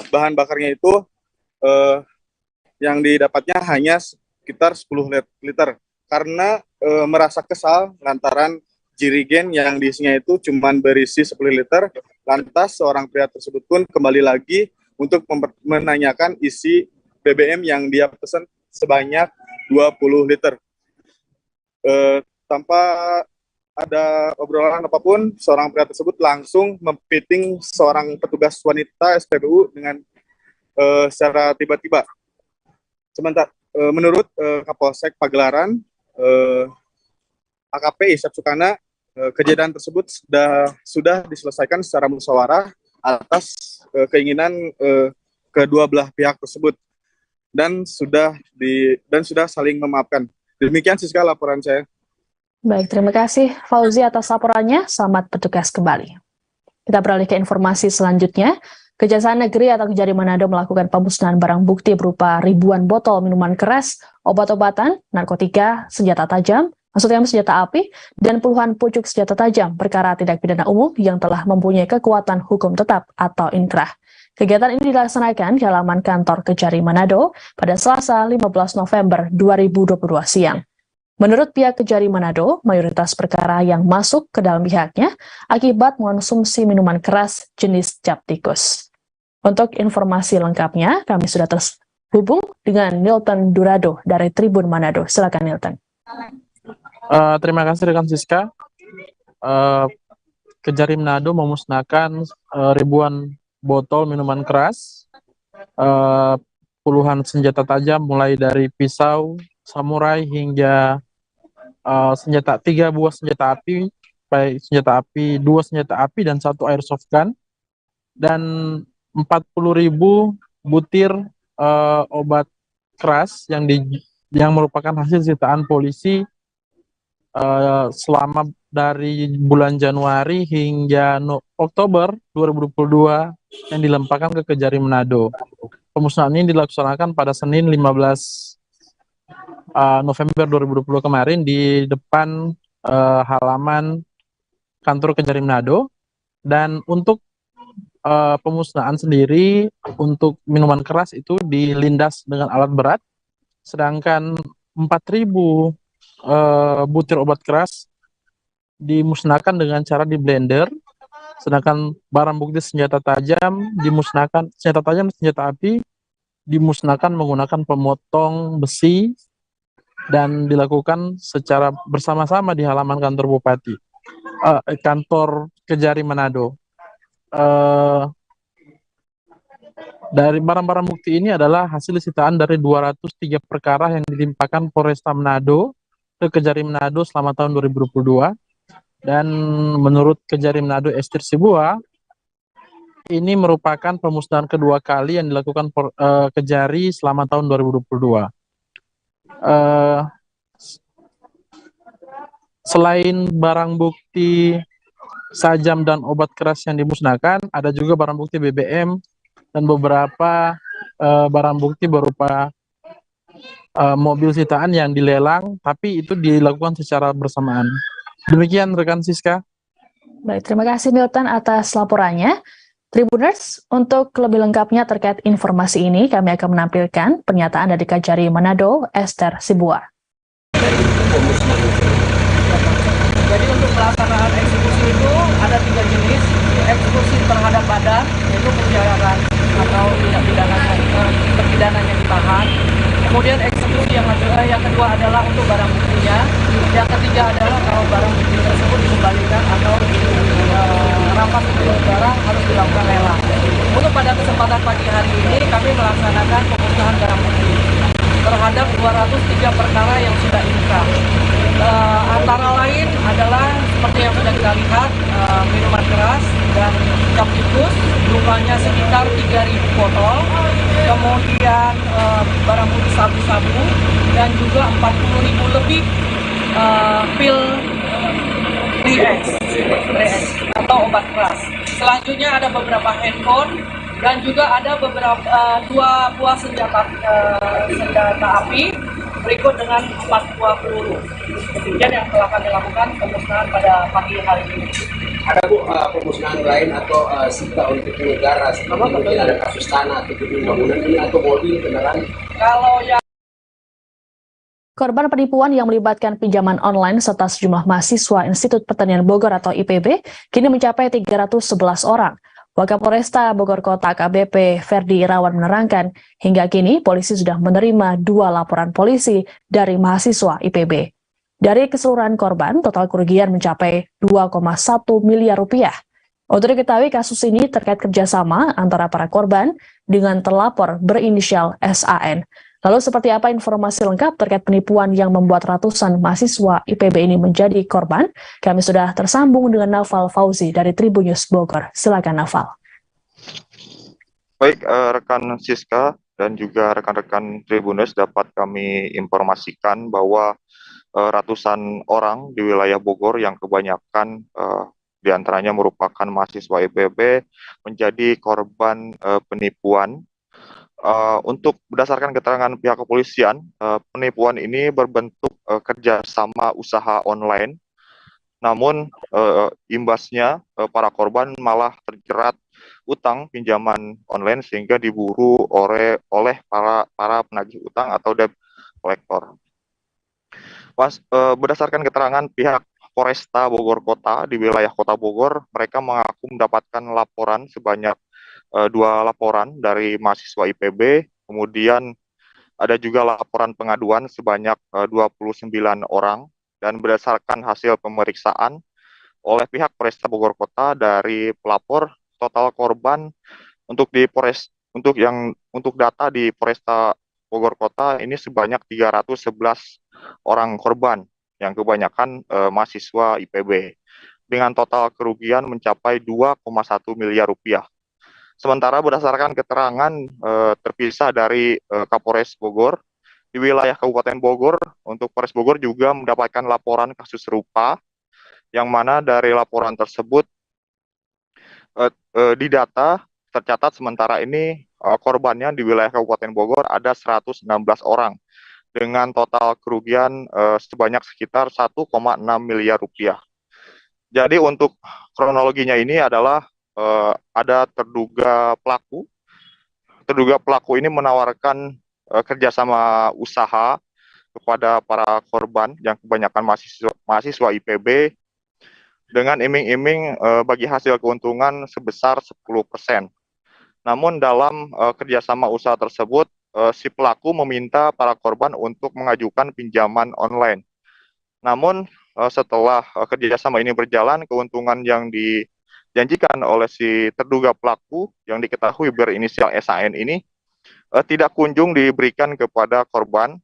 [SPEAKER 22] bahan bakarnya itu yang didapatnya hanya sekitar 10 liter karena merasa kesal lantaran jerigen yang diisinya itu cuma berisi 10 liter. Lantas seorang pria tersebut pun kembali lagi untuk menanyakan isi BBM yang dia pesan sebanyak 20 liter. Tanpa ada obrolan apapun, seorang pria tersebut langsung mempiting seorang petugas wanita SPBU dengan secara tiba-tiba. Sementara menurut Kapolsek Pagelaran AKP Isep Sukana, kejadian tersebut sudah diselesaikan secara musyawarah atas keinginan kedua belah pihak tersebut dan sudah saling memaafkan. Demikian Siska laporan saya.
[SPEAKER 14] Baik, terima kasih Fauzi atas laporannya. Selamat bertugas kembali. Kita beralih ke informasi selanjutnya. Kejaksaan Negeri atau Kejari Manado melakukan pemusnahan barang bukti berupa ribuan botol minuman keras, obat-obatan, narkotika, senjata tajam, maksudnya senjata api, dan puluhan pucuk senjata tajam perkara tindak pidana umum yang telah mempunyai kekuatan hukum tetap atau inkrah. Kegiatan ini dilaksanakan di halaman kantor Kejari Manado pada Selasa 15 November 2022 siang. Menurut pihak Kejari Manado, mayoritas perkara yang masuk ke dalam pihaknya akibat mengonsumsi minuman keras jenis cap tikus. Untuk informasi lengkapnya, kami sudah terhubung dengan Nilton Durado dari Tribun Manado. Silakan Nilton.
[SPEAKER 3] Terima kasih rekan Siska. Kejari Manado memusnahkan ribuan botol minuman keras, puluhan senjata tajam mulai dari pisau, samurai hingga senjata 3 buah senjata api, baik senjata api, 2 senjata api dan 1 airsoft gun, dan 40.000 butir obat keras yang merupakan hasil sitaan polisi selama dari bulan Januari hingga Oktober 2022 yang dilempahkan ke Kejari Manado. Pemusnahan ini dilaksanakan pada Senin 15 November 2020 kemarin di depan halaman kantor Kejari Manado. Dan untuk pemusnahan sendiri untuk minuman keras itu dilindas dengan alat berat, sedangkan 4.000 butir obat keras dimusnahkan dengan cara di blender, sedangkan barang bukti senjata tajam dimusnahkan, senjata tajam dan senjata api dimusnahkan menggunakan pemotong besi dan dilakukan secara bersama-sama di halaman kantor Bupati, kantor Kejari Manado. Dari barang-barang bukti ini adalah hasil sitaan dari 203 perkara yang dilimpahkan Polresta Manado ke Kejari Manado selama tahun 2022. Dan menurut Kejari Manado Estir Sibua, ini merupakan pemusnahan kedua kali yang dilakukan Kejari selama tahun 2022. Selain barang bukti sajam dan obat keras yang dimusnahkan, ada juga barang bukti BBM dan beberapa barang bukti berupa mobil sitaan yang dilelang, tapi itu dilakukan secara bersamaan. Demikian rekan Siska.
[SPEAKER 14] Baik, terima kasih Milton atas laporannya. Tribuners, untuk lebih lengkapnya terkait informasi ini, kami akan menampilkan pernyataan dari Kajari Manado, Esther Sibua.
[SPEAKER 8] Jadi untuk pelaksanaan eksekusi itu ada 3 jenis. Eksekusi terhadap badan, yaitu penjarahan atau tindak pidananya ditahan. Kemudian eksekusi yang kedua adalah untuk barang buktinya. Yang ketiga adalah kalau barang bukti tersebut dikembalikan atau rampas untuk barang harus dilakukan lelang. Untuk pada kesempatan pagi hari ini kami melaksanakan pemusnahan barang bukti terhadap 203 perkara yang sudah inkrah. Antara lain adalah seperti yang sudah kita lihat, minuman keras dan cap tikus, jumlahnya sekitar 3.000 botol, kemudian barang bukti sabu-sabu, dan juga 40.000 lebih pil DS atau obat keras. Selanjutnya ada beberapa handphone dan juga ada beberapa 2 buah senjata api berikut dengan 4 buah peluru. Demikian yang telah kami lakukan pemusnahan pada pagi hari ini.
[SPEAKER 9] Ada Bu pemusnahan lain atau sita untuk negara, seperti mungkin ada kasus tanah atau bangunan ini atau mobil kendaraan?
[SPEAKER 8] Kalau yang
[SPEAKER 14] Korban penipuan yang melibatkan pinjaman online serta sejumlah mahasiswa Institut Pertanian Bogor atau IPB kini mencapai 311 orang. Wakapolresta Bogor Kota AKBP Ferdi Irawan menerangkan, hingga kini polisi sudah menerima 2 laporan polisi dari mahasiswa IPB. Dari keseluruhan korban, total kerugian mencapai 2,1 miliar rupiah. Untuk diketahui, kasus ini terkait kerjasama antara para korban dengan terlapor berinisial SAN. Lalu seperti apa informasi lengkap terkait penipuan yang membuat ratusan mahasiswa IPB ini menjadi korban? Kami sudah tersambung dengan Naufal Fauzi dari Tribun News Bogor. Silakan Naufal.
[SPEAKER 16] Baik, rekan Siska dan juga rekan-rekan Tribuners dapat kami informasikan bahwa ratusan orang di wilayah Bogor yang kebanyakan diantaranya merupakan mahasiswa IPB menjadi korban penipuan. Untuk berdasarkan keterangan pihak kepolisian, penipuan ini berbentuk kerjasama usaha online. Namun imbasnya para korban malah terjerat utang pinjaman online sehingga diburu oleh para penagih utang atau debt collector. Berdasarkan keterangan pihak Polresta Bogor Kota di wilayah Kota Bogor, mereka mengaku mendapatkan laporan sebanyak 2 laporan dari mahasiswa IPB, kemudian ada juga laporan pengaduan sebanyak 29 orang, dan berdasarkan hasil pemeriksaan oleh pihak Polresta Bogor Kota dari pelapor, total korban untuk data di Polresta Bogor Kota ini sebanyak 311 orang korban yang kebanyakan mahasiswa IPB dengan total kerugian mencapai 2,1 miliar rupiah. Sementara berdasarkan keterangan terpisah dari Kapolres Bogor, di wilayah Kabupaten Bogor, untuk Polres Bogor juga mendapatkan laporan kasus serupa, yang mana dari laporan tersebut di data tercatat sementara ini korbannya di wilayah Kabupaten Bogor ada 116 orang, dengan total kerugian sebanyak sekitar 1,6 miliar rupiah. Jadi untuk kronologinya ini adalah ada terduga pelaku. Terduga pelaku ini menawarkan kerjasama usaha kepada para korban yang kebanyakan mahasiswa IPB dengan iming-iming bagi hasil keuntungan sebesar 10%. Namun dalam kerjasama usaha tersebut, si pelaku meminta para korban untuk mengajukan pinjaman online. Namun setelah kerjasama ini berjalan, keuntungan yang dijanjikan oleh si terduga pelaku yang diketahui berinisial SAN ini tidak kunjung diberikan kepada korban,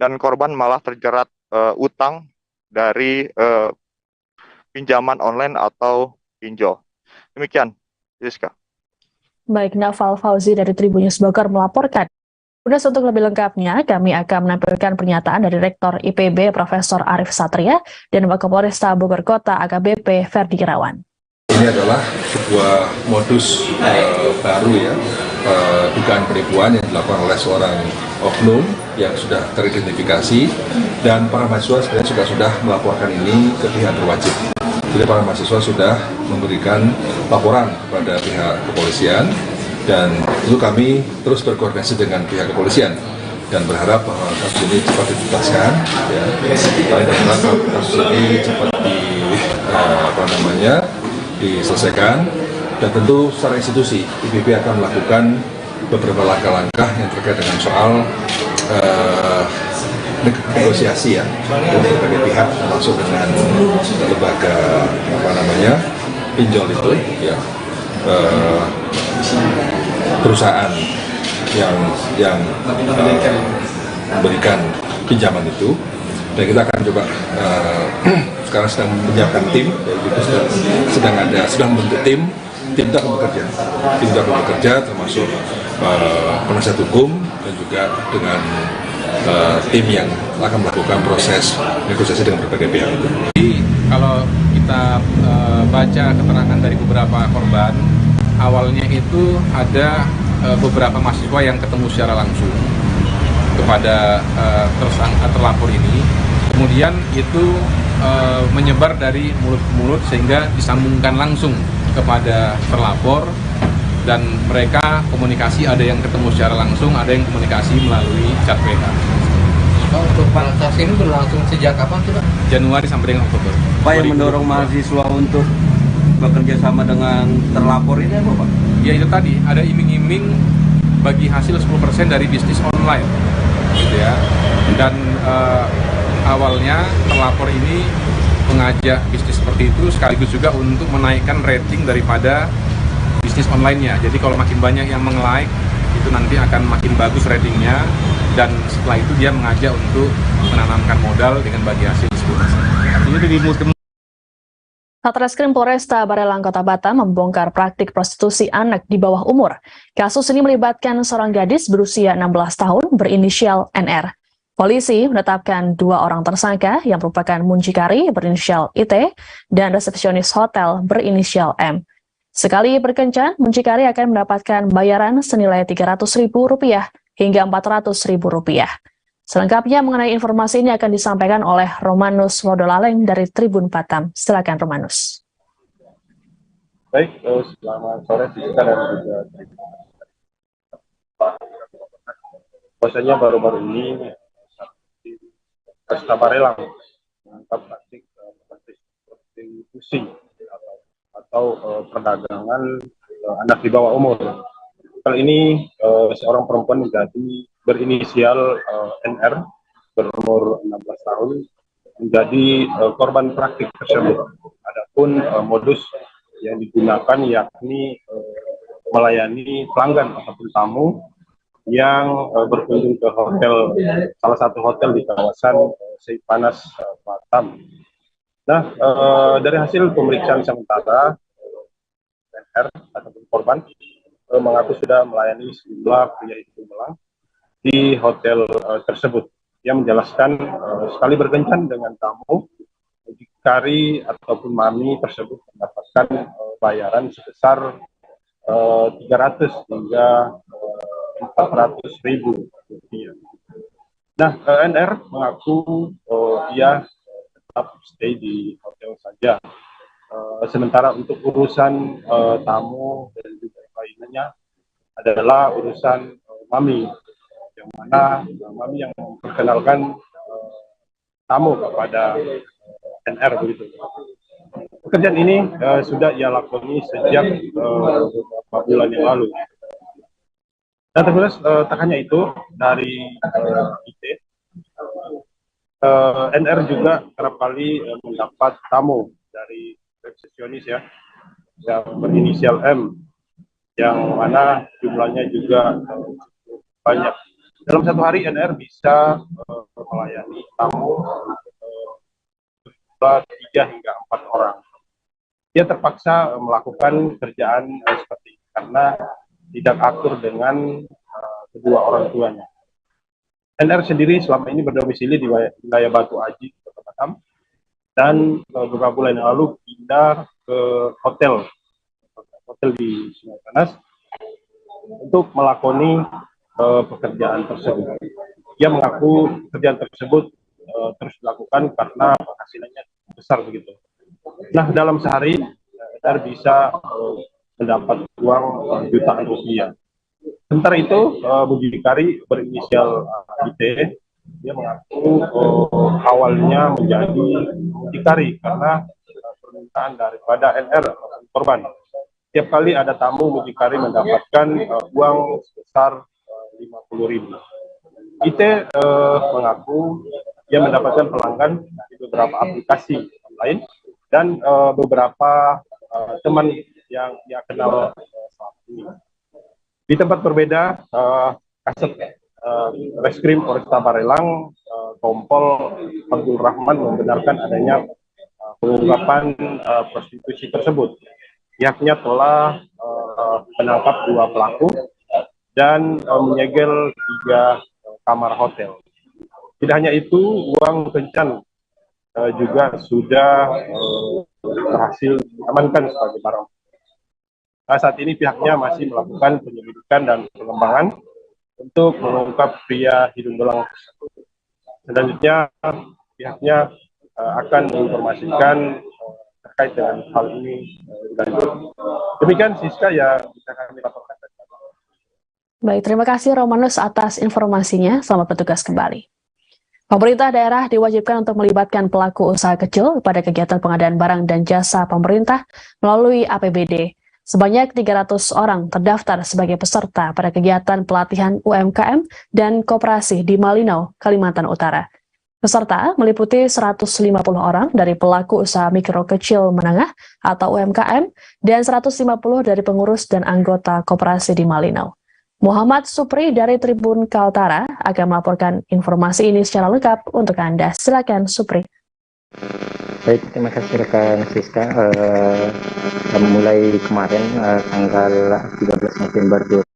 [SPEAKER 16] dan korban malah terjerat utang dari pinjaman online atau pinjol. Demikian, Rizka.
[SPEAKER 14] Baik, Naufal Fauzi dari Tribun News Bogor melaporkan. Udah, untuk lebih lengkapnya, kami akan menampilkan pernyataan dari Rektor IPB Profesor Arif Satria dan Wakapolresta Bogor Kota AKBP Ferdi Irawan.
[SPEAKER 23] Ini adalah sebuah modus baru ya, dugaan penipuan yang dilakukan oleh seorang oknum yang sudah teridentifikasi, dan para mahasiswa sebenarnya sudah melaporkan ini ke pihak berwajib. Jadi para mahasiswa sudah memberikan laporan kepada pihak kepolisian dan tentu kami terus berkoordinasi dengan pihak kepolisian dan berharap bahwa kasus ini cepat dituntaskan. Ya. Kami berharap kasus ini cepat diselesaikan dan tentu secara institusi IPB akan melakukan beberapa langkah-langkah yang terkait dengan soal negosiasi ya dengan berbagai pihak termasuk dengan lembaga pinjol itu ya perusahaan yang memberikan pinjaman itu, dan kita akan coba sekarang sedang menyiapkan tim, sedang membentuk tim itu akan bekerja termasuk penasihat hukum dan juga dengan tim yang akan melakukan proses negosiasi dengan berbagai pihak.
[SPEAKER 2] Jadi kalau kita baca keterangan dari beberapa korban, awalnya itu ada beberapa mahasiswa yang ketemu secara langsung kepada tersangka terlapor ini, kemudian itu menyebar dari mulut ke mulut sehingga disambungkan langsung kepada terlapor, dan mereka komunikasi, ada yang ketemu secara langsung, ada yang komunikasi melalui chat WA.
[SPEAKER 8] Untuk pansos ini berlangsung sejak kapan sih Pak?
[SPEAKER 2] Januari sampai dengan Oktober.
[SPEAKER 8] Apa yang mendorong mahasiswa untuk bekerja sama dengan terlapor ini apa Pak?
[SPEAKER 2] Ya itu tadi, ada iming-iming bagi hasil 10% dari bisnis online, gitu ya. Dan awalnya terlapor ini mengajak bisnis seperti itu sekaligus juga untuk menaikkan rating daripada bisnis online-nya. Jadi kalau makin banyak yang meng-like, itu nanti akan makin bagus ratingnya, dan setelah itu dia mengajak untuk menanamkan modal dengan bagi hasil 10%.
[SPEAKER 14] Satreskrim Polresta Barelang Kota Batam membongkar praktik prostitusi anak di bawah umur. Kasus ini melibatkan seorang gadis berusia 16 tahun berinisial NR. Polisi menetapkan 2 orang tersangka yang merupakan muncikari berinisial IT dan resepsionis hotel berinisial M. Sekali berkencan, muncikari akan mendapatkan bayaran senilai Rp300.000 hingga Rp400.000. Selengkapnya mengenai informasi ini akan disampaikan oleh Romanus Wodolaleng dari Tribun Batam. Silakan Romanus.
[SPEAKER 22] Baik, selamat sore Siska dan juga bahwasanya baru-baru ini Polresta Barelang menangkap praktik prostitusi atau perdagangan anak di bawah umur. Kali ini seorang perempuan menjadi berinisial NR berumur 16 tahun menjadi korban praktik tersebut. Adapun modus yang digunakan yakni melayani pelanggan ataupun tamu yang berkunjung ke hotel, salah satu hotel di kawasan Seipanas, Batam. Nah, dari hasil pemeriksaan sementara, NR ataupun korban mengaku sudah melayani sejumlah pria itu Malang di hotel tersebut. Dia menjelaskan sekali berkencan dengan tamu, muncikari ataupun mami tersebut mendapatkan bayaran sebesar 300 hingga 400.000 rupiah. Nah, NR mengaku ia tetap stay di hotel saja. Sementara untuk urusan tamu dan juga lainnya adalah urusan mami, yang mana mami yang memperkenalkan tamu kepada NR begitu. Pekerjaan ini sudah ia lakoni sejak beberapa bulan yang lalu. Dan terus tak hanya itu, dari IT, NR juga kerap kali mendapat tamu dari resepsionis ya, yang berinisial M, yang mana jumlahnya juga banyak. Dalam satu hari NR bisa melayani tamu berjumlah 3 hingga 4 orang. Dia terpaksa melakukan kerjaan seperti ini karena tidak akur dengan kedua orang tuanya. NR sendiri selama ini berdomisili di wilayah Batu Aji, Kota Batam, dan beberapa bulan yang lalu pindah ke hotel di Sungai Panas untuk melakoni pekerjaan tersebut. Dia mengaku pekerjaan tersebut terus dilakukan karena penghasilannya besar begitu.
[SPEAKER 7] Nah, dalam sehari SR bisa mendapat uang jutaan rupiah. Sementara itu, mucikari berinisial IT, dia mengaku awalnya menjadi mucikari karena permintaan daripada NR korban. Tiap kali ada tamu, mucikari mendapatkan uang sebesar 50.000. IT mengaku dia mendapatkan pelanggan di beberapa aplikasi lain dan beberapa teman yang dia kenal saat ini. Di tempat berbeda, Kasat Reskrim Polresta Barelang, Kompol Abdul Rahman membenarkan adanya pengungkapan prostitusi tersebut. Pihaknya telah menangkap 2 pelaku dan menyegel 3 kamar hotel. Tidak hanya itu, uang kencan juga sudah berhasil diamankan sebagai barang. Nah, saat ini pihaknya masih melakukan penyelidikan dan pengembangan untuk mengungkap pria hidung belang. Selanjutnya pihaknya akan menginformasikan terkait dengan hal ini lanjut. Demikian Siska yang bisa kami laporkan.
[SPEAKER 14] Baik, terima kasih Romanus atas informasinya. Selamat bertugas kembali. Pemerintah daerah diwajibkan untuk melibatkan pelaku usaha kecil pada kegiatan pengadaan barang dan jasa pemerintah melalui APBD. Sebanyak 300 orang terdaftar sebagai peserta pada kegiatan pelatihan UMKM dan koperasi di Malinau, Kalimantan Utara. Peserta meliputi 150 orang dari pelaku usaha mikro kecil menengah atau UMKM dan 150 dari pengurus dan anggota koperasi di Malinau. Muhammad Supri dari Tribun Kaltara akan melaporkan informasi ini secara lengkap untuk Anda. Silakan Supri.
[SPEAKER 10] Baik, terima kasih rekan Siska. Mulai kemarin tanggal 13 November 2020.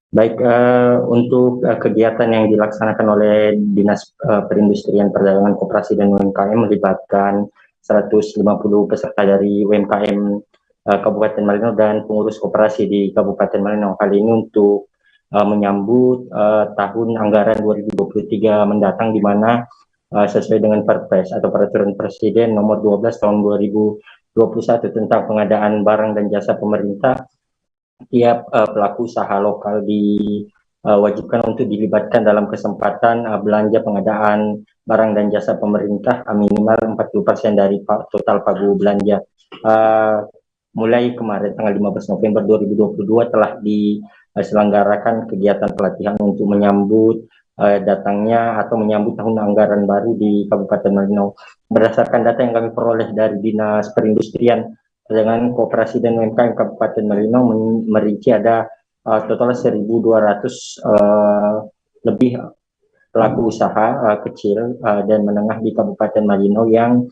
[SPEAKER 10] Baik, untuk kegiatan yang dilaksanakan oleh Dinas Perindustrian Perdagangan Koperasi dan UMKM melibatkan 150 peserta dari UMKM Kabupaten Malinau dan pengurus koperasi di Kabupaten Malinau. Kali ini untuk menyambut tahun anggaran 2023 mendatang, di mana sesuai dengan Perpres atau Peraturan Presiden Nomor 12 Tahun 2021 tentang pengadaan barang dan jasa pemerintah, tiap pelaku usaha lokal diwajibkan untuk dilibatkan dalam kesempatan belanja pengadaan barang dan jasa pemerintah minimal 40% dari total pagu belanja. Mulai kemarin tanggal 15 November 2022 telah diselenggarakan kegiatan pelatihan untuk menyambut datangnya atau menyambut tahun anggaran baru di Kabupaten Malinau. Berdasarkan data yang kami peroleh dari Dinas Perindustrian dengan Koperasi dan UMKM Kabupaten Malinau merinci ada total 1.200 lebih pelaku usaha kecil dan menengah di Kabupaten Malinau yang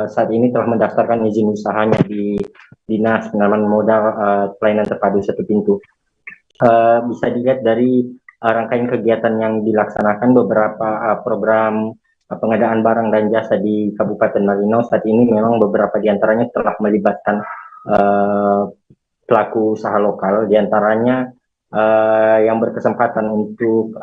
[SPEAKER 10] saat ini telah mendaftarkan izin usahanya di Dinas Penanaman Modal Pelayanan Terpadu Satu Pintu. Bisa dilihat dari rangkaian kegiatan yang dilaksanakan, beberapa program pengadaan barang dan jasa di Kabupaten Malinau saat ini memang beberapa diantaranya telah melibatkan pelaku usaha lokal, diantaranya yang berkesempatan untuk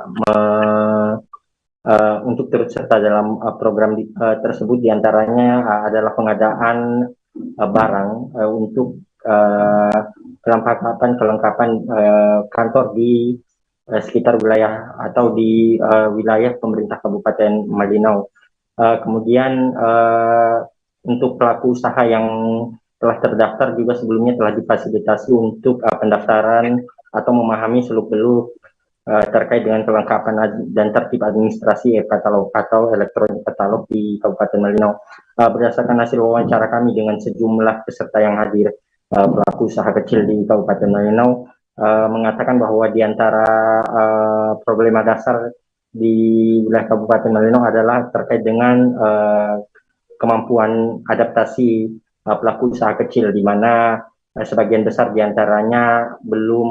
[SPEAKER 10] turut serta dalam program tersebut diantaranya adalah pengadaan barang untuk kelengkapan kantor di sekitar wilayah atau di wilayah pemerintah Kabupaten Malinau. Kemudian untuk pelaku usaha yang telah terdaftar juga sebelumnya telah difasilitasi untuk pendaftaran atau memahami seluk-beluk terkait dengan kelengkapan dan tertib administrasi e-katalog atau elektronik katalog di Kabupaten Malinau. Berdasarkan hasil wawancara kami dengan sejumlah peserta yang hadir, pelaku usaha kecil di Kabupaten Malinau mengatakan bahwa di antara problema dasar di wilayah Kabupaten Malino adalah terkait dengan kemampuan adaptasi pelaku usaha kecil, di mana sebagian besar diantaranya belum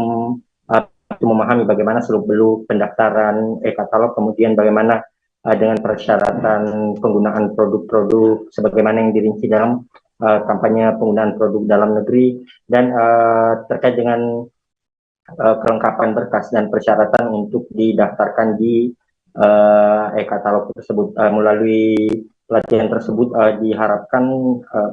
[SPEAKER 10] memahami bagaimana seluk-beluk pendaftaran e-katalog, kemudian bagaimana dengan persyaratan penggunaan produk-produk sebagaimana yang dirinci dalam kampanye penggunaan produk dalam negeri, dan terkait dengan kelengkapan berkas dan persyaratan untuk didaftarkan di e-katalog tersebut. Melalui pelatihan tersebut diharapkan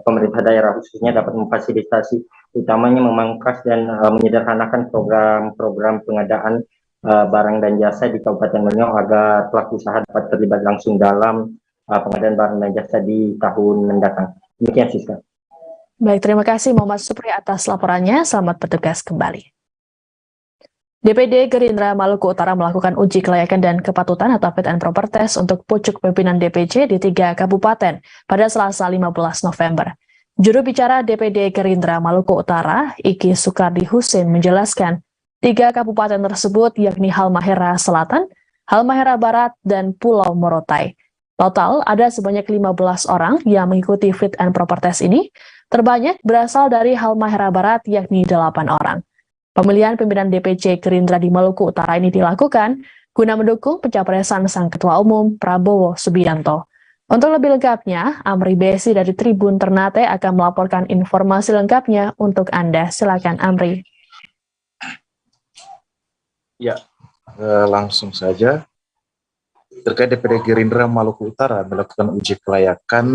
[SPEAKER 10] pemerintah daerah khususnya dapat memfasilitasi, utamanya memangkas dan menyederhanakan program-program pengadaan barang dan jasa di Kabupaten Malino agar pelaku usaha dapat terlibat langsung dalam pengadaan barang dan jasa di tahun mendatang. Demikian, Siska.
[SPEAKER 14] Baik, terima kasih Muhammad Supri atas laporannya. Selamat bertugas kembali. DPD Gerindra Maluku Utara melakukan uji kelayakan dan kepatutan atau fit and proper test untuk pucuk pimpinan DPC di 3 kabupaten pada Selasa 15 November. Juru bicara DPD Gerindra Maluku Utara, Iki Sukardi Husin, menjelaskan 3 kabupaten tersebut yakni Halmahera Selatan, Halmahera Barat, dan Pulau Morotai. Total ada sebanyak 15 orang yang mengikuti fit and proper test ini, terbanyak berasal dari Halmahera Barat yakni 8 orang. Pemilihan pimpinan DPC Gerindra di Maluku Utara ini dilakukan guna mendukung pencapresan Sang Ketua Umum Prabowo Subianto. Untuk lebih lengkapnya, Amri Besi dari Tribun Ternate akan melaporkan informasi lengkapnya untuk Anda. Silakan Amri.
[SPEAKER 12] Ya, langsung saja. Terkait DPD Gerindra Maluku Utara melakukan uji kelayakan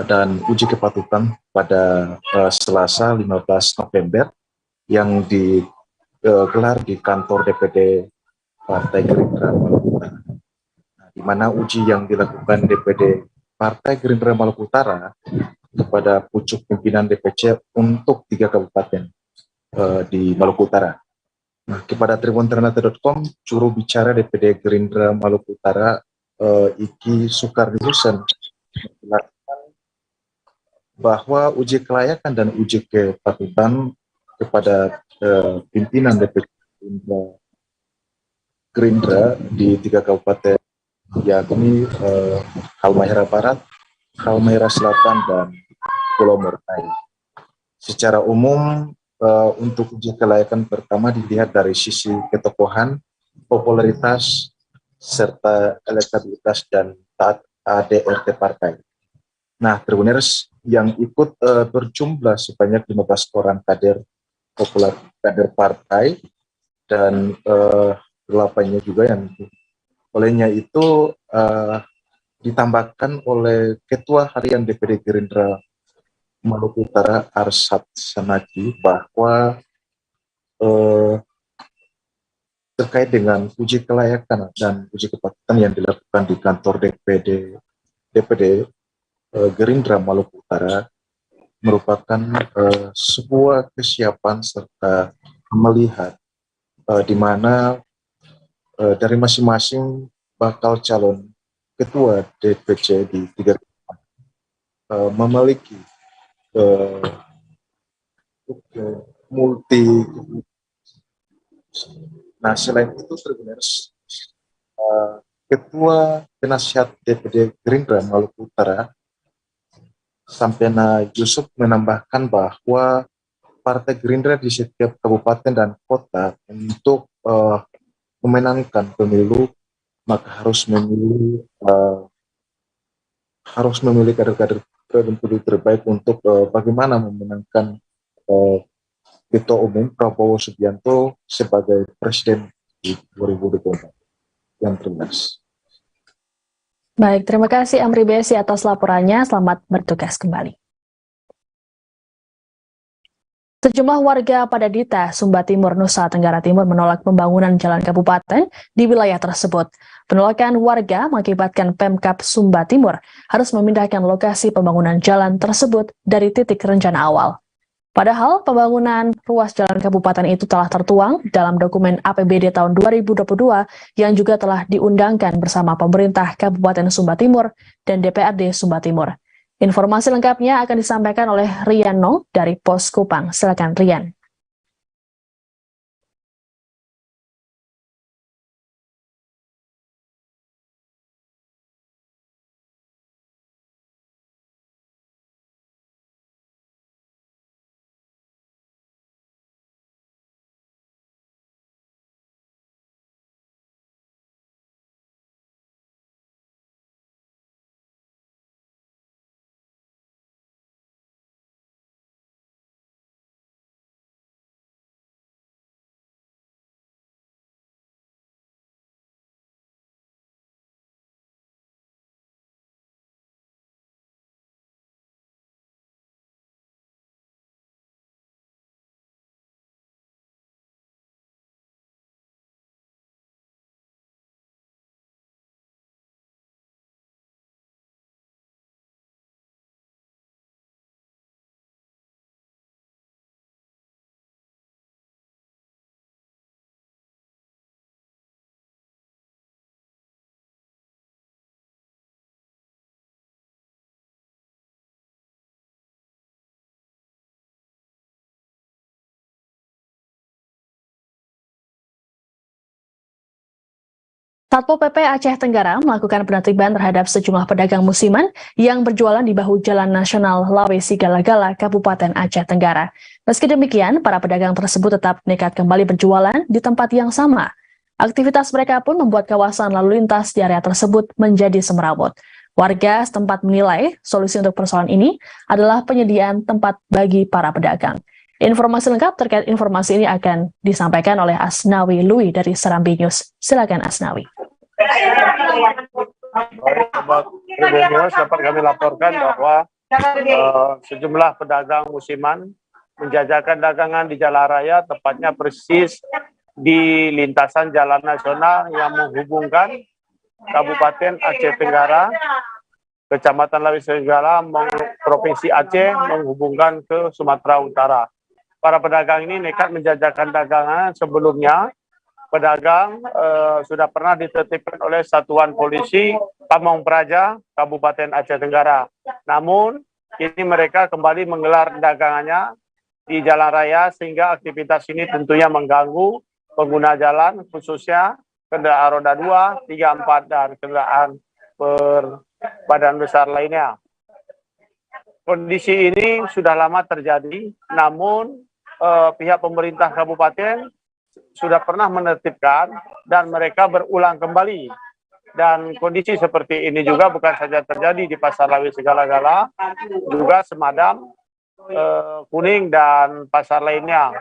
[SPEAKER 12] dan uji kepatutan pada Selasa 15 November yang digelar di kantor DPD Partai Gerindra Maluku Utara. Nah, di mana uji yang dilakukan DPD Partai Gerindra Maluku Utara kepada pucuk pimpinan DPC untuk 3 kabupaten di Maluku Utara. Nah, kepada tribunternate.com, juru bicara DPD Gerindra Maluku Utara, Iki Sukardi Husin, menjelaskan bahwa uji kelayakan dan uji kepatutan kepada pimpinan DPC Gerindra di 3 kabupaten yakni Halmahera Barat, Halmahera Selatan, dan Pulau Morotai. Secara umum untuk uji kelayakan pertama dilihat dari sisi ketokohan, popularitas, serta elektabilitas dan taat ADRT partai. Nah, Tribuners yang ikut berjumlah sebanyak 15 orang kader populer kader partai, dan 8-nya juga yang olehnya itu ditambahkan oleh Ketua Harian DPD Gerindra Maluku Utara Arsyad Sanaki bahwa terkait dengan uji kelayakan dan uji kepatutan yang dilakukan di kantor DPD Gerindra Maluku Utara merupakan sebuah kesiapan serta melihat di mana dari masing-masing bakal calon ketua DPC di 3 memiliki multi. Nah, selain itu Tribuners, Ketua Penasihat DPD Gerindra Maluku Utara Sampena Yusuf menambahkan bahwa Partai Gerindra di setiap kabupaten dan kota untuk memenangkan pemilu maka harus memilih kader-kader terbaik untuk bagaimana memenangkan Ketua Umum Prabowo Subianto sebagai Presiden di 2024. Yang terima.
[SPEAKER 14] Baik, terima kasih Amri Besi atas laporannya. Selamat bertugas kembali. Sejumlah warga pada Dita, Sumba Timur, Nusa Tenggara Timur menolak pembangunan jalan kabupaten di wilayah tersebut. Penolakan warga mengakibatkan Pemkab Sumba Timur harus memindahkan lokasi pembangunan jalan tersebut dari titik rencana awal. Padahal pembangunan ruas jalan kabupaten itu telah tertuang dalam dokumen APBD tahun 2022 yang juga telah diundangkan bersama pemerintah Kabupaten Sumba Timur dan DPRD Sumba Timur. Informasi lengkapnya akan disampaikan oleh Rian Nong dari Pos Kupang. Silakan Rian. Satpol PP Aceh Tenggara melakukan penertiban terhadap sejumlah pedagang musiman yang berjualan di bahu Jalan Nasional Lawe Sigala-Gala, Kabupaten Aceh Tenggara. Meski demikian, para pedagang tersebut tetap nekat kembali berjualan di tempat yang sama. Aktivitas mereka pun membuat kawasan lalu lintas di area tersebut menjadi semrawut. Warga setempat menilai solusi untuk persoalan ini adalah penyediaan tempat bagi para pedagang. Informasi lengkap terkait informasi ini akan disampaikan oleh Asnawi Lui dari Serambi News. Silakan Asnawi.
[SPEAKER 11] Sobat Tribun News, dapat kami laporkan bahwa sejumlah pedagang musiman menjajakan dagangan di jalan raya, tepatnya persis di lintasan jalan nasional yang menghubungkan Kabupaten Aceh Tenggara, Kecamatan Lawe Sigala, Provinsi Aceh, menghubungkan ke Sumatera Utara. Para pedagang ini nekat menjajakan dagangan. Sebelumnya, pedagang sudah pernah ditertibkan oleh Satuan Polisi Pamong Praja, Kabupaten Aceh Tenggara. Namun, kini mereka kembali menggelar dagangannya di jalan raya, sehingga aktivitas ini tentunya mengganggu pengguna jalan, khususnya kendaraan roda 2, 3, 4, dan kendaraan berbadan besar lainnya. Kondisi ini sudah lama terjadi, namun pihak pemerintah kabupaten sudah pernah menertibkan dan mereka berulang kembali. Dan kondisi seperti ini juga bukan saja terjadi di Pasar Lawe Sigala-Gala, juga Semadam, Kuning, dan pasar lainnya.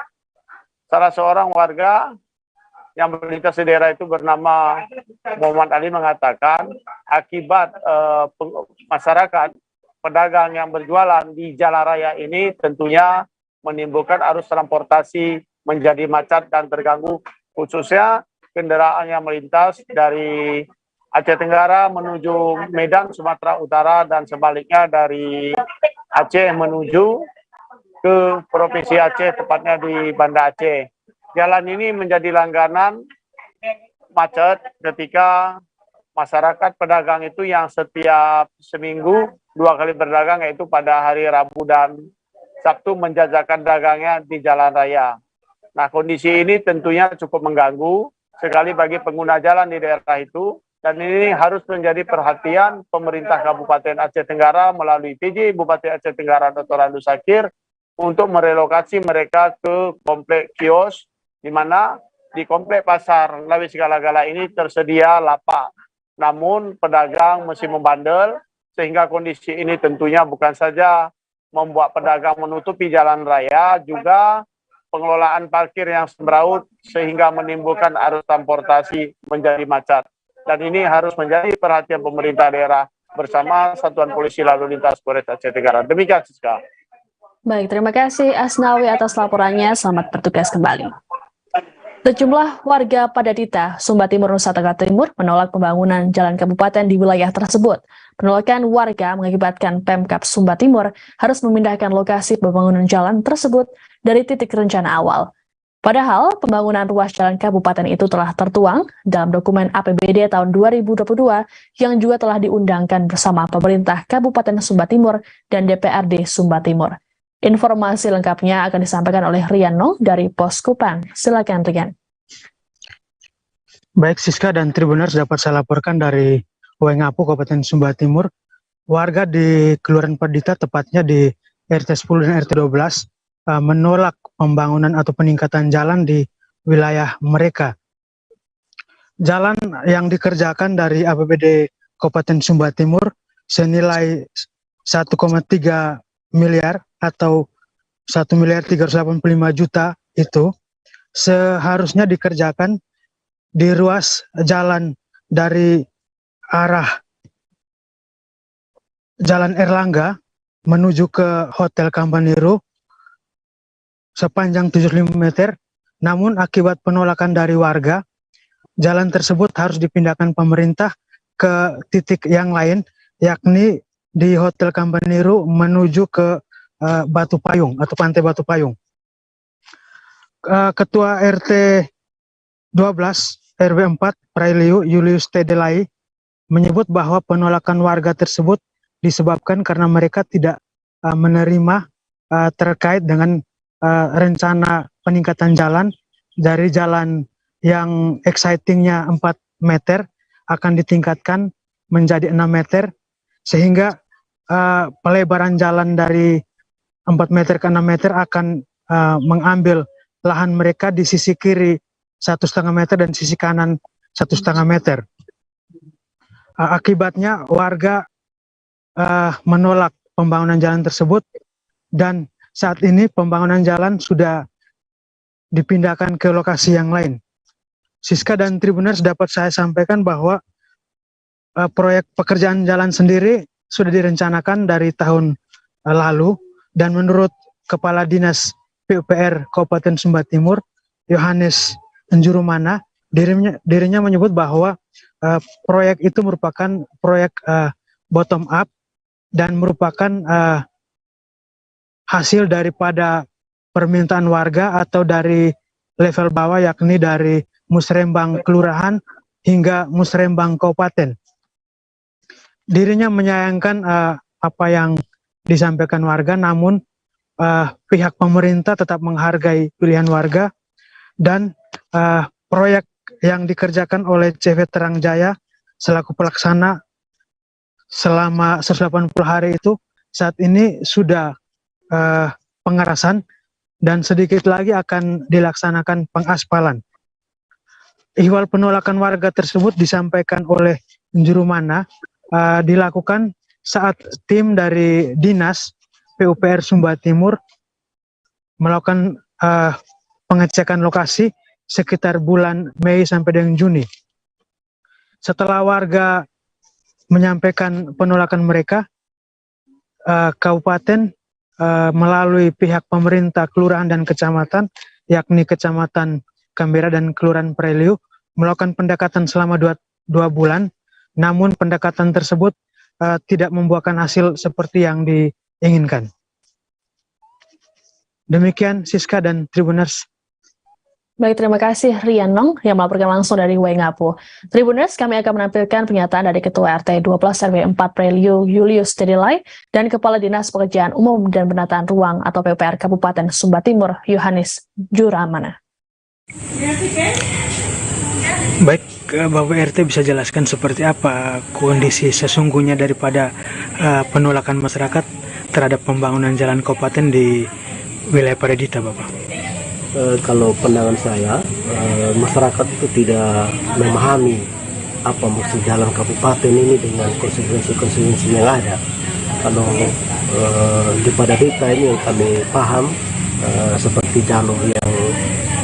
[SPEAKER 11] Salah seorang warga yang melintas di daerah itu bernama Muhammad Ali mengatakan akibat masyarakat pedagang yang berjualan di jalan raya ini tentunya menimbulkan arus transportasi menjadi macet dan terganggu, khususnya kendaraan yang melintas dari Aceh Tenggara menuju Medan, Sumatera Utara, dan sebaliknya dari Aceh menuju ke Provinsi Aceh, tepatnya di Banda Aceh. Jalan ini menjadi langganan macet ketika masyarakat pedagang itu yang setiap seminggu 2 kali berdagang, yaitu pada hari Rabu dan Sabtu, menjajakan dagangnya di jalan raya. Nah, kondisi ini tentunya cukup mengganggu sekali bagi pengguna jalan di daerah itu, dan ini harus menjadi perhatian pemerintah Kabupaten Aceh Tenggara melalui PJ Bupati Aceh Tenggara Dr. Andu Sakir untuk merelokasi mereka ke komplek kios, di mana di komplek Pasar Lawe Sigala-Gala ini tersedia lapak. Namun pedagang masih membandel, sehingga kondisi ini tentunya bukan saja membuat pedagang menutupi jalan raya, juga pengelolaan parkir yang semrawut sehingga menimbulkan arus transportasi menjadi macet. Dan ini harus menjadi perhatian pemerintah daerah bersama Satuan Polisi Lalu Lintas Polres Aceh Tenggara. Demikian, Siska.
[SPEAKER 14] Baik, terima kasih Asnawi atas laporannya. Selamat bertugas kembali. Sejumlah warga Padadita, Sumba Timur, Nusa Tenggara Timur menolak pembangunan jalan kabupaten di wilayah tersebut. Penolakan warga mengakibatkan Pemkab Sumba Timur harus memindahkan lokasi pembangunan jalan tersebut dari titik rencana awal. Padahal pembangunan ruas jalan kabupaten itu telah tertuang dalam dokumen APBD tahun 2022 yang juga telah diundangkan bersama pemerintah Kabupaten Sumba Timur dan DPRD Sumba Timur. Informasi lengkapnya akan disampaikan oleh Rian Nong dari Pos Kupang. Silakan Rian.
[SPEAKER 15] Baik Siska dan Tribuners, dapat saya laporkan dari Wengapu, Kabupaten Sumba Timur. Warga di Kelurahan Padita, tepatnya di RT 10 dan RT 12, menolak pembangunan atau peningkatan jalan di wilayah mereka. Jalan yang dikerjakan dari APBD Kabupaten Sumba Timur senilai 1,3 miliar atau 1.385 juta itu seharusnya dikerjakan di ruas jalan dari arah Jalan Erlangga menuju ke Hotel Kampaniru sepanjang 75 meter. Namun akibat penolakan dari warga, jalan tersebut harus dipindahkan pemerintah ke titik yang lain, yakni di Hotel Kampaniru menuju ke Batu Payung atau Pantai Batu Payung. Ketua RT 12 RW 4 Prailiu Julius Tedelai menyebut bahwa penolakan warga tersebut disebabkan karena mereka tidak menerima terkait dengan rencana peningkatan jalan dari jalan yang excitingnya 4 meter akan ditingkatkan menjadi 6 meter, sehingga pelebaran jalan dari 4 meter ke 6 meter akan mengambil lahan mereka di sisi kiri 1,5 meter dan sisi kanan 1,5 meter. Akibatnya warga menolak pembangunan jalan tersebut, dan saat ini pembangunan jalan sudah dipindahkan ke lokasi yang lain. Siska dan Tribuners, dapat saya sampaikan bahwa proyek pekerjaan jalan sendiri sudah direncanakan dari tahun lalu, dan menurut Kepala Dinas PUPR Kabupaten Sumba Timur, Yohanes Njurumana, dirinya menyebut bahwa proyek itu merupakan proyek bottom up dan merupakan hasil daripada permintaan warga atau dari level bawah, yakni dari Musrembang Kelurahan hingga Musrembang Kabupaten. Dirinya menyayangkan apa yang disampaikan warga, namun pihak pemerintah tetap menghargai pilihan warga, dan proyek yang dikerjakan oleh CV Terang Jaya selaku pelaksana selama 180 hari itu saat ini sudah pengerasan, dan sedikit lagi akan dilaksanakan pengaspalan. Ihwal penolakan warga tersebut disampaikan oleh Njurumana dilakukan saat tim dari Dinas PUPR Sumba Timur melakukan pengecekan lokasi sekitar bulan Mei sampai dengan Juni. Setelah warga menyampaikan penolakan mereka, kabupaten melalui pihak pemerintah kelurahan dan kecamatan, yakni Kecamatan Kambera dan Kelurahan Preliu, melakukan pendekatan selama 2 bulan, namun pendekatan tersebut tidak membuahkan hasil seperti yang diinginkan. Demikian Siska dan Tribuners.
[SPEAKER 14] Baik, terima kasih Rian Nong yang melaporkan langsung dari Waingapu. Tribuners, kami akan menampilkan pernyataan dari Ketua RT 12 RW 4 Preliu Julius Tedilai dan Kepala Dinas Pekerjaan Umum dan Penataan Ruang atau PUPR Kabupaten Sumba Timur, Yohanes Njurumana.
[SPEAKER 15] Baik, Bapak RT bisa jelaskan seperti apa kondisi sesungguhnya daripada penolakan masyarakat terhadap pembangunan jalan kabupaten di wilayah Paredita, Bapak?
[SPEAKER 9] Kalau pandangan saya, masyarakat itu tidak memahami apa maksud jalan kabupaten ini dengan konsekuensi-konsekuensi yang ada. Kalau di Paredita ini yang kami paham, seperti jalur yang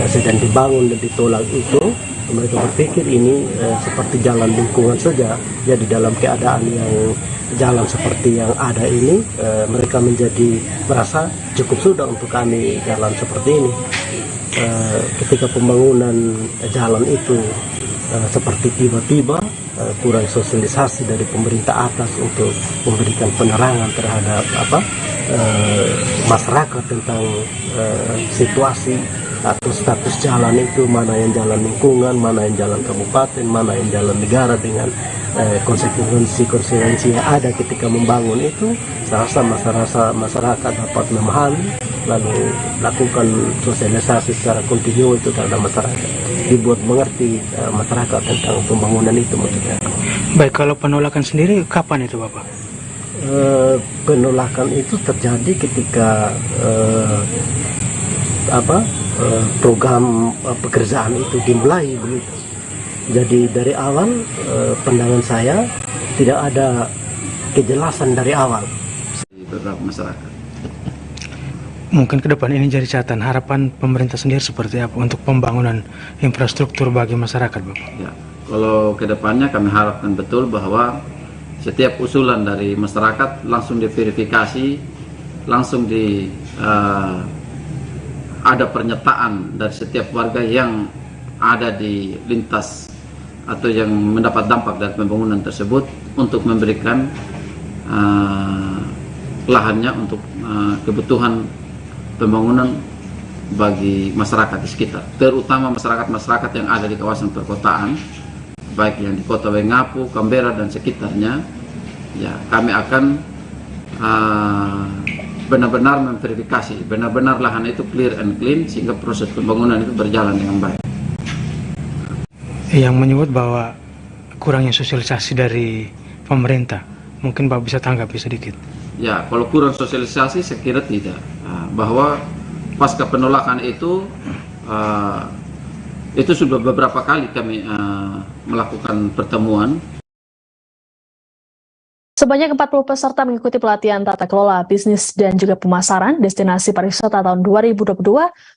[SPEAKER 9] sedang dibangun dan ditolak itu, mereka berpikir ini seperti jalan lingkungan saja. Jadi dalam keadaan yang jalan seperti yang ada ini, mereka merasa cukup sudah untuk kami jalan seperti ini. Ketika pembangunan jalan itu seperti tiba-tiba kurang sosialisasi dari pemerintah atas untuk memberikan penerangan terhadap masyarakat tentang situasi atau status jalan itu, mana yang jalan lingkungan, mana yang jalan kabupaten, mana yang jalan negara, dengan konsekuensi yang ada ketika membangun itu. Saya rasa masyarakat dapat memahami, lalu lakukan sosialisasi secara kontinu itu terhadap masyarakat, dibuat mengerti masyarakat tentang pembangunan itu maksudnya.
[SPEAKER 15] Baik, kalau penolakan sendiri kapan itu, Bapak?
[SPEAKER 9] Penolakan itu terjadi ketika program pekerjaan itu dimulai begitu. Jadi dari awal pandangan saya tidak ada kejelasan dari awal beberapa masyarakat.
[SPEAKER 15] Mungkin ke depan ini jadi catatan, harapan pemerintah sendiri seperti apa untuk pembangunan infrastruktur bagi masyarakat, Bapak?
[SPEAKER 13] Ya, kalau ke depannya kami harapkan betul bahwa setiap usulan dari masyarakat langsung diverifikasi, langsung ada pernyataan dari setiap warga yang ada di lintas atau yang mendapat dampak dari pembangunan tersebut, untuk memberikan lahannya untuk kebutuhan pembangunan bagi masyarakat di sekitar, terutama masyarakat yang ada di kawasan perkotaan, baik yang di kota Waingapu, Kambera dan sekitarnya. Ya, kami akan benar-benar memverifikasi, benar-benar lahan itu clear and clean, sehingga proses pembangunan itu berjalan dengan baik.
[SPEAKER 15] Yang menyebut bahwa kurangnya sosialisasi dari pemerintah. Mungkin Pak bisa tanggapi sedikit.
[SPEAKER 13] Ya, kalau kurang sosialisasi saya kira tidak. Bahwa pasca penolakan itu sudah beberapa kali kami melakukan pertemuan.
[SPEAKER 14] Sebanyak 40 peserta mengikuti pelatihan tata kelola bisnis dan juga pemasaran destinasi pariwisata tahun 2022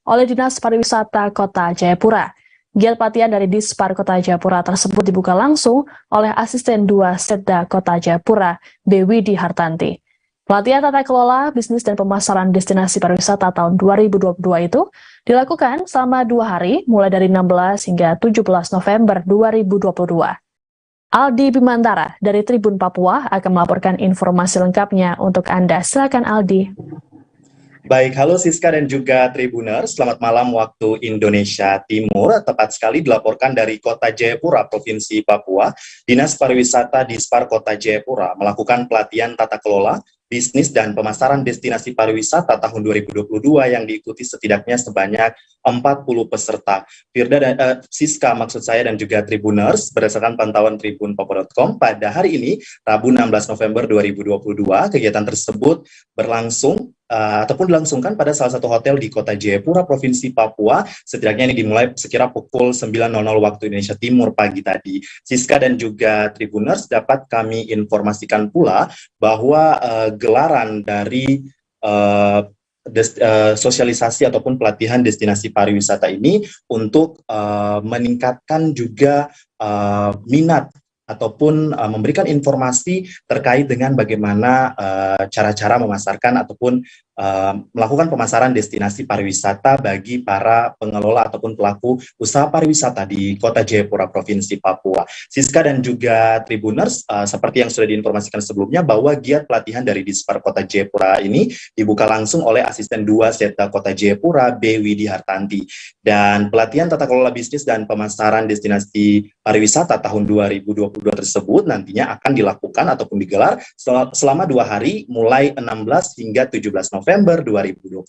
[SPEAKER 14] oleh Dinas Pariwisata Kota Jayapura. Giat pelatihan dari Dispar Kota Jayapura tersebut dibuka langsung oleh Asisten 2 Setda Kota Jayapura, Dewi Hartanti. Pelatihan tata kelola bisnis dan pemasaran destinasi pariwisata tahun 2022 itu dilakukan selama 2 hari, mulai dari 16 hingga 17 November 2022. Aldi Bimantara dari Tribun Papua akan melaporkan informasi lengkapnya untuk Anda. Silakan Aldi.
[SPEAKER 17] Baik, halo Siska dan juga Tribuners, selamat malam waktu Indonesia Timur. Tepat sekali dilaporkan dari Kota Jayapura, Provinsi Papua. Dinas Pariwisata Dispar Kota Jayapura melakukan pelatihan tata kelola bisnis dan pemasaran destinasi pariwisata tahun 2022 yang diikuti setidaknya sebanyak 40 peserta. Firda dan Siska maksud saya dan juga Tribuners, berdasarkan pantauan tribunpapua.com pada hari ini, Rabu 16 November 2022, kegiatan tersebut berlangsung ataupun dilangsungkan pada salah satu hotel di Kota Jayapura, Provinsi Papua. Setidaknya ini dimulai sekira pukul 9.00 waktu Indonesia Timur pagi tadi. Siska dan juga Tribuners, dapat kami informasikan pula bahwa gelaran dari sosialisasi ataupun pelatihan destinasi pariwisata ini untuk meningkatkan juga minat ataupun memberikan informasi terkait dengan bagaimana cara-cara memasarkan ataupun melakukan pemasaran destinasi pariwisata bagi para pengelola ataupun pelaku usaha pariwisata di Kota Jayapura, Provinsi Papua. Siska dan juga Tribuners, seperti yang sudah diinformasikan sebelumnya, bahwa giat pelatihan dari Dispar Kota Jayapura ini dibuka langsung oleh Asisten 2 Setda Kota Jayapura, Dewi Hartanti. Dan pelatihan tata kelola bisnis dan pemasaran destinasi pariwisata tahun 2022 tersebut nantinya akan dilakukan ataupun digelar selama 2 hari, mulai 16 hingga 17 November 2022.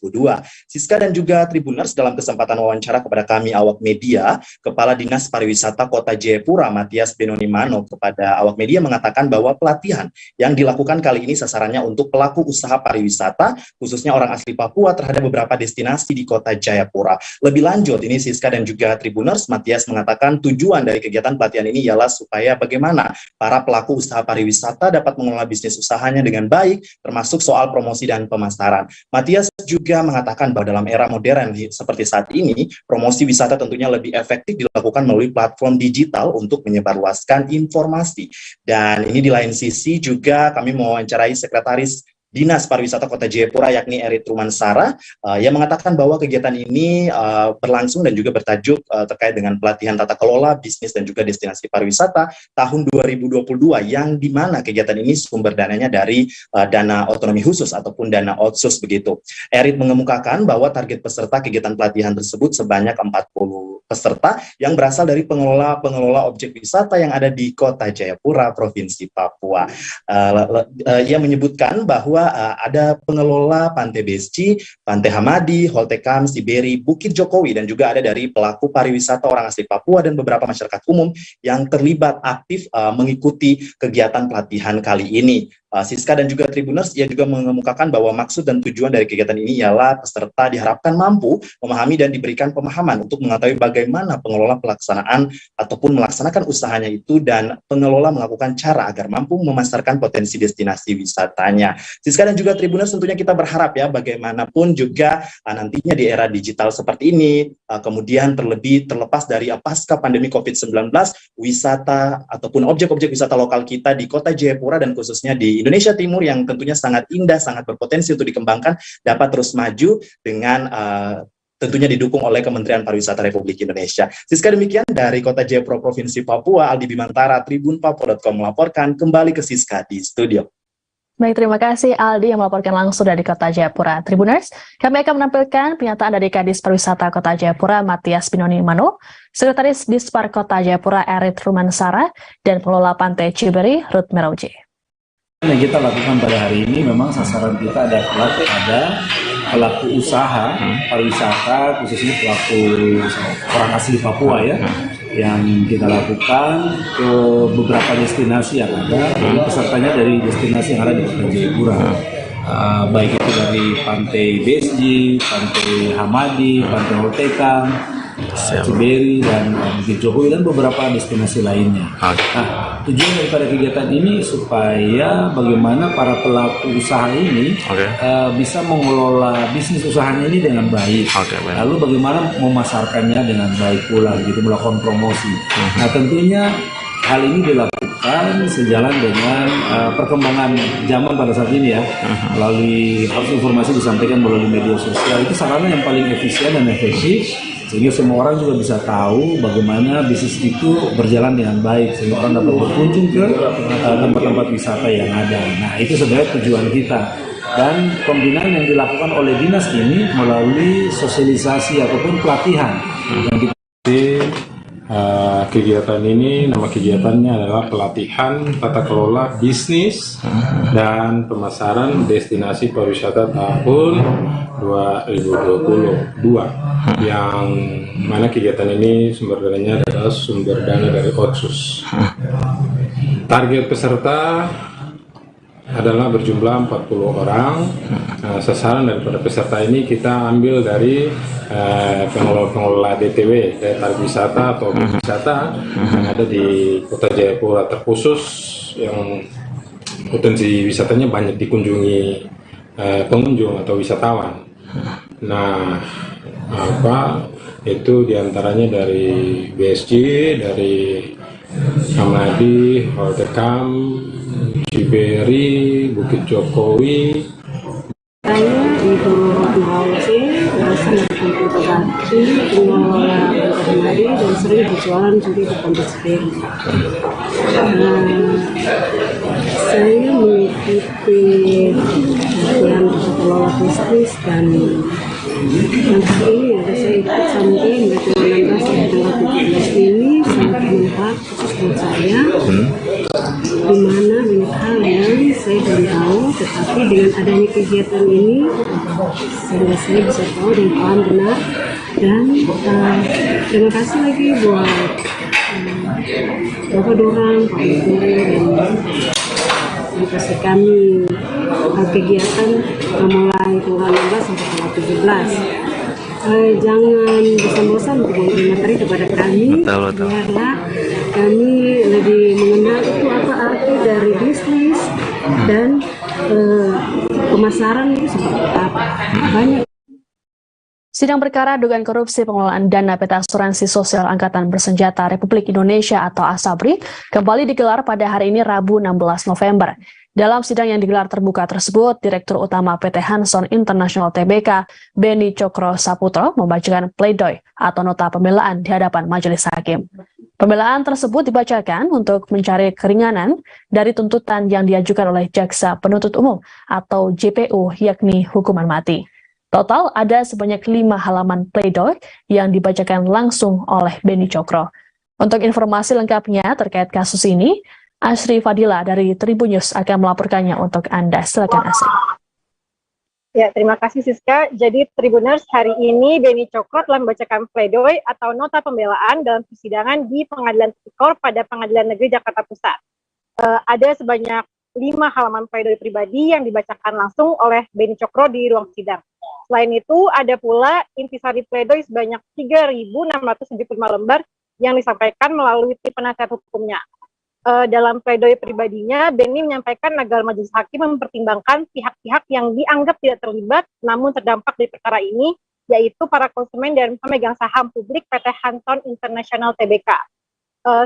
[SPEAKER 17] Siska dan juga Tribuners, dalam kesempatan wawancara kepada kami awak media, Kepala Dinas Pariwisata Kota Jayapura, Matias Benonimano, kepada awak media mengatakan bahwa pelatihan yang dilakukan kali ini sasarannya untuk pelaku usaha pariwisata, khususnya orang asli Papua, terhadap beberapa destinasi di Kota Jayapura. Lebih lanjut, ini Siska dan juga Tribuners, Matias mengatakan tujuan dari kegiatan pelatihan ini ialah supaya bagaimana para pelaku usaha pariwisata dapat mengelola bisnis usahanya dengan baik, termasuk soal promosi dan pemasaran. Matias juga mengatakan bahwa dalam era modern seperti saat ini, promosi wisata tentunya lebih efektif dilakukan melalui platform digital untuk menyebarluaskan informasi. Dan ini di lain sisi juga kami mewawancarai Sekretaris Dinas Pariwisata Kota Jayapura, yakni Erit Rumansara, yang mengatakan bahwa kegiatan ini berlangsung dan juga bertajuk terkait dengan pelatihan tata kelola bisnis dan juga destinasi pariwisata tahun 2022, yang dimana kegiatan ini sumber dananya dari dana otonomi khusus ataupun dana otsus begitu. Erit mengemukakan bahwa target peserta kegiatan pelatihan tersebut sebanyak 40 peserta yang berasal dari pengelola objek wisata yang ada di Kota Jayapura, Provinsi Papua. Ia menyebutkan bahwa ada pengelola Pantai Besci, Pantai Hamadi, Holtekam, Siberi, Bukit Jokowi, dan juga ada dari pelaku pariwisata orang asli Papua dan beberapa masyarakat umum yang terlibat aktif mengikuti kegiatan pelatihan kali ini. Siska dan juga Tribuners, ia juga mengemukakan bahwa maksud dan tujuan dari kegiatan ini ialah peserta diharapkan mampu memahami dan diberikan pemahaman untuk mengetahui bagaimana pengelola pelaksanaan ataupun melaksanakan usahanya itu, dan pengelola melakukan cara agar mampu memasarkan potensi destinasi wisatanya. Siska dan juga Tribuners, tentunya kita berharap ya bagaimanapun juga nantinya di era digital seperti ini, kemudian terlepas dari pasca pandemi COVID-19, wisata ataupun objek-objek wisata lokal kita di Kota Jayapura dan khususnya di Indonesia Timur yang tentunya sangat indah, sangat berpotensi untuk dikembangkan, dapat terus maju dengan tentunya didukung oleh Kementerian Pariwisata Republik Indonesia. Siska, demikian dari Kota Jayapura, Provinsi Papua, Aldi Bimantara, tribunpapua.com melaporkan. Kembali ke Siska di studio.
[SPEAKER 14] Baik, terima kasih Aldi yang melaporkan langsung dari Kota Jayapura. Tribuners, kami akan menampilkan pernyataan dari Kadis Pariwisata Kota Jayapura, Matias Benonimano, Sekretaris Dispar Kota Jayapura, Erit Rumansara, dan pengelola Pantai Ciberi, Ruth Merauji.
[SPEAKER 18] Yang kita lakukan pada hari ini memang sasaran kita ada pelaku usaha pariwisata, khususnya pelaku orang asli Papua ya, yang kita lakukan ke beberapa destinasi yang ada, dan pesertanya dari destinasi yang ada di Kota Jayapura. Baik itu dari Pantai BSG, Pantai Hamadi, Pantai Holtekang, Ciberi, dan Bukit Jokowi, dan beberapa destinasi lainnya. Nah, tujuan daripada kegiatan ini supaya bagaimana para pelaku usaha ini bisa mengelola bisnis usahanya ini dengan baik. Lalu bagaimana memasarkannya dengan baik pula, gitu, melakukan promosi. Nah, tentunya hal ini dilakukan sejalan dengan perkembangan zaman pada saat ini ya. Melalui harus informasi disampaikan melalui media sosial, itu sarana yang paling efisien dan efektif, sehingga semua orang juga bisa tahu bagaimana bisnis itu berjalan dengan baik, sehingga orang dapat berkunjung ke tempat-tempat wisata yang ada. Nah, itu sebenarnya tujuan kita. Dan pembinaan yang dilakukan oleh dinas ini melalui sosialisasi ataupun pelatihan yang kita
[SPEAKER 1] kegiatan ini, nama kegiatannya adalah pelatihan tata kelola bisnis dan pemasaran destinasi pariwisata tahun 2022, yang mana kegiatan ini sumber dananya adalah sumber dana dari Otsus. Target peserta adalah berjumlah 40 orang. Sasaran daripada peserta ini kita ambil dari pengelola DTW, daya tarik wisata atau wisata yang ada di Kota Jayapura, terkhusus yang potensi wisatanya banyak dikunjungi pengunjung atau wisatawan. Nah, itu diantaranya dari BSG, dari Hamadi, Holtekam, Ciberi, Bukit Jokowi.
[SPEAKER 19] Saya Ibu Mauci, sangat berbakti, pengelola Hamadi, dan sering berjualan juga di Pondok Ciberi. Saya mengikuti pelatihan pengelola bisnis, dan yang kali ini ada saya ikut sampai dari 16 hingga 17 ini sangat bermanfaat khusus buat saya, di mana banyak hal yang saya belum tahu, tetapi dengan adanya kegiatan ini sehingga saya bisa tahu dan paham benar. Dan terima kasih lagi buat Bapak Dorang, Pak Ibu, dan kasih kami kegiatan mulai tanggal 16 sampai tanggal 17. Jangan bosan-bosan untuk memberi materi kepada kami, biarlah kami lebih mengenal itu apa arti dari bisnis dan pemasaran itu seperti apa. Banyak.
[SPEAKER 14] Sidang perkara dugaan korupsi pengelolaan dana PT Asuransi Sosial Angkatan Bersenjata Republik Indonesia atau ASABRI kembali digelar pada hari ini Rabu 16 November. Dalam sidang yang digelar terbuka tersebut, Direktur Utama PT Hanson International Tbk, Beni Cokro Saputro, membacakan pledoi atau nota pembelaan di hadapan majelis hakim. Pembelaan tersebut dibacakan untuk mencari keringanan dari tuntutan yang diajukan oleh Jaksa Penuntut Umum atau JPU, yakni hukuman mati. Total ada sebanyak 5 halaman pledoi yang dibacakan langsung oleh Beni Cokro. Untuk informasi lengkapnya terkait kasus ini, Asri Fadila dari Tribun News akan melaporkannya untuk Anda. Silakan Asri.
[SPEAKER 20] Ya, terima kasih Siska. Jadi Tribuners, hari ini Beni Cokro telah membacakan pledoi atau nota pembelaan dalam persidangan di Pengadilan Tipikor pada Pengadilan Negeri Jakarta Pusat. Ada sebanyak 5 halaman pledoi pribadi yang dibacakan langsung oleh Beni Cokro di ruang sidang. Selain itu, ada pula intisari pledoi sebanyak 3.675 lembar yang disampaikan melalui tim penasihat hukumnya. Dalam pledoi pribadinya, Beni menyampaikan agar majelis hakim mempertimbangkan pihak-pihak yang dianggap tidak terlibat namun terdampak dari perkara ini, yaitu para konsumen dan pemegang saham publik PT Hanson International Tbk.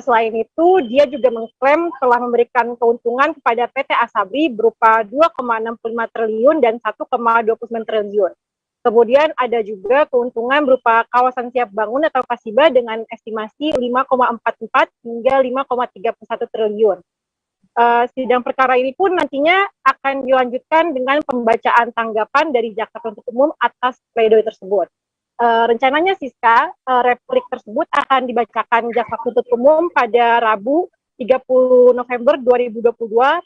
[SPEAKER 20] Selain itu, dia juga mengklaim telah memberikan keuntungan kepada PT ASABRI berupa 2,65 triliun dan 1,29 triliun. Kemudian ada juga keuntungan berupa kawasan siap bangun atau KASIBA dengan estimasi 5,44 hingga 5,31 triliun. Sidang perkara ini pun nantinya akan dilanjutkan dengan pembacaan tanggapan dari Jaksa Penuntut Umum atas pledoi tersebut. Rencananya Siska, replik tersebut akan dibacakan Jaksa Penuntut Umum pada Rabu 30 November 2022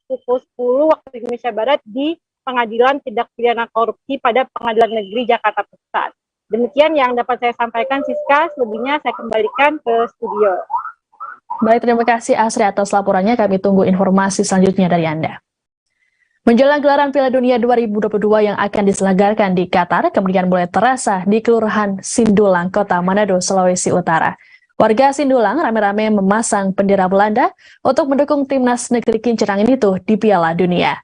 [SPEAKER 20] pukul 10 waktu Indonesia Barat di Pengadilan Tindak Pidana Korupsi pada Pengadilan Negeri Jakarta Pusat. Demikian yang dapat saya sampaikan, Siska. Selebihnya saya kembalikan ke studio.
[SPEAKER 14] Baik, terima kasih Asri atas laporannya. Kami tunggu informasi selanjutnya dari Anda. Menjelang gelaran Piala Dunia 2022 yang akan diselenggarakan di Qatar, kemudian mulai terasa di Kelurahan Sindulang, Kota Manado, Sulawesi Utara. Warga Sindulang rame-rame memasang bendera Belanda untuk mendukung timnas negeri kincir angin itu di Piala Dunia.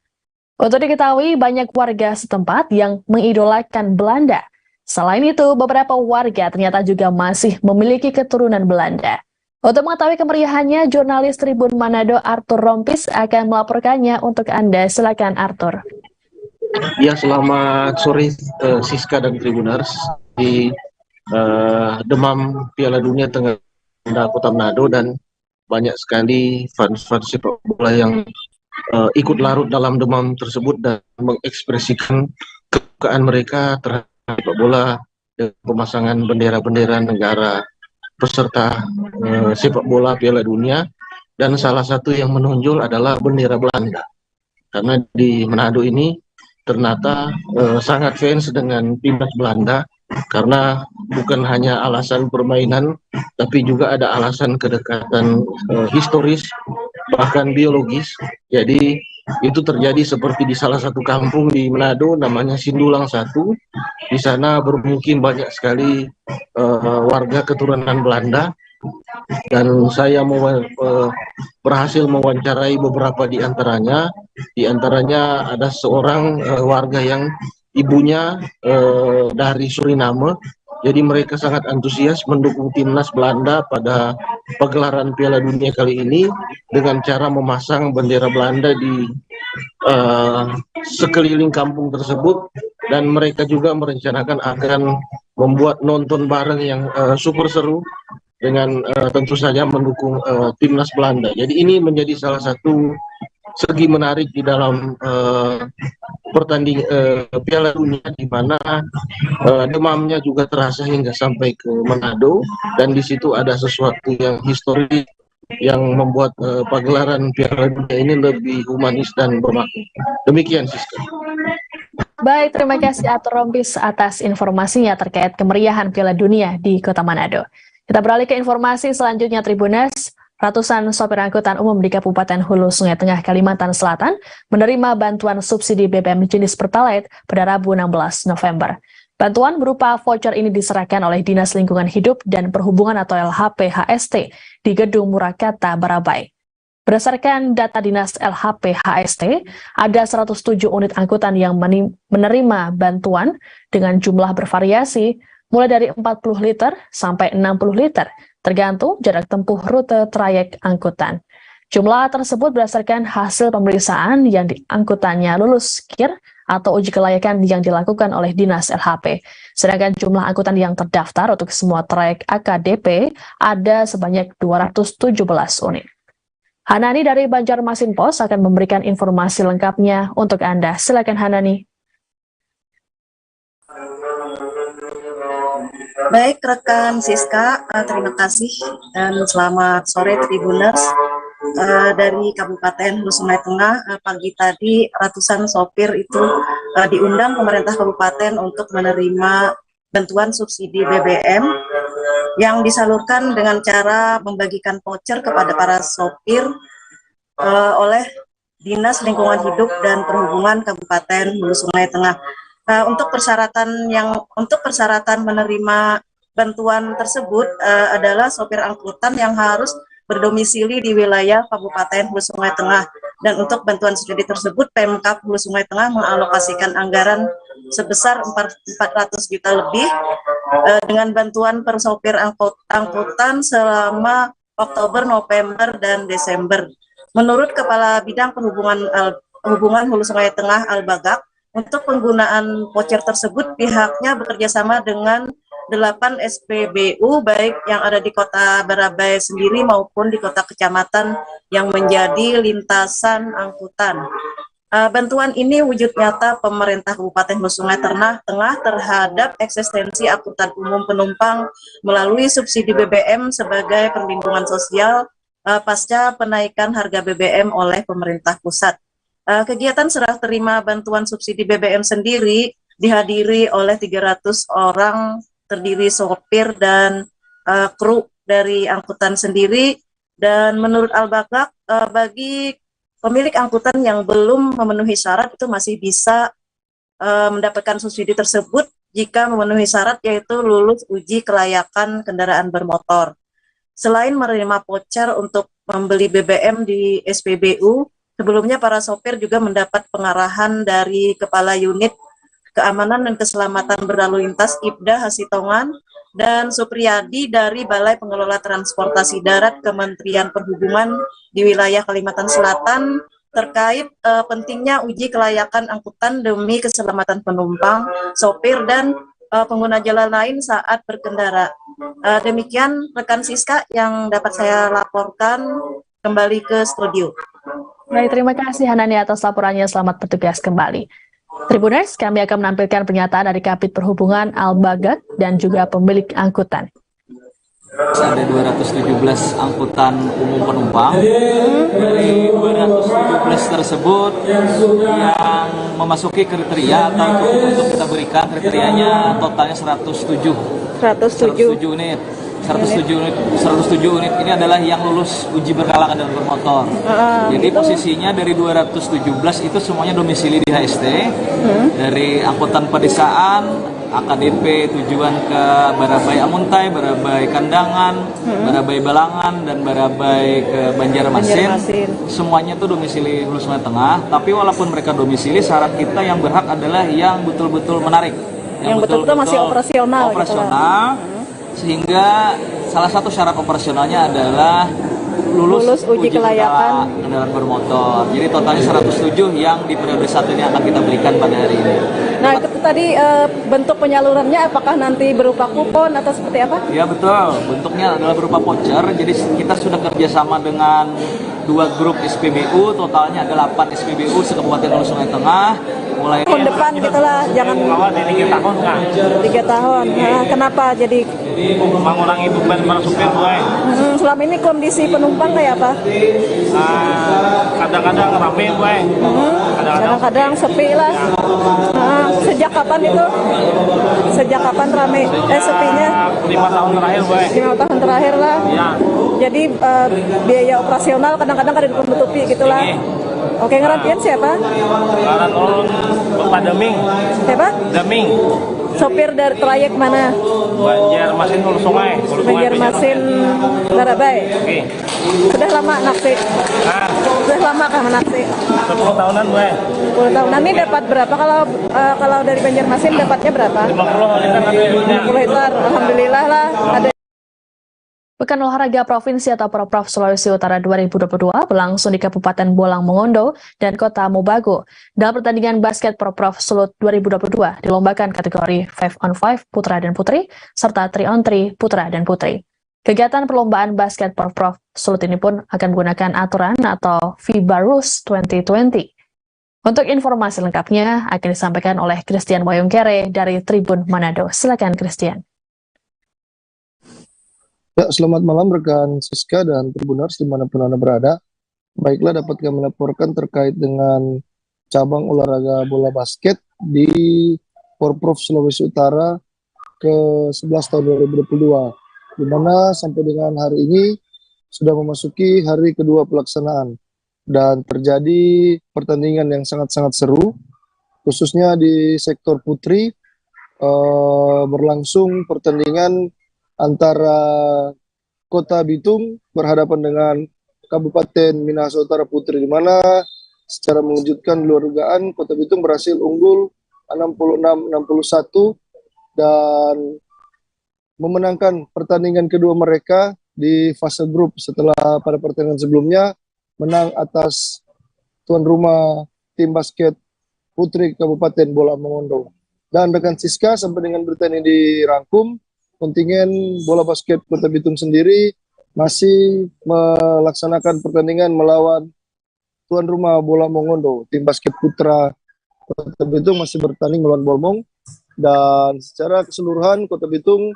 [SPEAKER 14] Untuk diketahui, banyak warga setempat yang mengidolakan Belanda. Selain itu, beberapa warga ternyata juga masih memiliki keturunan Belanda. Untuk mengetahui kemeriahannya, jurnalis Tribun Manado Arthur Rompis akan melaporkannya untuk Anda. Silakan Arthur.
[SPEAKER 4] Ya, selamat sore Siska dan Tribuners. Di demam Piala Dunia tengah Kota Manado, dan banyak sekali fans-fans sepak bola yang ikut larut dalam demam tersebut dan mengekspresikan kesukaan mereka terhadap sepak bola dengan pemasangan bendera-bendera negara peserta sepak bola Piala Dunia, dan salah satu yang menonjol adalah bendera Belanda, karena di Manado ini ternyata sangat fans dengan timnas Belanda, karena bukan hanya alasan permainan tapi juga ada alasan kedekatan historis bahkan biologis. Jadi itu terjadi seperti di salah satu kampung di Manado namanya Sindulang 1. Di sana bermukim banyak sekali warga keturunan Belanda, dan saya berhasil mewawancarai beberapa di antaranya. Di antaranya ada seorang warga yang ibunya dari Suriname. Jadi mereka sangat antusias mendukung timnas Belanda pada pagelaran Piala Dunia kali ini dengan cara memasang bendera Belanda di sekeliling kampung tersebut, dan mereka juga merencanakan akan membuat nonton bareng yang super seru dengan tentu saja mendukung timnas Belanda. Jadi ini menjadi salah satu segi menarik di dalam Piala Dunia, di mana demamnya juga terasa hingga sampai ke Manado, dan di situ ada sesuatu yang historis yang membuat pagelaran Piala Dunia ini lebih humanis dan bermakna. Demikian, Siska.
[SPEAKER 14] Baik, terima kasih Arthur Rompis atas informasinya terkait kemeriahan Piala Dunia di Kota Manado. Kita beralih ke informasi selanjutnya, Tribuners. Ratusan sopir angkutan umum di Kabupaten Hulu Sungai Tengah, Kalimantan Selatan menerima bantuan subsidi BBM jenis Pertalite pada Rabu 16 November. Bantuan berupa voucher ini diserahkan oleh Dinas Lingkungan Hidup dan Perhubungan atau LHP HST di Gedung Murakata, Barabai. Berdasarkan data Dinas LHP HST, ada 107 unit angkutan yang menerima bantuan dengan jumlah bervariasi mulai dari 40 liter sampai 60 liter, tergantung jarak tempuh rute trayek angkutan. Jumlah tersebut berdasarkan hasil pemeriksaan yang angkutannya lulus KIR atau uji kelayakan yang dilakukan oleh Dinas LHP. Sedangkan jumlah angkutan yang terdaftar untuk semua trayek AKDP ada sebanyak 217 unit. Hanani dari Banjarmasin Pos akan memberikan informasi lengkapnya untuk Anda. Silakan Hanani.
[SPEAKER 6] Baik rekan Siska, terima kasih dan selamat sore Tribuners. Dari Kabupaten Hulu Sungai Tengah, pagi tadi ratusan sopir itu diundang pemerintah kabupaten untuk menerima bantuan subsidi BBM yang disalurkan dengan cara membagikan voucher kepada para sopir oleh Dinas Lingkungan Hidup dan Perhubungan Kabupaten Hulu Sungai Tengah. Untuk persyaratan menerima bantuan tersebut adalah sopir angkutan yang harus berdomisili di wilayah Kabupaten Hulu Sungai Tengah, dan untuk bantuan subsidi tersebut Pemkab Hulu Sungai Tengah mengalokasikan anggaran sebesar 400 juta lebih dengan bantuan per sopir angkutan selama Oktober, November, dan Desember. Menurut Kepala Bidang Perhubungan Hulu Sungai Tengah Al-Bagak, untuk penggunaan voucher tersebut pihaknya bekerjasama dengan 8 SPBU baik yang ada di Kota Barabai sendiri maupun di kota kecamatan yang menjadi lintasan angkutan. Bantuan ini wujud nyata pemerintah Kabupaten Hulu Sungai Tengah terhadap eksistensi angkutan umum penumpang melalui subsidi BBM sebagai perlindungan sosial pasca penaikan harga BBM oleh pemerintah pusat. Kegiatan serah terima bantuan subsidi BBM sendiri dihadiri oleh 300 orang terdiri sopir dan kru dari angkutan sendiri. Dan menurut Al-Baghdad, bagi pemilik angkutan yang belum memenuhi syarat itu masih bisa mendapatkan subsidi tersebut jika memenuhi syarat, yaitu lulus uji kelayakan kendaraan bermotor. Selain menerima voucher untuk membeli BBM di SPBU, sebelumnya para sopir juga mendapat pengarahan dari Kepala Unit Keamanan dan Keselamatan Berlalu Lintas IPDA Hasitongan dan Supriyadi dari Balai Pengelola Transportasi Darat Kementerian Perhubungan di wilayah Kalimantan Selatan terkait pentingnya uji kelayakan angkutan demi keselamatan penumpang, sopir, dan pengguna jalan lain saat berkendara. Demikian rekan Siska yang dapat saya laporkan, kembali ke studio.
[SPEAKER 14] Baik, terima kasih Hanani atas laporannya. Selamat bertugas kembali. Tribuners, kami akan menampilkan pernyataan dari Kabid Perhubungan Al-Baghdad dan juga pemilik angkutan.
[SPEAKER 3] Ada 217 angkutan umum penumpang. Dari 217 tersebut yang memasuki kriteria atau untuk kita berikan kriterianya totalnya 107 unit. 107 unit ini adalah yang lulus uji berkala kendaraan bermotor. Jadi posisinya dari 217 itu semuanya domisili di HST. Dari angkutan pedesaan, AKDP tujuan ke Barabai Amuntai, Barabai Kandangan, Barabai Balangan, dan Barabai ke Banjarmasin. Semuanya itu domisili Hulu Sungai Tengah. Tapi walaupun mereka domisili, syarat kita yang berhak adalah yang betul-betul menarik,
[SPEAKER 14] yang betul-betul masih operasional.
[SPEAKER 3] Sehingga salah satu syarat operasionalnya adalah lulus uji kelayakan kendaraan bermotor. Jadi totalnya 107 yang di periode 1 ini akan kita berikan pada hari ini.
[SPEAKER 14] Nah, itu tadi bentuk penyalurannya apakah nanti berupa kupon atau seperti apa?
[SPEAKER 3] Ya betul, bentuknya adalah berupa voucher. Jadi kita sudah kerjasama dengan 2 grup SPBU, totalnya ada 8 SPBU se-Kabupaten Hulu Sungai Tengah. Mulai
[SPEAKER 14] tahun depan gitulah, jangan
[SPEAKER 3] 3 tahun kan?
[SPEAKER 14] 3 tahun. Nah, kenapa jadi
[SPEAKER 3] mengurangi beban para supir, Boy?
[SPEAKER 14] Selama ini kondisi penumpang kayak apa?
[SPEAKER 3] Kadang-kadang rame, Boy.
[SPEAKER 14] Kadang-kadang sepi lah. Sejak kapan itu? Sejak kapan rame? Sepinya?
[SPEAKER 3] 5 tahun terakhir, Boy.
[SPEAKER 14] 5 tahun terakhir lah.
[SPEAKER 3] Ya.
[SPEAKER 14] Jadi biaya operasional kadang-kadang kan ditutupi gitulah. Oke, ngerantian siapa?
[SPEAKER 3] Karena tolong Bapak Deming.
[SPEAKER 14] Siapa?
[SPEAKER 3] Deming.
[SPEAKER 14] Sopir dari trayek mana?
[SPEAKER 3] Banjarmasin Hulu Sungai.
[SPEAKER 14] Banjarmasin Barabai.
[SPEAKER 3] Oke.
[SPEAKER 14] Sudah lama naksi? Sudah lama kah naksi?
[SPEAKER 3] 10 tahunan, Bu.
[SPEAKER 14] 10 tahunan. Ini dapat berapa kalau dari Banjarmasin dapatnya berapa? 50 liter. Alhamdulillah lah. Ada. Pekan Olahraga Provinsi atau Porprov Sulawesi Utara 2022 berlangsung di Kabupaten Bolang Mongondo dan Kota Mobagu. Dalam pertandingan basket Porprov Sulut 2022 dilombakan kategori 5-on-5 putra dan putri serta 3-on-3 putra dan putri. Kegiatan perlombaan basket Porprov Sulut ini pun akan menggunakan aturan atau FIBA Rules 2020. Untuk informasi lengkapnya akan disampaikan oleh Christian Wayongkere dari Tribun Manado. Silakan Christian.
[SPEAKER 5] Ya, selamat malam rekan Siska dan Tribuners dimanapun Anda berada. Baiklah, dapat kami laporkan terkait dengan cabang olahraga bola basket di Porprov Sulawesi Utara ke-11 tahun 2022, di mana sampai dengan hari ini sudah memasuki hari kedua pelaksanaan dan terjadi pertandingan yang sangat-sangat seru, khususnya di sektor putri. Berlangsung pertandingan antara Kota Bitung berhadapan dengan Kabupaten Minahasa Utara Putri, di mana secara mengejutkan luar dugaan Kota Bitung berhasil unggul 66-61 dan memenangkan pertandingan kedua mereka di fase grup setelah pada pertandingan sebelumnya menang atas tuan rumah tim basket putri Kabupaten Bolang Mongondo. Dan rekan Siska, sampai dengan berita ini dirangkum, kontingen bola basket Kota Bitung sendiri masih melaksanakan pertandingan melawan tuan rumah Bolang Mongondo. Tim basket putra Kota Bitung masih bertanding melawan Bolmong, dan secara keseluruhan Kota Bitung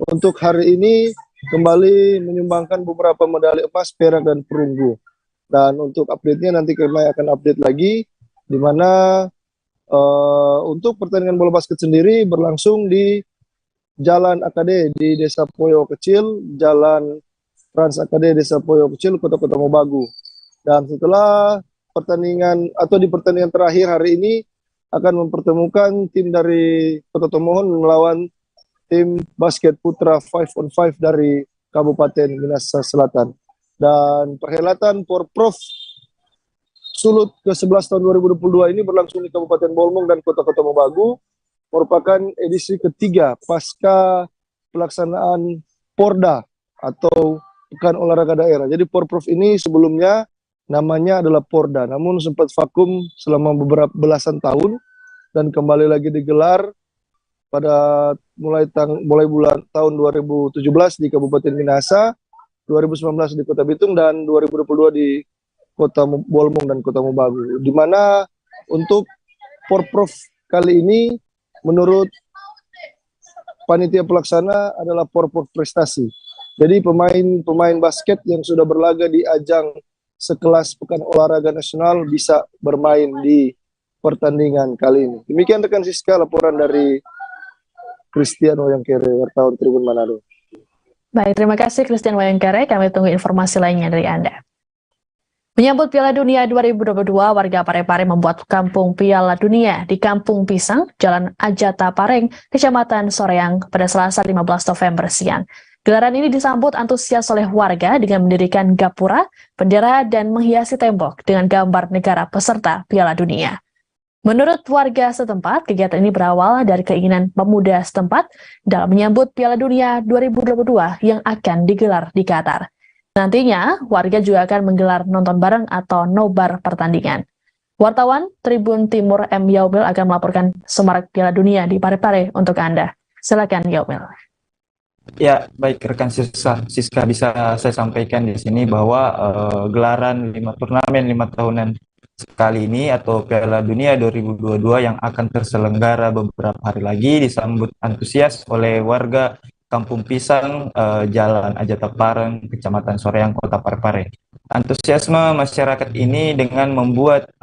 [SPEAKER 5] untuk hari ini kembali menyumbangkan beberapa medali emas, perak, dan perunggu. Dan untuk update-nya nanti kami akan update lagi, di mana untuk pertandingan bola basket sendiri berlangsung di Jalan AKD di Desa Poyo Kecil, Jalan Trans AKD Desa Poyo Kecil, Kota Mobagu. Dan setelah pertandingan atau di pertandingan terakhir hari ini akan mempertemukan tim dari Kota Tomohon melawan tim basket putra 5-on-5 dari Kabupaten Minahasa Selatan. Dan perhelatan Porprov Sulut ke-11 tahun 2022 ini berlangsung di Kabupaten Bolmong dan Kota Mobagu, merupakan edisi ketiga pasca pelaksanaan Porda atau Pekan Olahraga Daerah. Jadi Porprov ini sebelumnya namanya adalah Porda, namun sempat vakum selama beberapa belasan tahun dan kembali lagi digelar pada mulai bulan tahun 2017 di Kabupaten Minahasa, 2019 di Kota Bitung, dan 2022 di Kota Bolmong dan Kota Mobagu. Di mana untuk Porprov kali ini menurut panitia pelaksana adalah Porprov prestasi. Jadi pemain basket yang sudah berlaga di ajang sekelas Pekan Olahraga Nasional bisa bermain di pertandingan kali ini. Demikian rekan Siska, laporan dari Christian Wayangkere, wartawan Tribun Manado.
[SPEAKER 14] Baik, terima kasih Christian Wayangkere. Kami tunggu informasi lainnya dari Anda. Menyambut Piala Dunia 2022, warga Parepare membuat kampung Piala Dunia di Kampung Pisang, Jalan Ajata Pareng, Kecamatan Soreang pada Selasa 15 November siang. Gelaran ini disambut antusias oleh warga dengan mendirikan gapura, bendera, dan menghiasi tembok dengan gambar negara peserta Piala Dunia. Menurut warga setempat, kegiatan ini berawal dari keinginan pemuda setempat dalam menyambut Piala Dunia 2022 yang akan digelar di Qatar. Nantinya, warga juga akan menggelar nonton bareng atau nobar pertandingan. Wartawan Tribun Timur M. Yaumil akan melaporkan semarak Piala Dunia di Parepare untuk Anda. Silakan Yaumil.
[SPEAKER 16] Ya, baik rekan Siska bisa saya sampaikan di sini bahwa gelaran 5 turnamen 5 tahunan sekali ini atau Piala Dunia 2022 yang akan terselenggara beberapa hari lagi disambut antusias oleh warga Kampung Pisang, Jalan Ajata Pareng, Kecamatan Soreang, Kota Parepare. Antusiasme masyarakat ini dengan membuat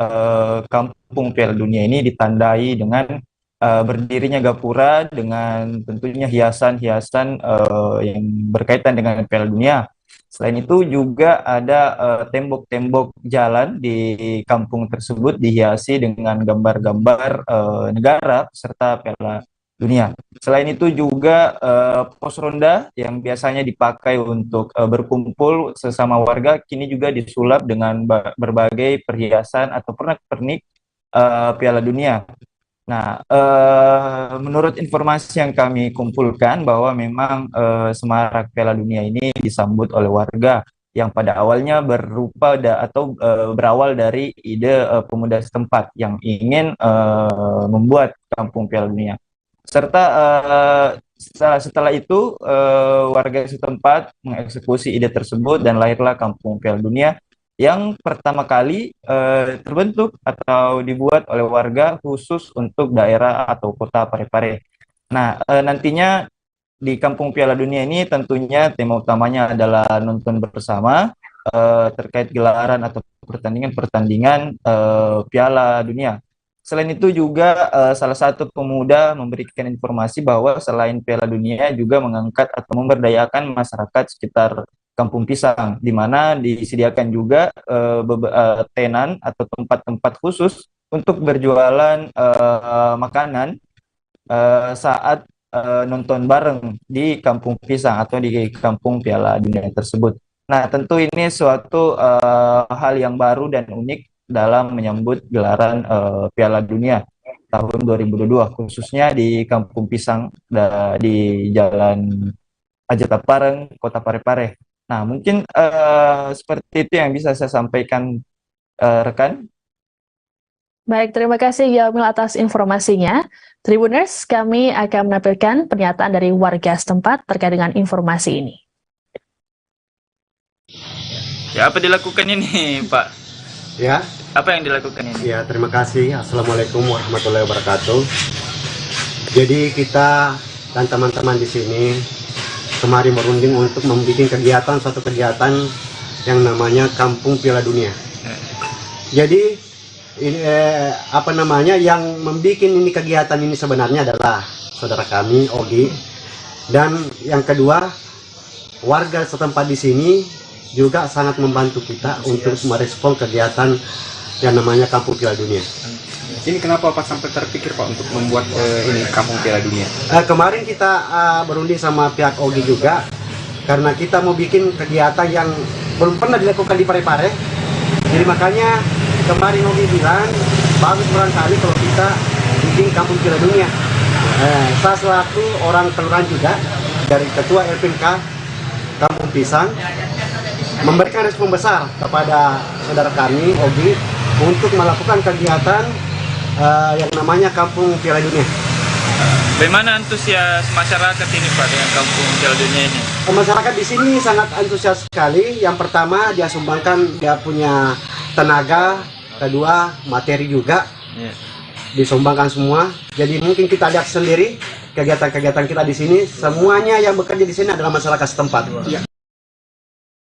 [SPEAKER 16] Kampung Piala Dunia ini ditandai dengan berdirinya gapura dengan tentunya hiasan-hiasan yang berkaitan dengan Piala Dunia. Selain itu juga ada tembok-tembok jalan di kampung tersebut dihiasi dengan gambar-gambar negara serta Piala Dunia. Selain itu juga pos ronda yang biasanya dipakai untuk berkumpul sesama warga kini juga disulap dengan berbagai perhiasan atau pernak-pernik Piala Dunia. Nah, menurut informasi yang kami kumpulkan bahwa memang semarak Piala Dunia ini disambut oleh warga yang pada awalnya berawal dari ide pemuda setempat yang ingin membuat kampung Piala Dunia. Serta setelah itu warga setempat mengeksekusi ide tersebut dan lahirlah kampung Piala Dunia yang pertama kali terbentuk atau dibuat oleh warga khusus untuk daerah atau kota Parepare. Nah, nantinya di Kampung Piala Dunia ini tentunya tema utamanya adalah nonton bersama terkait gelaran atau pertandingan Piala Dunia. Selain itu juga salah satu pemuda memberikan informasi bahwa selain Piala Dunia juga mengangkat atau memberdayakan masyarakat sekitar Kampung Pisang, di mana disediakan juga tenan atau tempat-tempat khusus untuk berjualan makanan saat nonton bareng di Kampung Pisang atau di Kampung Piala Dunia tersebut. Nah, tentu ini suatu hal yang baru dan unik dalam menyambut gelaran Piala Dunia tahun 2022, khususnya di Kampung Pisang di Jalan Ajata Pareng, Kota Parepare. Nah, mungkin seperti itu yang bisa saya sampaikan, rekan.
[SPEAKER 14] Baik, terima kasih Yaumil atas informasinya. Tribuners, kami akan menampilkan pernyataan dari warga setempat terkait dengan informasi ini.
[SPEAKER 16] Ya, apa dilakukan ini, Pak?
[SPEAKER 21] Ya.
[SPEAKER 16] Apa yang dilakukan ini?
[SPEAKER 21] Ya, terima kasih. Assalamualaikum warahmatullahi wabarakatuh. Jadi kita dan teman-teman di sini kemarin berunding untuk membuat suatu kegiatan yang namanya Kampung Piala Dunia. Jadi ini, yang membuat ini kegiatan ini sebenarnya adalah saudara kami Ogi Dan yang kedua, warga setempat di sini juga sangat membantu kita untuk merespon kegiatan yang namanya Kampung Piala Dunia.
[SPEAKER 2] Ini kenapa Pak sampai terpikir Pak untuk membuat ini Kampung Piala Dunia?
[SPEAKER 21] Kemarin kita berunding sama pihak OGI juga, karena kita mau bikin kegiatan yang belum pernah dilakukan di Parepare. Jadi makanya kemarin OGI bilang, bagus barangkali kalau kita bikin Kampung Piala Dunia. Saya selaku orang kelurahan juga, dari Ketua LPMK Kampung Pisang, memberikan respon besar kepada saudara kami, OGI, untuk melakukan kegiatan yang namanya Kampung Piala Dunia.
[SPEAKER 2] Bagaimana antusias masyarakat ini Pak dengan Kampung Piala Dunia ini?
[SPEAKER 21] Masyarakat di sini sangat antusias sekali. Yang pertama, dia sumbangkan, dia punya tenaga, kedua materi juga, disumbangkan semua. Jadi mungkin kita lihat sendiri kegiatan-kegiatan kita di sini, semuanya yang bekerja di sini adalah masyarakat setempat.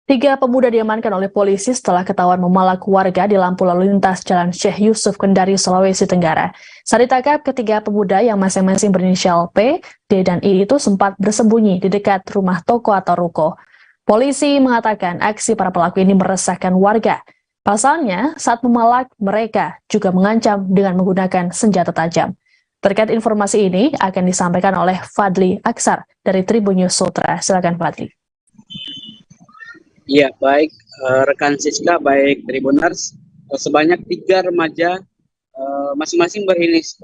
[SPEAKER 14] 3 pemuda diamankan oleh polisi setelah ketahuan memalak warga di lampu lalu lintas Jalan Syekh Yusuf, Kendari, Sulawesi Tenggara. Saat ditangkap, ketiga pemuda yang masing-masing berinisial P, D, dan I itu sempat bersembunyi di dekat rumah toko atau ruko. Polisi mengatakan aksi para pelaku ini meresahkan warga. Pasalnya, saat memalak, mereka juga mengancam dengan menggunakan senjata tajam. Terkait informasi ini akan disampaikan oleh Fadli Aksar dari Tribun News Sultra. Silakan Fadli.
[SPEAKER 8] Ya, baik rekan Siska, baik Tribuners, sebanyak 3 remaja masing-masing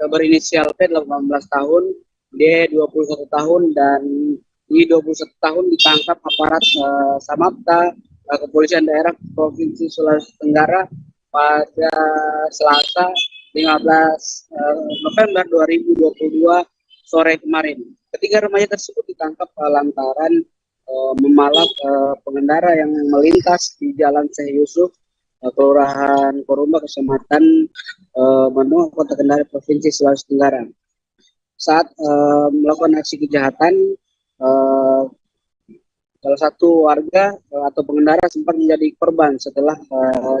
[SPEAKER 8] berinisial P 18 tahun, D 21 tahun, dan I 21 tahun ditangkap aparat Samapta Kepolisian Daerah Provinsi Sulawesi Tenggara pada Selasa 15 November 2022 sore kemarin. Ketiga remaja tersebut ditangkap lantaran memalak pengendara yang melintas di Jalan Syekh Yusuf, Kelurahan Korumba, Kecamatan Bendungan, Kota Kendari, Provinsi Sulawesi Tenggara. Saat melakukan aksi kejahatan, salah satu warga atau pengendara sempat menjadi korban. Setelah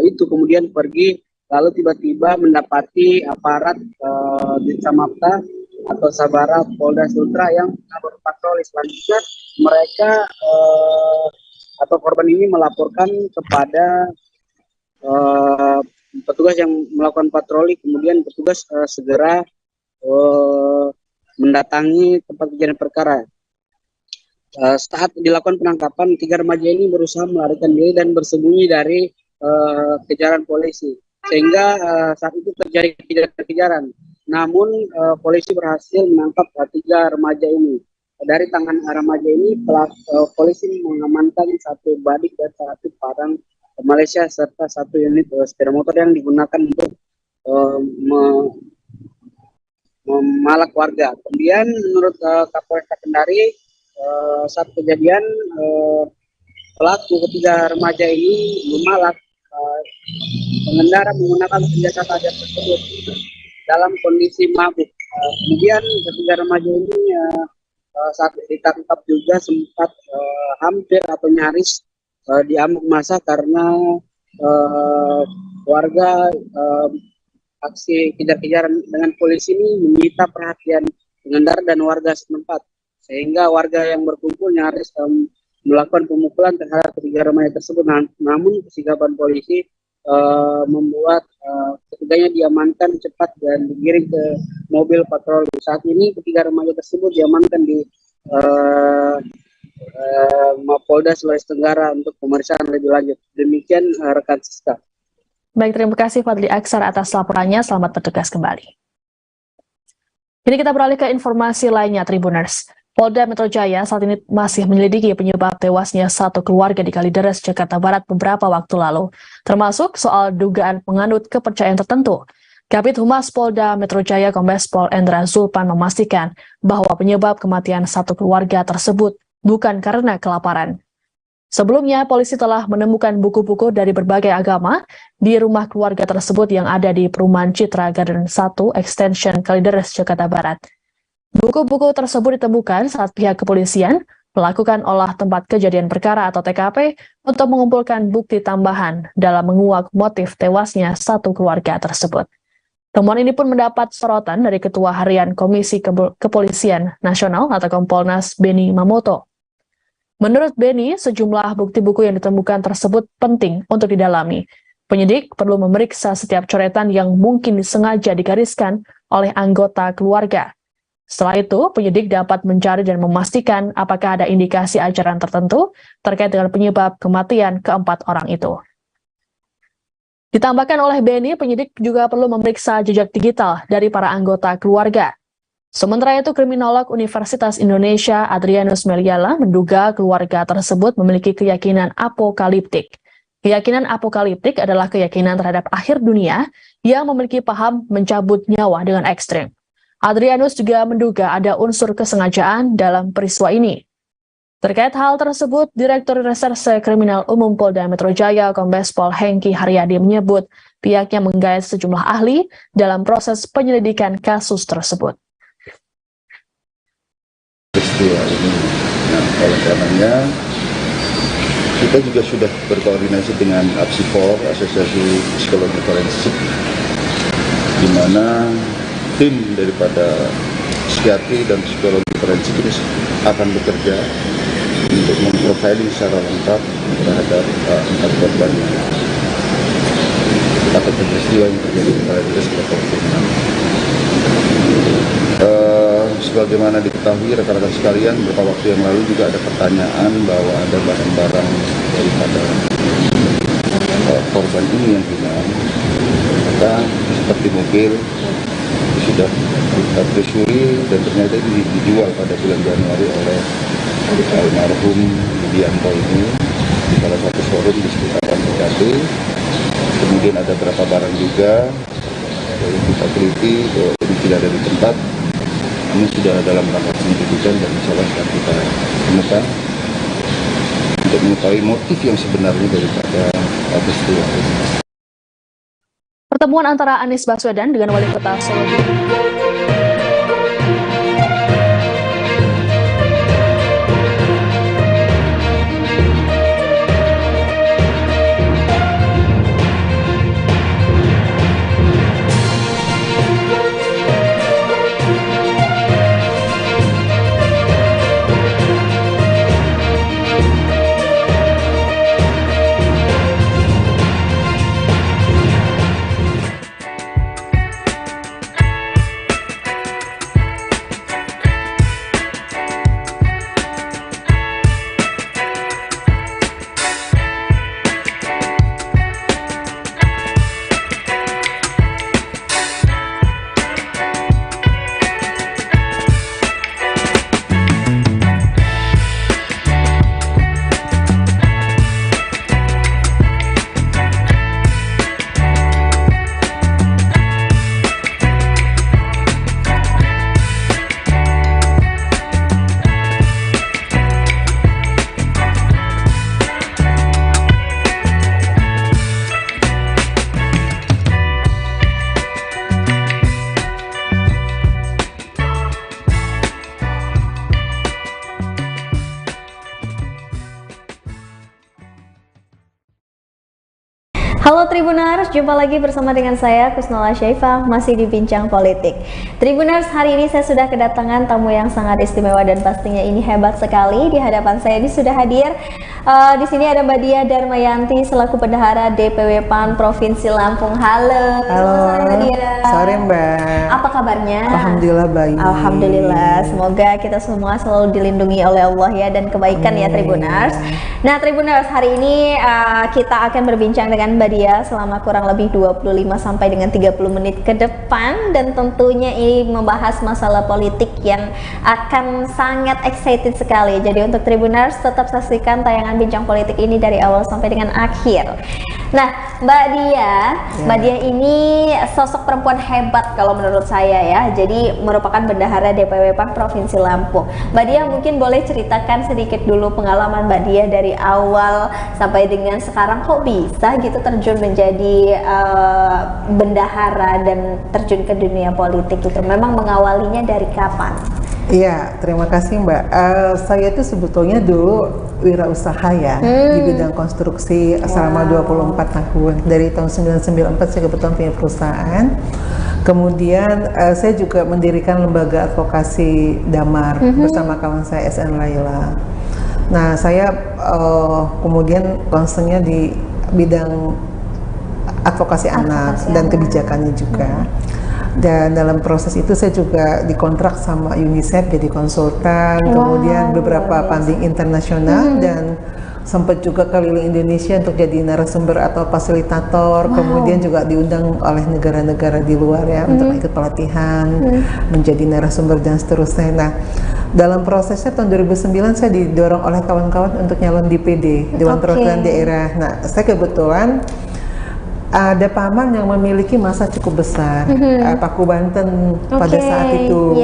[SPEAKER 8] itu kemudian pergi, lalu tiba-tiba mendapati aparat di Samapta atau Sabara Polda Sultra yang berpatroli. Selanjutnya mereka atau korban ini melaporkan kepada petugas yang melakukan patroli, kemudian petugas segera mendatangi tempat kejadian perkara. Saat dilakukan penangkapan, 3 remaja ini berusaha melarikan diri dan bersembunyi dari kejaran polisi, sehingga saat itu terjadi kejar-kejaran. Namun polisi berhasil menangkap 3 remaja ini. Dari tangan remaja ini, polisi mengamankan 1 badik dan 1 parang Malaysia serta 1 unit sepeda motor yang digunakan untuk memalak warga. Kemudian menurut Kapolres Kendari, saat kejadian pelaku ketiga remaja ini memalak pengendara menggunakan senjata tajam tersebut dalam kondisi mabuk. Kemudian ketiga remaja ini saat ditangkap juga sempat hampir atau nyaris diamuk massa karena warga aksi kejar-kejaran dengan polisi ini menyita perhatian pengendara dan warga setempat, sehingga warga yang berkumpul nyaris melakukan pemukulan terhadap ketiga remaja tersebut. Namun kesigapan polisi membuat ketiganya diamankan cepat dan digiring ke mobil patroli. Saat ini ketiga remaja tersebut diamankan di Mapolda Sulawesi Tenggara untuk pemeriksaan lebih lanjut. Demikian rekan Siska.
[SPEAKER 14] Baik, terima kasih Fadli Aksar atas laporannya. Selamat bertugas kembali. Kini kita beralih ke informasi lainnya, Tribuners. Polda Metro Jaya saat ini masih menyelidiki penyebab tewasnya 1 keluarga di Kalideres, Jakarta Barat beberapa waktu lalu, termasuk soal dugaan penganut kepercayaan tertentu. Kabid Humas Polda Metro Jaya Kombes Pol Endra Zulpan memastikan bahwa penyebab kematian 1 keluarga tersebut bukan karena kelaparan. Sebelumnya, polisi telah menemukan buku-buku dari berbagai agama di rumah keluarga tersebut yang ada di Perumahan Citra Garden 1 Extension Kalideres, Jakarta Barat. Buku-buku tersebut ditemukan saat pihak kepolisian melakukan olah tempat kejadian perkara atau TKP untuk mengumpulkan bukti tambahan dalam menguak motif tewasnya 1 keluarga tersebut. Temuan ini pun mendapat sorotan dari Ketua Harian Komisi Kepolisian Nasional atau Kompolnas Beni Mamoto. Menurut Beni, sejumlah bukti buku yang ditemukan tersebut penting untuk didalami. Penyidik perlu memeriksa setiap coretan yang mungkin disengaja digariskan oleh anggota keluarga. Setelah itu, penyidik dapat mencari dan memastikan apakah ada indikasi ajaran tertentu terkait dengan penyebab kematian keempat orang itu. Ditambahkan oleh Beni, penyidik juga perlu memeriksa jejak digital dari para anggota keluarga. Sementara itu, kriminolog Universitas Indonesia Adrianus Meliala menduga keluarga tersebut memiliki keyakinan apokaliptik. Keyakinan apokaliptik adalah keyakinan terhadap akhir dunia yang memiliki paham mencabut nyawa dengan ekstrim. Adrianus juga menduga ada unsur kesengajaan dalam peristiwa ini. Terkait hal tersebut, Direktur Reserse Kriminal Umum Polda Metro Jaya, Kombes Pol Hengki Haryadi menyebut pihaknya menggait sejumlah ahli dalam proses penyelidikan kasus tersebut.
[SPEAKER 7] Peristiwa ini, nah oleh karenanya kita juga sudah berkoordinasi dengan APSIFOR, Asosiasi Psikologi Forensik, di mana tim daripada psikiatri dan psikologi forensik ini akan bekerja untuk memprofiling secara lengkap terhadap empat korban atau peristiwa yang terjadi pada sekitar 26. Sebagaimana diketahui rekan-rekan sekalian, beberapa waktu yang lalu juga ada pertanyaan bahwa ada barang-barang daripada korban ini yang hilang. Maka seperti mobil sudah telusuri dan ternyata ini dijual pada bulan Januari oleh almarhum Widianto ini di salah satu showroom di sekitaran BKT. Kemudian ada beberapa barang juga yang kita teliti bahwa ini tidak ada di tempat. Ini sudah dalam rangka penyelidikan dan insya Allah akan kita temukan untuk mengetahui motif yang sebenarnya daripada peristiwa ini.
[SPEAKER 14] Pertemuan antara Anies Baswedan dengan Wali Kota Solo.
[SPEAKER 22] Halo Tribuners, jumpa lagi bersama dengan saya Kusnola Syaifah, masih di Bincang Politik. Tribuners, hari ini saya sudah kedatangan tamu yang sangat istimewa dan pastinya ini hebat sekali. Di hadapan saya ini sudah hadir di sini ada Mbak Dia Darmayanti selaku Bendahara DPW PAN Provinsi Lampung. Halo.
[SPEAKER 23] Halo.
[SPEAKER 22] Sore Mbak Dia.
[SPEAKER 23] Sore Mbak.
[SPEAKER 22] Apa kabarnya?
[SPEAKER 23] Alhamdulillah baik.
[SPEAKER 22] Alhamdulillah. Semoga kita semua selalu dilindungi oleh Allah ya dan kebaikan ya Tribuners. Nah Tribuners, hari ini kita akan berbincang dengan Mbak Dia selama kurang lebih 25 sampai dengan 30 menit ke depan, dan tentunya ini membahas masalah politik yang akan sangat excited sekali. Jadi untuk Tribuners tetap saksikan tayangan Bincang Politik ini dari awal sampai dengan akhir. Nah Mbak Dia ini sosok perempuan hebat kalau menurut saya ya. Jadi merupakan Bendahara DPW PAN Provinsi Lampung. Mbak Dia mungkin boleh ceritakan sedikit dulu pengalaman Mbak Dia dari awal sampai dengan sekarang, kok bisa gitu terjun menjadi bendahara dan terjun ke dunia politik itu. Memang mengawalinya dari kapan?
[SPEAKER 23] Iya, terima kasih Mbak. Saya itu sebetulnya dulu wirausaha ya di bidang konstruksi selama 24 tahun. Dari tahun 1994 saya kebetulan punya perusahaan. Kemudian saya juga mendirikan lembaga advokasi Damar bersama kawan saya SN Laila. Nah, saya kemudian concernnya di bidang advokasi anak dan kebijakannya juga. Dan dalam proses itu saya juga dikontrak sama UNICEF jadi konsultan, kemudian beberapa funding internasional dan sempat juga keliling Indonesia untuk jadi narasumber atau fasilitator, kemudian juga diundang oleh negara-negara di luar ya untuk ikut pelatihan, menjadi narasumber dan seterusnya. Nah, dalam prosesnya tahun 2009 saya didorong oleh kawan-kawan untuk nyalon DPD, Dewan Perwakilan Daerah. Nah, saya kebetulan ada paman yang memiliki masa cukup besar, Paku Banten pada saat itu.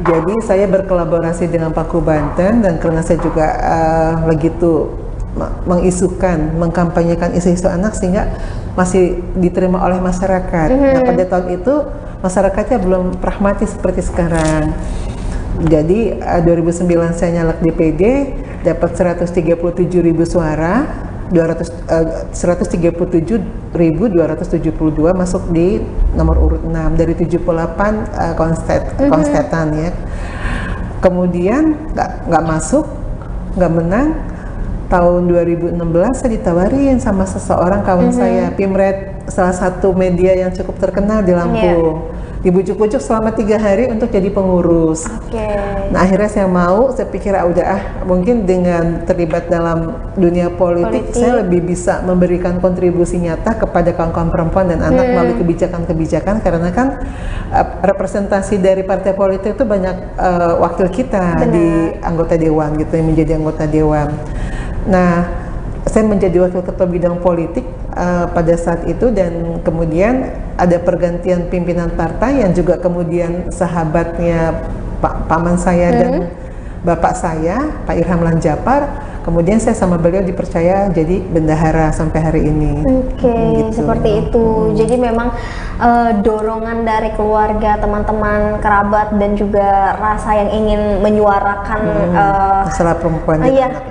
[SPEAKER 23] Jadi saya berkolaborasi dengan Paku Banten dan karena saya juga lagi tuh mengisukan, mengkampanyekan isu-isu anak sehingga masih diterima oleh masyarakat. Nah, pada tahun itu masyarakatnya belum pragmatis seperti sekarang. Jadi 2009 saya nyalek DPD, dapat 137.000 suara. 137.272 masuk di nomor urut 6 dari 78 konstetan ya. Kemudian nggak masuk, nggak menang. Tahun 2016 saya ditawarin sama seseorang kawan saya, Pimret, salah satu media yang cukup terkenal di Lampung. Dibujuk-bujuk selama 3 hari untuk jadi pengurus. Nah, akhirnya saya mau, saya pikir mungkin dengan terlibat dalam dunia politik saya lebih bisa memberikan kontribusi nyata kepada kawan-kawan perempuan dan anak melalui kebijakan-kebijakan, karena kan representasi dari partai politik itu banyak wakil kita di anggota dewan gitu, yang menjadi anggota dewan. Nah, saya menjadi wakil ketua bidang politik pada saat itu, dan kemudian ada pergantian pimpinan partai yang juga kemudian sahabatnya paman saya dan bapak saya, Pak Irham Lanjapar. Kemudian saya sama beliau dipercaya jadi bendahara sampai hari ini. Gitu.
[SPEAKER 22] Seperti itu. Jadi memang dorongan dari keluarga, teman-teman, kerabat, dan juga rasa yang ingin menyuarakan
[SPEAKER 23] masalah perempuan dan anak.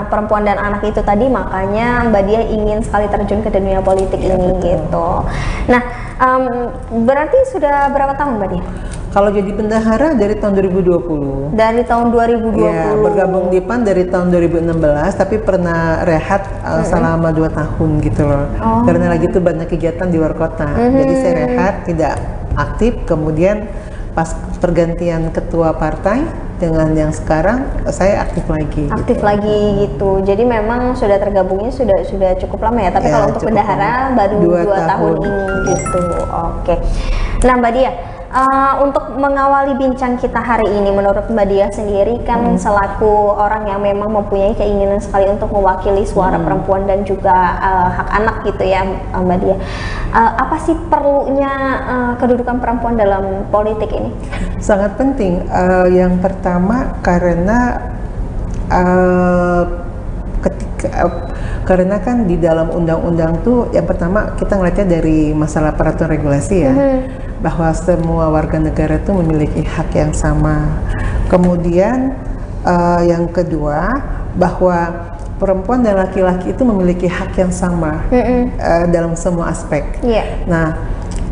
[SPEAKER 22] Perempuan dan anak itu tadi, makanya Mbak Dia ingin sekali terjun ke dunia politik ini gitu. Nah, berarti sudah berapa tahun Mbak Dia?
[SPEAKER 23] Kalau jadi bendahara dari tahun 2020.
[SPEAKER 22] Dari tahun 2020.
[SPEAKER 23] Ya, bergabung di PAN dari tahun 2016, tapi pernah rehat selama 2 tahun gitu loh. Karena lagi tuh banyak kegiatan di luar kota. Jadi saya rehat, tidak aktif. Kemudian pas pergantian ketua partai dengan yang sekarang, saya aktif lagi.
[SPEAKER 22] Aktif lagi gitu. Jadi memang sudah tergabungnya sudah cukup lama ya. Tapi kalau untuk bendahara baru 2 tahun ini gitu. Nah, Mbak Dia, untuk mengawali bincang kita hari ini, menurut Mbak Dia sendiri kan selaku orang yang memang mempunyai keinginan sekali untuk mewakili suara perempuan dan juga hak anak gitu ya Mbak Dia, apa sih perlunya kedudukan perempuan dalam politik ini?
[SPEAKER 23] Sangat penting. Yang pertama karena karena kan di dalam undang-undang tuh yang pertama kita ngeliatnya dari masalah peraturan regulasi ya, bahwa semua warga negara itu memiliki hak yang sama. Kemudian yang kedua, bahwa perempuan dan laki-laki itu memiliki hak yang sama dalam semua aspek. Nah,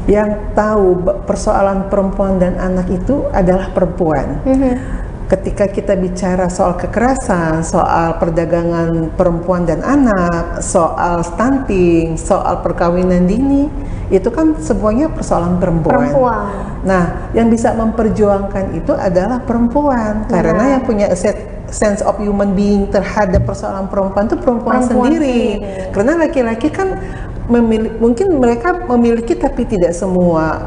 [SPEAKER 23] yang tahu persoalan perempuan dan anak itu adalah perempuan. Ketika kita bicara soal kekerasan, soal perdagangan perempuan dan anak, soal stunting, soal perkawinan dini, itu kan semuanya persoalan perempuan. Nah, yang bisa memperjuangkan itu adalah perempuan, karena yang punya sense of human being terhadap persoalan perempuan itu perempuan sendiri. Karena laki-laki kan mungkin mereka memiliki tapi tidak semua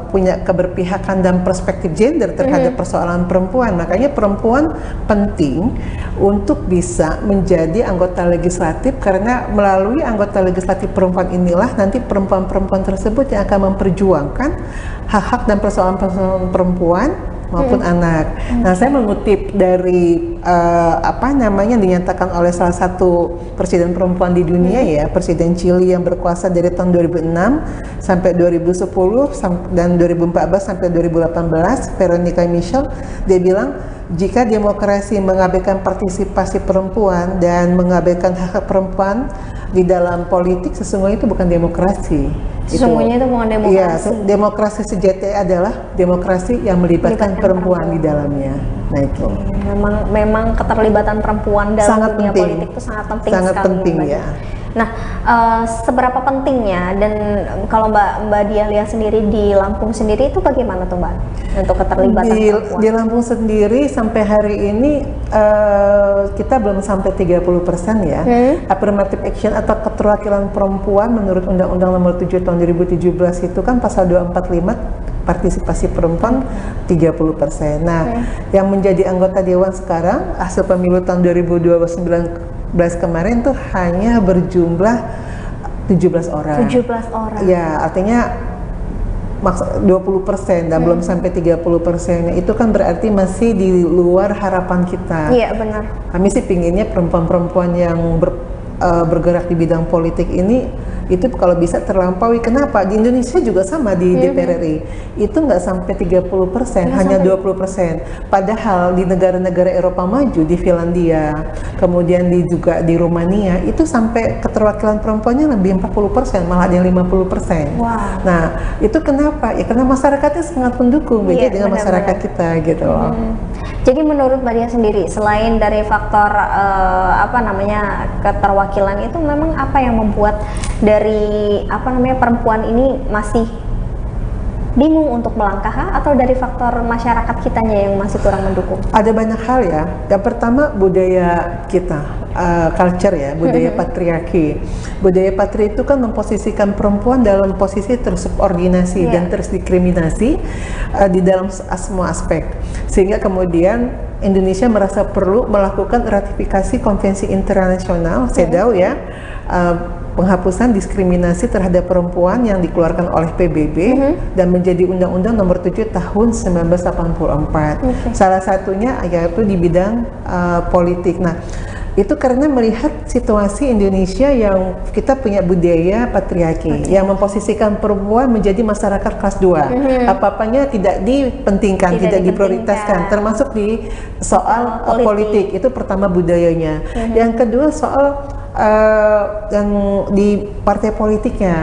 [SPEAKER 23] punya keberpihakan dan perspektif gender terhadap persoalan perempuan. Makanya perempuan penting untuk bisa menjadi anggota legislatif, karena melalui anggota legislatif perempuan inilah nanti perempuan-perempuan tersebut yang akan memperjuangkan hak-hak dan persoalan-persoalan perempuan maupun anak. Nah, saya mengutip dari dinyatakan oleh salah satu presiden perempuan di dunia ya, Presiden Chili yang berkuasa dari tahun 2006 sampai 2010 dan 2014 sampai 2018, Veronica Michel, dia bilang jika demokrasi mengabaikan partisipasi perempuan dan mengabaikan hak perempuan di dalam politik, sesungguhnya itu bukan demokrasi.
[SPEAKER 22] Sesungguhnya itu bukan demokrasi.
[SPEAKER 23] Iya, demokrasi sejati adalah demokrasi yang melibatkan perempuan di dalamnya. Nah itu.
[SPEAKER 22] Memang keterlibatan perempuan dalam
[SPEAKER 23] Sangat
[SPEAKER 22] dunia
[SPEAKER 23] penting.
[SPEAKER 22] politik itu sangat penting
[SPEAKER 23] Sangat
[SPEAKER 22] sekali.
[SPEAKER 23] penting,
[SPEAKER 22] Mbak.
[SPEAKER 23] ya.
[SPEAKER 22] Nah, seberapa pentingnya, dan kalau Mbak Diah lihat sendiri di Lampung sendiri itu bagaimana tuh Mbak untuk keterlibatan perempuan?
[SPEAKER 23] Di Lampung sendiri sampai hari ini kita belum sampai 30% ya. Affirmative action atau keterwakilan perempuan menurut Undang-Undang Nomor 7 Tahun 2017 itu kan pasal 245 partisipasi perempuan 30%. Nah, yang menjadi anggota dewan sekarang hasil pemilu tahun 2019 kemarin tuh hanya berjumlah 17 orang.
[SPEAKER 22] 17 orang.
[SPEAKER 23] Ya, artinya 20% dan belum sampai 30%. Itu kan berarti masih di luar harapan kita.
[SPEAKER 22] Iya, benar.
[SPEAKER 23] Kami sih pinginnya perempuan-perempuan yang bergerak di bidang politik ini itu kalau bisa terlampaui. Kenapa? Di Indonesia juga sama di DPR RI itu nggak sampai 30%, hanya 20%. Padahal di negara-negara Eropa maju, di Finlandia, kemudian juga di Rumania itu sampai keterwakilan perempuannya lebih 40%, malah ada yang 50%.
[SPEAKER 22] Wow.
[SPEAKER 23] Nah itu kenapa? Ya karena masyarakatnya sangat mendukung beda dengan masyarakat kita gitu loh.
[SPEAKER 22] Jadi menurut Mbak Diah sendiri, selain dari faktor keterwakilan itu, memang apa yang membuat dari perempuan ini masih bingung untuk melangkah, atau dari faktor masyarakat kitanya yang masih kurang mendukung?
[SPEAKER 23] Ada banyak hal ya. Yang pertama budaya kita, culture ya, budaya patriarki. Budaya patriarki itu kan memposisikan perempuan dalam posisi tersubordinasi dan terdiskriminasi di dalam semua aspek. Sehingga kemudian Indonesia merasa perlu melakukan ratifikasi konvensi internasional CEDAW ya, penghapusan diskriminasi terhadap perempuan yang dikeluarkan oleh PBB dan menjadi Undang-Undang Nomor 7 Tahun 1984. Salah satunya yaitu di bidang politik. Nah, itu karena melihat situasi Indonesia yang kita punya budaya patriarki yang memposisikan perempuan menjadi masyarakat kelas 2. Apa-apanya tidak dipentingkan, tidak diprioritaskan, termasuk di soal politik. Itu pertama budayanya. Yang kedua soal yang di partai politiknya.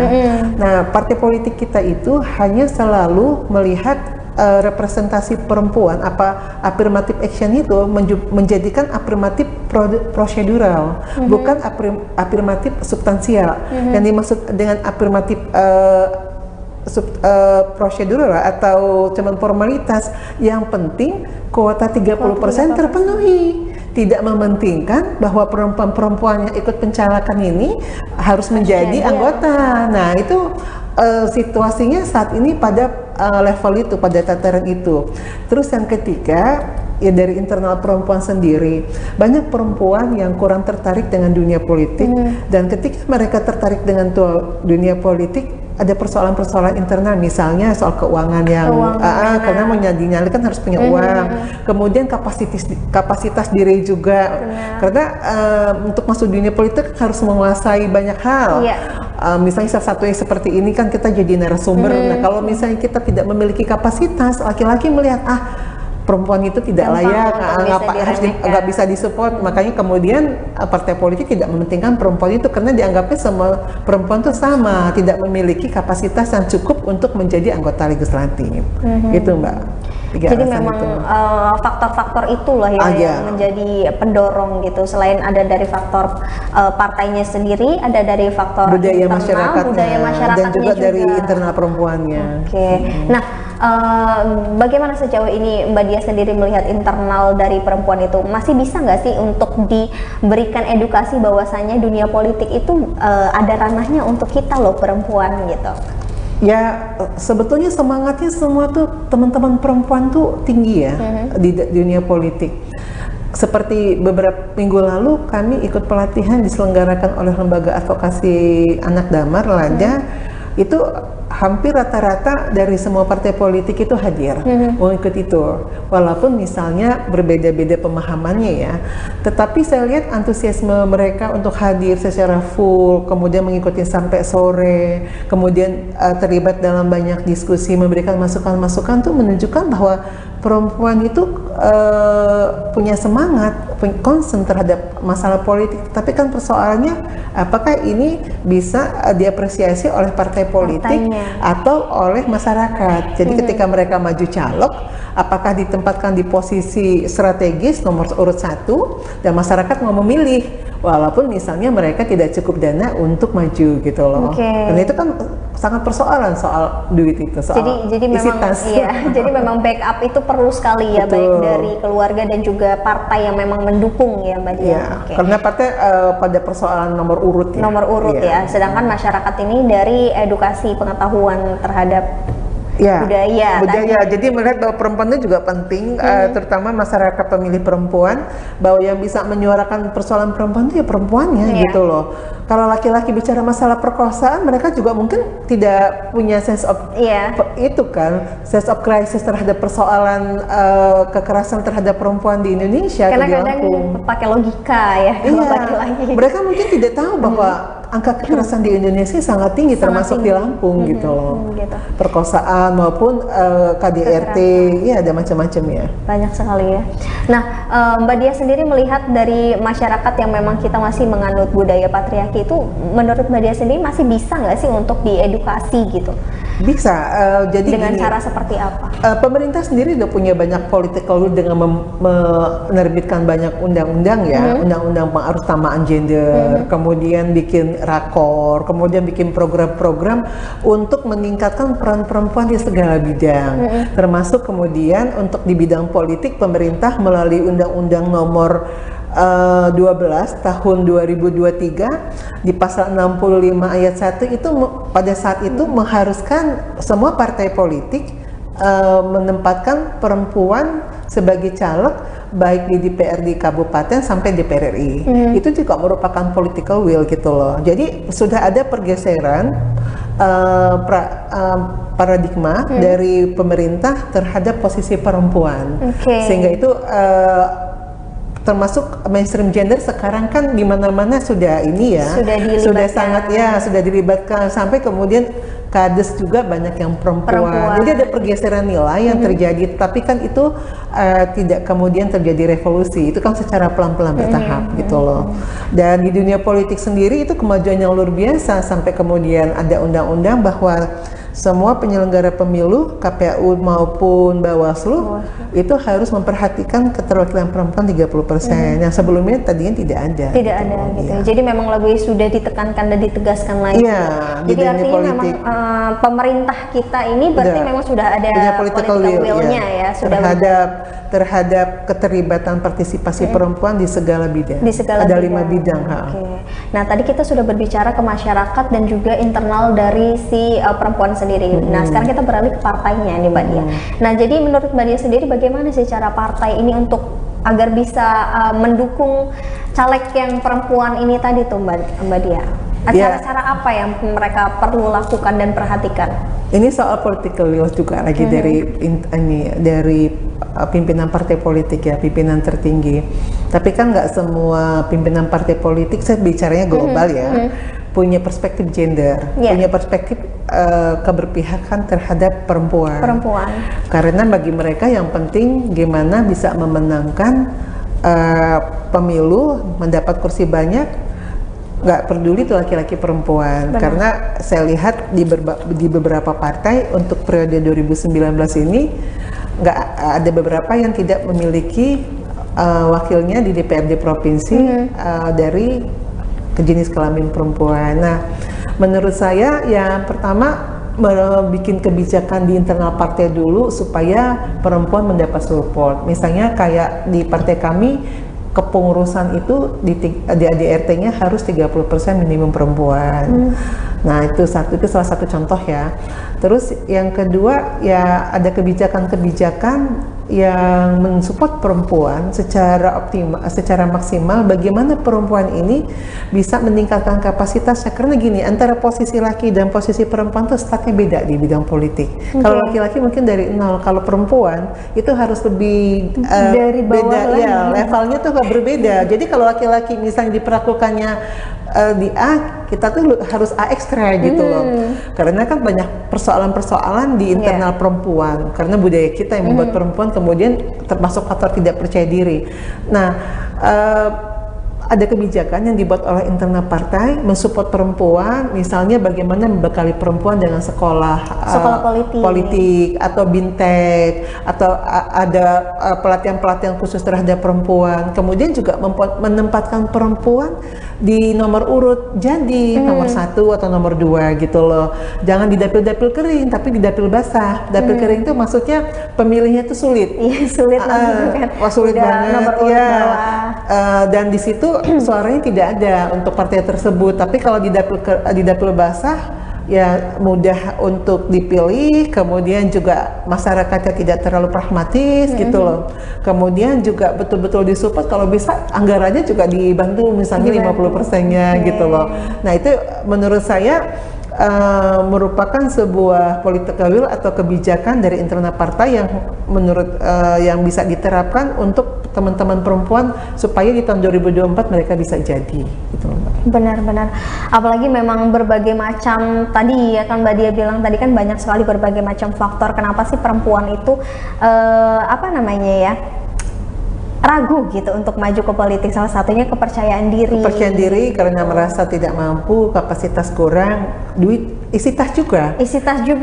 [SPEAKER 23] Nah, partai politik kita itu hanya selalu melihat representasi perempuan, affirmative action itu menjadikan afirmatif prosedural, bukan afirmatif substansial. Yang dimaksud dengan afirmatif prosedural atau cuman formalitas, yang penting kuota 30% terpenuhi. Tidak mementingkan bahwa perempuan-perempuan yang ikut pencalekan ini harus menjadi anggota. Nah, itu situasinya saat ini pada level itu, pada tataran itu. Terus yang ketiga, ya dari internal perempuan sendiri, banyak perempuan yang kurang tertarik dengan dunia politik, dan ketika mereka tertarik dengan dunia politik, ada persoalan-persoalan internal, misalnya soal keuangan yang karena mau nyali kan harus punya uang, kemudian kapasitas diri juga, karena untuk masuk dunia politik harus menguasai banyak hal. Misalnya salah satu yang seperti ini kan kita jadi narasumber. Nah, kalau misalnya kita tidak memiliki kapasitas, laki-laki melihat perempuan itu tidak layak, nggak bisa disupport. Makanya kemudian partai politik tidak mementingkan perempuan itu karena dianggapnya semua perempuan itu sama, tidak memiliki kapasitas yang cukup untuk menjadi anggota legislatif. Gitu Mbak.
[SPEAKER 22] Jadi memang faktor-faktor itulah yang menjadi pendorong gitu. Selain ada dari faktor partainya sendiri, ada dari faktor
[SPEAKER 23] budaya
[SPEAKER 22] internal, budaya masyarakatnya
[SPEAKER 23] dan juga dari internal perempuannya.
[SPEAKER 22] Nah, bagaimana sejauh ini Mbak Diah sendiri melihat internal dari perempuan itu? Masih bisa nggak sih untuk diberikan edukasi bahwasannya dunia politik itu ada ranahnya untuk kita loh, perempuan gitu?
[SPEAKER 23] Ya, sebetulnya semangatnya semua tuh teman-teman perempuan tuh tinggi ya di dunia politik. Seperti beberapa minggu lalu kami ikut pelatihan diselenggarakan oleh Lembaga Advokasi Anak Damar Lada. Itu hampir rata-rata dari semua partai politik itu hadir mengikuti itu, walaupun misalnya berbeda-beda pemahamannya ya, tetapi saya lihat antusiasme mereka untuk hadir secara full, kemudian mengikuti sampai sore, kemudian terlibat dalam banyak diskusi, memberikan masukan-masukan, tuh menunjukkan bahwa perempuan itu punya semangat, concern terhadap masalah politik. Tapi kan persoalannya apakah ini bisa diapresiasi oleh partai politik atau oleh masyarakat. Jadi ketika mereka maju caleg, apakah ditempatkan di posisi strategis nomor urut 1 dan masyarakat mau memilih walaupun misalnya mereka tidak cukup dana untuk maju gitu loh. Dan itu kan sangat persoalan soal duit itu, soal
[SPEAKER 22] jadi
[SPEAKER 23] isi
[SPEAKER 22] memang
[SPEAKER 23] tas.
[SPEAKER 22] jadi memang backup itu perlu sekali ya, baik dari keluarga dan juga partai yang memang mendukung ya Mbak Dia.
[SPEAKER 23] Karena partai pada persoalan nomor urut ya.
[SPEAKER 22] Nomor urut ya. Sedangkan masyarakat ini dari edukasi pengetahuan terhadap budaya.
[SPEAKER 23] Jadi melihat bahwa perempuan itu juga penting, terutama masyarakat pemilih perempuan, bahwa yang bisa menyuarakan persoalan perempuan itu ya perempuannya gitu loh. Kalau laki-laki bicara masalah perkosaan, mereka juga mungkin tidak punya sense of itu kan, sense of crisis terhadap persoalan kekerasan terhadap perempuan di Indonesia.
[SPEAKER 22] Karena kadang pakai logika ya kalau laki-laki.
[SPEAKER 23] Mereka mungkin tidak tahu bahwa angka kekerasan di Indonesia sangat tinggi, termasuk di Lampung gitu loh. Perkosaan maupun KDRT, ya ada macam-macam ya.
[SPEAKER 22] Banyak sekali ya. Nah, Mbak Dia sendiri melihat dari masyarakat yang memang kita masih menganut budaya patriarki itu, menurut Mbak Dia sendiri masih bisa nggak sih untuk diedukasi gitu?
[SPEAKER 23] Bisa. Jadi
[SPEAKER 22] dengan
[SPEAKER 23] gini,
[SPEAKER 22] cara seperti apa?
[SPEAKER 23] Pemerintah sendiri udah punya banyak political will dengan menerbitkan banyak undang-undang ya, undang-undang pengutamaan gender, kemudian bikin rakor, kemudian bikin program-program untuk meningkatkan peran perempuan di segala bidang, termasuk kemudian untuk di bidang politik pemerintah melalui Undang-Undang Nomor 12 tahun 2023 di pasal 65 ayat 1 itu pada saat itu mengharuskan semua partai politik menempatkan perempuan sebagai caleg baik di DPRD kabupaten sampai DPR RI. Itu juga merupakan political will gitu loh. Jadi sudah ada pergeseran paradigma dari pemerintah terhadap posisi perempuan. Sehingga itu termasuk mainstream gender sekarang kan di mana-mana sudah ini ya, sudah dilibatkan sampai kemudian kades juga banyak yang perempuan. Jadi ada pergeseran nilai yang terjadi, tapi kan itu tidak kemudian terjadi revolusi, itu kan secara pelan-pelan bertahap gitu loh. Dan di dunia politik sendiri itu kemajuan yang luar biasa sampai kemudian ada undang-undang bahwa semua penyelenggara pemilu, KPU maupun Bawaslu itu harus memperhatikan keterwakilan perempuan 30%. Yang sebelumnya tadinya tidak ada.
[SPEAKER 22] Tidak ada gitu. Jadi memang lebih sudah ditekankan dan ditegaskan lagi. Jadi artinya memang pemerintah kita ini berarti memang sudah ada political will-nya ya, sudah
[SPEAKER 23] terhadap keterlibatan partisipasi perempuan di segala bidang. Ada 5 bidang.
[SPEAKER 22] Nah, tadi kita sudah berbicara ke masyarakat dan juga internal dari si perempuan sendiri. Nah, sekarang kita beralih ke partainya nih Mbak Dia. Nah, jadi menurut Mbak Dia sendiri bagaimana sih cara partai ini untuk agar bisa mendukung caleg yang perempuan ini tadi tuh Mbak Dia? Cara-cara apa yang mereka perlu lakukan dan perhatikan?
[SPEAKER 23] Ini soal political will juga lagi dari pimpinan partai politik ya, pimpinan tertinggi. Tapi kan nggak semua pimpinan partai politik, saya bicaranya global ya, punya perspektif gender, punya perspektif keberpihakan terhadap perempuan. Karena bagi mereka yang penting gimana bisa memenangkan pemilu, mendapat kursi banyak, nggak peduli itu laki-laki perempuan. Karena saya lihat di beberapa partai untuk periode 2019 ini nggak ada beberapa yang tidak memiliki wakilnya di DPRD provinsi dari jenis kelamin perempuan. Nah, menurut saya yang pertama bikin kebijakan di internal partai dulu supaya perempuan mendapat support. Misalnya kayak di partai kami, kepengurusan itu di ADRT-nya harus 30% minimum perempuan. Nah, itu salah satu contoh ya. Terus yang kedua ya ada kebijakan-kebijakan yang mensupport perempuan secara optimal, secara maksimal. Bagaimana perempuan ini bisa meningkatkan kapasitasnya? Karena gini, antara posisi laki dan posisi perempuan itu statnya beda di bidang politik. Kalau laki-laki mungkin dari 0, kalau perempuan itu harus lebih
[SPEAKER 22] dari bawah
[SPEAKER 23] beda
[SPEAKER 22] lagi.
[SPEAKER 23] ya, levelnya tuh berbeda. Jadi kalau laki-laki misalnya diperlakukannya di A, kita tuh harus A ekstra gitu loh. Karena kan banyak persoalan-persoalan di internal perempuan. Karena budaya kita yang membuat perempuan kemudian termasuk faktor tidak percaya diri. Nah, ada kebijakan yang dibuat oleh internal partai mensupport perempuan, misalnya bagaimana membekali perempuan dengan sekolah politik atau bintek, atau ada pelatihan-pelatihan khusus terhadap perempuan. Kemudian juga menempatkan perempuan di nomor urut jadi nomor 1 atau nomor 2 gitu loh. Jangan di dapil-dapil kering, tapi di dapil basah. Dapil kering itu maksudnya pemilihnya itu sulit.
[SPEAKER 22] Iya, sulit
[SPEAKER 23] sulit banget. Iya. Dan di situ suaranya tidak ada untuk partai tersebut. Tapi kalau di dapil basah ya mudah untuk dipilih, kemudian juga masyarakatnya tidak terlalu pragmatis gitu loh. Kemudian juga betul-betul disupport, kalau bisa anggarannya juga dibantu misalnya 50%-nya gitu loh. Nah itu menurut saya merupakan sebuah political will atau kebijakan dari internal partai yang menurut yang bisa diterapkan untuk teman-teman perempuan supaya di tahun 2024 mereka bisa jadi gitu loh, Mbak.
[SPEAKER 22] Benar-benar, apalagi memang berbagai macam, tadi ya kan Mbak Dia bilang tadi kan banyak sekali berbagai macam faktor kenapa sih perempuan itu apa namanya ya, ragu gitu untuk maju ke politik. Salah satunya kepercayaan diri karena merasa tidak mampu, kapasitas kurang, duit, isi tas juga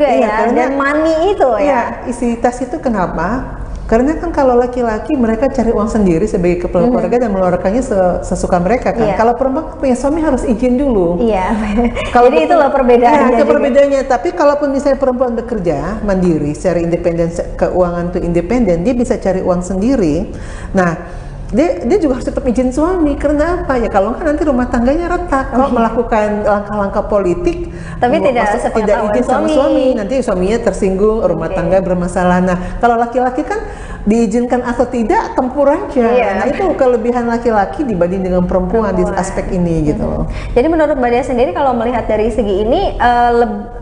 [SPEAKER 22] ya, dan money itu ya. Isi tas itu kenapa? Karena kan kalau laki-laki mereka cari uang sendiri sebagai kepala keluarga dan mengeluarkannya sesuka mereka kan. Kalau perempuan punya suami harus izin dulu. Jadi itulah perbedaannya. Perbedaannya. Tapi kalaupun misalnya perempuan bekerja mandiri, secara independen, keuangan itu independen, dia bisa cari uang sendiri. Nah, dia juga harus tetap izin suami. Karena apa ya? Kalau kan nanti rumah tangganya retak. Kalau melakukan langkah-langkah politik, tapi tidak izin sama suami, nanti suaminya tersinggung, rumah tangga bermasalah. Nah, kalau laki-laki kan diizinkan atau tidak tempur aja. Nah itu kelebihan laki-laki dibanding dengan perempuan di aspek ini gitu loh. Jadi menurut Mbak Dia sendiri kalau melihat dari segi ini,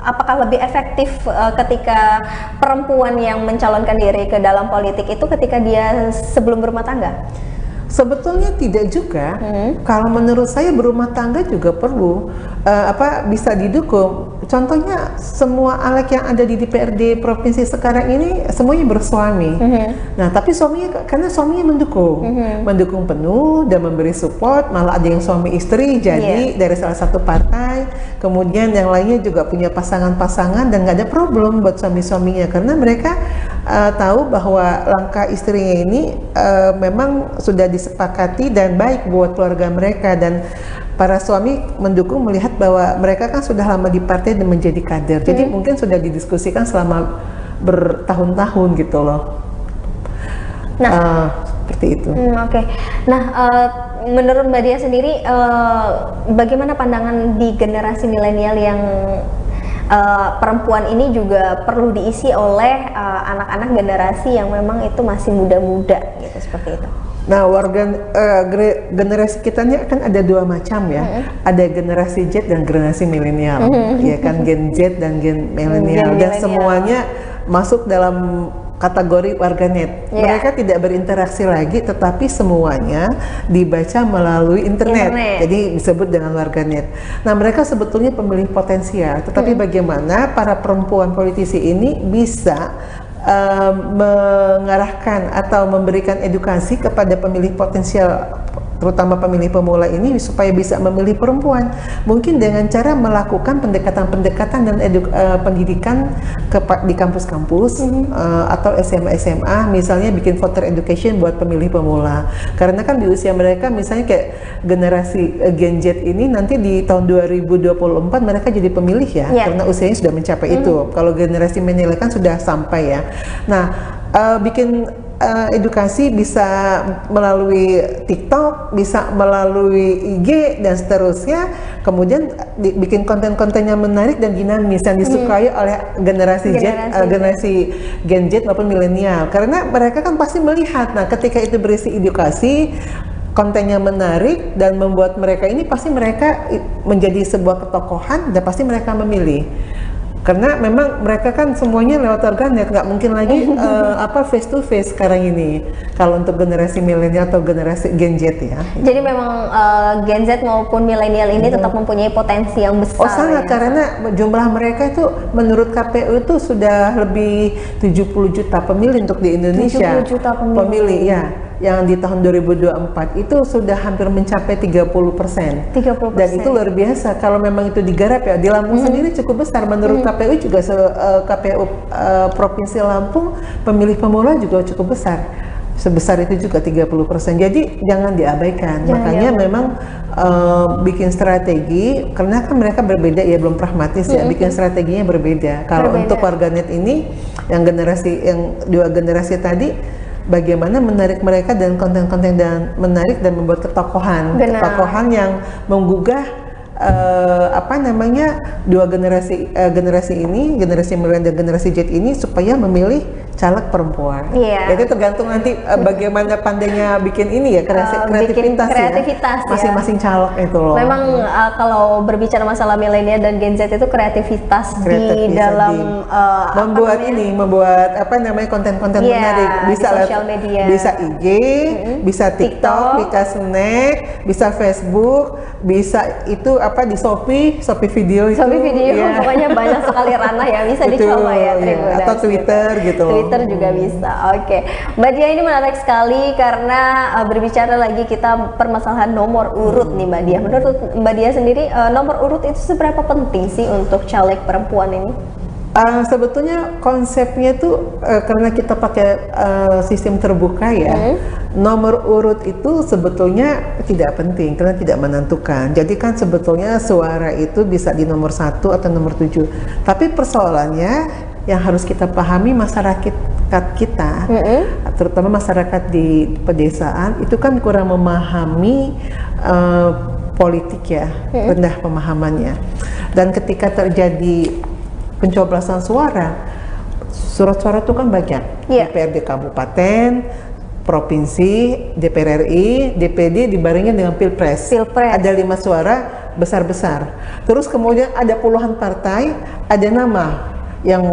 [SPEAKER 22] apakah lebih efektif ketika perempuan yang mencalonkan diri ke dalam politik itu ketika dia sebelum berumah tangga?
[SPEAKER 23] Sebetulnya tidak juga. Kalau menurut saya berumah tangga juga perlu bisa didukung. Contohnya semua caleg yang ada di DPRD provinsi sekarang ini semuanya bersuami. Nah, tapi karena suaminya mendukung penuh dan memberi support, malah ada yang suami istri jadi dari salah satu partai. Kemudian yang lainnya juga punya pasangan-pasangan dan nggak ada problem buat suami-suaminya karena mereka tahu bahwa langkah istrinya ini memang sudah disepakati dan baik buat keluarga mereka, dan para suami mendukung melihat bahwa mereka kan sudah lama di partai dan menjadi kader. Jadi mungkin sudah didiskusikan selama bertahun-tahun gitu loh. Nah, seperti itu.
[SPEAKER 22] Oke. Nah, menurut Mbak Dia sendiri, bagaimana pandangan di generasi milenial yang perempuan ini juga perlu diisi oleh anak-anak generasi yang memang itu masih muda-muda gitu, seperti itu?
[SPEAKER 23] Nah, generasi kita ini kan ada dua macam ya. Ada generasi Z dan generasi milenial. Ya kan, Gen Z dan Gen milenial, dan semuanya masuk dalam kategori warganet. Mereka tidak berinteraksi lagi, tetapi semuanya dibaca melalui internet. Jadi disebut dengan warganet. Nah, mereka sebetulnya pemilih potensial, tetapi bagaimana para perempuan politisi ini bisa mengarahkan atau memberikan edukasi kepada pemilih potensial, terutama pemilih pemula ini, supaya bisa memilih perempuan. Mungkin dengan cara melakukan pendekatan-pendekatan dan pendidikan di kampus-kampus atau SMA, misalnya bikin voter education buat pemilih pemula. Karena kan di usia mereka, misalnya kayak generasi Gen Z ini nanti di tahun 2024 mereka jadi pemilih ya, karena usianya sudah mencapai itu. Kalau generasi milenial kan sudah sampai ya. Nah, bikin edukasi bisa melalui TikTok, bisa melalui IG dan seterusnya. Kemudian bikin konten-konten yang menarik dan dinamis yang disukai oleh generasi Gen Z maupun milenial. Karena mereka kan pasti melihat, nah ketika itu berisi edukasi, kontennya menarik dan membuat mereka ini, pasti mereka menjadi sebuah ketokohan dan pasti mereka memilih. Karena memang mereka kan semuanya lewat warganet, nggak mungkin lagi face to face sekarang ini kalau untuk generasi milenial atau generasi Gen Z ya.
[SPEAKER 22] Jadi memang Gen Z maupun milenial ini tetap mempunyai potensi yang besar.
[SPEAKER 23] Oh sangat, karena jumlah mereka itu menurut KPU itu sudah lebih 70 juta pemilih untuk di Indonesia.
[SPEAKER 22] 70 juta
[SPEAKER 23] pemilih ya. yang di tahun 2024 itu sudah hampir mencapai 30%.
[SPEAKER 22] 30%.
[SPEAKER 23] Dan itu luar biasa kalau memang itu digarap ya. Di Lampung sendiri cukup besar menurut KPU juga KPU Provinsi Lampung pemilih pemula juga cukup besar. Sebesar itu juga 30%. Jadi jangan diabaikan. Makanya memang bikin strategi karena kan mereka berbeda ya, belum pragmatis ya. Bikin strateginya berbeda. Kalau untuk warganet ini yang dua generasi tadi, bagaimana menarik mereka dan konten-konten dan menarik dan membuat ketokohan yang menggugah dua generasi ini, generasi milenial dan generasi Z ini supaya memilih caleg perempuan. Jadi tergantung nanti bagaimana pandainya bikin ini ya, kreativitas ya, masing-masing caleg itu loh.
[SPEAKER 22] Memang kalau berbicara masalah milenial dan Gen Z itu kreativitas di dalam
[SPEAKER 23] membuat konten-konten menarik, bisa
[SPEAKER 22] sosial media,
[SPEAKER 23] bisa IG, bisa TikTok, bisa Snack, bisa Facebook, bisa itu di Shopee video itu.
[SPEAKER 22] Pokoknya banyak sekali ranah ya, bisa dicoba ya,
[SPEAKER 23] atau Twitter gitu.
[SPEAKER 22] Twitter juga bisa. Oke. Mbak Dia, ini menarik sekali karena berbicara lagi kita permasalahan nomor urut nih Mbak Dia. Menurut Mbak Dia sendiri nomor urut itu seberapa penting sih untuk caleg perempuan ini?
[SPEAKER 23] Sebetulnya konsepnya tuh karena kita pakai sistem terbuka ya, nomor urut itu sebetulnya tidak penting karena tidak menentukan. Jadi kan sebetulnya suara itu bisa di nomor 1 atau nomor 7. Tapi persoalannya yang harus kita pahami, masyarakat kita, terutama masyarakat di pedesaan itu kan kurang memahami politik ya, rendah pemahamannya. Dan ketika terjadi pencoblosan suara, surat suara itu kan banyak, DPRD kabupaten, provinsi, DPR RI, DPD dibarengin dengan pilpres. Ada 5 suara besar-besar. Terus kemudian ada puluhan partai, ada nama yang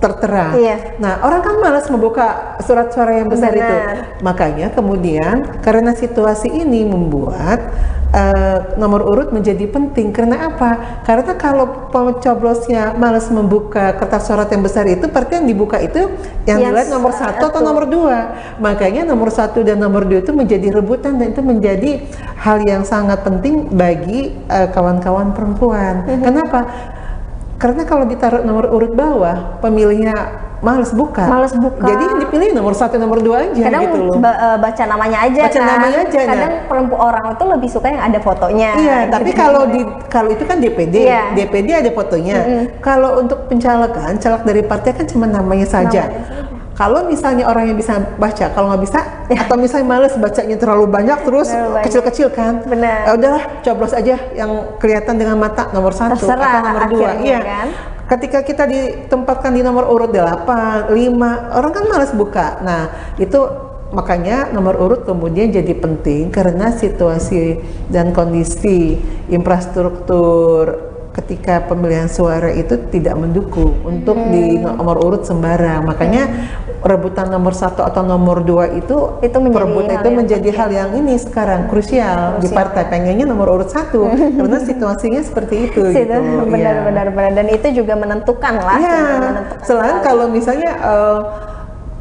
[SPEAKER 23] tertera. Nah, orang kan malas membuka surat suara yang besar itu. Makanya kemudian karena situasi ini membuat nomor urut menjadi penting. Karena apa? Karena kalau pencoblosnya malas membuka kertas surat yang besar itu, berarti yang dibuka itu yang dilihat nomor 1 atau nomor 2. Makanya nomor 1 dan nomor 2 itu menjadi rebutan dan itu menjadi hal yang sangat penting bagi kawan-kawan perempuan. Kenapa? Karena kalau ditaruh nomor urut bawah, pemilihnya males buka. Jadi yang dipilih nomor 1, nomor 2 aja.
[SPEAKER 22] Kadang
[SPEAKER 23] gitu loh.
[SPEAKER 22] Baca namanya aja. Kadang perempuan orang itu lebih suka yang ada fotonya.
[SPEAKER 23] Iya, tapi kalau itu kan DPD, DPD ada fotonya. Kalau untuk pencalegan, caleg dari partai kan cuma namanya saja. Kalau misalnya orang yang bisa baca, kalau nggak bisa, atau misalnya males bacanya terlalu banyak terus kecil-kecil kan, udahlah coblos aja yang kelihatan dengan mata nomor 1 atau nomor 2. Iya.
[SPEAKER 22] Kan?
[SPEAKER 23] Ketika kita ditempatkan di nomor urut 8, 5, orang kan malas buka. Nah, itu makanya nomor urut kemudian jadi penting karena situasi dan kondisi infrastruktur ketika pemilihan suara itu tidak mendukung untuk di nomor urut sembarang. Makanya rebutan nomor 1 atau nomor 2 itu menjadi hal yang ini sekarang krusial di partai. Pengennya nomor urut 1 karena situasinya seperti itu.
[SPEAKER 22] Benar-benar dan itu juga menentukan lah.
[SPEAKER 23] Selain kalau misalnya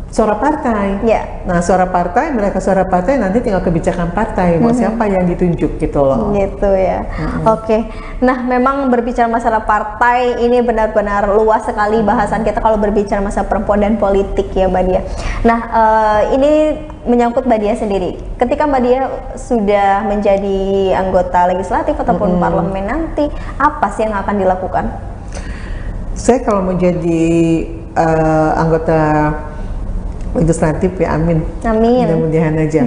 [SPEAKER 23] suara partai. Nah, suara partai, mereka suara partai nanti tinggal kebijakan partai mau siapa yang ditunjuk gitu loh.
[SPEAKER 22] Gitu ya. Oke. Nah, memang berbicara masalah partai ini benar-benar luas sekali bahasan kita kalau berbicara masalah perempuan dan politik ya Mbak Dia. Nah, ini menyangkut Mbak Dia sendiri. Ketika Mbak Dia sudah menjadi anggota legislatif ataupun parlemen nanti, apa sih yang akan dilakukan?
[SPEAKER 23] Saya kalau menjadi anggota legislatif ya, amin. Mudah-mudahan aja.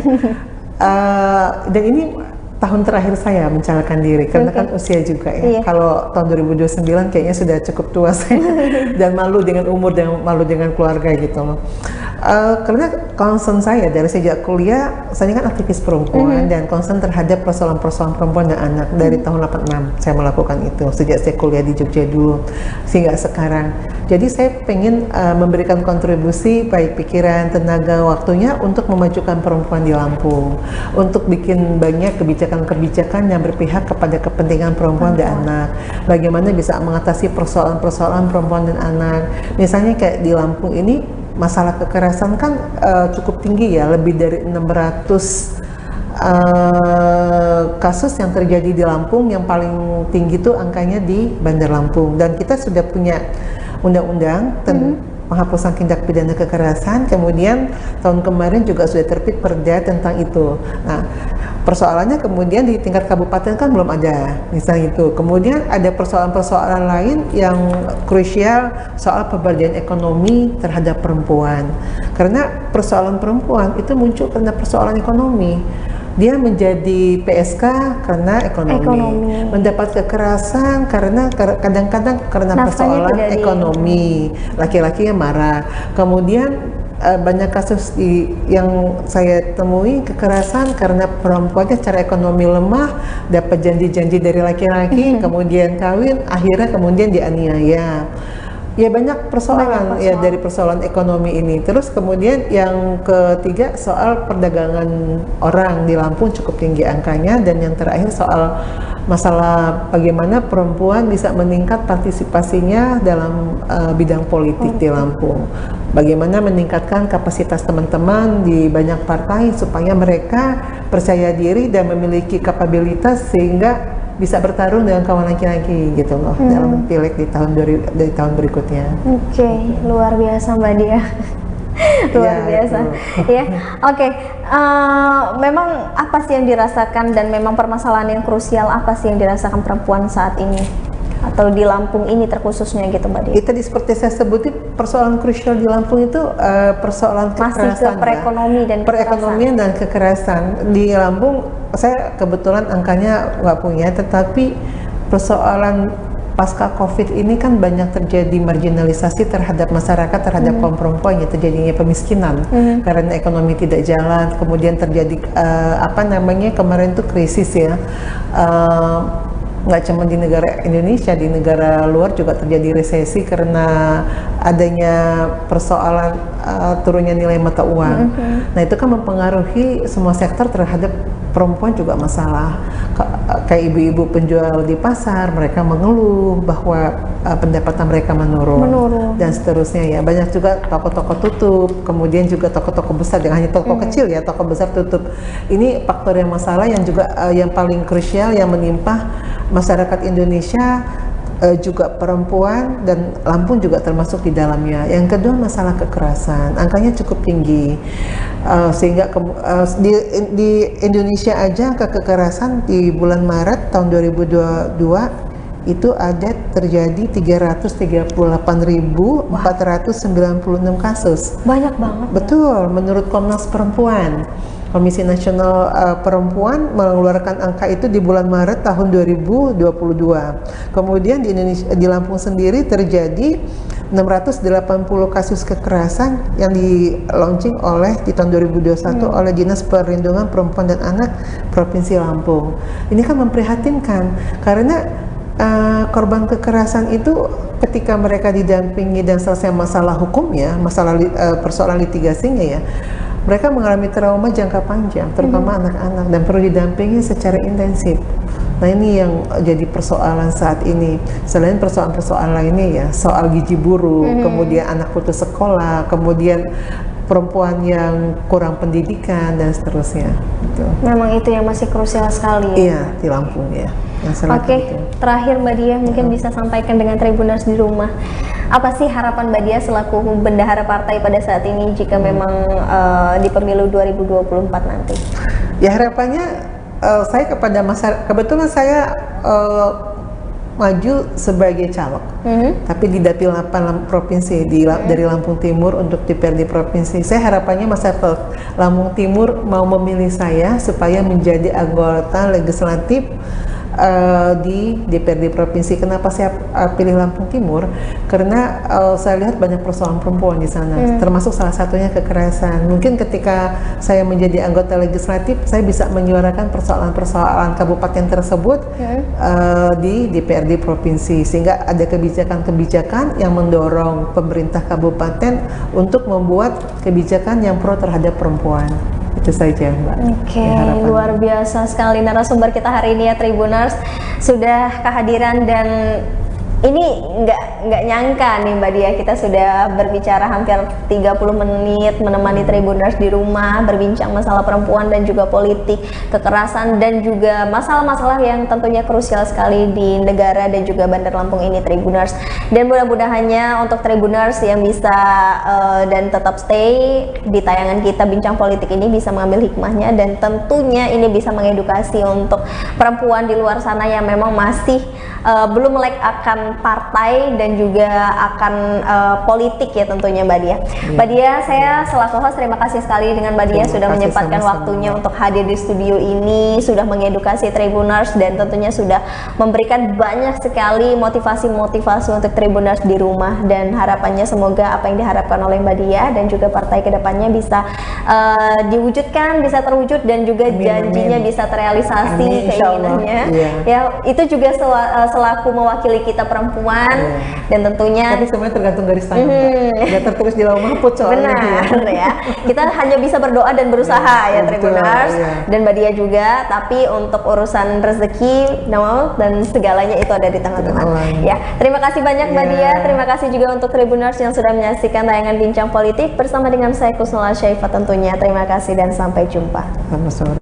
[SPEAKER 23] Dan ini tahun terakhir saya mencalonkan diri karena kan usia juga ya. Kalau tahun 2029 kayaknya sudah cukup tua saya dan malu dengan umur dan malu dengan keluarga gitu loh. Karena concern saya dari sejak kuliah, saya kan aktivis perempuan dan concern terhadap persoalan-persoalan perempuan dan anak dari tahun 86 saya melakukan itu sejak saya kuliah di Jogja dulu sehingga sekarang. Jadi saya pengen memberikan kontribusi baik pikiran, tenaga, waktunya untuk memajukan perempuan di Lampung, untuk bikin banyak kebijakan-kebijakan yang berpihak kepada kepentingan perempuan dan anak. Bagaimana bisa mengatasi persoalan-persoalan perempuan dan anak. Misalnya kayak di Lampung ini masalah kekerasan kan cukup tinggi ya, lebih dari 600 kasus yang terjadi di Lampung. Yang paling tinggi itu angkanya di Bandar Lampung, dan kita sudah punya undang-undang penghapusan tindak pidana kekerasan. Kemudian tahun kemarin juga sudah terbit perda tentang itu. Nah, persoalannya kemudian di tingkat kabupaten kan belum ada, misalnya itu. Kemudian ada persoalan-persoalan lain yang krusial, soal pemberdayaan ekonomi terhadap perempuan. Karena persoalan perempuan itu muncul karena persoalan ekonomi. Dia menjadi PSK karena ekonomi. Mendapat kekerasan karena kadang-kadang karena persoalan ekonomi. Laki-lakinya marah. Kemudian banyak kasus yang saya temui kekerasan karena perempuannya secara ekonomi lemah, dapat janji-janji dari laki-laki, kemudian kawin, akhirnya kemudian dianiaya. Ya banyak persoalan ya dari persoalan ekonomi ini. Terus kemudian yang ketiga soal perdagangan orang di Lampung cukup tinggi angkanya, dan yang terakhir soal masalah bagaimana perempuan bisa meningkat partisipasinya dalam bidang politik di Lampung. Bagaimana meningkatkan kapasitas teman-teman di banyak partai supaya mereka percaya diri dan memiliki kapabilitas sehingga bisa bertarung dengan kawan laki-laki gitu loh dalam pileg di tahun berikutnya.
[SPEAKER 22] Oke, luar biasa Mbak Dia. Luar biasa. Ya, oke. Memang apa sih yang dirasakan, dan memang permasalahan yang krusial apa sih yang dirasakan perempuan saat ini atau di Lampung ini terkhususnya gitu Mbak Dia?
[SPEAKER 23] Itu seperti saya sebutin, persoalan krusial di Lampung itu persoalan kekerasan.
[SPEAKER 22] Masih ke
[SPEAKER 23] perekonomian dan kekerasan. Di Lampung saya kebetulan angkanya nggak punya, tetapi persoalan pasca COVID ini kan banyak terjadi marginalisasi terhadap masyarakat, terhadap kaum perempuan, ya terjadinya pemiskinan karena ekonomi tidak jalan. Kemudian terjadi kemarin tuh krisis ya, nggak cuma di negara Indonesia, di negara luar juga terjadi resesi karena adanya persoalan turunnya nilai mata uang. Nah itu kan mempengaruhi semua sektor terhadap perempuan juga masalah. Kayak ibu-ibu penjual di pasar, mereka mengeluh bahwa pendapatan mereka menurun dan seterusnya ya. Banyak juga toko-toko tutup, kemudian juga toko-toko besar, jangan hanya toko kecil ya, toko besar tutup. Ini faktor yang masalah yang juga yang paling krusial yang menimpa masyarakat Indonesia, juga perempuan, dan Lampung juga termasuk di dalamnya. Yang kedua masalah kekerasan, angkanya cukup tinggi, sehingga di Indonesia aja kekerasan di bulan Maret tahun 2022 itu ada terjadi 338.496 kasus.
[SPEAKER 22] Banyak banget.
[SPEAKER 23] Betul, menurut Komnas Perempuan. Komisi Nasional Perempuan mengeluarkan angka itu di bulan Maret tahun 2022. Kemudian di Indonesia, di Lampung sendiri terjadi 680 kasus kekerasan yang di launching di tahun 2021 oleh Dinas Perlindungan Perempuan dan Anak Provinsi Lampung. Ini kan memprihatinkan karena korban kekerasan itu ketika mereka didampingi dan selesai masalah hukumnya, masalah persoalan litigasinya ya, mereka mengalami trauma jangka panjang, terutama anak-anak, dan perlu didampingi secara intensif. Nah ini yang jadi persoalan saat ini. Selain persoalan-persoalan lainnya ya, soal gizi buruk, kemudian anak putus sekolah, kemudian perempuan yang kurang pendidikan dan seterusnya. Gitu.
[SPEAKER 22] Memang itu yang masih krusial sekali ya?
[SPEAKER 23] Iya, di Lampung ya.
[SPEAKER 22] Oke, terakhir Mbak Dia mungkin bisa sampaikan dengan Tribuners di rumah. Apa sih harapan Mbak Dia selaku bendahara partai pada saat ini jika memang di pemilu 2024 nanti?
[SPEAKER 23] Ya harapannya saya kepada masyarakat, kebetulan saya maju sebagai caleg, tapi di Dapil 8 provinsi dari Lampung Timur untuk DPRD provinsi. Saya harapannya masyarakat Lampung Timur mau memilih saya supaya menjadi anggota legislatif di DPRD provinsi. Kenapa saya pilih Lampung Timur? Karena saya lihat banyak persoalan perempuan di sana, termasuk salah satunya kekerasan. Mungkin ketika saya menjadi anggota legislatif, saya bisa menyuarakan persoalan-persoalan kabupaten tersebut di DPRD provinsi, sehingga ada kebijakan-kebijakan yang mendorong pemerintah kabupaten untuk membuat kebijakan yang pro terhadap perempuan. Itu saja Mbak.
[SPEAKER 22] Oke, luar biasa sekali narasumber kita hari ini ya Tribuners. Sudah kehadiran dan Ini nggak nyangka nih Mbak Dia, kita sudah berbicara hampir 30 menit menemani Tribuners di rumah, berbincang masalah perempuan dan juga politik, kekerasan dan juga masalah-masalah yang tentunya krusial sekali di negara dan juga Bandar Lampung ini Tribuners. Dan mudah-mudahannya untuk Tribuners yang bisa dan tetap stay di tayangan kita Bincang Politik ini bisa mengambil hikmahnya, dan tentunya ini bisa mengedukasi untuk perempuan di luar sana yang memang masih belum melek akan partai dan juga akan politik ya tentunya Mbak Dia. Mbak Dia, saya selaku host terima kasih sekali dengan Mbak Dia sudah menyempatkan waktunya untuk hadir di studio ini, sudah mengedukasi Tribuners dan tentunya sudah memberikan banyak sekali motivasi-motivasi untuk Tribuners di rumah, dan harapannya semoga apa yang diharapkan oleh Mbak Dia dan juga partai kedepannya bisa diwujudkan, bisa terwujud dan juga janjinya bisa terrealisasi keinginannya. Ya, itu juga selaku mewakili kita perempuan dan tentunya
[SPEAKER 23] tapi semuanya tergantung garis tangan, nggak tertulis di lauh mahfud soalnya.
[SPEAKER 22] Benar ya, kita hanya bisa berdoa dan berusaha ya Tribuners dan Mbak Dia juga, tapi untuk urusan rezeki dan segalanya itu ada di tangan Tuhan ya. Terima kasih banyak Mbak Dia, terima kasih juga untuk Tribuners yang sudah menyaksikan tayangan Bincang Politik bersama dengan saya Kusnula Syaifah tentunya. Terima kasih dan sampai jumpa.
[SPEAKER 23] Sama-sama.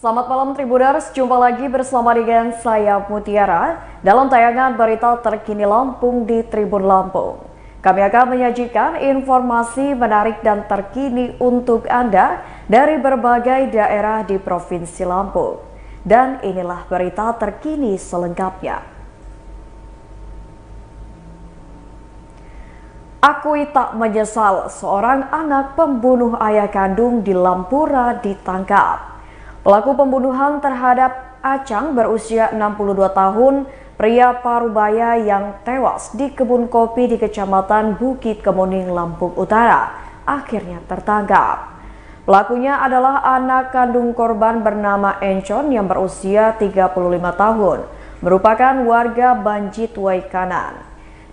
[SPEAKER 10] Selamat malam Tribuners, jumpa lagi bersama dengan saya Mutiara dalam tayangan berita terkini Lampung di Tribun Lampung. Kami akan menyajikan informasi menarik dan terkini untuk Anda dari berbagai daerah di Provinsi Lampung. Dan inilah berita terkini selengkapnya. Akui tak menyesal, seorang anak pembunuh ayah kandung di Lampura ditangkap. Pelaku pembunuhan terhadap Acang berusia 62 tahun, pria Parubaya yang tewas di kebun kopi di Kecamatan Bukit Kemuning, Lampung Utara, akhirnya tertangkap. Pelakunya adalah anak kandung korban bernama Encon yang berusia 35 tahun, merupakan warga Banjit Waikanan.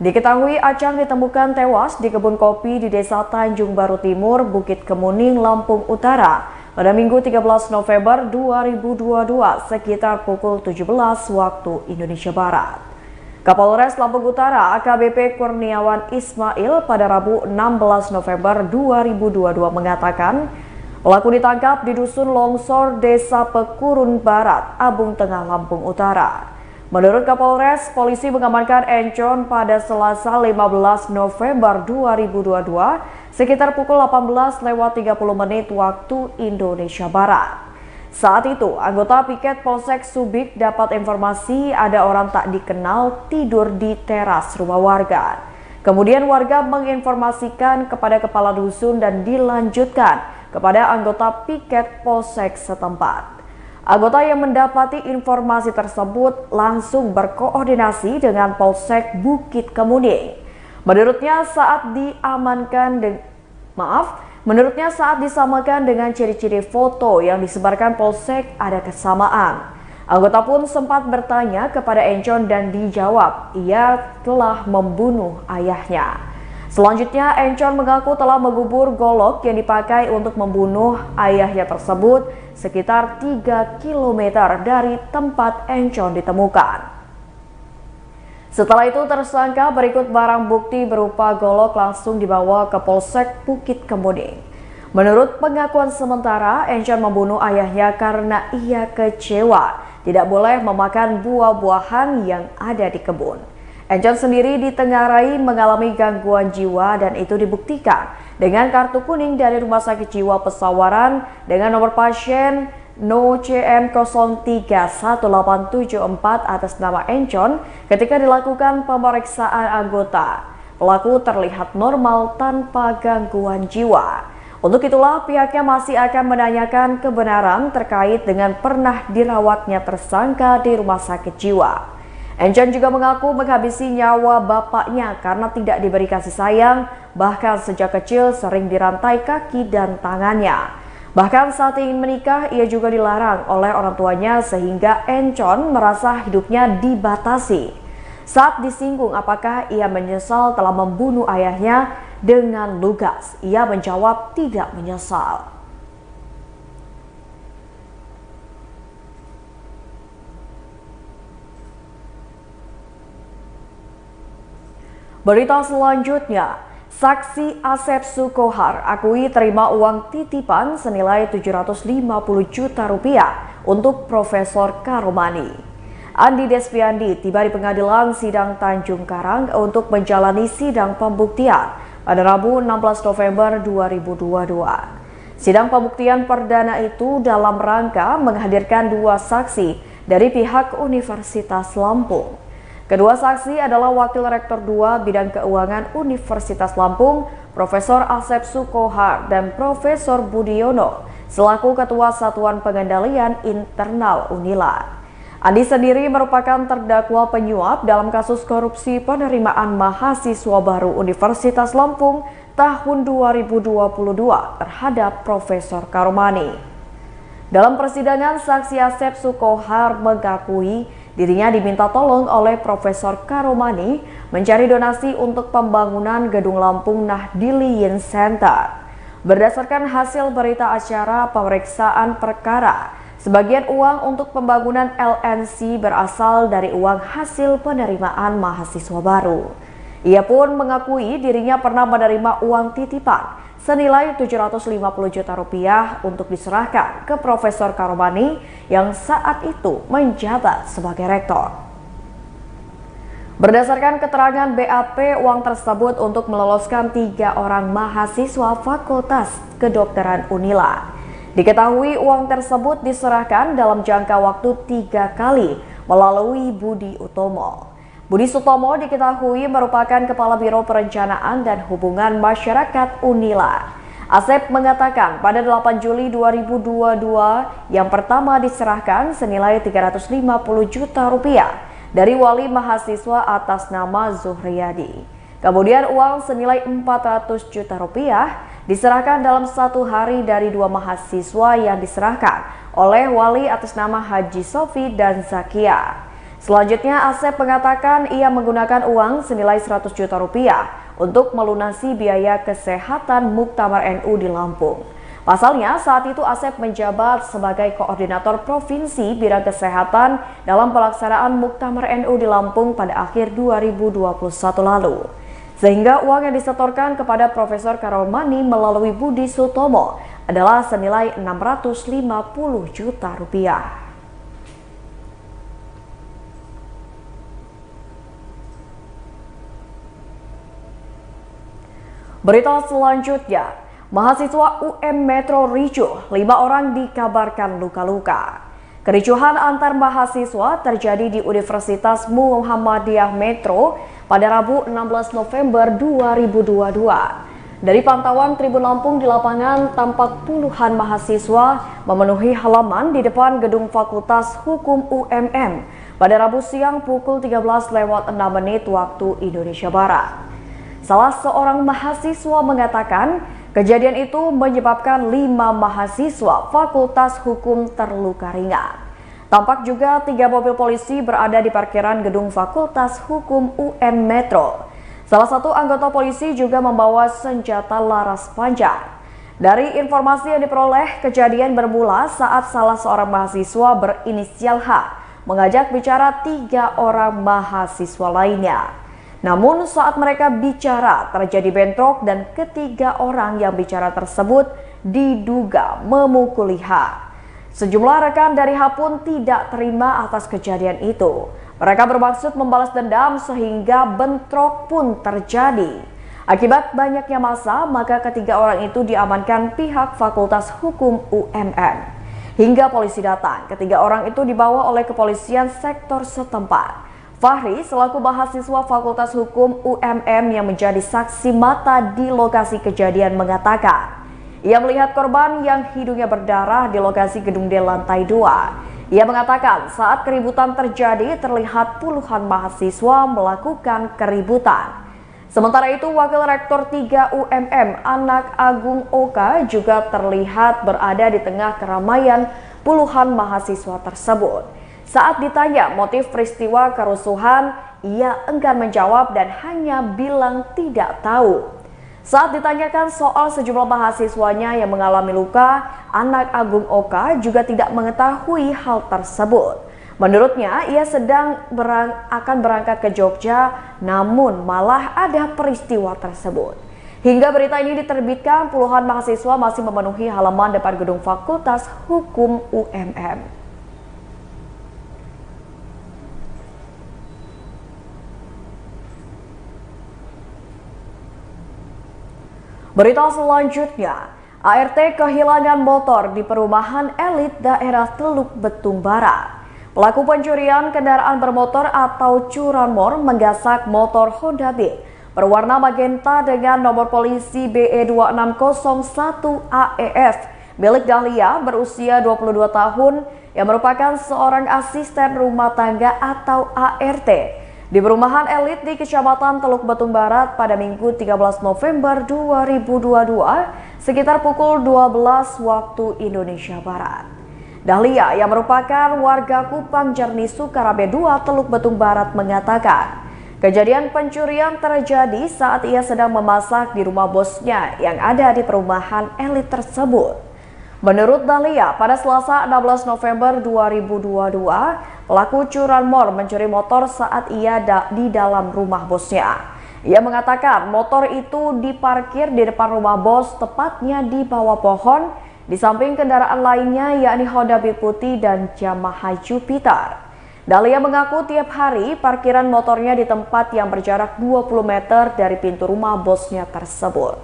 [SPEAKER 10] Diketahui Acang ditemukan tewas di kebun kopi di Desa Tanjung Baru Timur, Bukit Kemuning, Lampung Utara pada Minggu 13 November 2022 sekitar pukul 17 waktu Indonesia Barat. Kapolres Lampung Utara AKBP Kurniawan Ismail pada Rabu 16 November 2022 mengatakan pelaku ditangkap di Dusun Longsor Desa Pekurun Barat, Abung Tengah, Lampung Utara. Menurut Kapolres, polisi mengamankan Encon pada Selasa 15 November 2022 sekitar pukul 18.30 waktu Indonesia Barat. Saat itu, anggota piket Polsek Subik dapat informasi ada orang tak dikenal tidur di teras rumah warga. Kemudian warga menginformasikan kepada kepala dusun dan dilanjutkan kepada anggota piket Polsek setempat. Anggota yang mendapati informasi tersebut langsung berkoordinasi dengan Polsek Bukit Kemuning. Menurutnya saat disamakan dengan ciri-ciri foto yang disebarkan Polsek ada kesamaan. Anggota pun sempat bertanya kepada Encon dan dijawab ia telah membunuh ayahnya. Selanjutnya, Encon mengaku telah mengubur golok yang dipakai untuk membunuh ayahnya tersebut sekitar 3 km dari tempat Encon ditemukan. Setelah itu, tersangka berikut barang bukti berupa golok langsung dibawa ke Polsek Bukit Kemuning. Menurut pengakuan sementara, Encon membunuh ayahnya karena ia kecewa tidak boleh memakan buah-buahan yang ada di kebun. Encon sendiri ditengarai mengalami gangguan jiwa dan itu dibuktikan dengan kartu kuning dari Rumah Sakit Jiwa Pesawaran dengan nomor pasien NOCM 031874 atas nama Encon ketika dilakukan pemeriksaan anggota. Pelaku terlihat normal tanpa gangguan jiwa. Untuk itulah pihaknya masih akan menanyakan kebenaran terkait dengan pernah dirawatnya tersangka di Rumah Sakit Jiwa. Encon juga mengaku menghabisi nyawa bapaknya karena tidak diberi kasih sayang, bahkan sejak kecil sering dirantai kaki dan tangannya. Bahkan saat ingin menikah, ia juga dilarang oleh orang tuanya sehingga Encon merasa hidupnya dibatasi. Saat disinggung apakah ia menyesal telah membunuh ayahnya dengan lugas, ia menjawab tidak menyesal. Berita selanjutnya, saksi Asep Sukohar akui terima uang titipan senilai 750 juta rupiah untuk Profesor Karomani. Andi Despiandi tiba di pengadilan sidang Tanjung Karang untuk menjalani sidang pembuktian pada Rabu 16 November 2022. Sidang pembuktian perdana itu dalam rangka menghadirkan dua saksi dari pihak Universitas Lampung. Kedua saksi adalah Wakil Rektor 2 Bidang Keuangan Universitas Lampung, Profesor Asep Sukohar dan Profesor Budiono, selaku Ketua Satuan Pengendalian Internal Unila. Andi sendiri merupakan terdakwa penyuap dalam kasus korupsi penerimaan mahasiswa baru Universitas Lampung tahun 2022 terhadap Profesor Karomani. Dalam persidangan, saksi Asep Sukohar mengakui dirinya diminta tolong oleh Profesor Karomani mencari donasi untuk pembangunan Gedung Lampung Nahdliyin Center. Berdasarkan hasil berita acara pemeriksaan perkara, sebagian uang untuk pembangunan LNC berasal dari uang hasil penerimaan mahasiswa baru. Ia pun mengakui dirinya pernah menerima uang titipan senilai 750 juta rupiah untuk diserahkan ke Profesor Karomani yang saat itu menjabat sebagai rektor. Berdasarkan keterangan BAP, uang tersebut untuk meloloskan 3 orang mahasiswa Fakultas Kedokteran Unila. Diketahui uang tersebut diserahkan dalam jangka waktu 3 kali melalui Budi Utomo. Budi Sutomo diketahui merupakan Kepala Biro Perencanaan dan Hubungan Masyarakat Unila. Asep mengatakan pada 8 Juli 2022 yang pertama diserahkan senilai 350 juta rupiah dari wali mahasiswa atas nama Zuhriyadi. Kemudian uang senilai 400 juta rupiah diserahkan dalam 1 hari dari 2 mahasiswa yang diserahkan oleh wali atas nama Haji Sofi dan Zakia. Selanjutnya Asep mengatakan ia menggunakan uang senilai 100 juta rupiah untuk melunasi biaya kesehatan Muktamar NU di Lampung. Pasalnya saat itu Asep menjabat sebagai koordinator provinsi bidang kesehatan dalam pelaksanaan Muktamar NU di Lampung pada akhir 2021 lalu. Sehingga uang yang disetorkan kepada Profesor Karomani melalui Budi Sutomo adalah senilai 650 juta rupiah. Berita selanjutnya, mahasiswa UM Metro ricuh, 5 orang dikabarkan luka-luka. Kericuhan antar mahasiswa terjadi di Universitas Muhammadiyah Metro pada Rabu 16 November 2022. Dari pantauan Tribun Lampung di lapangan, tampak puluhan mahasiswa memenuhi halaman di depan gedung Fakultas Hukum UMM pada Rabu siang pukul 13.06 waktu Indonesia Barat. Salah seorang mahasiswa mengatakan kejadian itu menyebabkan 5 mahasiswa Fakultas Hukum terluka ringan. Tampak juga 3 mobil polisi berada di parkiran gedung Fakultas Hukum UM Metro. Salah satu anggota polisi juga membawa senjata laras panjang. Dari informasi yang diperoleh, kejadian bermula saat salah seorang mahasiswa berinisial H mengajak bicara 3 orang mahasiswa lainnya. Namun saat mereka bicara terjadi bentrok dan ketiga orang yang bicara tersebut diduga memukuli H. Sejumlah rekan dari H pun tidak terima atas kejadian itu. Mereka bermaksud membalas dendam sehingga bentrok pun terjadi. Akibat banyaknya massa, maka ketiga orang itu diamankan pihak Fakultas Hukum UMM. Hingga polisi datang, ketiga orang itu dibawa oleh kepolisian sektor setempat. Fahri selaku mahasiswa Fakultas Hukum UMM yang menjadi saksi mata di lokasi kejadian mengatakan ia melihat korban yang hidungnya berdarah di lokasi gedung D lantai 2. Ia mengatakan saat keributan terjadi terlihat puluhan mahasiswa melakukan keributan. Sementara itu Wakil Rektor 3 UMM Anak Agung Oka juga terlihat berada di tengah keramaian puluhan mahasiswa tersebut. Saat ditanya motif peristiwa kerusuhan, ia enggan menjawab dan hanya bilang tidak tahu. Saat ditanyakan soal sejumlah mahasiswanya yang mengalami luka, Anak Agung Oka juga tidak mengetahui hal tersebut. Menurutnya, ia akan berangkat ke Jogja, namun malah ada peristiwa tersebut. Hingga berita ini diterbitkan, puluhan mahasiswa masih memenuhi halaman depan gedung Fakultas Hukum UMM. Berita selanjutnya, ART kehilangan motor di perumahan elit daerah Teluk Betung Barat. Pelaku pencurian kendaraan bermotor atau curanmor menggasak motor Honda Beat berwarna magenta dengan nomor polisi BE2601 AEF milik Dahlia berusia 22 tahun yang merupakan seorang asisten rumah tangga atau ART di perumahan elit di Kecamatan Teluk Betung Barat pada Minggu 13 November 2022 sekitar pukul 12 waktu Indonesia Barat. Dahlia yang merupakan warga Kupang Jernih Sukarabe 2 Teluk Betung Barat mengatakan kejadian pencurian terjadi saat ia sedang memasak di rumah bosnya yang ada di perumahan elit tersebut. Menurut Dahlia, pada Selasa 16 November 2022, pelaku curanmor mencuri motor saat ia di dalam rumah bosnya. Ia mengatakan motor itu diparkir di depan rumah bos, tepatnya di bawah pohon, di samping kendaraan lainnya yakni Honda Beat putih dan Yamaha Jupiter. Dahlia mengaku tiap hari parkiran motornya di tempat yang berjarak 20 meter dari pintu rumah bosnya tersebut.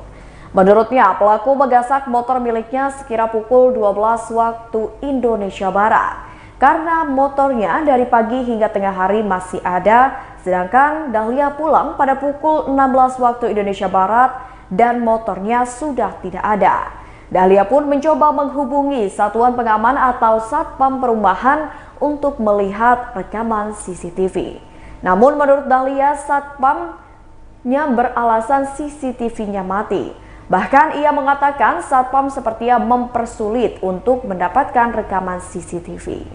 [SPEAKER 10] Menurutnya, pelaku menggasak motor miliknya sekira pukul 12 waktu Indonesia Barat karena motornya dari pagi hingga tengah hari masih ada, sedangkan Dahlia pulang pada pukul 16 waktu Indonesia Barat dan motornya sudah tidak ada. Dahlia pun mencoba menghubungi satuan pengaman atau satpam perumahan untuk melihat rekaman CCTV. Namun menurut Dahlia, satpamnya beralasan CCTV-nya mati. Bahkan ia mengatakan satpam sepertinya mempersulit untuk mendapatkan rekaman CCTV.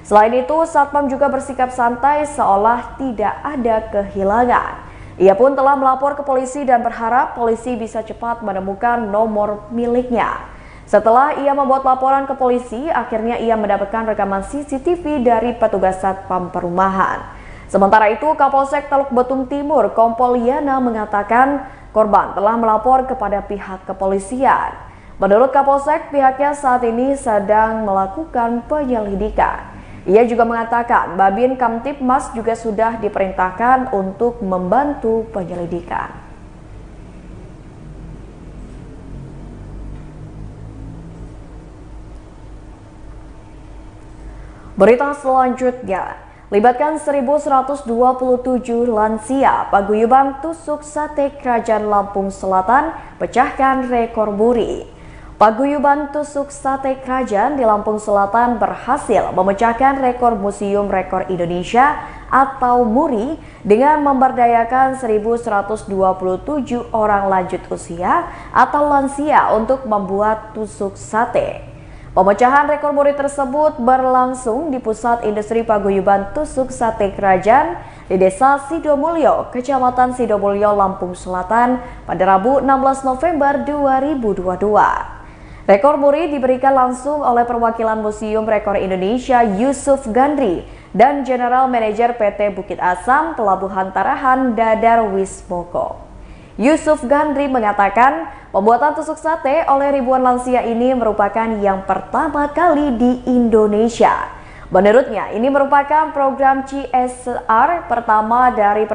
[SPEAKER 10] Selain itu, satpam juga bersikap santai seolah tidak ada kehilangan. Ia pun telah melapor ke polisi dan berharap polisi bisa cepat menemukan nomor miliknya. Setelah ia membuat laporan ke polisi, akhirnya ia mendapatkan rekaman CCTV dari petugas satpam perumahan. Sementara itu, Kapolsek Teluk Betung Timur Kompol Yana mengatakan korban telah melapor kepada pihak kepolisian. Menurut Kapolsek, pihaknya saat ini sedang melakukan penyelidikan. Ia juga mengatakan Babin Kamtibmas juga sudah diperintahkan untuk membantu penyelidikan. Berita selanjutnya, libatkan 1.127 lansia, paguyuban tusuk sate Kerajaan Lampung Selatan pecahkan rekor muri. Paguyuban tusuk sate Kerajaan di Lampung Selatan berhasil memecahkan rekor Museum Rekor Indonesia atau MURI dengan memberdayakan 1.127 orang lanjut usia atau lansia untuk membuat tusuk sate. Pemecahan rekor muri tersebut berlangsung di Pusat Industri Paguyuban Tusuk Sate Kerajaan di Desa Sidomulyo, Kecamatan Sidomulyo, Lampung Selatan pada Rabu 16 November 2022. Rekor muri diberikan langsung oleh perwakilan Museum Rekor Indonesia Yusuf Gandri dan General Manager PT Bukit Asam Pelabuhan Tarahan Dadar Wismoko. Yusuf Gandri mengatakan pembuatan tusuk sate oleh ribuan lansia ini merupakan yang pertama kali di Indonesia. Menurutnya, ini merupakan program CSR pertama dari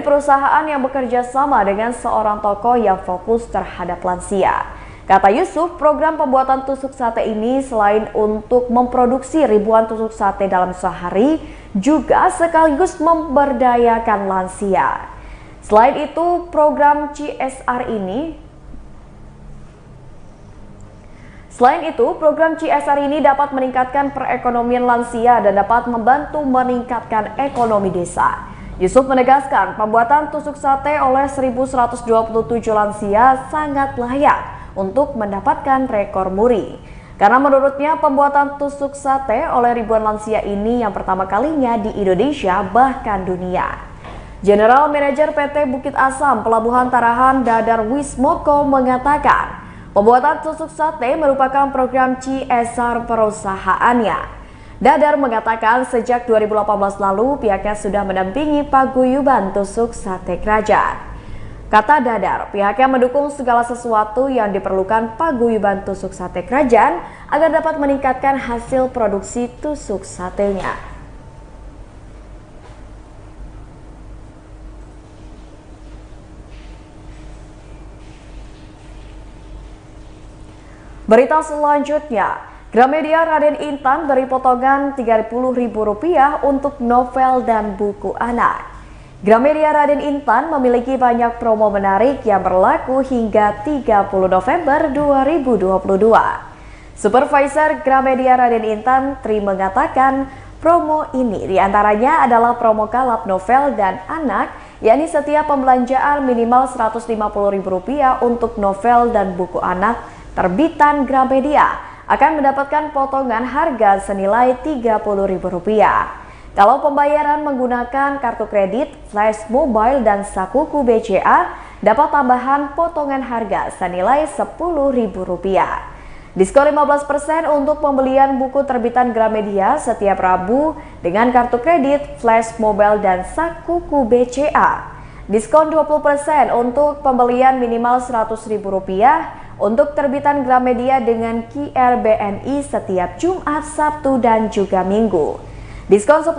[SPEAKER 10] perusahaan yang bekerja sama dengan seorang tokoh yang fokus terhadap lansia. Kata Yusuf, program pembuatan tusuk sate ini selain untuk memproduksi ribuan tusuk sate dalam sehari, juga sekaligus memberdayakan lansia. Selain itu, program CSR ini dapat meningkatkan perekonomian lansia dan dapat membantu meningkatkan ekonomi desa. Yusuf menegaskan pembuatan tusuk sate oleh 1.127 lansia sangat layak untuk mendapatkan rekor muri. Karena menurutnya pembuatan tusuk sate oleh ribuan lansia ini yang pertama kalinya di Indonesia bahkan dunia. General Manager PT Bukit Asam Pelabuhan Tarahan Dadar Wismoko mengatakan pembuatan tusuk sate merupakan program CSR perusahaannya. Dadar mengatakan sejak 2018 lalu pihaknya sudah mendampingi paguyuban tusuk sate Kerajaan. Kata Dadar, pihaknya mendukung segala sesuatu yang diperlukan paguyuban tusuk sate Kerajaan agar dapat meningkatkan hasil produksi tusuk satenya. Berita selanjutnya, Gramedia Raden Intan beri potongan Rp30.000 untuk novel dan buku anak. Gramedia Raden Intan memiliki banyak promo menarik yang berlaku hingga 30 November 2022. Supervisor Gramedia Raden Intan Tri mengatakan promo ini diantaranya adalah promo kalap novel dan anak, yakni setiap pembelanjaan minimal Rp150.000 untuk novel dan buku anak terbitan Gramedia akan mendapatkan potongan harga senilai Rp30.000. Kalau pembayaran menggunakan kartu kredit, flash mobile, dan sakuku BCA, dapat tambahan potongan harga senilai Rp10.000. Diskon 15% untuk pembelian buku terbitan Gramedia setiap Rabu dengan kartu kredit, flash mobile, dan sakuku BCA. Diskon 20% untuk pembelian minimal Rp100.000 untuk terbitan Gramedia dengan QR BNI setiap Jumat, Sabtu, dan juga Minggu. Diskon 10%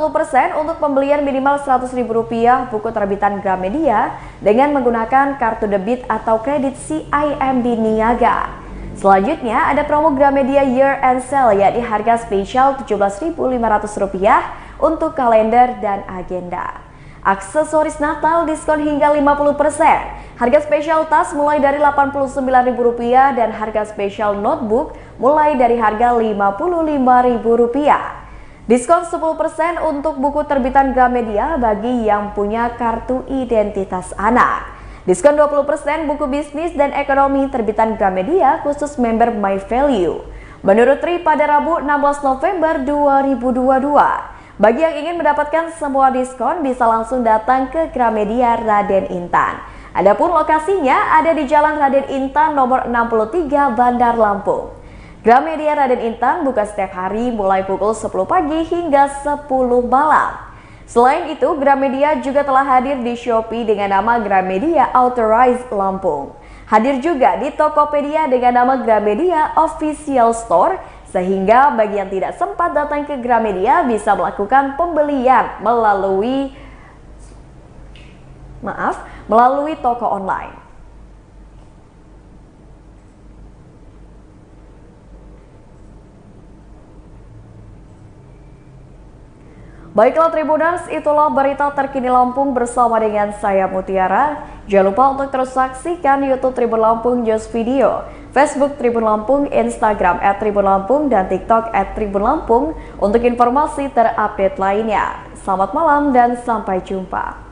[SPEAKER 10] untuk pembelian minimal Rp100.000 buku terbitan Gramedia dengan menggunakan kartu debit atau kredit CIMB Niaga. Selanjutnya ada promo Gramedia Year End Sale, yakni harga spesial Rp17.500 untuk kalender dan agenda. Aksesoris Natal diskon hingga 50%. Harga spesial tas mulai dari Rp89.000 dan harga spesial notebook mulai dari harga Rp55.000. Diskon 10% untuk buku terbitan Gramedia bagi yang punya kartu identitas anak. Diskon 20% buku bisnis dan ekonomi terbitan Gramedia khusus member My Value. Menurut Tri pada Rabu 16 November 2022, bagi yang ingin mendapatkan semua diskon bisa langsung datang ke Gramedia Raden Intan. Adapun lokasinya ada di Jalan Raden Intan nomor 63 Bandar Lampung. Gramedia Raden Intan buka setiap hari mulai pukul 10 pagi hingga 10 malam. Selain itu, Gramedia juga telah hadir di Shopee dengan nama Gramedia Authorized Lampung. Hadir juga di Tokopedia dengan nama Gramedia Official Store, sehingga bagi yang tidak sempat datang ke Gramedia bisa melakukan pembelian melalui toko online. Baiklah Tribuners, itulah berita terkini Lampung bersama dengan saya Mutiara. Jangan lupa untuk terus saksikan YouTube Tribun Lampung News Video, Facebook Tribun Lampung, Instagram @tribunlampung, dan TikTok @tribun Lampung untuk informasi terupdate lainnya. Selamat malam dan sampai jumpa.